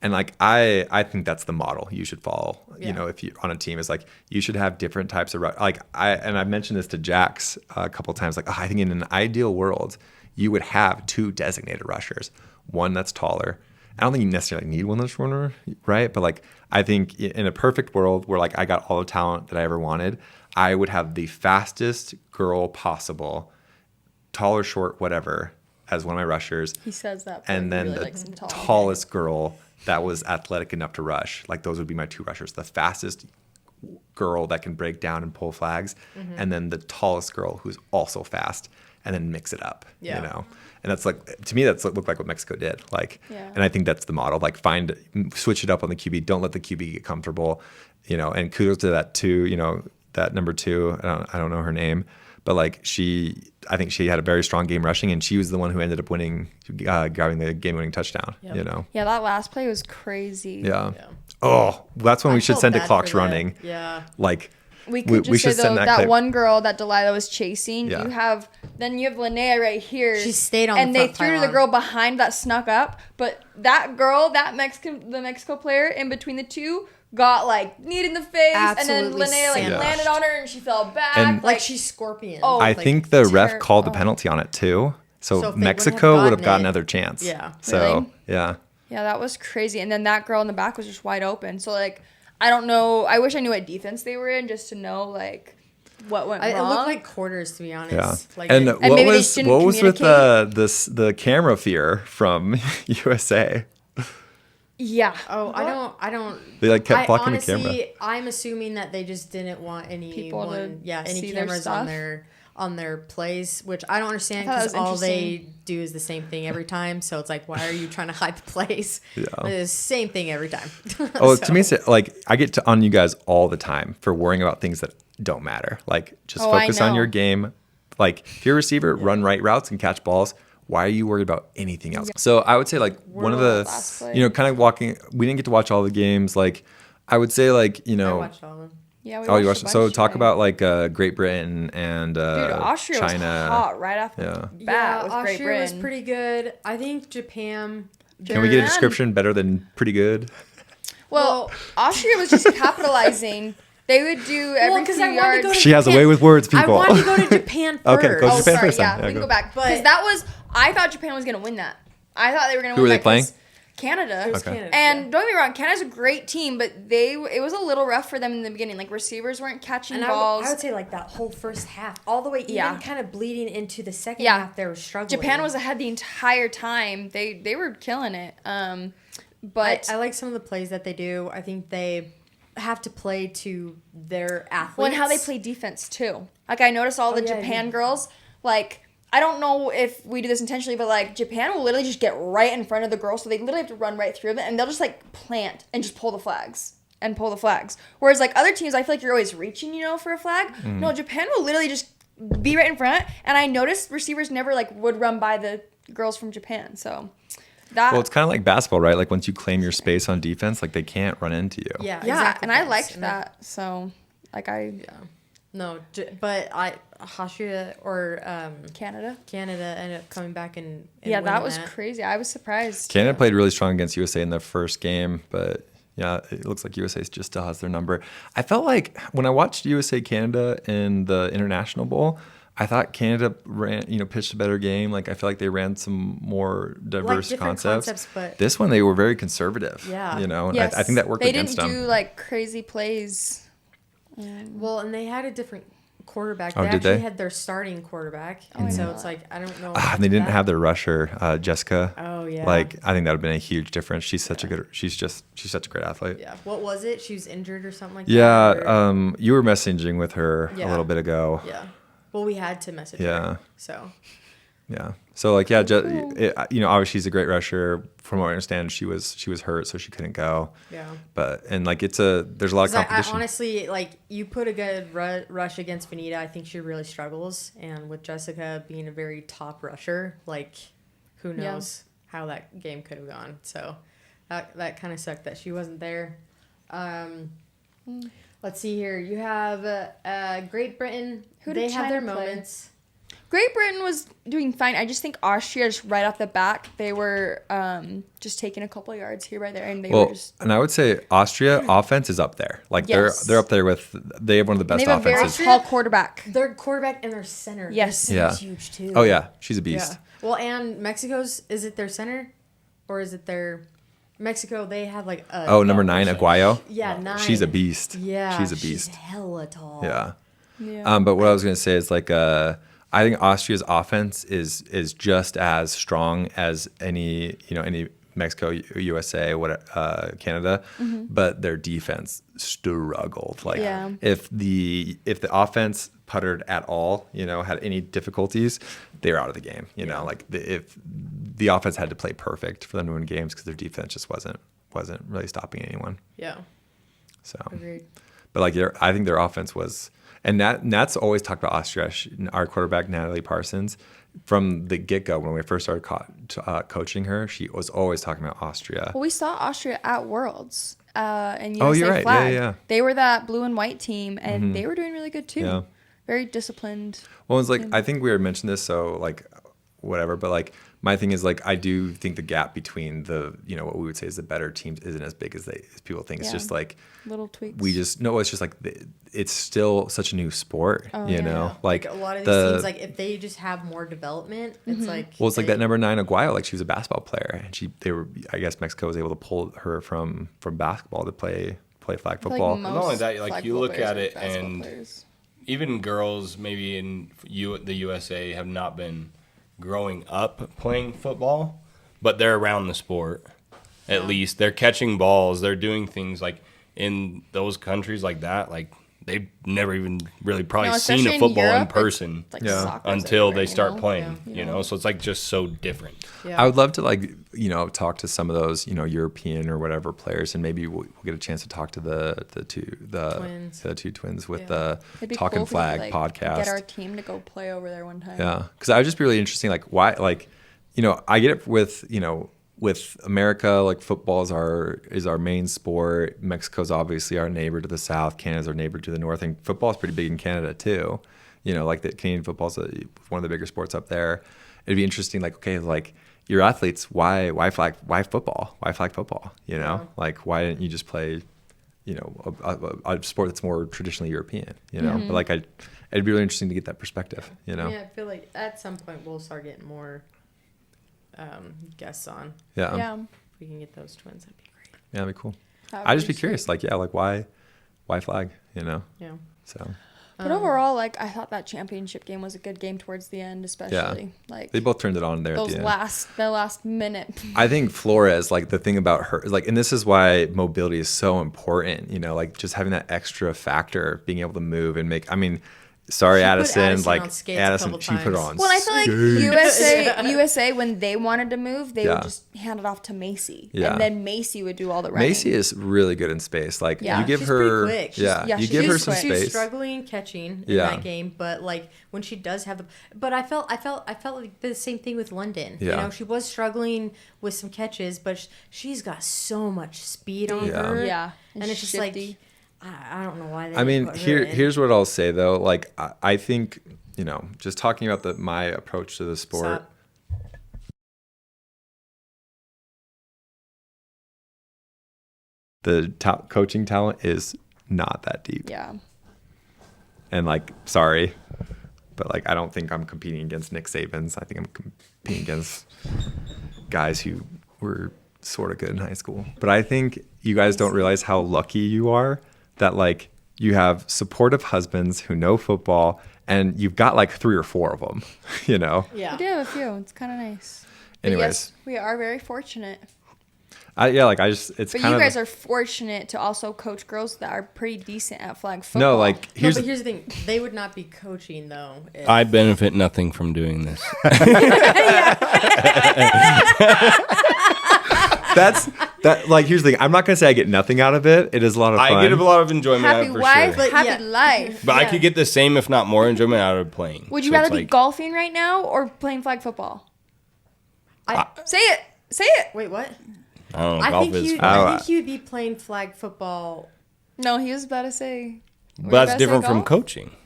[SPEAKER 3] And like I think that's the model you should follow. If you on a team is like you should have different types of I've mentioned this to Jax a couple of times. Like I think in an ideal world you would have 2 designated rushers, one that's taller. I don't think you necessarily need one that's shorter, right? But like I think in a perfect world where like I got all the talent that I ever wanted, I would have the fastest girl possible, tall or short, whatever, as one of my rushers.
[SPEAKER 1] He says that,
[SPEAKER 3] and then really the tallest girl that was athletic enough to rush. Like those would be my 2 rushers. The fastest girl that can break down and pull flags, and then the tallest girl who's also fast, and then mix it up. And that's like, to me, that's looked like what Mexico did. Like, and I think that's the model. Like switch it up on the QB. Don't let the QB get comfortable. And kudos to that too. That number 2. I don't know her name, but like I think she had a very strong game rushing, and she was the one who ended up winning, grabbing the game-winning touchdown.
[SPEAKER 1] Yeah, that last play was crazy.
[SPEAKER 3] Yeah. Oh, that's when we should send to clocks running.
[SPEAKER 2] Yeah.
[SPEAKER 3] Like
[SPEAKER 1] we should say though that one girl that Delilah was chasing.
[SPEAKER 3] Yeah.
[SPEAKER 1] You have Linnea right here.
[SPEAKER 2] She stayed on.
[SPEAKER 1] And
[SPEAKER 2] the
[SPEAKER 1] they
[SPEAKER 2] front
[SPEAKER 1] threw to the girl behind that snuck up, but that girl, the Mexico player in between the two, got like kneed in the face.
[SPEAKER 2] Absolutely.
[SPEAKER 1] And then Linnea landed on her and she fell back.
[SPEAKER 3] And
[SPEAKER 2] like she's Scorpion.
[SPEAKER 1] Oh,
[SPEAKER 3] I think the ref called the penalty on it too. So Mexico would have gotten another chance.
[SPEAKER 2] Yeah.
[SPEAKER 3] So
[SPEAKER 1] really?
[SPEAKER 3] Yeah,
[SPEAKER 1] that was crazy. And then that girl in the back was just wide open. So like, I don't know. I wish I knew what defense they were in just to know like what went wrong.
[SPEAKER 2] It looked like quarters, to be honest.
[SPEAKER 3] Yeah.
[SPEAKER 2] Like,
[SPEAKER 3] and
[SPEAKER 1] maybe
[SPEAKER 3] what
[SPEAKER 1] with
[SPEAKER 3] was the camera fear from USA?
[SPEAKER 1] Yeah.
[SPEAKER 2] Oh, I don't.
[SPEAKER 3] They like kept blocking
[SPEAKER 2] honestly,
[SPEAKER 3] the camera.
[SPEAKER 2] I'm assuming that they just didn't want any cameras on their plays, which I don't understand because all they do is the same thing every time. So it's like, why are you trying to hide the plays? Yeah. It's the same thing every time.
[SPEAKER 3] To me, it's like I get on you guys all the time for worrying about things that don't matter. Like just focus on your game. Like if you're a receiver, run right routes and catch balls. Why are you worried about anything else? So I would say like one of the, kind of walking, we didn't get to watch all the games. Like I would say like,
[SPEAKER 2] I watched all of them.
[SPEAKER 1] Yeah,
[SPEAKER 3] you watched. So talk about like Great Britain and
[SPEAKER 1] Austria
[SPEAKER 3] China.
[SPEAKER 1] Was hot right off the bat with Great
[SPEAKER 2] Austria
[SPEAKER 1] Britain.
[SPEAKER 2] was pretty good. I think Japan.
[SPEAKER 3] Can we get a description better than pretty good?
[SPEAKER 1] Well, Austria was just capitalizing. They would do every few yards.
[SPEAKER 3] She has a way with words, people.
[SPEAKER 2] I wanted to go to Japan first.
[SPEAKER 3] Okay, go to Japan first.
[SPEAKER 1] Yeah, we can go back. Because I thought Japan was going to win that. I thought they were going to win.
[SPEAKER 3] Who were they playing?
[SPEAKER 2] Canada.
[SPEAKER 1] Okay. And don't get me wrong, Canada's a great team, but it was a little rough for them in the beginning. Like receivers weren't catching balls.
[SPEAKER 2] I would say like that whole first half, all the way even kind of bleeding into the second half, they were struggling.
[SPEAKER 1] Japan was ahead the entire time. They were killing it. But
[SPEAKER 2] I like some of the plays that they do. I think they have to play to their athletes.
[SPEAKER 1] Well, and how they play defense too. Like I noticed all the Japan girls, like I don't know if we do this intentionally, but like Japan will literally just get right in front of the girls, so they literally have to run right through them, and they'll just like plant and just pull the flags. Whereas like other teams, I feel like you're always reaching, for a flag. No, Japan will literally just be right in front, and I noticed receivers never like would run by the girls from Japan. So
[SPEAKER 3] well, it's kind of like basketball, right? Like once you claim your space on defense, like they can't run into you.
[SPEAKER 2] Yeah,
[SPEAKER 1] exactly. And I liked that. So like
[SPEAKER 2] No, but Austria or
[SPEAKER 1] Canada
[SPEAKER 2] ended up coming back and
[SPEAKER 1] that was crazy. I was surprised.
[SPEAKER 3] Canada played really strong against USA in their first game, but yeah, it looks like USA just still has their number. I felt like when I watched USA Canada in the International Bowl, I thought Canada pitched a better game. Like I feel like they ran some more diverse concepts. But this one they were very conservative.
[SPEAKER 2] Yeah,
[SPEAKER 3] and I think that worked against them.
[SPEAKER 1] They didn't do like crazy plays.
[SPEAKER 2] Well, and they had a different quarterback.
[SPEAKER 3] Oh,
[SPEAKER 2] They
[SPEAKER 3] did
[SPEAKER 2] actually
[SPEAKER 3] they?
[SPEAKER 2] had their starting quarterback,
[SPEAKER 1] I
[SPEAKER 2] and so
[SPEAKER 1] know
[SPEAKER 2] it's
[SPEAKER 1] that.
[SPEAKER 2] like I don't know.
[SPEAKER 3] And they didn't have their rusher, Jessica.
[SPEAKER 2] Oh yeah.
[SPEAKER 3] Like I think that would have been a huge difference. She's such a good. She's such a great athlete.
[SPEAKER 2] Yeah. What was it? She was injured or something like
[SPEAKER 3] Yeah.
[SPEAKER 2] that. or-
[SPEAKER 3] You were messaging with her a
[SPEAKER 2] Yeah.
[SPEAKER 3] little bit ago.
[SPEAKER 2] Yeah. Well, we had to message
[SPEAKER 3] Yeah.
[SPEAKER 2] her. So.
[SPEAKER 3] Yeah. So like obviously she's a great rusher. From what I understand, she was hurt, so she couldn't go.
[SPEAKER 2] Yeah.
[SPEAKER 3] But and like there's a lot of
[SPEAKER 2] 'Cause I
[SPEAKER 3] competition.
[SPEAKER 2] honestly, like, you put a good rush against Vanita, I think she really struggles. And with Jessica being a very top rusher, like, who knows how that game could have gone. So that kind of sucked that she wasn't there. Let's see here. You have Great Britain.
[SPEAKER 1] Who did
[SPEAKER 2] They have their
[SPEAKER 1] China play?
[SPEAKER 2] moments.
[SPEAKER 1] Great Britain was doing fine. I just think Austria, just right off the back, they were just taking a couple yards here by there, and they were just.
[SPEAKER 3] And I would say Austria offense is up there. Like
[SPEAKER 1] Yes.
[SPEAKER 3] they're up there with they have one of the best
[SPEAKER 1] They have a very
[SPEAKER 3] offenses.
[SPEAKER 1] tall quarterback.
[SPEAKER 2] Their quarterback and their center.
[SPEAKER 1] Yes.
[SPEAKER 2] Their
[SPEAKER 3] Yeah.
[SPEAKER 2] center's huge, too.
[SPEAKER 3] Oh yeah, she's a beast.
[SPEAKER 2] Yeah. Well, and Mexico's, is it their center? Or is it their. Mexico, they have like a.
[SPEAKER 3] Oh, number 9, Aguayo.
[SPEAKER 2] Yeah, 9.
[SPEAKER 3] She's a beast.
[SPEAKER 2] Yeah.
[SPEAKER 3] She's a beast.
[SPEAKER 2] She's hella tall.
[SPEAKER 3] Yeah.
[SPEAKER 1] Yeah.
[SPEAKER 3] But what I was gonna say is like I think Austria's offense is just as strong as any Mexico, USA, Canada, but their defense struggled. Like
[SPEAKER 1] Yeah.
[SPEAKER 3] if the offense puttered at all, had any difficulties, they were out of the game. Like if the offense had to play perfect for them to win games because their defense just wasn't really stopping anyone.
[SPEAKER 2] Yeah.
[SPEAKER 3] So,
[SPEAKER 2] Agreed.
[SPEAKER 3] but like I think their offense was. And Nat's always talked about Austria. Our quarterback, Natalie Parsons, from the get-go, when we first started coaching her, she was always talking about Austria.
[SPEAKER 1] Well, we saw Austria at Worlds and USA
[SPEAKER 3] Oh, you're right.
[SPEAKER 1] Flag.
[SPEAKER 3] Yeah.
[SPEAKER 1] They were that blue and white team, and they were doing really good too.
[SPEAKER 3] Yeah.
[SPEAKER 1] Very disciplined.
[SPEAKER 3] Well, it's like, I think we already mentioned this, so like whatever, but like my thing is like I do think the gap between the what we would say is the better teams isn't as big as people think. It's
[SPEAKER 1] Yeah.
[SPEAKER 3] just like
[SPEAKER 1] Little tweaks.
[SPEAKER 3] it's just like it's still such a new sport,
[SPEAKER 2] Yeah.
[SPEAKER 3] like
[SPEAKER 2] a lot of these teams, like, if they just have more development, it's like.
[SPEAKER 3] Well, it's like that number 9 Aguayo, like she was a basketball player, and I guess Mexico was able to pull her from basketball to play flag
[SPEAKER 1] I feel like
[SPEAKER 3] football.
[SPEAKER 1] most
[SPEAKER 4] Not only that, like,
[SPEAKER 1] flag
[SPEAKER 4] you
[SPEAKER 1] football
[SPEAKER 4] look
[SPEAKER 1] players
[SPEAKER 4] at
[SPEAKER 1] are
[SPEAKER 4] it
[SPEAKER 1] basketball
[SPEAKER 4] and-
[SPEAKER 1] players.
[SPEAKER 4] Even girls, maybe in the USA, have not been growing up playing football, but they're around the sport. At least they're catching balls. They're doing things like in those countries like that. Like they've never even really probably
[SPEAKER 1] No,
[SPEAKER 4] seen
[SPEAKER 1] especially
[SPEAKER 4] a
[SPEAKER 1] in
[SPEAKER 4] football in
[SPEAKER 1] Europe,
[SPEAKER 4] person
[SPEAKER 1] It's like
[SPEAKER 3] Yeah.
[SPEAKER 1] soccer's
[SPEAKER 4] until
[SPEAKER 1] everywhere,
[SPEAKER 4] they start playing.
[SPEAKER 1] Yeah.
[SPEAKER 4] So it's like just so different.
[SPEAKER 2] Yeah.
[SPEAKER 3] I would love to talk to some of those European or whatever players, and maybe we'll get a chance to talk to the two twins with the
[SPEAKER 1] It'd be
[SPEAKER 3] Talking
[SPEAKER 1] cool if we
[SPEAKER 3] Flag
[SPEAKER 1] could,
[SPEAKER 3] podcast.
[SPEAKER 1] Get our team to go play over there one time.
[SPEAKER 3] Yeah, because I would just be really interesting. Like why, I get it with America, like football is our main sport. Mexico's obviously our neighbor to the south. Canada's our neighbor to the north, and football is pretty big in Canada too. Like the Canadian football's one of the bigger sports up there. It'd be interesting. Like okay, like your athletes, why football? Why flag football? Like why didn't you just play, a sport that's more traditionally European? But like it'd be really interesting to get that perspective.
[SPEAKER 2] Yeah, I feel like at some point we'll start getting more guests on.
[SPEAKER 3] Yeah.
[SPEAKER 1] Yeah.
[SPEAKER 2] If we can get those twins, that'd be great.
[SPEAKER 3] Yeah, that'd be cool.
[SPEAKER 1] That would
[SPEAKER 3] I'd just be
[SPEAKER 1] sweet.
[SPEAKER 3] curious, like, why flag,
[SPEAKER 2] Yeah.
[SPEAKER 3] So
[SPEAKER 1] But overall, like, I thought that championship game was a good game towards the end, especially. Like,
[SPEAKER 3] they both turned it on there at
[SPEAKER 1] those
[SPEAKER 3] the end.
[SPEAKER 1] the last minute.
[SPEAKER 3] I think Flores, like the thing about her is like, and this is why mobility is so important, like just having that extra factor, being able to move and make, sorry,
[SPEAKER 2] She put
[SPEAKER 3] Addison,
[SPEAKER 2] Addison
[SPEAKER 3] like
[SPEAKER 2] on skates a
[SPEAKER 3] Addison,
[SPEAKER 2] couple
[SPEAKER 3] she put it
[SPEAKER 2] times.
[SPEAKER 3] on.
[SPEAKER 1] Well, I feel like USA, when they wanted to move, they
[SPEAKER 3] Yeah.
[SPEAKER 1] would just hand it off to Macy.
[SPEAKER 3] Yeah.
[SPEAKER 1] And then Macy would do all the running.
[SPEAKER 3] Macy is really good in space. Like
[SPEAKER 1] Yeah.
[SPEAKER 3] you give
[SPEAKER 2] She's
[SPEAKER 3] her,
[SPEAKER 2] pretty quick.
[SPEAKER 3] yeah,
[SPEAKER 1] Yeah,
[SPEAKER 3] you
[SPEAKER 1] she's
[SPEAKER 3] give her
[SPEAKER 1] quick.
[SPEAKER 3] some
[SPEAKER 2] She's
[SPEAKER 3] space.
[SPEAKER 2] struggling catching in
[SPEAKER 3] Yeah.
[SPEAKER 2] that game, but like when she does have the, but I felt like the same thing with London.
[SPEAKER 3] Yeah.
[SPEAKER 2] She was struggling with some catches, but she's got so much speed on
[SPEAKER 3] Yeah.
[SPEAKER 2] her.
[SPEAKER 1] Yeah.
[SPEAKER 2] and it's just
[SPEAKER 1] shifty.
[SPEAKER 2] like I don't know why they. didn't put her in.
[SPEAKER 3] Here's what I'll say though. Like I think, just talking about my approach to the sport.
[SPEAKER 2] Stop.
[SPEAKER 3] The top coaching talent is not that deep.
[SPEAKER 1] Yeah.
[SPEAKER 3] And like, sorry, but like, I don't think I'm competing against Nick Sabans. I think I'm competing against guys who were sort of good in high school. But I think you guys don't realize how lucky you are that like you have supportive husbands who know football, and you've got like 3 or 4 of them, you know?
[SPEAKER 2] Yeah.
[SPEAKER 1] We do have a few. It's kind of nice. But
[SPEAKER 3] Anyways.
[SPEAKER 1] yes, we are very fortunate.
[SPEAKER 3] It's
[SPEAKER 1] But
[SPEAKER 3] kind
[SPEAKER 1] you
[SPEAKER 3] of.
[SPEAKER 1] guys are fortunate to also coach girls that are pretty decent at flag football.
[SPEAKER 3] No, like,
[SPEAKER 2] No, but here's the thing. They would not be coaching, though. If...
[SPEAKER 4] I benefit nothing from doing this.
[SPEAKER 3] Here's the thing. I'm not going to say I get nothing out of it. It is a lot of fun.
[SPEAKER 4] I get a lot of enjoyment out
[SPEAKER 1] happy
[SPEAKER 4] of it for
[SPEAKER 1] wife,
[SPEAKER 4] sure.
[SPEAKER 1] happy life.
[SPEAKER 4] But I could get the same, if not more, enjoyment out of playing.
[SPEAKER 1] Would you
[SPEAKER 4] So
[SPEAKER 1] rather
[SPEAKER 4] it's
[SPEAKER 1] be
[SPEAKER 4] like-
[SPEAKER 1] golfing right now or playing flag football? Say it. Say it.
[SPEAKER 2] Wait, what?
[SPEAKER 4] I don't know.
[SPEAKER 2] I
[SPEAKER 4] Golf
[SPEAKER 2] think
[SPEAKER 4] is
[SPEAKER 2] you.
[SPEAKER 4] fun.
[SPEAKER 2] I think you'd be playing flag football.
[SPEAKER 1] No, he was about to say.
[SPEAKER 4] But that's different from
[SPEAKER 1] coaching.
[SPEAKER 4] coaching.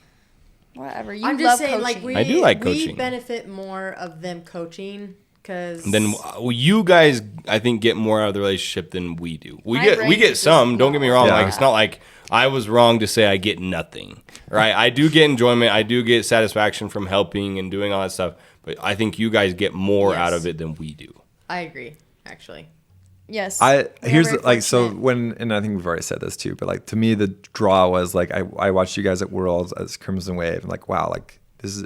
[SPEAKER 1] Whatever. You
[SPEAKER 2] I'm
[SPEAKER 1] love
[SPEAKER 2] just saying,
[SPEAKER 1] coaching.
[SPEAKER 2] like we.
[SPEAKER 4] I do like
[SPEAKER 2] We
[SPEAKER 4] coaching.
[SPEAKER 2] benefit more of them coaching because.
[SPEAKER 4] Then you guys, I think, get more out of the relationship than we do. We
[SPEAKER 1] My brain
[SPEAKER 4] get
[SPEAKER 1] is
[SPEAKER 4] some.
[SPEAKER 1] just
[SPEAKER 4] Don't get me wrong.
[SPEAKER 3] Yeah.
[SPEAKER 4] Like it's not like I was wrong to say I get nothing. Right? I do get enjoyment. I do get satisfaction from helping and doing all that stuff. But I think you guys get more out of it than we do.
[SPEAKER 2] I agree, actually.
[SPEAKER 1] Yes.
[SPEAKER 3] Here's
[SPEAKER 1] very
[SPEAKER 3] like, so
[SPEAKER 1] fortunate.
[SPEAKER 3] and I think we've already said this too, but like to me the draw was like I watched you guys at Worlds as Crimson Wave and like, wow, like this is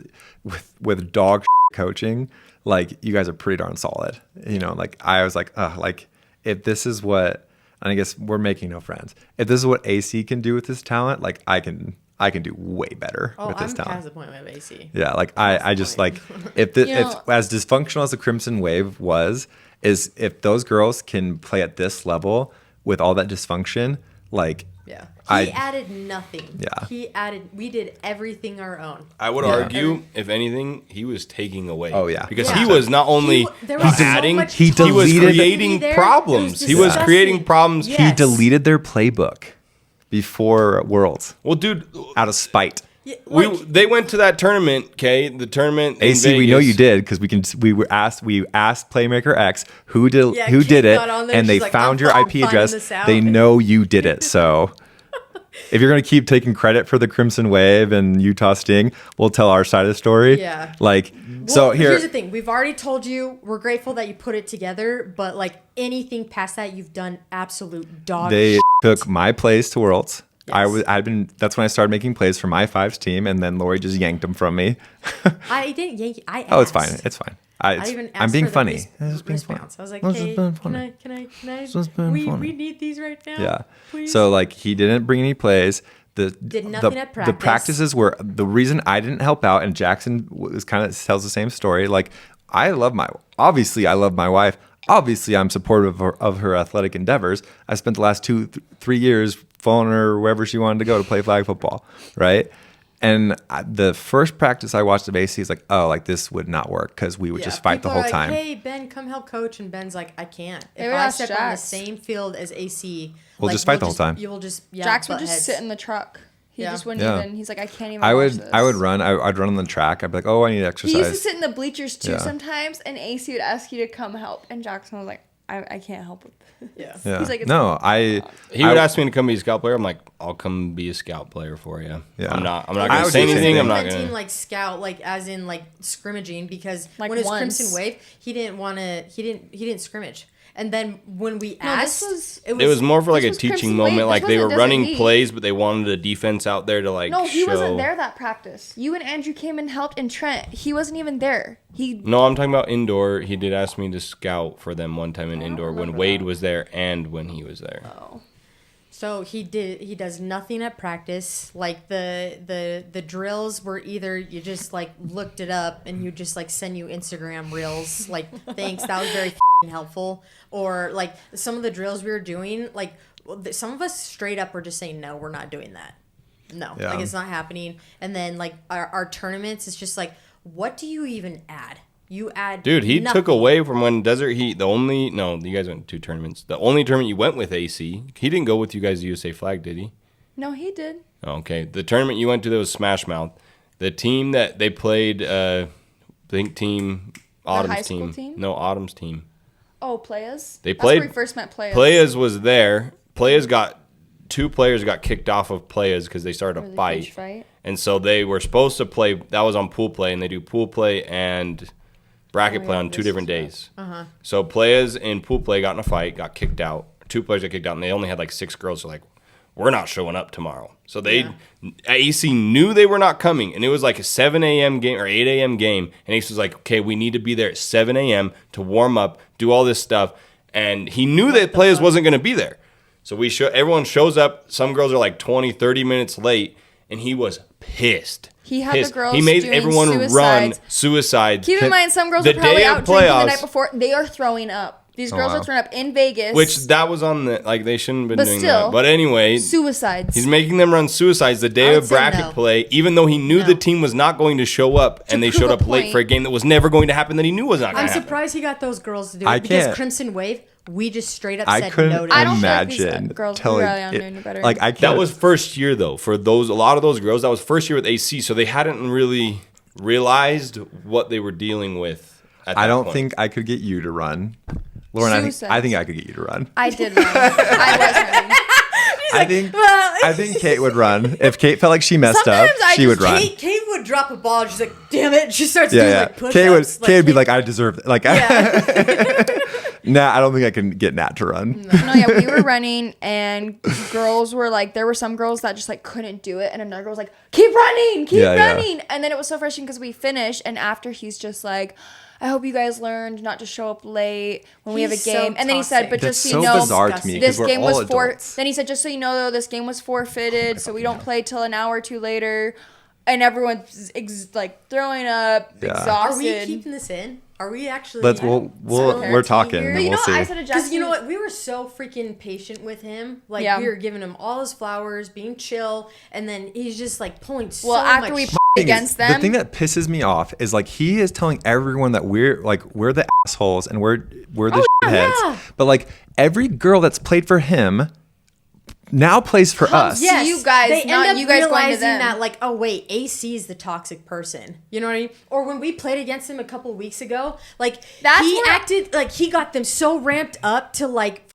[SPEAKER 3] with dog coaching, like you guys are pretty darn solid, you know. Like I was like, like if this is what, and I guess we're making no friends, if this is what AC can do with his talent, like I can do way better with this
[SPEAKER 2] I'm
[SPEAKER 3] talent.
[SPEAKER 2] past the point of AC.
[SPEAKER 3] Yeah, like I just like if as dysfunctional as the Crimson Wave was, is if those girls can play at this level with all that dysfunction, like
[SPEAKER 2] Yeah.
[SPEAKER 3] I-
[SPEAKER 2] He added nothing.
[SPEAKER 3] Yeah.
[SPEAKER 2] We did everything our own.
[SPEAKER 4] I would argue, if anything, he was taking away.
[SPEAKER 3] Oh, yeah.
[SPEAKER 4] Because
[SPEAKER 2] Yeah.
[SPEAKER 4] he was not only
[SPEAKER 2] There was so
[SPEAKER 4] adding,
[SPEAKER 2] much
[SPEAKER 3] he
[SPEAKER 4] he was
[SPEAKER 3] deleted-
[SPEAKER 4] creating
[SPEAKER 2] There,
[SPEAKER 4] problems.
[SPEAKER 2] it was
[SPEAKER 4] He was
[SPEAKER 2] disgusting.
[SPEAKER 4] creating problems.
[SPEAKER 2] Yeah.
[SPEAKER 3] he
[SPEAKER 2] Yes.
[SPEAKER 3] deleted their playbook before Worlds
[SPEAKER 4] Well, dude,
[SPEAKER 3] out of spite.
[SPEAKER 2] Yeah, like,
[SPEAKER 4] they went to that tournament, okay? The tournament in
[SPEAKER 3] AC, we know
[SPEAKER 4] Vegas.
[SPEAKER 3] you did because we asked Playmaker X who did
[SPEAKER 2] Yeah,
[SPEAKER 3] who
[SPEAKER 2] Kate
[SPEAKER 3] did it,
[SPEAKER 2] got on there,
[SPEAKER 3] and they
[SPEAKER 2] she's like,
[SPEAKER 3] found
[SPEAKER 2] I'm
[SPEAKER 3] your
[SPEAKER 2] finding
[SPEAKER 3] IP address.
[SPEAKER 2] this out.
[SPEAKER 3] They know you did it. So if you're gonna keep taking credit for the Crimson Wave and Utah Sting, we'll tell our side of the story.
[SPEAKER 2] Yeah.
[SPEAKER 3] Like
[SPEAKER 2] well,
[SPEAKER 3] so here.
[SPEAKER 2] here's the thing. We've already told you we're grateful that you put it together, but like anything past that, you've done absolute dog
[SPEAKER 3] They
[SPEAKER 2] shit.
[SPEAKER 3] took my plays to Worlds.
[SPEAKER 2] Yes.
[SPEAKER 3] That's when I started making plays for my fives team, and then Lori just yanked them from me.
[SPEAKER 2] I didn't yank you. I asked.
[SPEAKER 3] Oh, it's fine. It's fine.
[SPEAKER 2] I even asked
[SPEAKER 3] I'm being
[SPEAKER 2] for the
[SPEAKER 3] funny.
[SPEAKER 2] wrist-
[SPEAKER 3] It's just being funny.
[SPEAKER 2] wristbands. I was like,
[SPEAKER 3] It's just
[SPEAKER 2] hey,
[SPEAKER 3] being
[SPEAKER 2] can
[SPEAKER 3] funny.
[SPEAKER 2] I?
[SPEAKER 3] just being
[SPEAKER 2] We
[SPEAKER 3] funny.
[SPEAKER 2] need these right now.
[SPEAKER 3] Yeah.
[SPEAKER 2] Please.
[SPEAKER 3] So like he didn't bring any plays.
[SPEAKER 2] Did nothing at
[SPEAKER 3] The
[SPEAKER 2] practice.
[SPEAKER 3] practices were the reason I didn't help out, and Jackson was kind of tells the same story. Like obviously I love my wife. Obviously I'm supportive of her athletic endeavors. I spent the last 2-3 years following her wherever she wanted to go to play flag football, right? And the first practice I watched of AC is like, oh, like this would not work because we would
[SPEAKER 2] Yeah,
[SPEAKER 3] just fight the
[SPEAKER 2] people
[SPEAKER 3] whole
[SPEAKER 2] are like,
[SPEAKER 3] time.
[SPEAKER 2] Hey, Ben, come help coach. And Ben's like, I can't.
[SPEAKER 1] They
[SPEAKER 2] If
[SPEAKER 1] would
[SPEAKER 2] I
[SPEAKER 1] ask
[SPEAKER 2] step on the
[SPEAKER 1] Jax.
[SPEAKER 2] same field as AC,
[SPEAKER 3] We'll just fight the whole time.
[SPEAKER 2] You will just, yeah.
[SPEAKER 1] Jax would
[SPEAKER 2] butt
[SPEAKER 1] just
[SPEAKER 2] heads.
[SPEAKER 1] sit in the truck. He
[SPEAKER 2] Yeah.
[SPEAKER 1] just wouldn't
[SPEAKER 3] Yeah.
[SPEAKER 1] even. He's like, I can't even.
[SPEAKER 3] I
[SPEAKER 1] watch
[SPEAKER 3] would
[SPEAKER 1] this.
[SPEAKER 3] run. I'd run on the track. I'd be like, oh, I need exercise.
[SPEAKER 1] He used to sit in the bleachers too
[SPEAKER 3] Yeah.
[SPEAKER 1] sometimes, and AC would ask you to come help, and Jackson was like, I can't help with this.
[SPEAKER 2] Yeah.
[SPEAKER 3] Yeah.
[SPEAKER 1] He's like, it's
[SPEAKER 3] no,
[SPEAKER 4] He would ask me to come be a scout player. I'm like, I'll come be a scout player for you.
[SPEAKER 3] Yeah.
[SPEAKER 4] I'm not
[SPEAKER 3] I
[SPEAKER 4] gonna
[SPEAKER 3] would
[SPEAKER 4] say
[SPEAKER 3] do the same
[SPEAKER 4] anything.
[SPEAKER 3] thing.
[SPEAKER 4] I'm not
[SPEAKER 2] Team
[SPEAKER 4] gonna.
[SPEAKER 2] like scout, like as in like scrimmaging, because
[SPEAKER 1] Like
[SPEAKER 2] when it's
[SPEAKER 1] once.
[SPEAKER 2] Crimson Wave, he didn't scrimmage. And then when we
[SPEAKER 1] No, this
[SPEAKER 2] asked,
[SPEAKER 1] was-
[SPEAKER 4] It was more for like
[SPEAKER 1] This
[SPEAKER 4] a
[SPEAKER 1] was
[SPEAKER 4] teaching
[SPEAKER 1] Crimson
[SPEAKER 4] moment.
[SPEAKER 1] Wave.
[SPEAKER 4] Like
[SPEAKER 1] This
[SPEAKER 4] they were
[SPEAKER 1] wasn't
[SPEAKER 4] running
[SPEAKER 1] Desert Heat.
[SPEAKER 4] plays, but they wanted a defense out there to like
[SPEAKER 1] No, he
[SPEAKER 4] show.
[SPEAKER 1] wasn't there that practice. You and Andrew came and helped, and Trent, he wasn't even there.
[SPEAKER 4] No, I'm talking about indoor. He did ask me to scout for them one time in indoor when
[SPEAKER 1] remember
[SPEAKER 4] Wade
[SPEAKER 1] that.
[SPEAKER 4] was there and when he was there.
[SPEAKER 1] Oh.
[SPEAKER 2] So he does nothing at practice. Like the drills were either you just like looked it up and you just like send you Instagram reels like thanks, that was very f***ing helpful, or like some of the drills we were doing, like some of us straight up were just saying no, we're not doing that. No,
[SPEAKER 3] Yeah.
[SPEAKER 2] like it's not happening. And then like our tournaments, it's just like, what do you even add? You add
[SPEAKER 4] Dude, he
[SPEAKER 2] nothing.
[SPEAKER 4] took away from when Desert Heat, you guys went to 2 tournaments. The only tournament you went with AC, he didn't go with you guys to USA Flag, did he?
[SPEAKER 1] No, he did.
[SPEAKER 4] Okay. The tournament you went to that was Smash Mouth. The team that they played, I think team, Autumn's
[SPEAKER 1] high school team?
[SPEAKER 4] No, Autumn's team.
[SPEAKER 1] Oh, Playas?
[SPEAKER 4] They
[SPEAKER 1] That's
[SPEAKER 4] played-
[SPEAKER 1] where we first met Playas.
[SPEAKER 4] Playas was there. Two players got kicked off of Playas because they started
[SPEAKER 1] For
[SPEAKER 4] a
[SPEAKER 1] the
[SPEAKER 4] fight.
[SPEAKER 1] huge fight.
[SPEAKER 4] And so they were supposed to play, that was on pool play, and they do pool play and bracket play on 2 different days. So players in pool play got in a fight, got kicked out. 2 players got kicked out, and they only had like 6 girls. So like, we're not showing up tomorrow. So AC knew they were not coming, and it was like a 7 a.m. game or 8 a.m. game, and Ace was like, okay, we need to be there at 7 a.m. to warm up, do all this stuff, and he knew that players wasn't going to be there. So everyone shows up. Some girls are like 20, 30 minutes late, and he was pissed.
[SPEAKER 1] He had the girls
[SPEAKER 4] He made
[SPEAKER 1] doing
[SPEAKER 4] everyone run suicide.
[SPEAKER 1] Keep in mind, some girls are probably out drinking the night before. They are throwing up. These girls are throwing up in Vegas.
[SPEAKER 4] Which that was on the, like, they shouldn't have been doing
[SPEAKER 1] still,
[SPEAKER 4] that. But anyway.
[SPEAKER 1] Suicides.
[SPEAKER 4] He's making them run suicides the day of bracket play, even though he knew the team was not going to show up, and they showed up late for a game that was never going to happen that he knew was not going to happen.
[SPEAKER 2] I'm surprised he got those girls to do it because Crimson Wave, we just straight up said no to
[SPEAKER 3] couldn't imagine
[SPEAKER 1] girls
[SPEAKER 3] telling
[SPEAKER 1] like
[SPEAKER 3] I can't.
[SPEAKER 4] That was first year, though, for a lot of those girls. That was first year with AC, so they hadn't really realized what they were dealing with at that
[SPEAKER 3] I don't
[SPEAKER 4] point.
[SPEAKER 3] think I could get you to run. Lauren, I think I could get you to run.
[SPEAKER 1] I did run. I was running.
[SPEAKER 3] I think Kate would run. If Kate felt like she messed up, she would run.
[SPEAKER 2] Kate would drop a ball and she's like, damn it. She starts doing like push-ups.
[SPEAKER 3] Kate would be like, I deserve it. Like, nah, I don't think I can get Nat to run.
[SPEAKER 1] No, we were running and girls were like, there were some girls that just like couldn't do it. And another girl was like, keep running. And then it was so frustrating because we finished. And after he's just like, I hope you guys learned not to show up late when we have a game. And then he said, but
[SPEAKER 3] That's
[SPEAKER 1] just so you know,
[SPEAKER 3] bizarre to me,
[SPEAKER 1] this game was
[SPEAKER 3] adults.
[SPEAKER 1] Then he said, just so you know, though, this game was forfeited, so we don't play till an hour or two later. And everyone's like throwing up, exhausted.
[SPEAKER 2] Are we keeping this in? Are we actually?
[SPEAKER 3] We're talking.
[SPEAKER 1] But you know what I said to Jackson?
[SPEAKER 2] Because you know what, we were so freaking patient with him. Like we were giving him all his flowers, being chill, and then he's just like pulling so much.
[SPEAKER 1] Well, after we against them,
[SPEAKER 3] the thing that pisses me off is like he is telling everyone that we're the assholes and we're the heads. Yeah. But like every girl that's played for him now plays for us.
[SPEAKER 2] Yes,
[SPEAKER 1] you guys,
[SPEAKER 2] they
[SPEAKER 1] not
[SPEAKER 2] end up
[SPEAKER 1] you guys
[SPEAKER 2] realizing
[SPEAKER 1] going to them.
[SPEAKER 2] that, like, oh wait, AC is the toxic person. You know what I mean? Or when we played against him a couple of weeks ago, like acted like he got them so ramped up to like.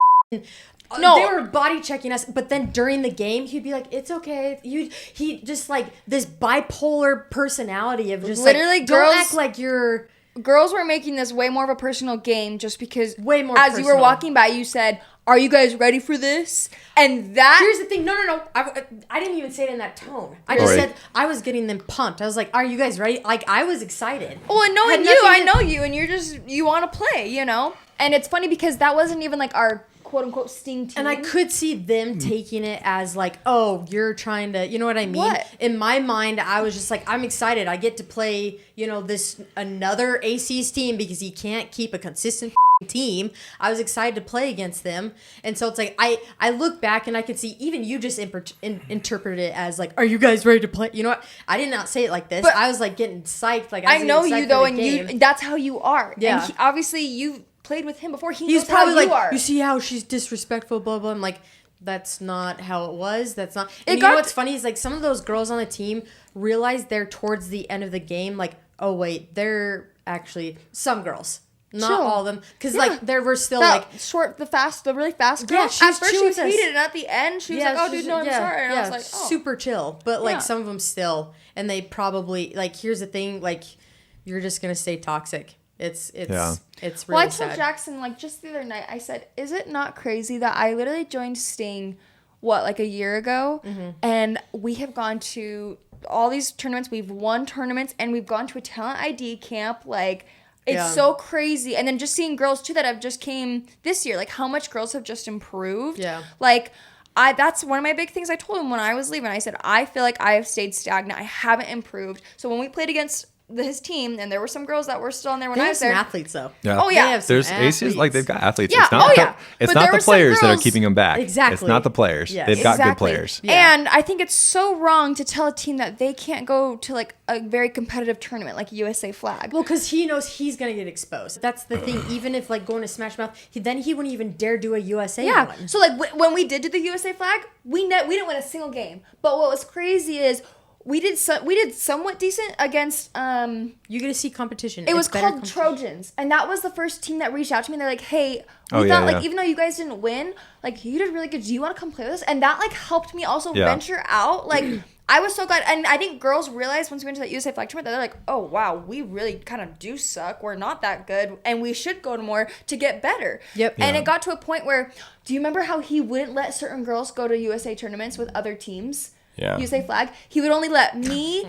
[SPEAKER 2] No, they were body checking us, but then during the game, he'd be like, "It's okay." He just like this bipolar personality of just
[SPEAKER 1] literally
[SPEAKER 2] like,
[SPEAKER 1] girls
[SPEAKER 2] don't act like you're.
[SPEAKER 1] Girls were making this way more of a personal game just because
[SPEAKER 2] way more
[SPEAKER 1] as
[SPEAKER 2] personal.
[SPEAKER 1] You were walking by, you said, "Are you guys ready for this?" And that
[SPEAKER 2] here's the thing. No. I didn't even say it in that tone. I just said I was getting them pumped. I was like, "Are you guys ready?" Like I was excited.
[SPEAKER 1] Well, and knowing you, I know you, and you want to play, you know. And it's funny because that wasn't even like our quote unquote sting team.
[SPEAKER 2] And I could see them taking it as like, oh, you're trying to, you know what I mean?
[SPEAKER 1] What?
[SPEAKER 2] In my mind, I was just like, I'm excited. I get to play, this another AC's team because he can't keep a consistent team. I was excited to play against them. And so it's like, I look back and I can see even you just interpret it as like, are you guys ready to play? You know what? I did not say it like this. But I was like getting psyched. Like I
[SPEAKER 1] know you though, and that's how you are.
[SPEAKER 2] Yeah.
[SPEAKER 1] And obviously you played with him before.
[SPEAKER 2] He's probably like, you see how she's disrespectful, blah, blah. I'm like, that's not how it was. That's not. And you know what's funny is like some of those girls on the team realize they're towards the end of the game. Like, oh wait, they're actually some girls, not all of them, because like there were still like
[SPEAKER 1] the really fast girl.
[SPEAKER 2] Yeah,
[SPEAKER 1] at first she was heated, and at the end she was like, "Oh, dude, no, I'm sorry." And I was like, "Oh,
[SPEAKER 2] super chill." But like some of them still, and they probably like. Here's the thing, like you're just gonna stay toxic. It's really
[SPEAKER 1] well, I told
[SPEAKER 2] sad.
[SPEAKER 1] Jackson, like, just the other night, I said, is it not crazy that I literally joined Sting, like a year ago? Mm-hmm. And we have gone to all these tournaments. We've won tournaments, and we've gone to a talent ID camp. Like, it's so crazy. And then just seeing girls, too, that have just came this year. Like, how much girls have just improved.
[SPEAKER 2] Yeah.
[SPEAKER 1] Like, that's one of my big things I told him when I was leaving. I said, I feel like I have stayed stagnant. I haven't improved. So when we played against his team, and there were some girls that were still in there when I was there.
[SPEAKER 2] They have some athletes, though.
[SPEAKER 3] Yeah.
[SPEAKER 1] Oh, yeah.
[SPEAKER 3] There's aces, like, they've got athletes.
[SPEAKER 1] Yeah.
[SPEAKER 3] It's not the players that are keeping them back.
[SPEAKER 2] Exactly.
[SPEAKER 3] It's not the players.
[SPEAKER 2] Yes.
[SPEAKER 3] They've got good players.
[SPEAKER 1] Yeah. And I think it's so wrong to tell a team that they can't go to, like, a very competitive tournament, like USA Flag.
[SPEAKER 2] Well, because he knows he's going to get exposed. That's the thing. Even if, like, going to Smash Mouth, then he wouldn't even dare do a USA one.
[SPEAKER 1] So, like, when we did do the USA Flag, we didn't win a single game. But what was crazy is we did somewhat decent against
[SPEAKER 2] you get to see competition.
[SPEAKER 1] It was called Trojans, and that was the first team that reached out to me. And they're like, "Hey, we thought like even though you guys didn't win, like you did really good. Do you want to come play with us?" And that like helped me also venture out. Like I was so glad. And I think girls realized once we went to that USA flag tournament that they're like, oh, wow, we really kind of do suck. We're not that good. And we should go to more to get better.
[SPEAKER 2] Yep.
[SPEAKER 1] And it got to a point where, do you remember how he wouldn't let certain girls go to USA tournaments with other teams?
[SPEAKER 4] Yeah.
[SPEAKER 1] USA flag. He would only let me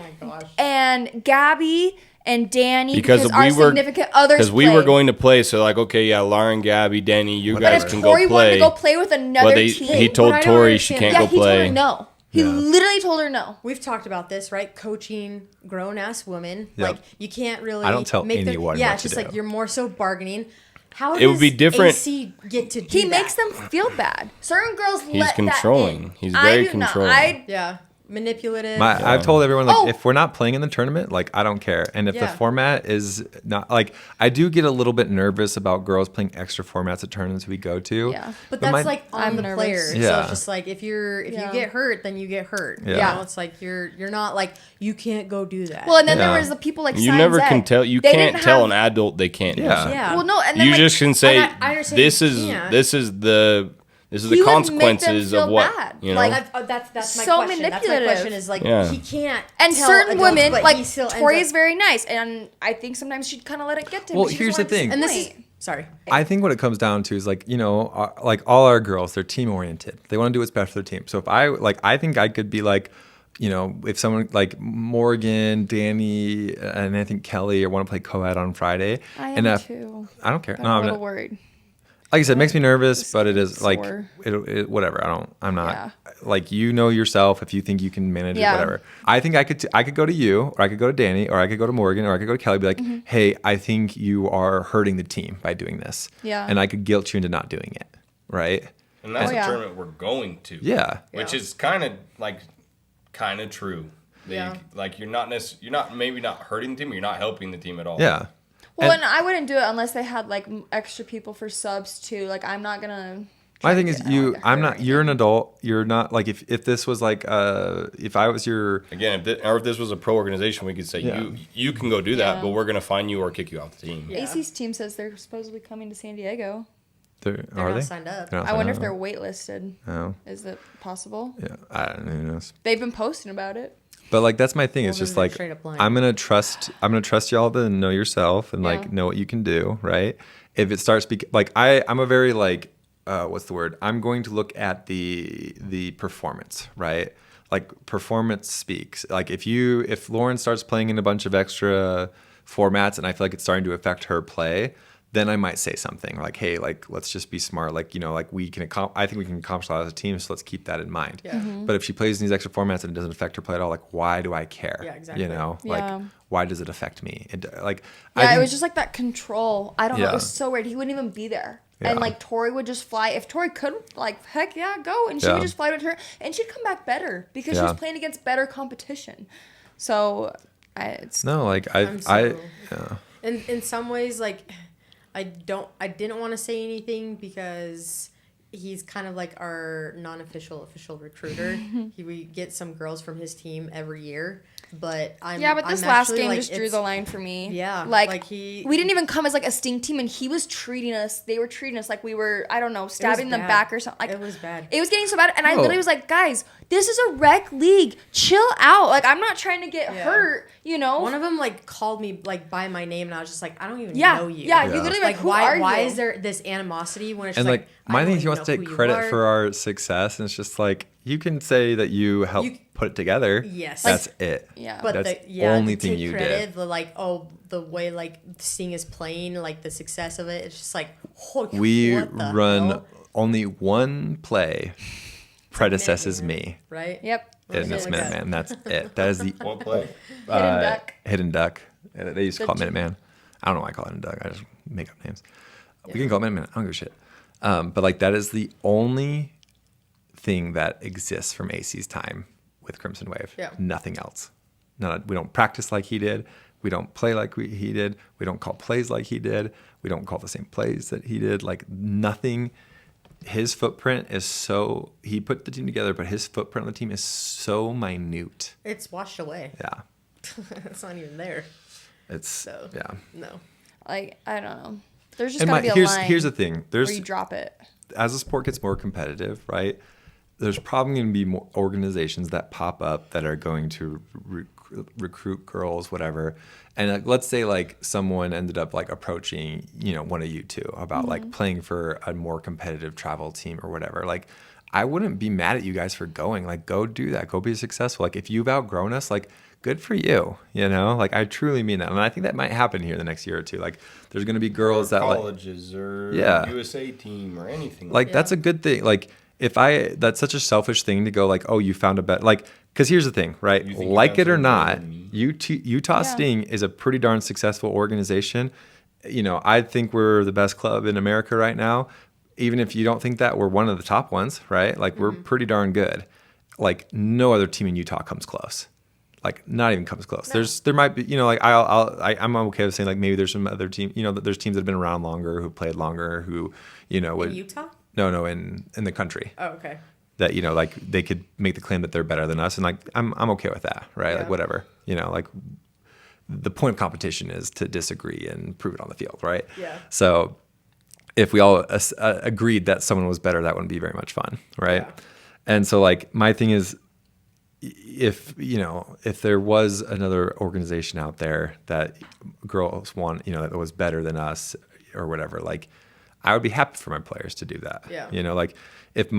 [SPEAKER 1] and Gabby and Danny
[SPEAKER 4] because
[SPEAKER 1] our significant others
[SPEAKER 4] because we were going to play. So like, okay, yeah, Lauren, Gabby, Danny, you guys can
[SPEAKER 1] Tori
[SPEAKER 4] go play.
[SPEAKER 1] wanted to go play with another team.
[SPEAKER 4] He told Tori she can't go
[SPEAKER 1] he
[SPEAKER 4] play.
[SPEAKER 1] told her no. He literally told her no.
[SPEAKER 2] We've talked about this, right? Coaching grown-ass women.
[SPEAKER 3] Yep.
[SPEAKER 2] Like, you can't really
[SPEAKER 3] I don't tell
[SPEAKER 2] make
[SPEAKER 3] anyone what
[SPEAKER 2] it's
[SPEAKER 3] to
[SPEAKER 2] just
[SPEAKER 3] do.
[SPEAKER 2] like you're more so bargaining. How
[SPEAKER 4] It would be different-
[SPEAKER 2] AC get to do
[SPEAKER 1] He
[SPEAKER 2] that?
[SPEAKER 1] makes them feel bad. Certain girls
[SPEAKER 4] He's
[SPEAKER 1] let
[SPEAKER 4] controlling.
[SPEAKER 1] that in.
[SPEAKER 4] He's very
[SPEAKER 1] I do not.
[SPEAKER 4] controlling.
[SPEAKER 2] Yeah. Manipulative.
[SPEAKER 3] I've told everyone, like,
[SPEAKER 1] Oh.
[SPEAKER 3] if we're not playing in the tournament, like, I don't care. And if the
[SPEAKER 2] Yeah.
[SPEAKER 3] format is not, like, I do get a little bit nervous about girls playing extra formats at tournaments we go to.
[SPEAKER 1] Yeah.
[SPEAKER 2] But that's
[SPEAKER 3] my-
[SPEAKER 2] like on
[SPEAKER 1] I'm
[SPEAKER 2] the
[SPEAKER 1] nervous.
[SPEAKER 2] player. So
[SPEAKER 3] Yeah.
[SPEAKER 2] it's just like if you get hurt, then you get hurt.
[SPEAKER 3] Yeah.
[SPEAKER 2] You know, it's like you're not like you can't go do that.
[SPEAKER 1] Well, and then
[SPEAKER 3] Yeah.
[SPEAKER 1] there was the people like
[SPEAKER 4] You
[SPEAKER 1] Science
[SPEAKER 4] never
[SPEAKER 1] Ed.
[SPEAKER 4] can tell. You
[SPEAKER 1] They
[SPEAKER 4] can't
[SPEAKER 1] didn't
[SPEAKER 4] tell
[SPEAKER 1] have-
[SPEAKER 4] an adult they can't do
[SPEAKER 3] Yeah.
[SPEAKER 4] something.
[SPEAKER 2] yeah.
[SPEAKER 1] Well, no, and then
[SPEAKER 4] You
[SPEAKER 1] like,
[SPEAKER 4] just can say
[SPEAKER 2] And I understand
[SPEAKER 4] this
[SPEAKER 2] you
[SPEAKER 4] is
[SPEAKER 2] can't.
[SPEAKER 4] this is the
[SPEAKER 1] He
[SPEAKER 4] the
[SPEAKER 1] would make them
[SPEAKER 4] consequences
[SPEAKER 1] feel
[SPEAKER 4] of what
[SPEAKER 1] bad.
[SPEAKER 4] you know.
[SPEAKER 1] Like,
[SPEAKER 2] that's my
[SPEAKER 1] so
[SPEAKER 2] question. That's my
[SPEAKER 1] manipulative.
[SPEAKER 2] question is like
[SPEAKER 4] Yeah.
[SPEAKER 2] he can't.
[SPEAKER 1] and
[SPEAKER 2] tell
[SPEAKER 1] certain
[SPEAKER 2] adults,
[SPEAKER 1] women,
[SPEAKER 2] but
[SPEAKER 1] like
[SPEAKER 2] he still ends
[SPEAKER 1] Tori's
[SPEAKER 2] up-
[SPEAKER 1] very nice, and I think sometimes she'd kind of let it get to him.
[SPEAKER 3] Well,
[SPEAKER 1] but she
[SPEAKER 3] here's
[SPEAKER 1] doesn't
[SPEAKER 3] the
[SPEAKER 1] wanna
[SPEAKER 3] thing.
[SPEAKER 2] And this is
[SPEAKER 1] disappoint.
[SPEAKER 2] sorry.
[SPEAKER 3] I think what it comes down to is, like, you know, like, all our girls, they're team oriented. They want to do what's best for their team. So if I think I could be like, you know, if someone like Morgan, Danny, and I think Kelly want to play co-ed on Friday.
[SPEAKER 1] I
[SPEAKER 3] and
[SPEAKER 1] am
[SPEAKER 3] if,
[SPEAKER 1] too.
[SPEAKER 3] I don't care.
[SPEAKER 1] But
[SPEAKER 3] No,
[SPEAKER 1] I'm a
[SPEAKER 3] I'm
[SPEAKER 1] little
[SPEAKER 3] not.
[SPEAKER 1] worried.
[SPEAKER 3] Like I said, it makes me nervous, but it is like,
[SPEAKER 1] Sore.
[SPEAKER 3] whatever. I'm not
[SPEAKER 1] Yeah.
[SPEAKER 3] like, you know yourself. If you think you can manage
[SPEAKER 1] Yeah.
[SPEAKER 3] it, whatever. I think I could go to you, or I could go to Danny, or I could go to Morgan, or I could go to Kelly, be like, hey, I think you are hurting the team by doing this.
[SPEAKER 1] Yeah.
[SPEAKER 3] And I could guilt you into not doing it. Right.
[SPEAKER 4] And that's
[SPEAKER 1] Oh,
[SPEAKER 4] the
[SPEAKER 1] yeah.
[SPEAKER 4] tournament we're going to.
[SPEAKER 3] Yeah.
[SPEAKER 4] Which is kind of true.
[SPEAKER 2] Yeah.
[SPEAKER 4] Like you're not maybe not hurting the team, you're not helping the team at all.
[SPEAKER 3] Yeah.
[SPEAKER 1] Well,
[SPEAKER 3] And-
[SPEAKER 1] and I wouldn't do it unless they had like extra people for subs too. Like I'm not gonna.
[SPEAKER 3] My thing is,
[SPEAKER 1] I don't wanna
[SPEAKER 3] I'm
[SPEAKER 1] hurt
[SPEAKER 3] not, you're an adult. You're not like, if this was like, if I was your,
[SPEAKER 4] Again, if this was a pro organization, we could say
[SPEAKER 3] Yeah.
[SPEAKER 4] you can go do that,
[SPEAKER 1] Yeah.
[SPEAKER 4] but we're gonna fine you or kick you off the team.
[SPEAKER 2] Yeah.
[SPEAKER 1] AC's team says they're supposedly coming to San Diego.
[SPEAKER 2] They're
[SPEAKER 3] are
[SPEAKER 2] not
[SPEAKER 3] they?
[SPEAKER 2] signed up.
[SPEAKER 3] They're not
[SPEAKER 1] I wonder if
[SPEAKER 3] signed
[SPEAKER 1] they're
[SPEAKER 3] up.
[SPEAKER 1] waitlisted.
[SPEAKER 3] Oh,
[SPEAKER 1] Is it possible?
[SPEAKER 3] yeah. I don't know. Who knows?
[SPEAKER 1] They've been posting about it.
[SPEAKER 3] But like, that's my thing.
[SPEAKER 2] Well,
[SPEAKER 3] It's
[SPEAKER 2] then
[SPEAKER 3] just
[SPEAKER 2] they're
[SPEAKER 3] like,
[SPEAKER 2] straight up lying.
[SPEAKER 3] I'm gonna trust y'all to know yourself and
[SPEAKER 1] Yeah.
[SPEAKER 3] like know what you can do, right? If it starts like, I'm a very like, what's the word? I'm going to look at the performance, right? Like, performance speaks. Like, if Lauren starts playing in a bunch of extra formats and I feel like it's starting to affect her play, then I might say something like, hey, like, let's just be smart. Like, you know, like, I think we can accomplish a lot as a team, so let's keep that in mind.
[SPEAKER 2] Yeah.
[SPEAKER 1] Mm-hmm.
[SPEAKER 3] But if she plays in these extra formats and it doesn't affect her play at all, like, why do I care?
[SPEAKER 2] Yeah, exactly.
[SPEAKER 3] You know,
[SPEAKER 1] Yeah.
[SPEAKER 3] like, why does it affect me? Like,
[SPEAKER 1] Yeah,
[SPEAKER 3] I
[SPEAKER 1] it
[SPEAKER 3] think-
[SPEAKER 1] was just like that control. I don't know. It
[SPEAKER 3] Yeah.
[SPEAKER 1] was so weird. He wouldn't even be there.
[SPEAKER 3] Yeah.
[SPEAKER 1] And like Tori would just fly. If Tori could, like, heck yeah, go. And she
[SPEAKER 3] Yeah.
[SPEAKER 1] would just fly with her. And she'd come back better because she
[SPEAKER 3] Yeah.
[SPEAKER 1] was playing against better competition. So it's
[SPEAKER 3] no, like,
[SPEAKER 2] I'm
[SPEAKER 3] I
[SPEAKER 2] so-
[SPEAKER 3] yeah.
[SPEAKER 2] In some ways, like I didn't want to say anything because he's kind of like our non-official official recruiter. We get some girls from his team every year, but
[SPEAKER 1] but this
[SPEAKER 2] I'm
[SPEAKER 1] last
[SPEAKER 2] actually,
[SPEAKER 1] game
[SPEAKER 2] like,
[SPEAKER 1] just drew
[SPEAKER 2] it's-
[SPEAKER 1] the line for me.
[SPEAKER 2] Yeah,
[SPEAKER 1] like
[SPEAKER 2] like
[SPEAKER 1] we didn't even come as like a sting team, and he was treating us. They were treating us like we were, I don't know, stabbing them
[SPEAKER 2] bad.
[SPEAKER 1] back or something. Like
[SPEAKER 2] It was bad.
[SPEAKER 1] It was getting so bad, and I
[SPEAKER 3] Oh.
[SPEAKER 1] literally was like, guys, this is a rec league. Chill out. Like I'm not trying to get
[SPEAKER 2] Yeah.
[SPEAKER 1] hurt. You know.
[SPEAKER 2] One of them like called me like by my name, and I was just like, I don't even
[SPEAKER 1] yeah,
[SPEAKER 2] know you.
[SPEAKER 1] yeah.
[SPEAKER 3] Yeah.
[SPEAKER 1] You literally
[SPEAKER 2] Like
[SPEAKER 1] like, who are
[SPEAKER 2] why
[SPEAKER 1] you?
[SPEAKER 2] is there this animosity when it's
[SPEAKER 3] And
[SPEAKER 2] just
[SPEAKER 3] like,
[SPEAKER 2] I
[SPEAKER 3] my
[SPEAKER 2] don't
[SPEAKER 3] thing is,
[SPEAKER 2] even
[SPEAKER 3] he wants to
[SPEAKER 2] know
[SPEAKER 3] take
[SPEAKER 2] who you
[SPEAKER 3] credit
[SPEAKER 2] are.
[SPEAKER 3] for our success, and it's just like, you can say that you helped
[SPEAKER 2] You-
[SPEAKER 3] put it together.
[SPEAKER 2] Yes.
[SPEAKER 3] That's it.
[SPEAKER 1] Yeah.
[SPEAKER 2] But
[SPEAKER 3] That's
[SPEAKER 2] the
[SPEAKER 3] only
[SPEAKER 2] to
[SPEAKER 3] thing
[SPEAKER 2] take
[SPEAKER 3] you
[SPEAKER 2] credit,
[SPEAKER 3] did.
[SPEAKER 2] The like the way like Sting is playing, like the success of it, it's just like
[SPEAKER 3] We
[SPEAKER 2] what the
[SPEAKER 3] run
[SPEAKER 2] hell?
[SPEAKER 3] only one play predecesses me.
[SPEAKER 2] right?
[SPEAKER 1] Yep.
[SPEAKER 3] And it's
[SPEAKER 2] Something like
[SPEAKER 3] Minuteman. That's it. That is the
[SPEAKER 4] What play?
[SPEAKER 1] Hidden duck.
[SPEAKER 3] Hidden duck. They used to
[SPEAKER 1] The
[SPEAKER 3] call it
[SPEAKER 1] G-
[SPEAKER 3] Minuteman. I don't know why I call it Hidden duck. I just make up names. We can call it Minuteman. I don't give a shit. But like, that is the only thing that exists from AC's time with Crimson Wave.
[SPEAKER 2] Yeah.
[SPEAKER 3] Nothing else. We don't practice like he did. We don't play like he did. We don't call plays like he did. We don't call the same plays that he did. Like, nothing. His footprint is so, he put the team together, but his footprint on the team is so minute.
[SPEAKER 2] It's washed away.
[SPEAKER 3] Yeah.
[SPEAKER 2] It's not even there.
[SPEAKER 3] It's,
[SPEAKER 2] So
[SPEAKER 3] yeah.
[SPEAKER 2] no.
[SPEAKER 1] Like I don't know. There's just
[SPEAKER 3] And
[SPEAKER 1] gotta be a
[SPEAKER 3] here's
[SPEAKER 1] line
[SPEAKER 3] the thing.
[SPEAKER 1] where you drop it.
[SPEAKER 3] As the sport gets more competitive, right? there's probably going to be more organizations that pop up that are going to recruit girls, whatever. And like, let's say like someone ended up like approaching, one of you two about like playing for a more competitive travel team or whatever. Like, I wouldn't be mad at you guys for going. Like, go do that. Go be successful. Like, if you've outgrown us, like, good for you. Like, I truly mean that. And I think that might happen here the next year or two. Like, there's going to be girls that
[SPEAKER 4] colleges or USA team or anything.
[SPEAKER 3] Like that's a good thing. Like, that's such a selfish thing to go like, oh, you found a better, like, because here's the thing, right? Like it or not, Utah Sting is a pretty darn successful organization. I think we're the best club in America right now. Even if you don't think that, we're one of the top ones, right? Like, we're pretty darn good. Like, no other team in Utah comes close. Like, not even comes close. No. There might be, like, I'm okay with saying like maybe there's some other team, there's teams that have been around longer, who played longer, who, would.
[SPEAKER 2] In Utah?
[SPEAKER 3] No, in the country.
[SPEAKER 2] Oh, okay.
[SPEAKER 3] That, like they could make the claim that they're better than us. And like, I'm okay with that, right? Yeah. Like, whatever, like the point of competition is to disagree and prove it on the field, right?
[SPEAKER 2] Yeah. So
[SPEAKER 3] if we all agreed that someone was better, that wouldn't be very much fun, right? Yeah. And so like, my thing is, if there was another organization out there that girls want, that was better than us or whatever, like, I would be happy for my players to do that.
[SPEAKER 2] Yeah.
[SPEAKER 3] Like, if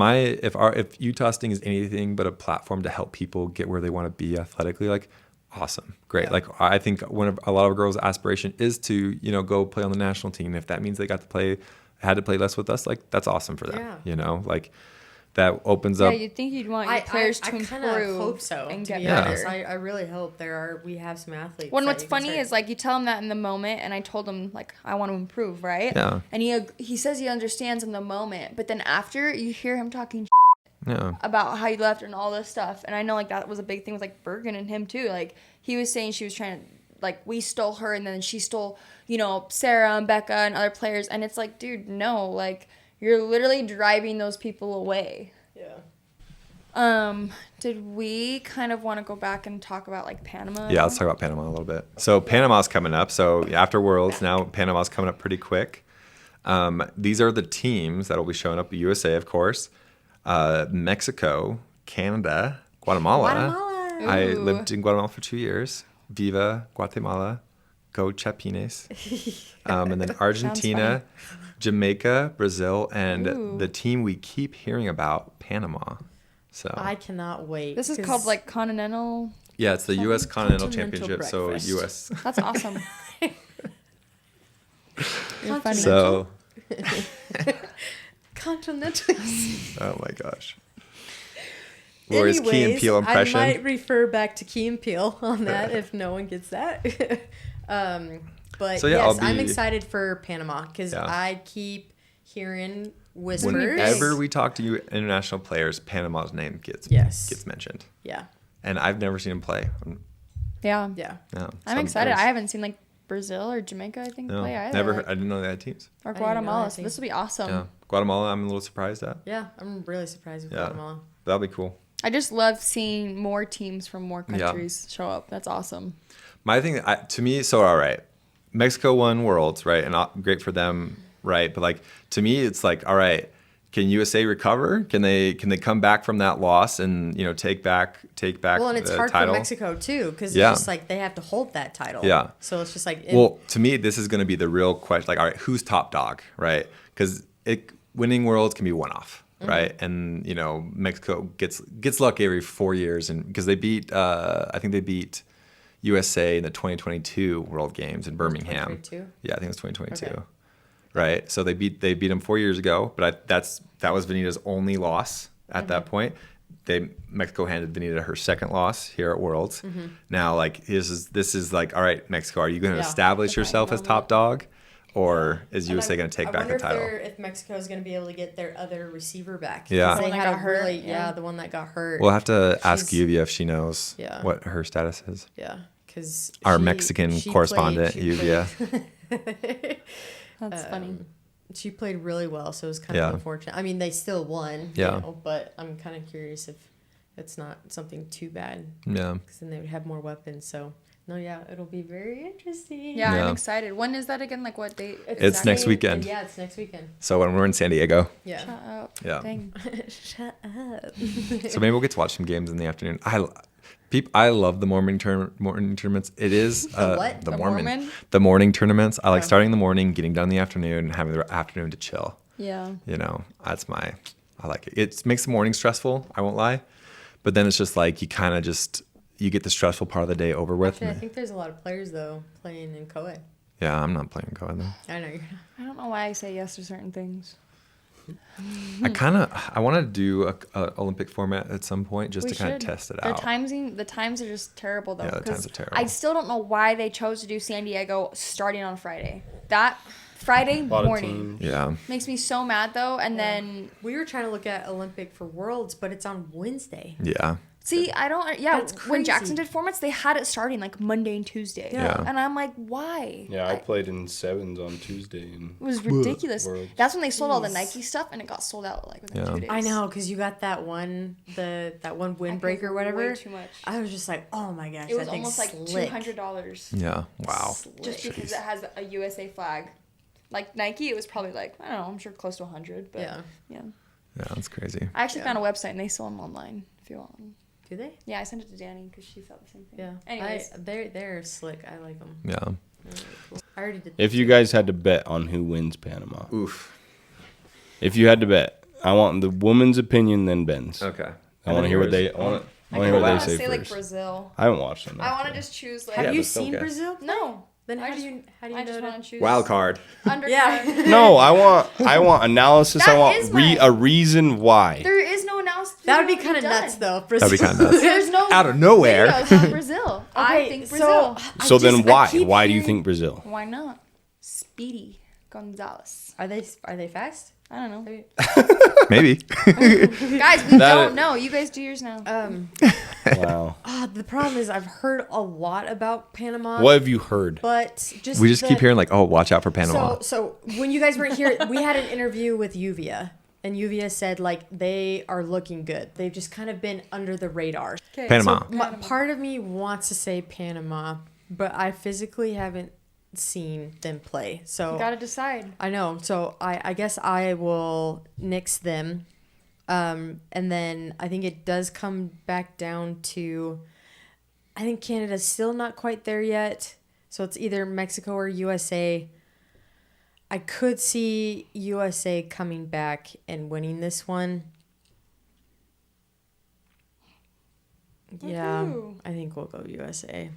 [SPEAKER 3] Utah Sting is anything but a platform to help people get where they want to be athletically, like, awesome, great. Yeah. Like, I think a lot of girls' aspiration is to, go play on the national team. If that means they had to play less with us, like, that's awesome for them. Yeah. Like, that opens up.
[SPEAKER 1] Yeah, you'd think you'd want your players to improve.
[SPEAKER 2] I kind of hope so, and to be honest. I really hope we have some athletes.
[SPEAKER 1] Well, what's funny is, like, you tell him that in the moment, and I told him, like, I want to improve, right?
[SPEAKER 3] Yeah.
[SPEAKER 1] And he says he understands in the moment, but then after, you hear him talking about how he left and all this stuff. And I know, like, that was a big thing with, like, Bergen and him, too. Like, he was saying she was trying to, like, we stole her, and then she stole, Sarah and Becca and other players. And it's like, dude, no, like, you're literally driving those people away.
[SPEAKER 2] Yeah.
[SPEAKER 1] Did we kind of want to go back and talk about like Panama?
[SPEAKER 3] Yeah, let's talk about Panama a little bit. So Panama's coming up. So after Worlds, now Panama's coming up pretty quick. These are the teams that will be showing up. USA, of course, Mexico, Canada, Guatemala. I lived in Guatemala for 2 years. Viva Guatemala. Go Chapines. And then Argentina, Jamaica, Brazil, and the team we keep hearing about, Panama. So
[SPEAKER 2] I cannot wait.
[SPEAKER 1] This is called like Continental.
[SPEAKER 3] Yeah, it's the U.S. Continental Championship.
[SPEAKER 2] Breakfast.
[SPEAKER 3] So U.S.
[SPEAKER 1] That's awesome. You're funny.
[SPEAKER 3] So
[SPEAKER 2] Continental.
[SPEAKER 3] Oh my gosh. Lori's
[SPEAKER 2] Anyways,
[SPEAKER 3] Key and Peele impression.
[SPEAKER 2] I might refer back to Key and Peele on that if no one gets that. But so, yes, I'm excited for Panama because I keep hearing whispers.
[SPEAKER 3] Whenever we talk to you international players, Panama's name gets mentioned.
[SPEAKER 2] Yeah.
[SPEAKER 3] And I've never seen him play.
[SPEAKER 1] Yeah.
[SPEAKER 3] No,
[SPEAKER 1] I'm excited. I haven't seen like Brazil or Jamaica, I think, play either.
[SPEAKER 3] Never heard. I didn't know they had teams.
[SPEAKER 1] Or Guatemala. So this will be awesome.
[SPEAKER 3] Yeah. Guatemala, I'm a little surprised at.
[SPEAKER 2] Yeah, I'm really surprised with Guatemala.
[SPEAKER 3] That'll be cool.
[SPEAKER 1] I just love seeing more teams from more countries show up. That's awesome.
[SPEAKER 3] My thing, to me, so all right, Mexico won Worlds, right? And great for them, right? But like to me, it's like, all right, can USA recover? Can they come back from that loss and take back? Well, and it's hard
[SPEAKER 2] for Mexico too because it's just like they have to hold that title.
[SPEAKER 3] Yeah.
[SPEAKER 2] So it's just like.
[SPEAKER 3] Well, to me, this is going to be the real question. Like, all right, who's top dog, right? Because winning Worlds can be one off. Right, and Mexico gets lucky every 4 years, and because they beat, I think they beat USA in the 2022 World Games in Birmingham. 2022? Yeah, I think it was 2022. Okay. Right, so they beat them 4 years ago, but that was Vanita's only loss at that point. Mexico handed Vanita her second loss here at Worlds. Now, like this is like, all right, Mexico, are you going to establish yourself as top dog? Or is USA going to take back the title?
[SPEAKER 2] I wonder if Mexico is going to be able to get their other receiver back.
[SPEAKER 3] Yeah.
[SPEAKER 2] They had the one that got hurt.
[SPEAKER 3] We'll have to ask Yuvia if she knows what her status is.
[SPEAKER 2] Yeah, because
[SPEAKER 3] our Mexican correspondent, Yuvia.
[SPEAKER 1] That's funny.
[SPEAKER 2] She played really well, so it was kind of unfortunate. I mean, they still won, but I'm kind of curious if it's not something too bad.
[SPEAKER 3] Yeah.
[SPEAKER 2] Because then they would have more weapons, so No, yeah, it'll be very interesting.
[SPEAKER 1] Yeah,
[SPEAKER 3] Yeah.
[SPEAKER 1] I'm excited. When is that again? Like what date?
[SPEAKER 3] It's next weekend.
[SPEAKER 2] Yeah, it's next weekend.
[SPEAKER 3] So when we're in San Diego.
[SPEAKER 2] Yeah.
[SPEAKER 1] Shut up.
[SPEAKER 3] Yeah.
[SPEAKER 1] Dang.
[SPEAKER 2] Shut up.
[SPEAKER 3] So maybe we'll get to watch some games in the afternoon. I love the morning tournaments. It is
[SPEAKER 2] what?
[SPEAKER 3] the
[SPEAKER 1] The
[SPEAKER 3] Mormon
[SPEAKER 1] Mormon?
[SPEAKER 3] the morning tournaments. I like starting in the morning, getting done in the afternoon, and having the afternoon to chill.
[SPEAKER 1] Yeah.
[SPEAKER 3] You know, I like it. It makes the morning stressful. I won't lie, but then it's just like you kind of just you get the stressful part of the day over with.
[SPEAKER 2] Actually, I think there's a lot of players though playing in co-ed.
[SPEAKER 3] Yeah, I'm not playing co-ed though.
[SPEAKER 2] I know you're not.
[SPEAKER 1] I don't know why I say yes to certain things.
[SPEAKER 3] I want to do a Olympic format at some point just
[SPEAKER 1] We
[SPEAKER 3] to kind of
[SPEAKER 1] should.
[SPEAKER 3] test it
[SPEAKER 1] The
[SPEAKER 3] out.
[SPEAKER 1] times are just terrible though.
[SPEAKER 3] Yeah, the
[SPEAKER 1] 'cause
[SPEAKER 3] times are terrible.
[SPEAKER 1] I still don't know why they chose to do San Diego starting on Friday. That Friday
[SPEAKER 4] A lot of
[SPEAKER 1] morning
[SPEAKER 4] teams.
[SPEAKER 3] Yeah.
[SPEAKER 1] makes me so mad though. And then
[SPEAKER 2] We were trying to look at Olympic for Worlds, but it's on Wednesday.
[SPEAKER 3] Yeah.
[SPEAKER 1] see, I don't. Yeah,
[SPEAKER 2] That's
[SPEAKER 1] when
[SPEAKER 2] crazy.
[SPEAKER 1] Jackson did formats, they had it starting like Monday and Tuesday.
[SPEAKER 3] Yeah.
[SPEAKER 1] And I'm like, why?
[SPEAKER 4] Yeah, I played in sevens on Tuesday. And
[SPEAKER 1] It was ridiculous.
[SPEAKER 4] Worlds.
[SPEAKER 1] That's when they sold all the
[SPEAKER 2] Jeez.
[SPEAKER 1] Nike stuff, and it got sold out like within
[SPEAKER 3] Yeah.
[SPEAKER 1] 2 days.
[SPEAKER 2] I know, because you got that one windbreaker or whatever.
[SPEAKER 1] Way too much.
[SPEAKER 2] I was just like, oh my gosh,
[SPEAKER 1] It was
[SPEAKER 2] that thing's
[SPEAKER 1] almost like
[SPEAKER 2] slick.
[SPEAKER 1] $200
[SPEAKER 3] Yeah. Wow.
[SPEAKER 1] just because it has a USA flag. Like Nike, it was probably like I don't know. I'm sure close to 100. But
[SPEAKER 2] Yeah.
[SPEAKER 1] yeah.
[SPEAKER 3] Yeah, that's crazy.
[SPEAKER 1] I actually found a website and they sell them online if you want one.
[SPEAKER 2] Do they?
[SPEAKER 1] Yeah, I sent it to Danny because she felt the same thing.
[SPEAKER 2] Yeah.
[SPEAKER 1] Anyways,
[SPEAKER 2] They're slick. I like them.
[SPEAKER 3] Yeah.
[SPEAKER 2] I already did.
[SPEAKER 4] if you guys had to bet on who wins Panama,
[SPEAKER 3] Oof.
[SPEAKER 4] if you had to bet, I want the woman's opinion, then Ben's.
[SPEAKER 3] Okay.
[SPEAKER 4] I want to hear what they. I want to hear what
[SPEAKER 1] I
[SPEAKER 4] they say
[SPEAKER 1] say like
[SPEAKER 4] first.
[SPEAKER 1] Brazil.
[SPEAKER 4] I haven't watched them.
[SPEAKER 1] I want to just choose like.
[SPEAKER 2] Have
[SPEAKER 3] Yeah,
[SPEAKER 2] you
[SPEAKER 3] but still
[SPEAKER 2] seen
[SPEAKER 3] okay.
[SPEAKER 2] Brazil?
[SPEAKER 1] No.
[SPEAKER 2] Then
[SPEAKER 1] I
[SPEAKER 2] how
[SPEAKER 1] just-
[SPEAKER 2] do you
[SPEAKER 1] I
[SPEAKER 2] know
[SPEAKER 1] just
[SPEAKER 2] that?
[SPEAKER 1] want to choose.
[SPEAKER 3] Wild card.
[SPEAKER 1] Undercard.
[SPEAKER 2] Yeah.
[SPEAKER 4] No, I want analysis.
[SPEAKER 1] That
[SPEAKER 4] I want
[SPEAKER 1] is mine.
[SPEAKER 4] a reason why.
[SPEAKER 1] There is no analysis.
[SPEAKER 2] That would be
[SPEAKER 1] video
[SPEAKER 2] kind of
[SPEAKER 1] done.
[SPEAKER 2] nuts, though.
[SPEAKER 3] That'd be kind of nuts.
[SPEAKER 1] There's no
[SPEAKER 3] Out of nowhere.
[SPEAKER 1] videos on Brazil. I
[SPEAKER 2] Okay,
[SPEAKER 1] think
[SPEAKER 2] so-
[SPEAKER 1] Brazil.
[SPEAKER 4] So then why?
[SPEAKER 2] keep
[SPEAKER 4] Why do you
[SPEAKER 2] hearing-
[SPEAKER 4] think Brazil?
[SPEAKER 1] Why not? Speedy Gonzalez.
[SPEAKER 2] Are they fast?
[SPEAKER 1] I don't know.
[SPEAKER 3] Maybe.
[SPEAKER 1] Guys, we
[SPEAKER 4] That-
[SPEAKER 1] don't know. You guys do yours now.
[SPEAKER 4] Wow.
[SPEAKER 2] The problem is I've heard a lot about Panama.
[SPEAKER 4] What have you heard?
[SPEAKER 2] But just
[SPEAKER 3] We just keep hearing like, oh, watch out for Panama.
[SPEAKER 2] So when you guys weren't here, we had an interview with Uvia, and Uvia said like they are looking good. They've just kind of been under the radar.
[SPEAKER 1] Okay.
[SPEAKER 3] Panama.
[SPEAKER 2] Part of me wants to say Panama, but I physically haven't seen them play. So
[SPEAKER 1] You gotta decide.
[SPEAKER 2] I know. So I guess I will nix them. And then I think it does come back down to, I think Canada's still not quite there yet. So it's either Mexico or USA. I could see USA coming back and winning this one. Yeah,
[SPEAKER 1] Woohoo.
[SPEAKER 2] I think we'll go USA.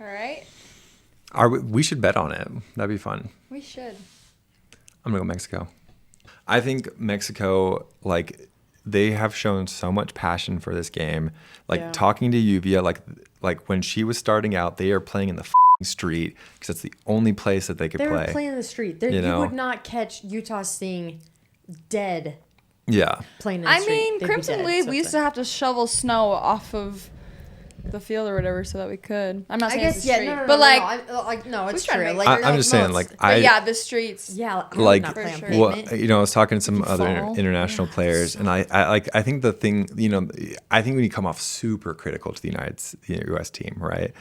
[SPEAKER 1] All right.
[SPEAKER 3] We should bet on it. That'd be fun.
[SPEAKER 1] We should.
[SPEAKER 3] I'm gonna go Mexico. I think Mexico, like, they have shown so much passion for this game. Like
[SPEAKER 2] Yeah.
[SPEAKER 3] talking to Uvia, like when she was starting out, they are playing in the f***ing street because it's the only place that they could
[SPEAKER 2] They were
[SPEAKER 3] play.
[SPEAKER 2] playing in the street.
[SPEAKER 3] You
[SPEAKER 2] You
[SPEAKER 3] know?
[SPEAKER 2] would not catch Utah Sting dead
[SPEAKER 3] Yeah,
[SPEAKER 2] playing in the
[SPEAKER 1] I
[SPEAKER 2] street.
[SPEAKER 1] mean,
[SPEAKER 2] They'd be
[SPEAKER 1] Crimson
[SPEAKER 2] dead,
[SPEAKER 1] Wave,
[SPEAKER 2] so
[SPEAKER 1] we used to have to shovel snow off of the field or whatever so that we could. I'm not
[SPEAKER 2] I
[SPEAKER 1] saying
[SPEAKER 2] guess
[SPEAKER 1] it's a
[SPEAKER 2] yeah,
[SPEAKER 1] street,
[SPEAKER 2] no,
[SPEAKER 1] but like,
[SPEAKER 2] no, it's
[SPEAKER 1] try to
[SPEAKER 2] true.
[SPEAKER 1] make-
[SPEAKER 2] Like,
[SPEAKER 3] I'm just saying,
[SPEAKER 2] no,
[SPEAKER 3] like,
[SPEAKER 2] it's-
[SPEAKER 1] but yeah, the streets.
[SPEAKER 2] yeah, I would
[SPEAKER 3] like,
[SPEAKER 2] not play on
[SPEAKER 1] For
[SPEAKER 3] well,
[SPEAKER 2] pavement.
[SPEAKER 3] you know, I was talking to some
[SPEAKER 1] You
[SPEAKER 3] other
[SPEAKER 1] fall.
[SPEAKER 3] international players, and I think the thing, you know, I think we come off super critical to the U.S. team, right?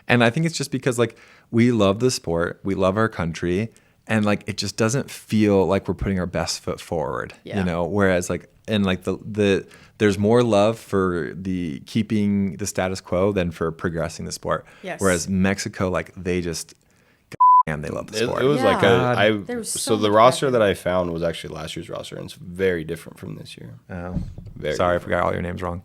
[SPEAKER 3] And I think it's just because like we love the sport, we love our country, and like it just doesn't feel like we're putting our best foot forward,
[SPEAKER 2] Yeah.
[SPEAKER 3] you know. Whereas like and like the there's more love for the keeping the status quo than for progressing the sport.
[SPEAKER 2] Yes.
[SPEAKER 3] Whereas Mexico, like they just, damn, they love the
[SPEAKER 4] It,
[SPEAKER 3] sport.
[SPEAKER 4] it was
[SPEAKER 2] Yeah.
[SPEAKER 4] like
[SPEAKER 2] There was
[SPEAKER 4] so
[SPEAKER 2] so
[SPEAKER 4] the
[SPEAKER 2] much
[SPEAKER 4] roster
[SPEAKER 2] passion.
[SPEAKER 4] that I found was actually last year's roster, and it's very different from this year.
[SPEAKER 3] Oh.
[SPEAKER 4] Very
[SPEAKER 3] Sorry, I
[SPEAKER 4] different.
[SPEAKER 3] forgot all your names wrong.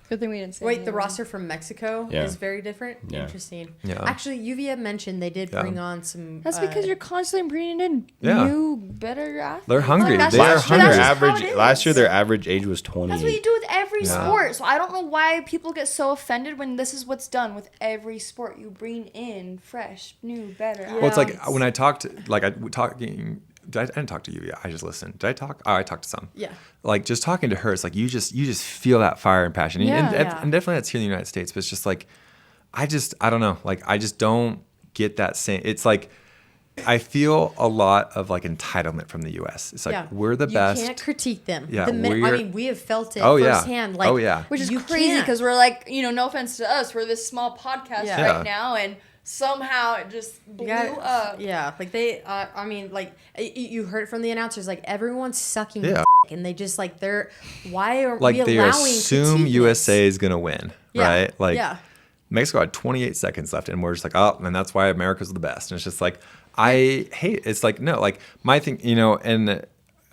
[SPEAKER 1] Good thing we didn't say.
[SPEAKER 2] Wait,
[SPEAKER 1] any
[SPEAKER 2] the
[SPEAKER 1] of them.
[SPEAKER 2] roster from Mexico
[SPEAKER 4] Yeah.
[SPEAKER 2] is very different.
[SPEAKER 4] Yeah.
[SPEAKER 2] Interesting.
[SPEAKER 3] Yeah.
[SPEAKER 2] Actually, Uvia mentioned they did
[SPEAKER 3] Yeah.
[SPEAKER 2] bring on some.
[SPEAKER 1] That's because you're constantly bringing in
[SPEAKER 3] Yeah.
[SPEAKER 1] new, better athletes.
[SPEAKER 3] They're hungry.
[SPEAKER 1] Like, that's
[SPEAKER 3] They are
[SPEAKER 1] just-
[SPEAKER 3] hungry.
[SPEAKER 1] that's
[SPEAKER 4] Their
[SPEAKER 1] just how
[SPEAKER 4] average
[SPEAKER 1] it
[SPEAKER 4] last
[SPEAKER 1] is.
[SPEAKER 4] year, their average age was 20.
[SPEAKER 1] That's what you do with every
[SPEAKER 3] Yeah.
[SPEAKER 1] sport. So I don't know why people get so offended when this is what's done with every sport. You bring in fresh, new, better.
[SPEAKER 2] Yeah.
[SPEAKER 3] Well, it's like when I talked, like I didn't talk to you. I just listened. Did I talk? Oh, I talked to some.
[SPEAKER 2] Yeah.
[SPEAKER 3] Like just talking to her, it's like you just feel that fire and passion.
[SPEAKER 1] Yeah.
[SPEAKER 3] And definitely that's here in the United States, but it's just like, I don't know. Like I just don't get that same. It's like I feel a lot of like entitlement from the U.S. It's like we're the best.
[SPEAKER 2] You can't critique them.
[SPEAKER 3] Yeah,
[SPEAKER 2] we have felt it firsthand. Like,
[SPEAKER 1] which is
[SPEAKER 2] you
[SPEAKER 1] crazy
[SPEAKER 2] can't.
[SPEAKER 1] because we're like, no offense to us, we're this small podcast right now, and somehow it just blew up.
[SPEAKER 2] Yeah, like they, you heard it from the announcers, like everyone's sucking and they just like why are
[SPEAKER 3] like
[SPEAKER 2] we
[SPEAKER 3] they
[SPEAKER 2] allowing
[SPEAKER 3] assume USA is gonna win, right? Like Mexico had 28 seconds left, and we're just like, oh, and that's why America's the best. And it's just like, I hate. It's like no, like my thing, and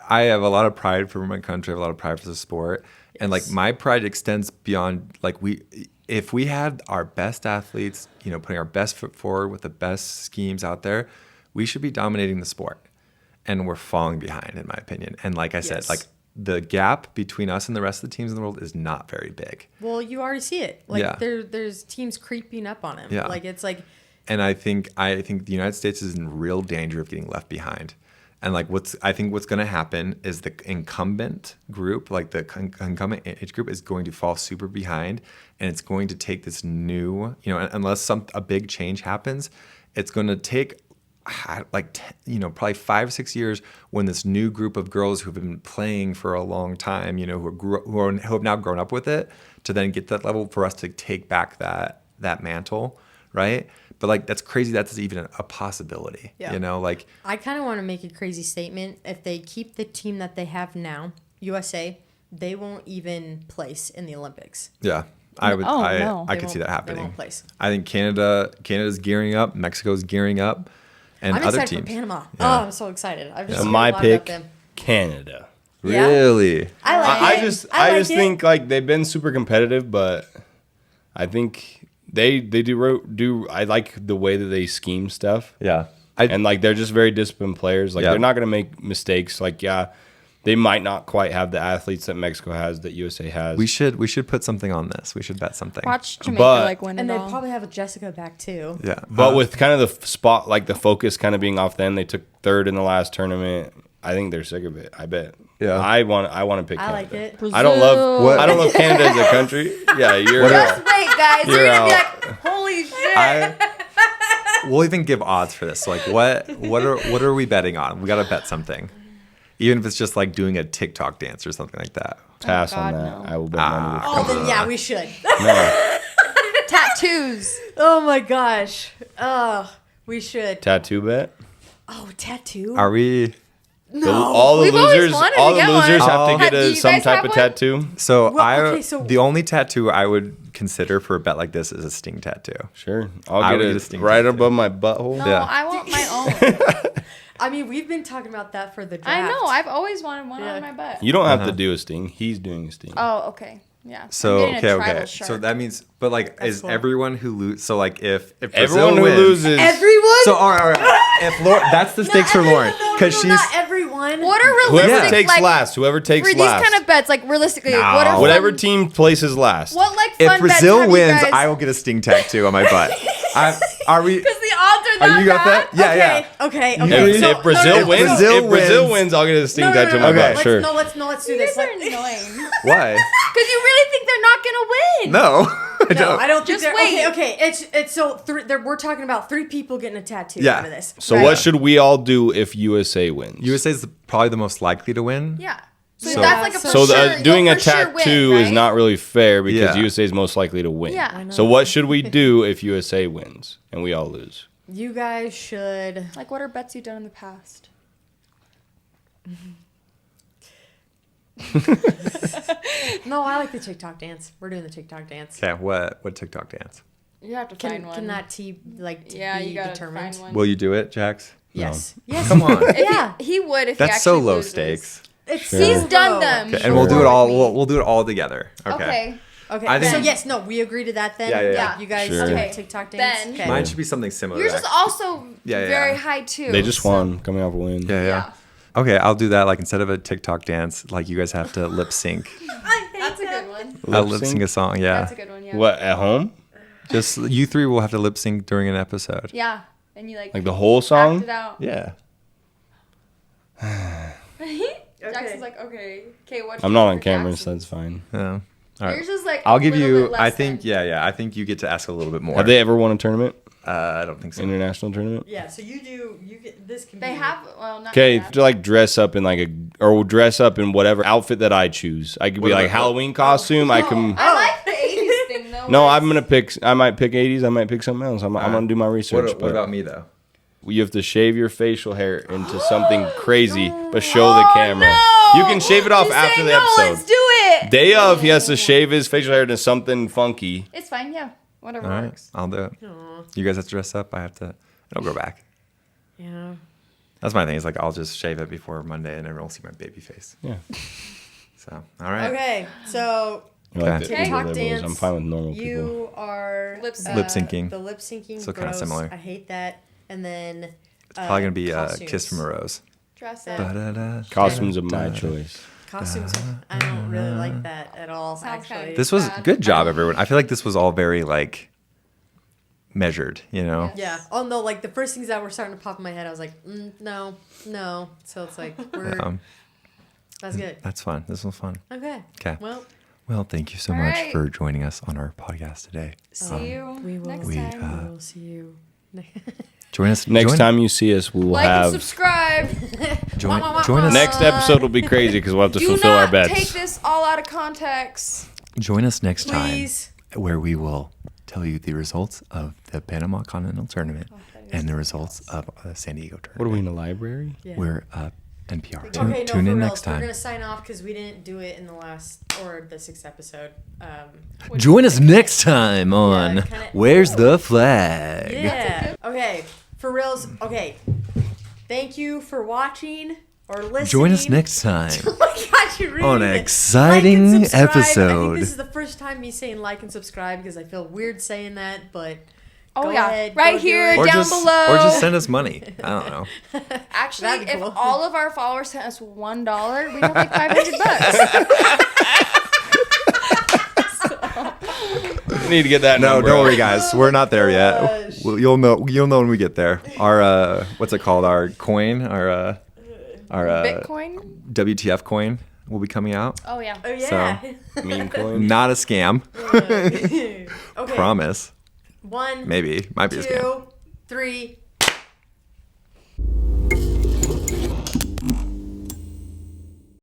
[SPEAKER 3] I have a lot of pride for my country, I have a lot of pride for the sport, and like my pride extends beyond like if we had our best athletes, putting our best foot forward with the best schemes out there, we should be dominating the sport. And we're falling behind, in my opinion. And like I said, like the gap between us and the rest of the teams in the world is not very big.
[SPEAKER 2] Well, you already see it. Like there's teams creeping up on him.
[SPEAKER 3] Yeah.
[SPEAKER 2] Like it's like.
[SPEAKER 3] And I think the United States is in real danger of getting left behind. And like I think what's going to happen is the incumbent group, like the incumbent age group, is going to fall super behind, and it's going to take this new, unless a big change happens, it's going to take probably 5 or 6 years when this new group of girls who've been playing for a long time, who have now grown up with it, to then get that level for us to take back that mantle, right? But like that's crazy. That's even a possibility. Yeah. I
[SPEAKER 2] kind of want to make a crazy statement. If they keep the team that they have now, USA, they won't even place in the Olympics.
[SPEAKER 3] Yeah. I could see that happening.
[SPEAKER 2] They won't place.
[SPEAKER 3] I think Canada's gearing up, Mexico's gearing up, and
[SPEAKER 2] I'm
[SPEAKER 3] other
[SPEAKER 2] excited
[SPEAKER 3] teams.
[SPEAKER 2] for Panama.
[SPEAKER 3] Yeah.
[SPEAKER 2] Oh, I'm so excited. I've just
[SPEAKER 4] my pick, Canada.
[SPEAKER 3] Really?
[SPEAKER 2] I like
[SPEAKER 4] I
[SPEAKER 2] it.
[SPEAKER 4] I just think like they've been super competitive, but I think they do. I like the way that they scheme stuff.
[SPEAKER 3] Yeah.
[SPEAKER 4] And like they're just very disciplined players. Like they're not gonna make mistakes. Like they might not quite have the athletes that Mexico has, that USA has.
[SPEAKER 3] We should put something on this. We should bet something.
[SPEAKER 1] Watch Jamaica win
[SPEAKER 2] and
[SPEAKER 1] it
[SPEAKER 2] they
[SPEAKER 1] all.
[SPEAKER 2] probably have Jessica back too.
[SPEAKER 3] Yeah.
[SPEAKER 4] But with kind of the spot, like the focus kind of being off them, they took third in the last tournament. I think they're sick of it. I bet.
[SPEAKER 3] Yeah.
[SPEAKER 4] I want to pick Canada.
[SPEAKER 2] I like it.
[SPEAKER 4] I don't love Canada as a country. Yeah, you're
[SPEAKER 1] Just wait, guys. You're gonna be like, holy shit.
[SPEAKER 3] We'll even give odds for this. So like, what are we betting on? We got to bet something, even if it's just like doing a TikTok dance or something like that.
[SPEAKER 4] Pass on that.
[SPEAKER 1] No.
[SPEAKER 4] I will bet money.
[SPEAKER 2] Oh, then yeah, we should.
[SPEAKER 4] No.
[SPEAKER 1] Tattoos.
[SPEAKER 2] Oh my gosh. We should.
[SPEAKER 4] Tattoo bet.
[SPEAKER 2] Oh, tattoo.
[SPEAKER 3] Are we?
[SPEAKER 2] No.
[SPEAKER 4] All the
[SPEAKER 1] We've always
[SPEAKER 4] losers
[SPEAKER 1] wanted to get one.
[SPEAKER 4] have to get
[SPEAKER 1] Do you
[SPEAKER 4] some
[SPEAKER 1] guys
[SPEAKER 4] type
[SPEAKER 1] have
[SPEAKER 4] of
[SPEAKER 1] one?
[SPEAKER 4] tattoo.
[SPEAKER 3] So
[SPEAKER 2] the
[SPEAKER 3] only tattoo I would consider for a bet like this is a sting tattoo.
[SPEAKER 4] Sure.
[SPEAKER 3] I
[SPEAKER 4] I'll
[SPEAKER 3] would
[SPEAKER 4] get
[SPEAKER 3] get a
[SPEAKER 4] it
[SPEAKER 3] sting
[SPEAKER 4] right
[SPEAKER 3] tattoo.
[SPEAKER 4] above my butthole.
[SPEAKER 1] No,
[SPEAKER 3] Yeah.
[SPEAKER 1] I want my own.
[SPEAKER 2] I mean, we've been talking about that for the draft.
[SPEAKER 1] I know. I've always wanted one on my butt.
[SPEAKER 4] You don't have to do a sting. He's doing a sting.
[SPEAKER 1] Oh, okay. Yeah.
[SPEAKER 3] So
[SPEAKER 1] I'm getting a tribal
[SPEAKER 3] okay.
[SPEAKER 1] shark.
[SPEAKER 3] So that means, but like, is
[SPEAKER 2] cool.
[SPEAKER 3] everyone who loses? So like, if Brazil
[SPEAKER 4] Everyone who
[SPEAKER 3] wins,
[SPEAKER 4] loses.
[SPEAKER 2] Everyone?
[SPEAKER 3] So all right. If Lauren, that's the stakes for Lauren, because she's
[SPEAKER 2] not everyone.
[SPEAKER 1] What are realistic?
[SPEAKER 4] Whoever takes
[SPEAKER 1] like,
[SPEAKER 4] last. Whoever takes
[SPEAKER 1] for
[SPEAKER 4] last.
[SPEAKER 1] these kind of bets, like realistically, what are
[SPEAKER 4] Whatever
[SPEAKER 1] fun,
[SPEAKER 4] team places last.
[SPEAKER 1] What like
[SPEAKER 3] if
[SPEAKER 1] fun
[SPEAKER 3] Brazil
[SPEAKER 1] bets
[SPEAKER 3] wins,
[SPEAKER 1] have you guys,
[SPEAKER 3] I will get a sting tattoo on my butt. Are we?
[SPEAKER 1] because the odds are that
[SPEAKER 3] You got that?
[SPEAKER 1] bad.
[SPEAKER 3] Yeah,
[SPEAKER 2] Okay.
[SPEAKER 4] If Brazil
[SPEAKER 3] If
[SPEAKER 4] wins,
[SPEAKER 3] Brazil wins-
[SPEAKER 4] I'll get a sting
[SPEAKER 2] No,
[SPEAKER 4] tattoo on my
[SPEAKER 3] Okay.
[SPEAKER 4] butt. Sure.
[SPEAKER 2] Let's do
[SPEAKER 1] You
[SPEAKER 2] this.
[SPEAKER 1] guys are annoying.
[SPEAKER 3] Why?
[SPEAKER 1] Because you really think they're not gonna win.
[SPEAKER 3] No, I
[SPEAKER 2] No,
[SPEAKER 3] don't.
[SPEAKER 2] I don't think
[SPEAKER 1] Just
[SPEAKER 2] they're
[SPEAKER 1] wait.
[SPEAKER 2] Okay. It's so we're talking about 3 people getting a tattoo
[SPEAKER 3] Yeah.
[SPEAKER 2] out of this.
[SPEAKER 4] So
[SPEAKER 2] right?
[SPEAKER 4] what should we all do if USA wins?
[SPEAKER 3] USA is probably the most likely to win.
[SPEAKER 1] Yeah. So,
[SPEAKER 3] So-
[SPEAKER 1] that's like a for
[SPEAKER 4] So
[SPEAKER 1] sure,
[SPEAKER 4] doing
[SPEAKER 1] you'll
[SPEAKER 4] a
[SPEAKER 1] for sure
[SPEAKER 4] tattoo
[SPEAKER 1] win,
[SPEAKER 4] is
[SPEAKER 1] right?
[SPEAKER 4] not really fair because
[SPEAKER 3] Yeah.
[SPEAKER 4] USA is most likely to win.
[SPEAKER 1] Yeah. I know.
[SPEAKER 4] So what should we do if USA wins and we all lose?
[SPEAKER 2] You guys should.
[SPEAKER 1] Like, what are bets you've done in the past?
[SPEAKER 2] No, I like the TikTok dance. We're doing the TikTok dance.
[SPEAKER 3] Okay, what TikTok dance?
[SPEAKER 1] You have to find one.
[SPEAKER 2] Can that be
[SPEAKER 1] yeah, you gotta
[SPEAKER 2] determined?
[SPEAKER 1] find one.
[SPEAKER 3] Will you do it, Jax?
[SPEAKER 2] Yes. Yes.
[SPEAKER 3] Come on.
[SPEAKER 2] Yeah.
[SPEAKER 1] He would if he
[SPEAKER 3] That's
[SPEAKER 1] actually
[SPEAKER 3] so low
[SPEAKER 1] loses.
[SPEAKER 3] stakes.
[SPEAKER 2] It's
[SPEAKER 1] He's
[SPEAKER 2] so
[SPEAKER 1] done
[SPEAKER 2] low.
[SPEAKER 1] them.
[SPEAKER 3] Okay, and we'll do it
[SPEAKER 2] Sure.
[SPEAKER 3] all.
[SPEAKER 2] With me.
[SPEAKER 3] We'll do it all together. Okay.
[SPEAKER 2] Okay.
[SPEAKER 3] I think-
[SPEAKER 2] so yes, no, we agree to that then.
[SPEAKER 3] Yeah.
[SPEAKER 2] You guys
[SPEAKER 4] Sure.
[SPEAKER 2] do
[SPEAKER 1] Okay.
[SPEAKER 2] TikTok dance.
[SPEAKER 1] Then-
[SPEAKER 2] Okay.
[SPEAKER 3] Mine should be something similar.
[SPEAKER 1] Yours is
[SPEAKER 3] actually.
[SPEAKER 1] also
[SPEAKER 3] Yeah.
[SPEAKER 1] very high too.
[SPEAKER 4] They just
[SPEAKER 1] so-
[SPEAKER 4] won, coming off a win.
[SPEAKER 3] Yeah. Okay, I'll do that. Like instead of a TikTok dance, like you guys have to lip sync.
[SPEAKER 1] That's a good one.
[SPEAKER 3] Lip sync a song. Yeah.
[SPEAKER 1] That's a good one. Yeah.
[SPEAKER 4] What, at home?
[SPEAKER 3] Just you 3 will have to lip sync during an episode.
[SPEAKER 1] Yeah. And you
[SPEAKER 4] Like the whole
[SPEAKER 1] act
[SPEAKER 4] song?
[SPEAKER 1] it out.
[SPEAKER 3] Yeah.
[SPEAKER 1] Jackson's like, okay, what?
[SPEAKER 4] I'm not on camera, so that's fine.
[SPEAKER 3] Yeah. All right.
[SPEAKER 1] Yours is like.
[SPEAKER 3] I'll
[SPEAKER 1] a
[SPEAKER 3] give
[SPEAKER 1] little
[SPEAKER 3] you.
[SPEAKER 1] bit less
[SPEAKER 3] I think.
[SPEAKER 1] than-
[SPEAKER 3] Yeah. I think you get to ask a little bit more.
[SPEAKER 4] Have they ever won a tournament?
[SPEAKER 3] I don't think so.
[SPEAKER 4] International tournament.
[SPEAKER 2] Yeah, so you get this can
[SPEAKER 1] They
[SPEAKER 2] be
[SPEAKER 1] have, well, not
[SPEAKER 4] Okay,
[SPEAKER 1] that.
[SPEAKER 4] to like dress up in or dress up in whatever outfit that I choose. I could be
[SPEAKER 3] What
[SPEAKER 4] like
[SPEAKER 3] about-
[SPEAKER 4] Halloween costume. I can.
[SPEAKER 1] I like the 80s thing though.
[SPEAKER 4] No,
[SPEAKER 1] where
[SPEAKER 4] I'm gonna pick. I might pick 80s. I might pick something else. I'm gonna do my research.
[SPEAKER 3] What about me though?
[SPEAKER 4] You have to shave your facial hair into something crazy, but show the camera.
[SPEAKER 1] no!
[SPEAKER 4] You can shave it off
[SPEAKER 1] You
[SPEAKER 4] after
[SPEAKER 1] say
[SPEAKER 4] the
[SPEAKER 1] no,
[SPEAKER 4] episode.
[SPEAKER 1] Let's do it.
[SPEAKER 4] Day of, he has to shave his facial hair into something funky.
[SPEAKER 1] It's fine, yeah. Whatever
[SPEAKER 3] All right,
[SPEAKER 1] works.
[SPEAKER 3] I'll do it. You guys have to dress up. I have to. It'll grow back.
[SPEAKER 2] Yeah.
[SPEAKER 3] That's my thing. Is like I'll just shave it before Monday, and everyone will see my baby face.
[SPEAKER 4] Yeah.
[SPEAKER 3] So all right.
[SPEAKER 2] Okay, so
[SPEAKER 4] I like
[SPEAKER 3] Okay.
[SPEAKER 4] the
[SPEAKER 2] TikTok
[SPEAKER 4] liberals.
[SPEAKER 2] dance.
[SPEAKER 4] I'm fine with normal people.
[SPEAKER 2] you are
[SPEAKER 1] Lip sync.
[SPEAKER 3] Lip syncing.
[SPEAKER 2] The lip syncing.
[SPEAKER 3] So kinda
[SPEAKER 2] gross.
[SPEAKER 3] similar.
[SPEAKER 2] I hate that. And then
[SPEAKER 3] It's probably gonna be a
[SPEAKER 2] costumes.
[SPEAKER 3] kiss from a rose.
[SPEAKER 1] Dress
[SPEAKER 2] Yeah.
[SPEAKER 1] up.
[SPEAKER 3] Ba-da-da,
[SPEAKER 4] Costumes of my
[SPEAKER 3] da-da.
[SPEAKER 4] choice.
[SPEAKER 2] Costumes. I don't really like that at all.
[SPEAKER 1] Sounds
[SPEAKER 2] Actually,
[SPEAKER 1] kinda
[SPEAKER 3] This was
[SPEAKER 1] Bad.
[SPEAKER 3] good job, everyone. I feel like this was all very like measured. You know.
[SPEAKER 2] yeah. Oh no! Like the first things that were starting to pop in my head, I was like, no. So it's like that's good.
[SPEAKER 3] That's fun. This was fun.
[SPEAKER 2] Okay.
[SPEAKER 3] Okay.
[SPEAKER 2] Well,
[SPEAKER 3] Thank you so
[SPEAKER 1] All
[SPEAKER 3] much
[SPEAKER 1] right.
[SPEAKER 3] for joining us on our podcast today.
[SPEAKER 1] See you
[SPEAKER 2] we will-
[SPEAKER 1] next
[SPEAKER 3] we,
[SPEAKER 1] time.
[SPEAKER 2] we will see you.
[SPEAKER 3] Join us
[SPEAKER 4] Next
[SPEAKER 3] join,
[SPEAKER 4] time you see us, we will
[SPEAKER 1] Like and
[SPEAKER 4] have.
[SPEAKER 1] subscribe.
[SPEAKER 3] Join us.
[SPEAKER 4] Next episode will be crazy because we'll have to
[SPEAKER 1] Do
[SPEAKER 4] fulfill our
[SPEAKER 1] not
[SPEAKER 4] bets.
[SPEAKER 1] take this all out of context.
[SPEAKER 3] Join us next
[SPEAKER 2] Please.
[SPEAKER 3] time, where we will tell you the results of the Panama Continental Tournament and the results of the San Diego Tournament.
[SPEAKER 4] What are we in the library?
[SPEAKER 2] Yeah.
[SPEAKER 3] We're NPR.
[SPEAKER 2] Okay, no,
[SPEAKER 3] Tune
[SPEAKER 2] for
[SPEAKER 3] in
[SPEAKER 2] real.
[SPEAKER 3] next
[SPEAKER 2] We're
[SPEAKER 3] time.
[SPEAKER 2] gonna sign off because we didn't do it in the last or the 6th episode.
[SPEAKER 3] Join us next time on
[SPEAKER 2] kinda-
[SPEAKER 3] Where's the Flag?
[SPEAKER 2] Yeah. Okay. For reals. Okay. Thank you for watching or listening.
[SPEAKER 3] Join us next time.
[SPEAKER 2] Oh my gosh, you're reading
[SPEAKER 3] On an
[SPEAKER 2] it.
[SPEAKER 3] exciting
[SPEAKER 2] Like and subscribe. I
[SPEAKER 3] episode.
[SPEAKER 2] think this is the first time me saying like and subscribe because I feel weird saying that, but
[SPEAKER 1] Oh
[SPEAKER 2] go
[SPEAKER 1] yeah,
[SPEAKER 2] ahead,
[SPEAKER 1] right
[SPEAKER 2] go do
[SPEAKER 1] here,
[SPEAKER 2] it.
[SPEAKER 3] Or
[SPEAKER 1] down
[SPEAKER 3] just,
[SPEAKER 1] below.
[SPEAKER 3] or just send us money. I don't know.
[SPEAKER 1] Actually,
[SPEAKER 2] That'd be
[SPEAKER 1] if
[SPEAKER 2] cool.
[SPEAKER 1] all of our followers sent us $1, we'd have like $500.
[SPEAKER 4] We need to get that.
[SPEAKER 3] No,
[SPEAKER 4] number
[SPEAKER 3] don't
[SPEAKER 4] up.
[SPEAKER 3] worry, guys. We're not there yet.
[SPEAKER 2] Gosh.
[SPEAKER 3] You'll know when we get there. Our what's it called? Our coin. Our
[SPEAKER 1] Bitcoin?
[SPEAKER 3] WTF coin will be coming out.
[SPEAKER 1] Oh yeah.
[SPEAKER 2] Oh yeah.
[SPEAKER 4] Meme coin.
[SPEAKER 3] Not a scam.
[SPEAKER 2] Okay.
[SPEAKER 3] Promise.
[SPEAKER 2] 1,
[SPEAKER 3] Maybe. Might be a scam.
[SPEAKER 2] 2, 3.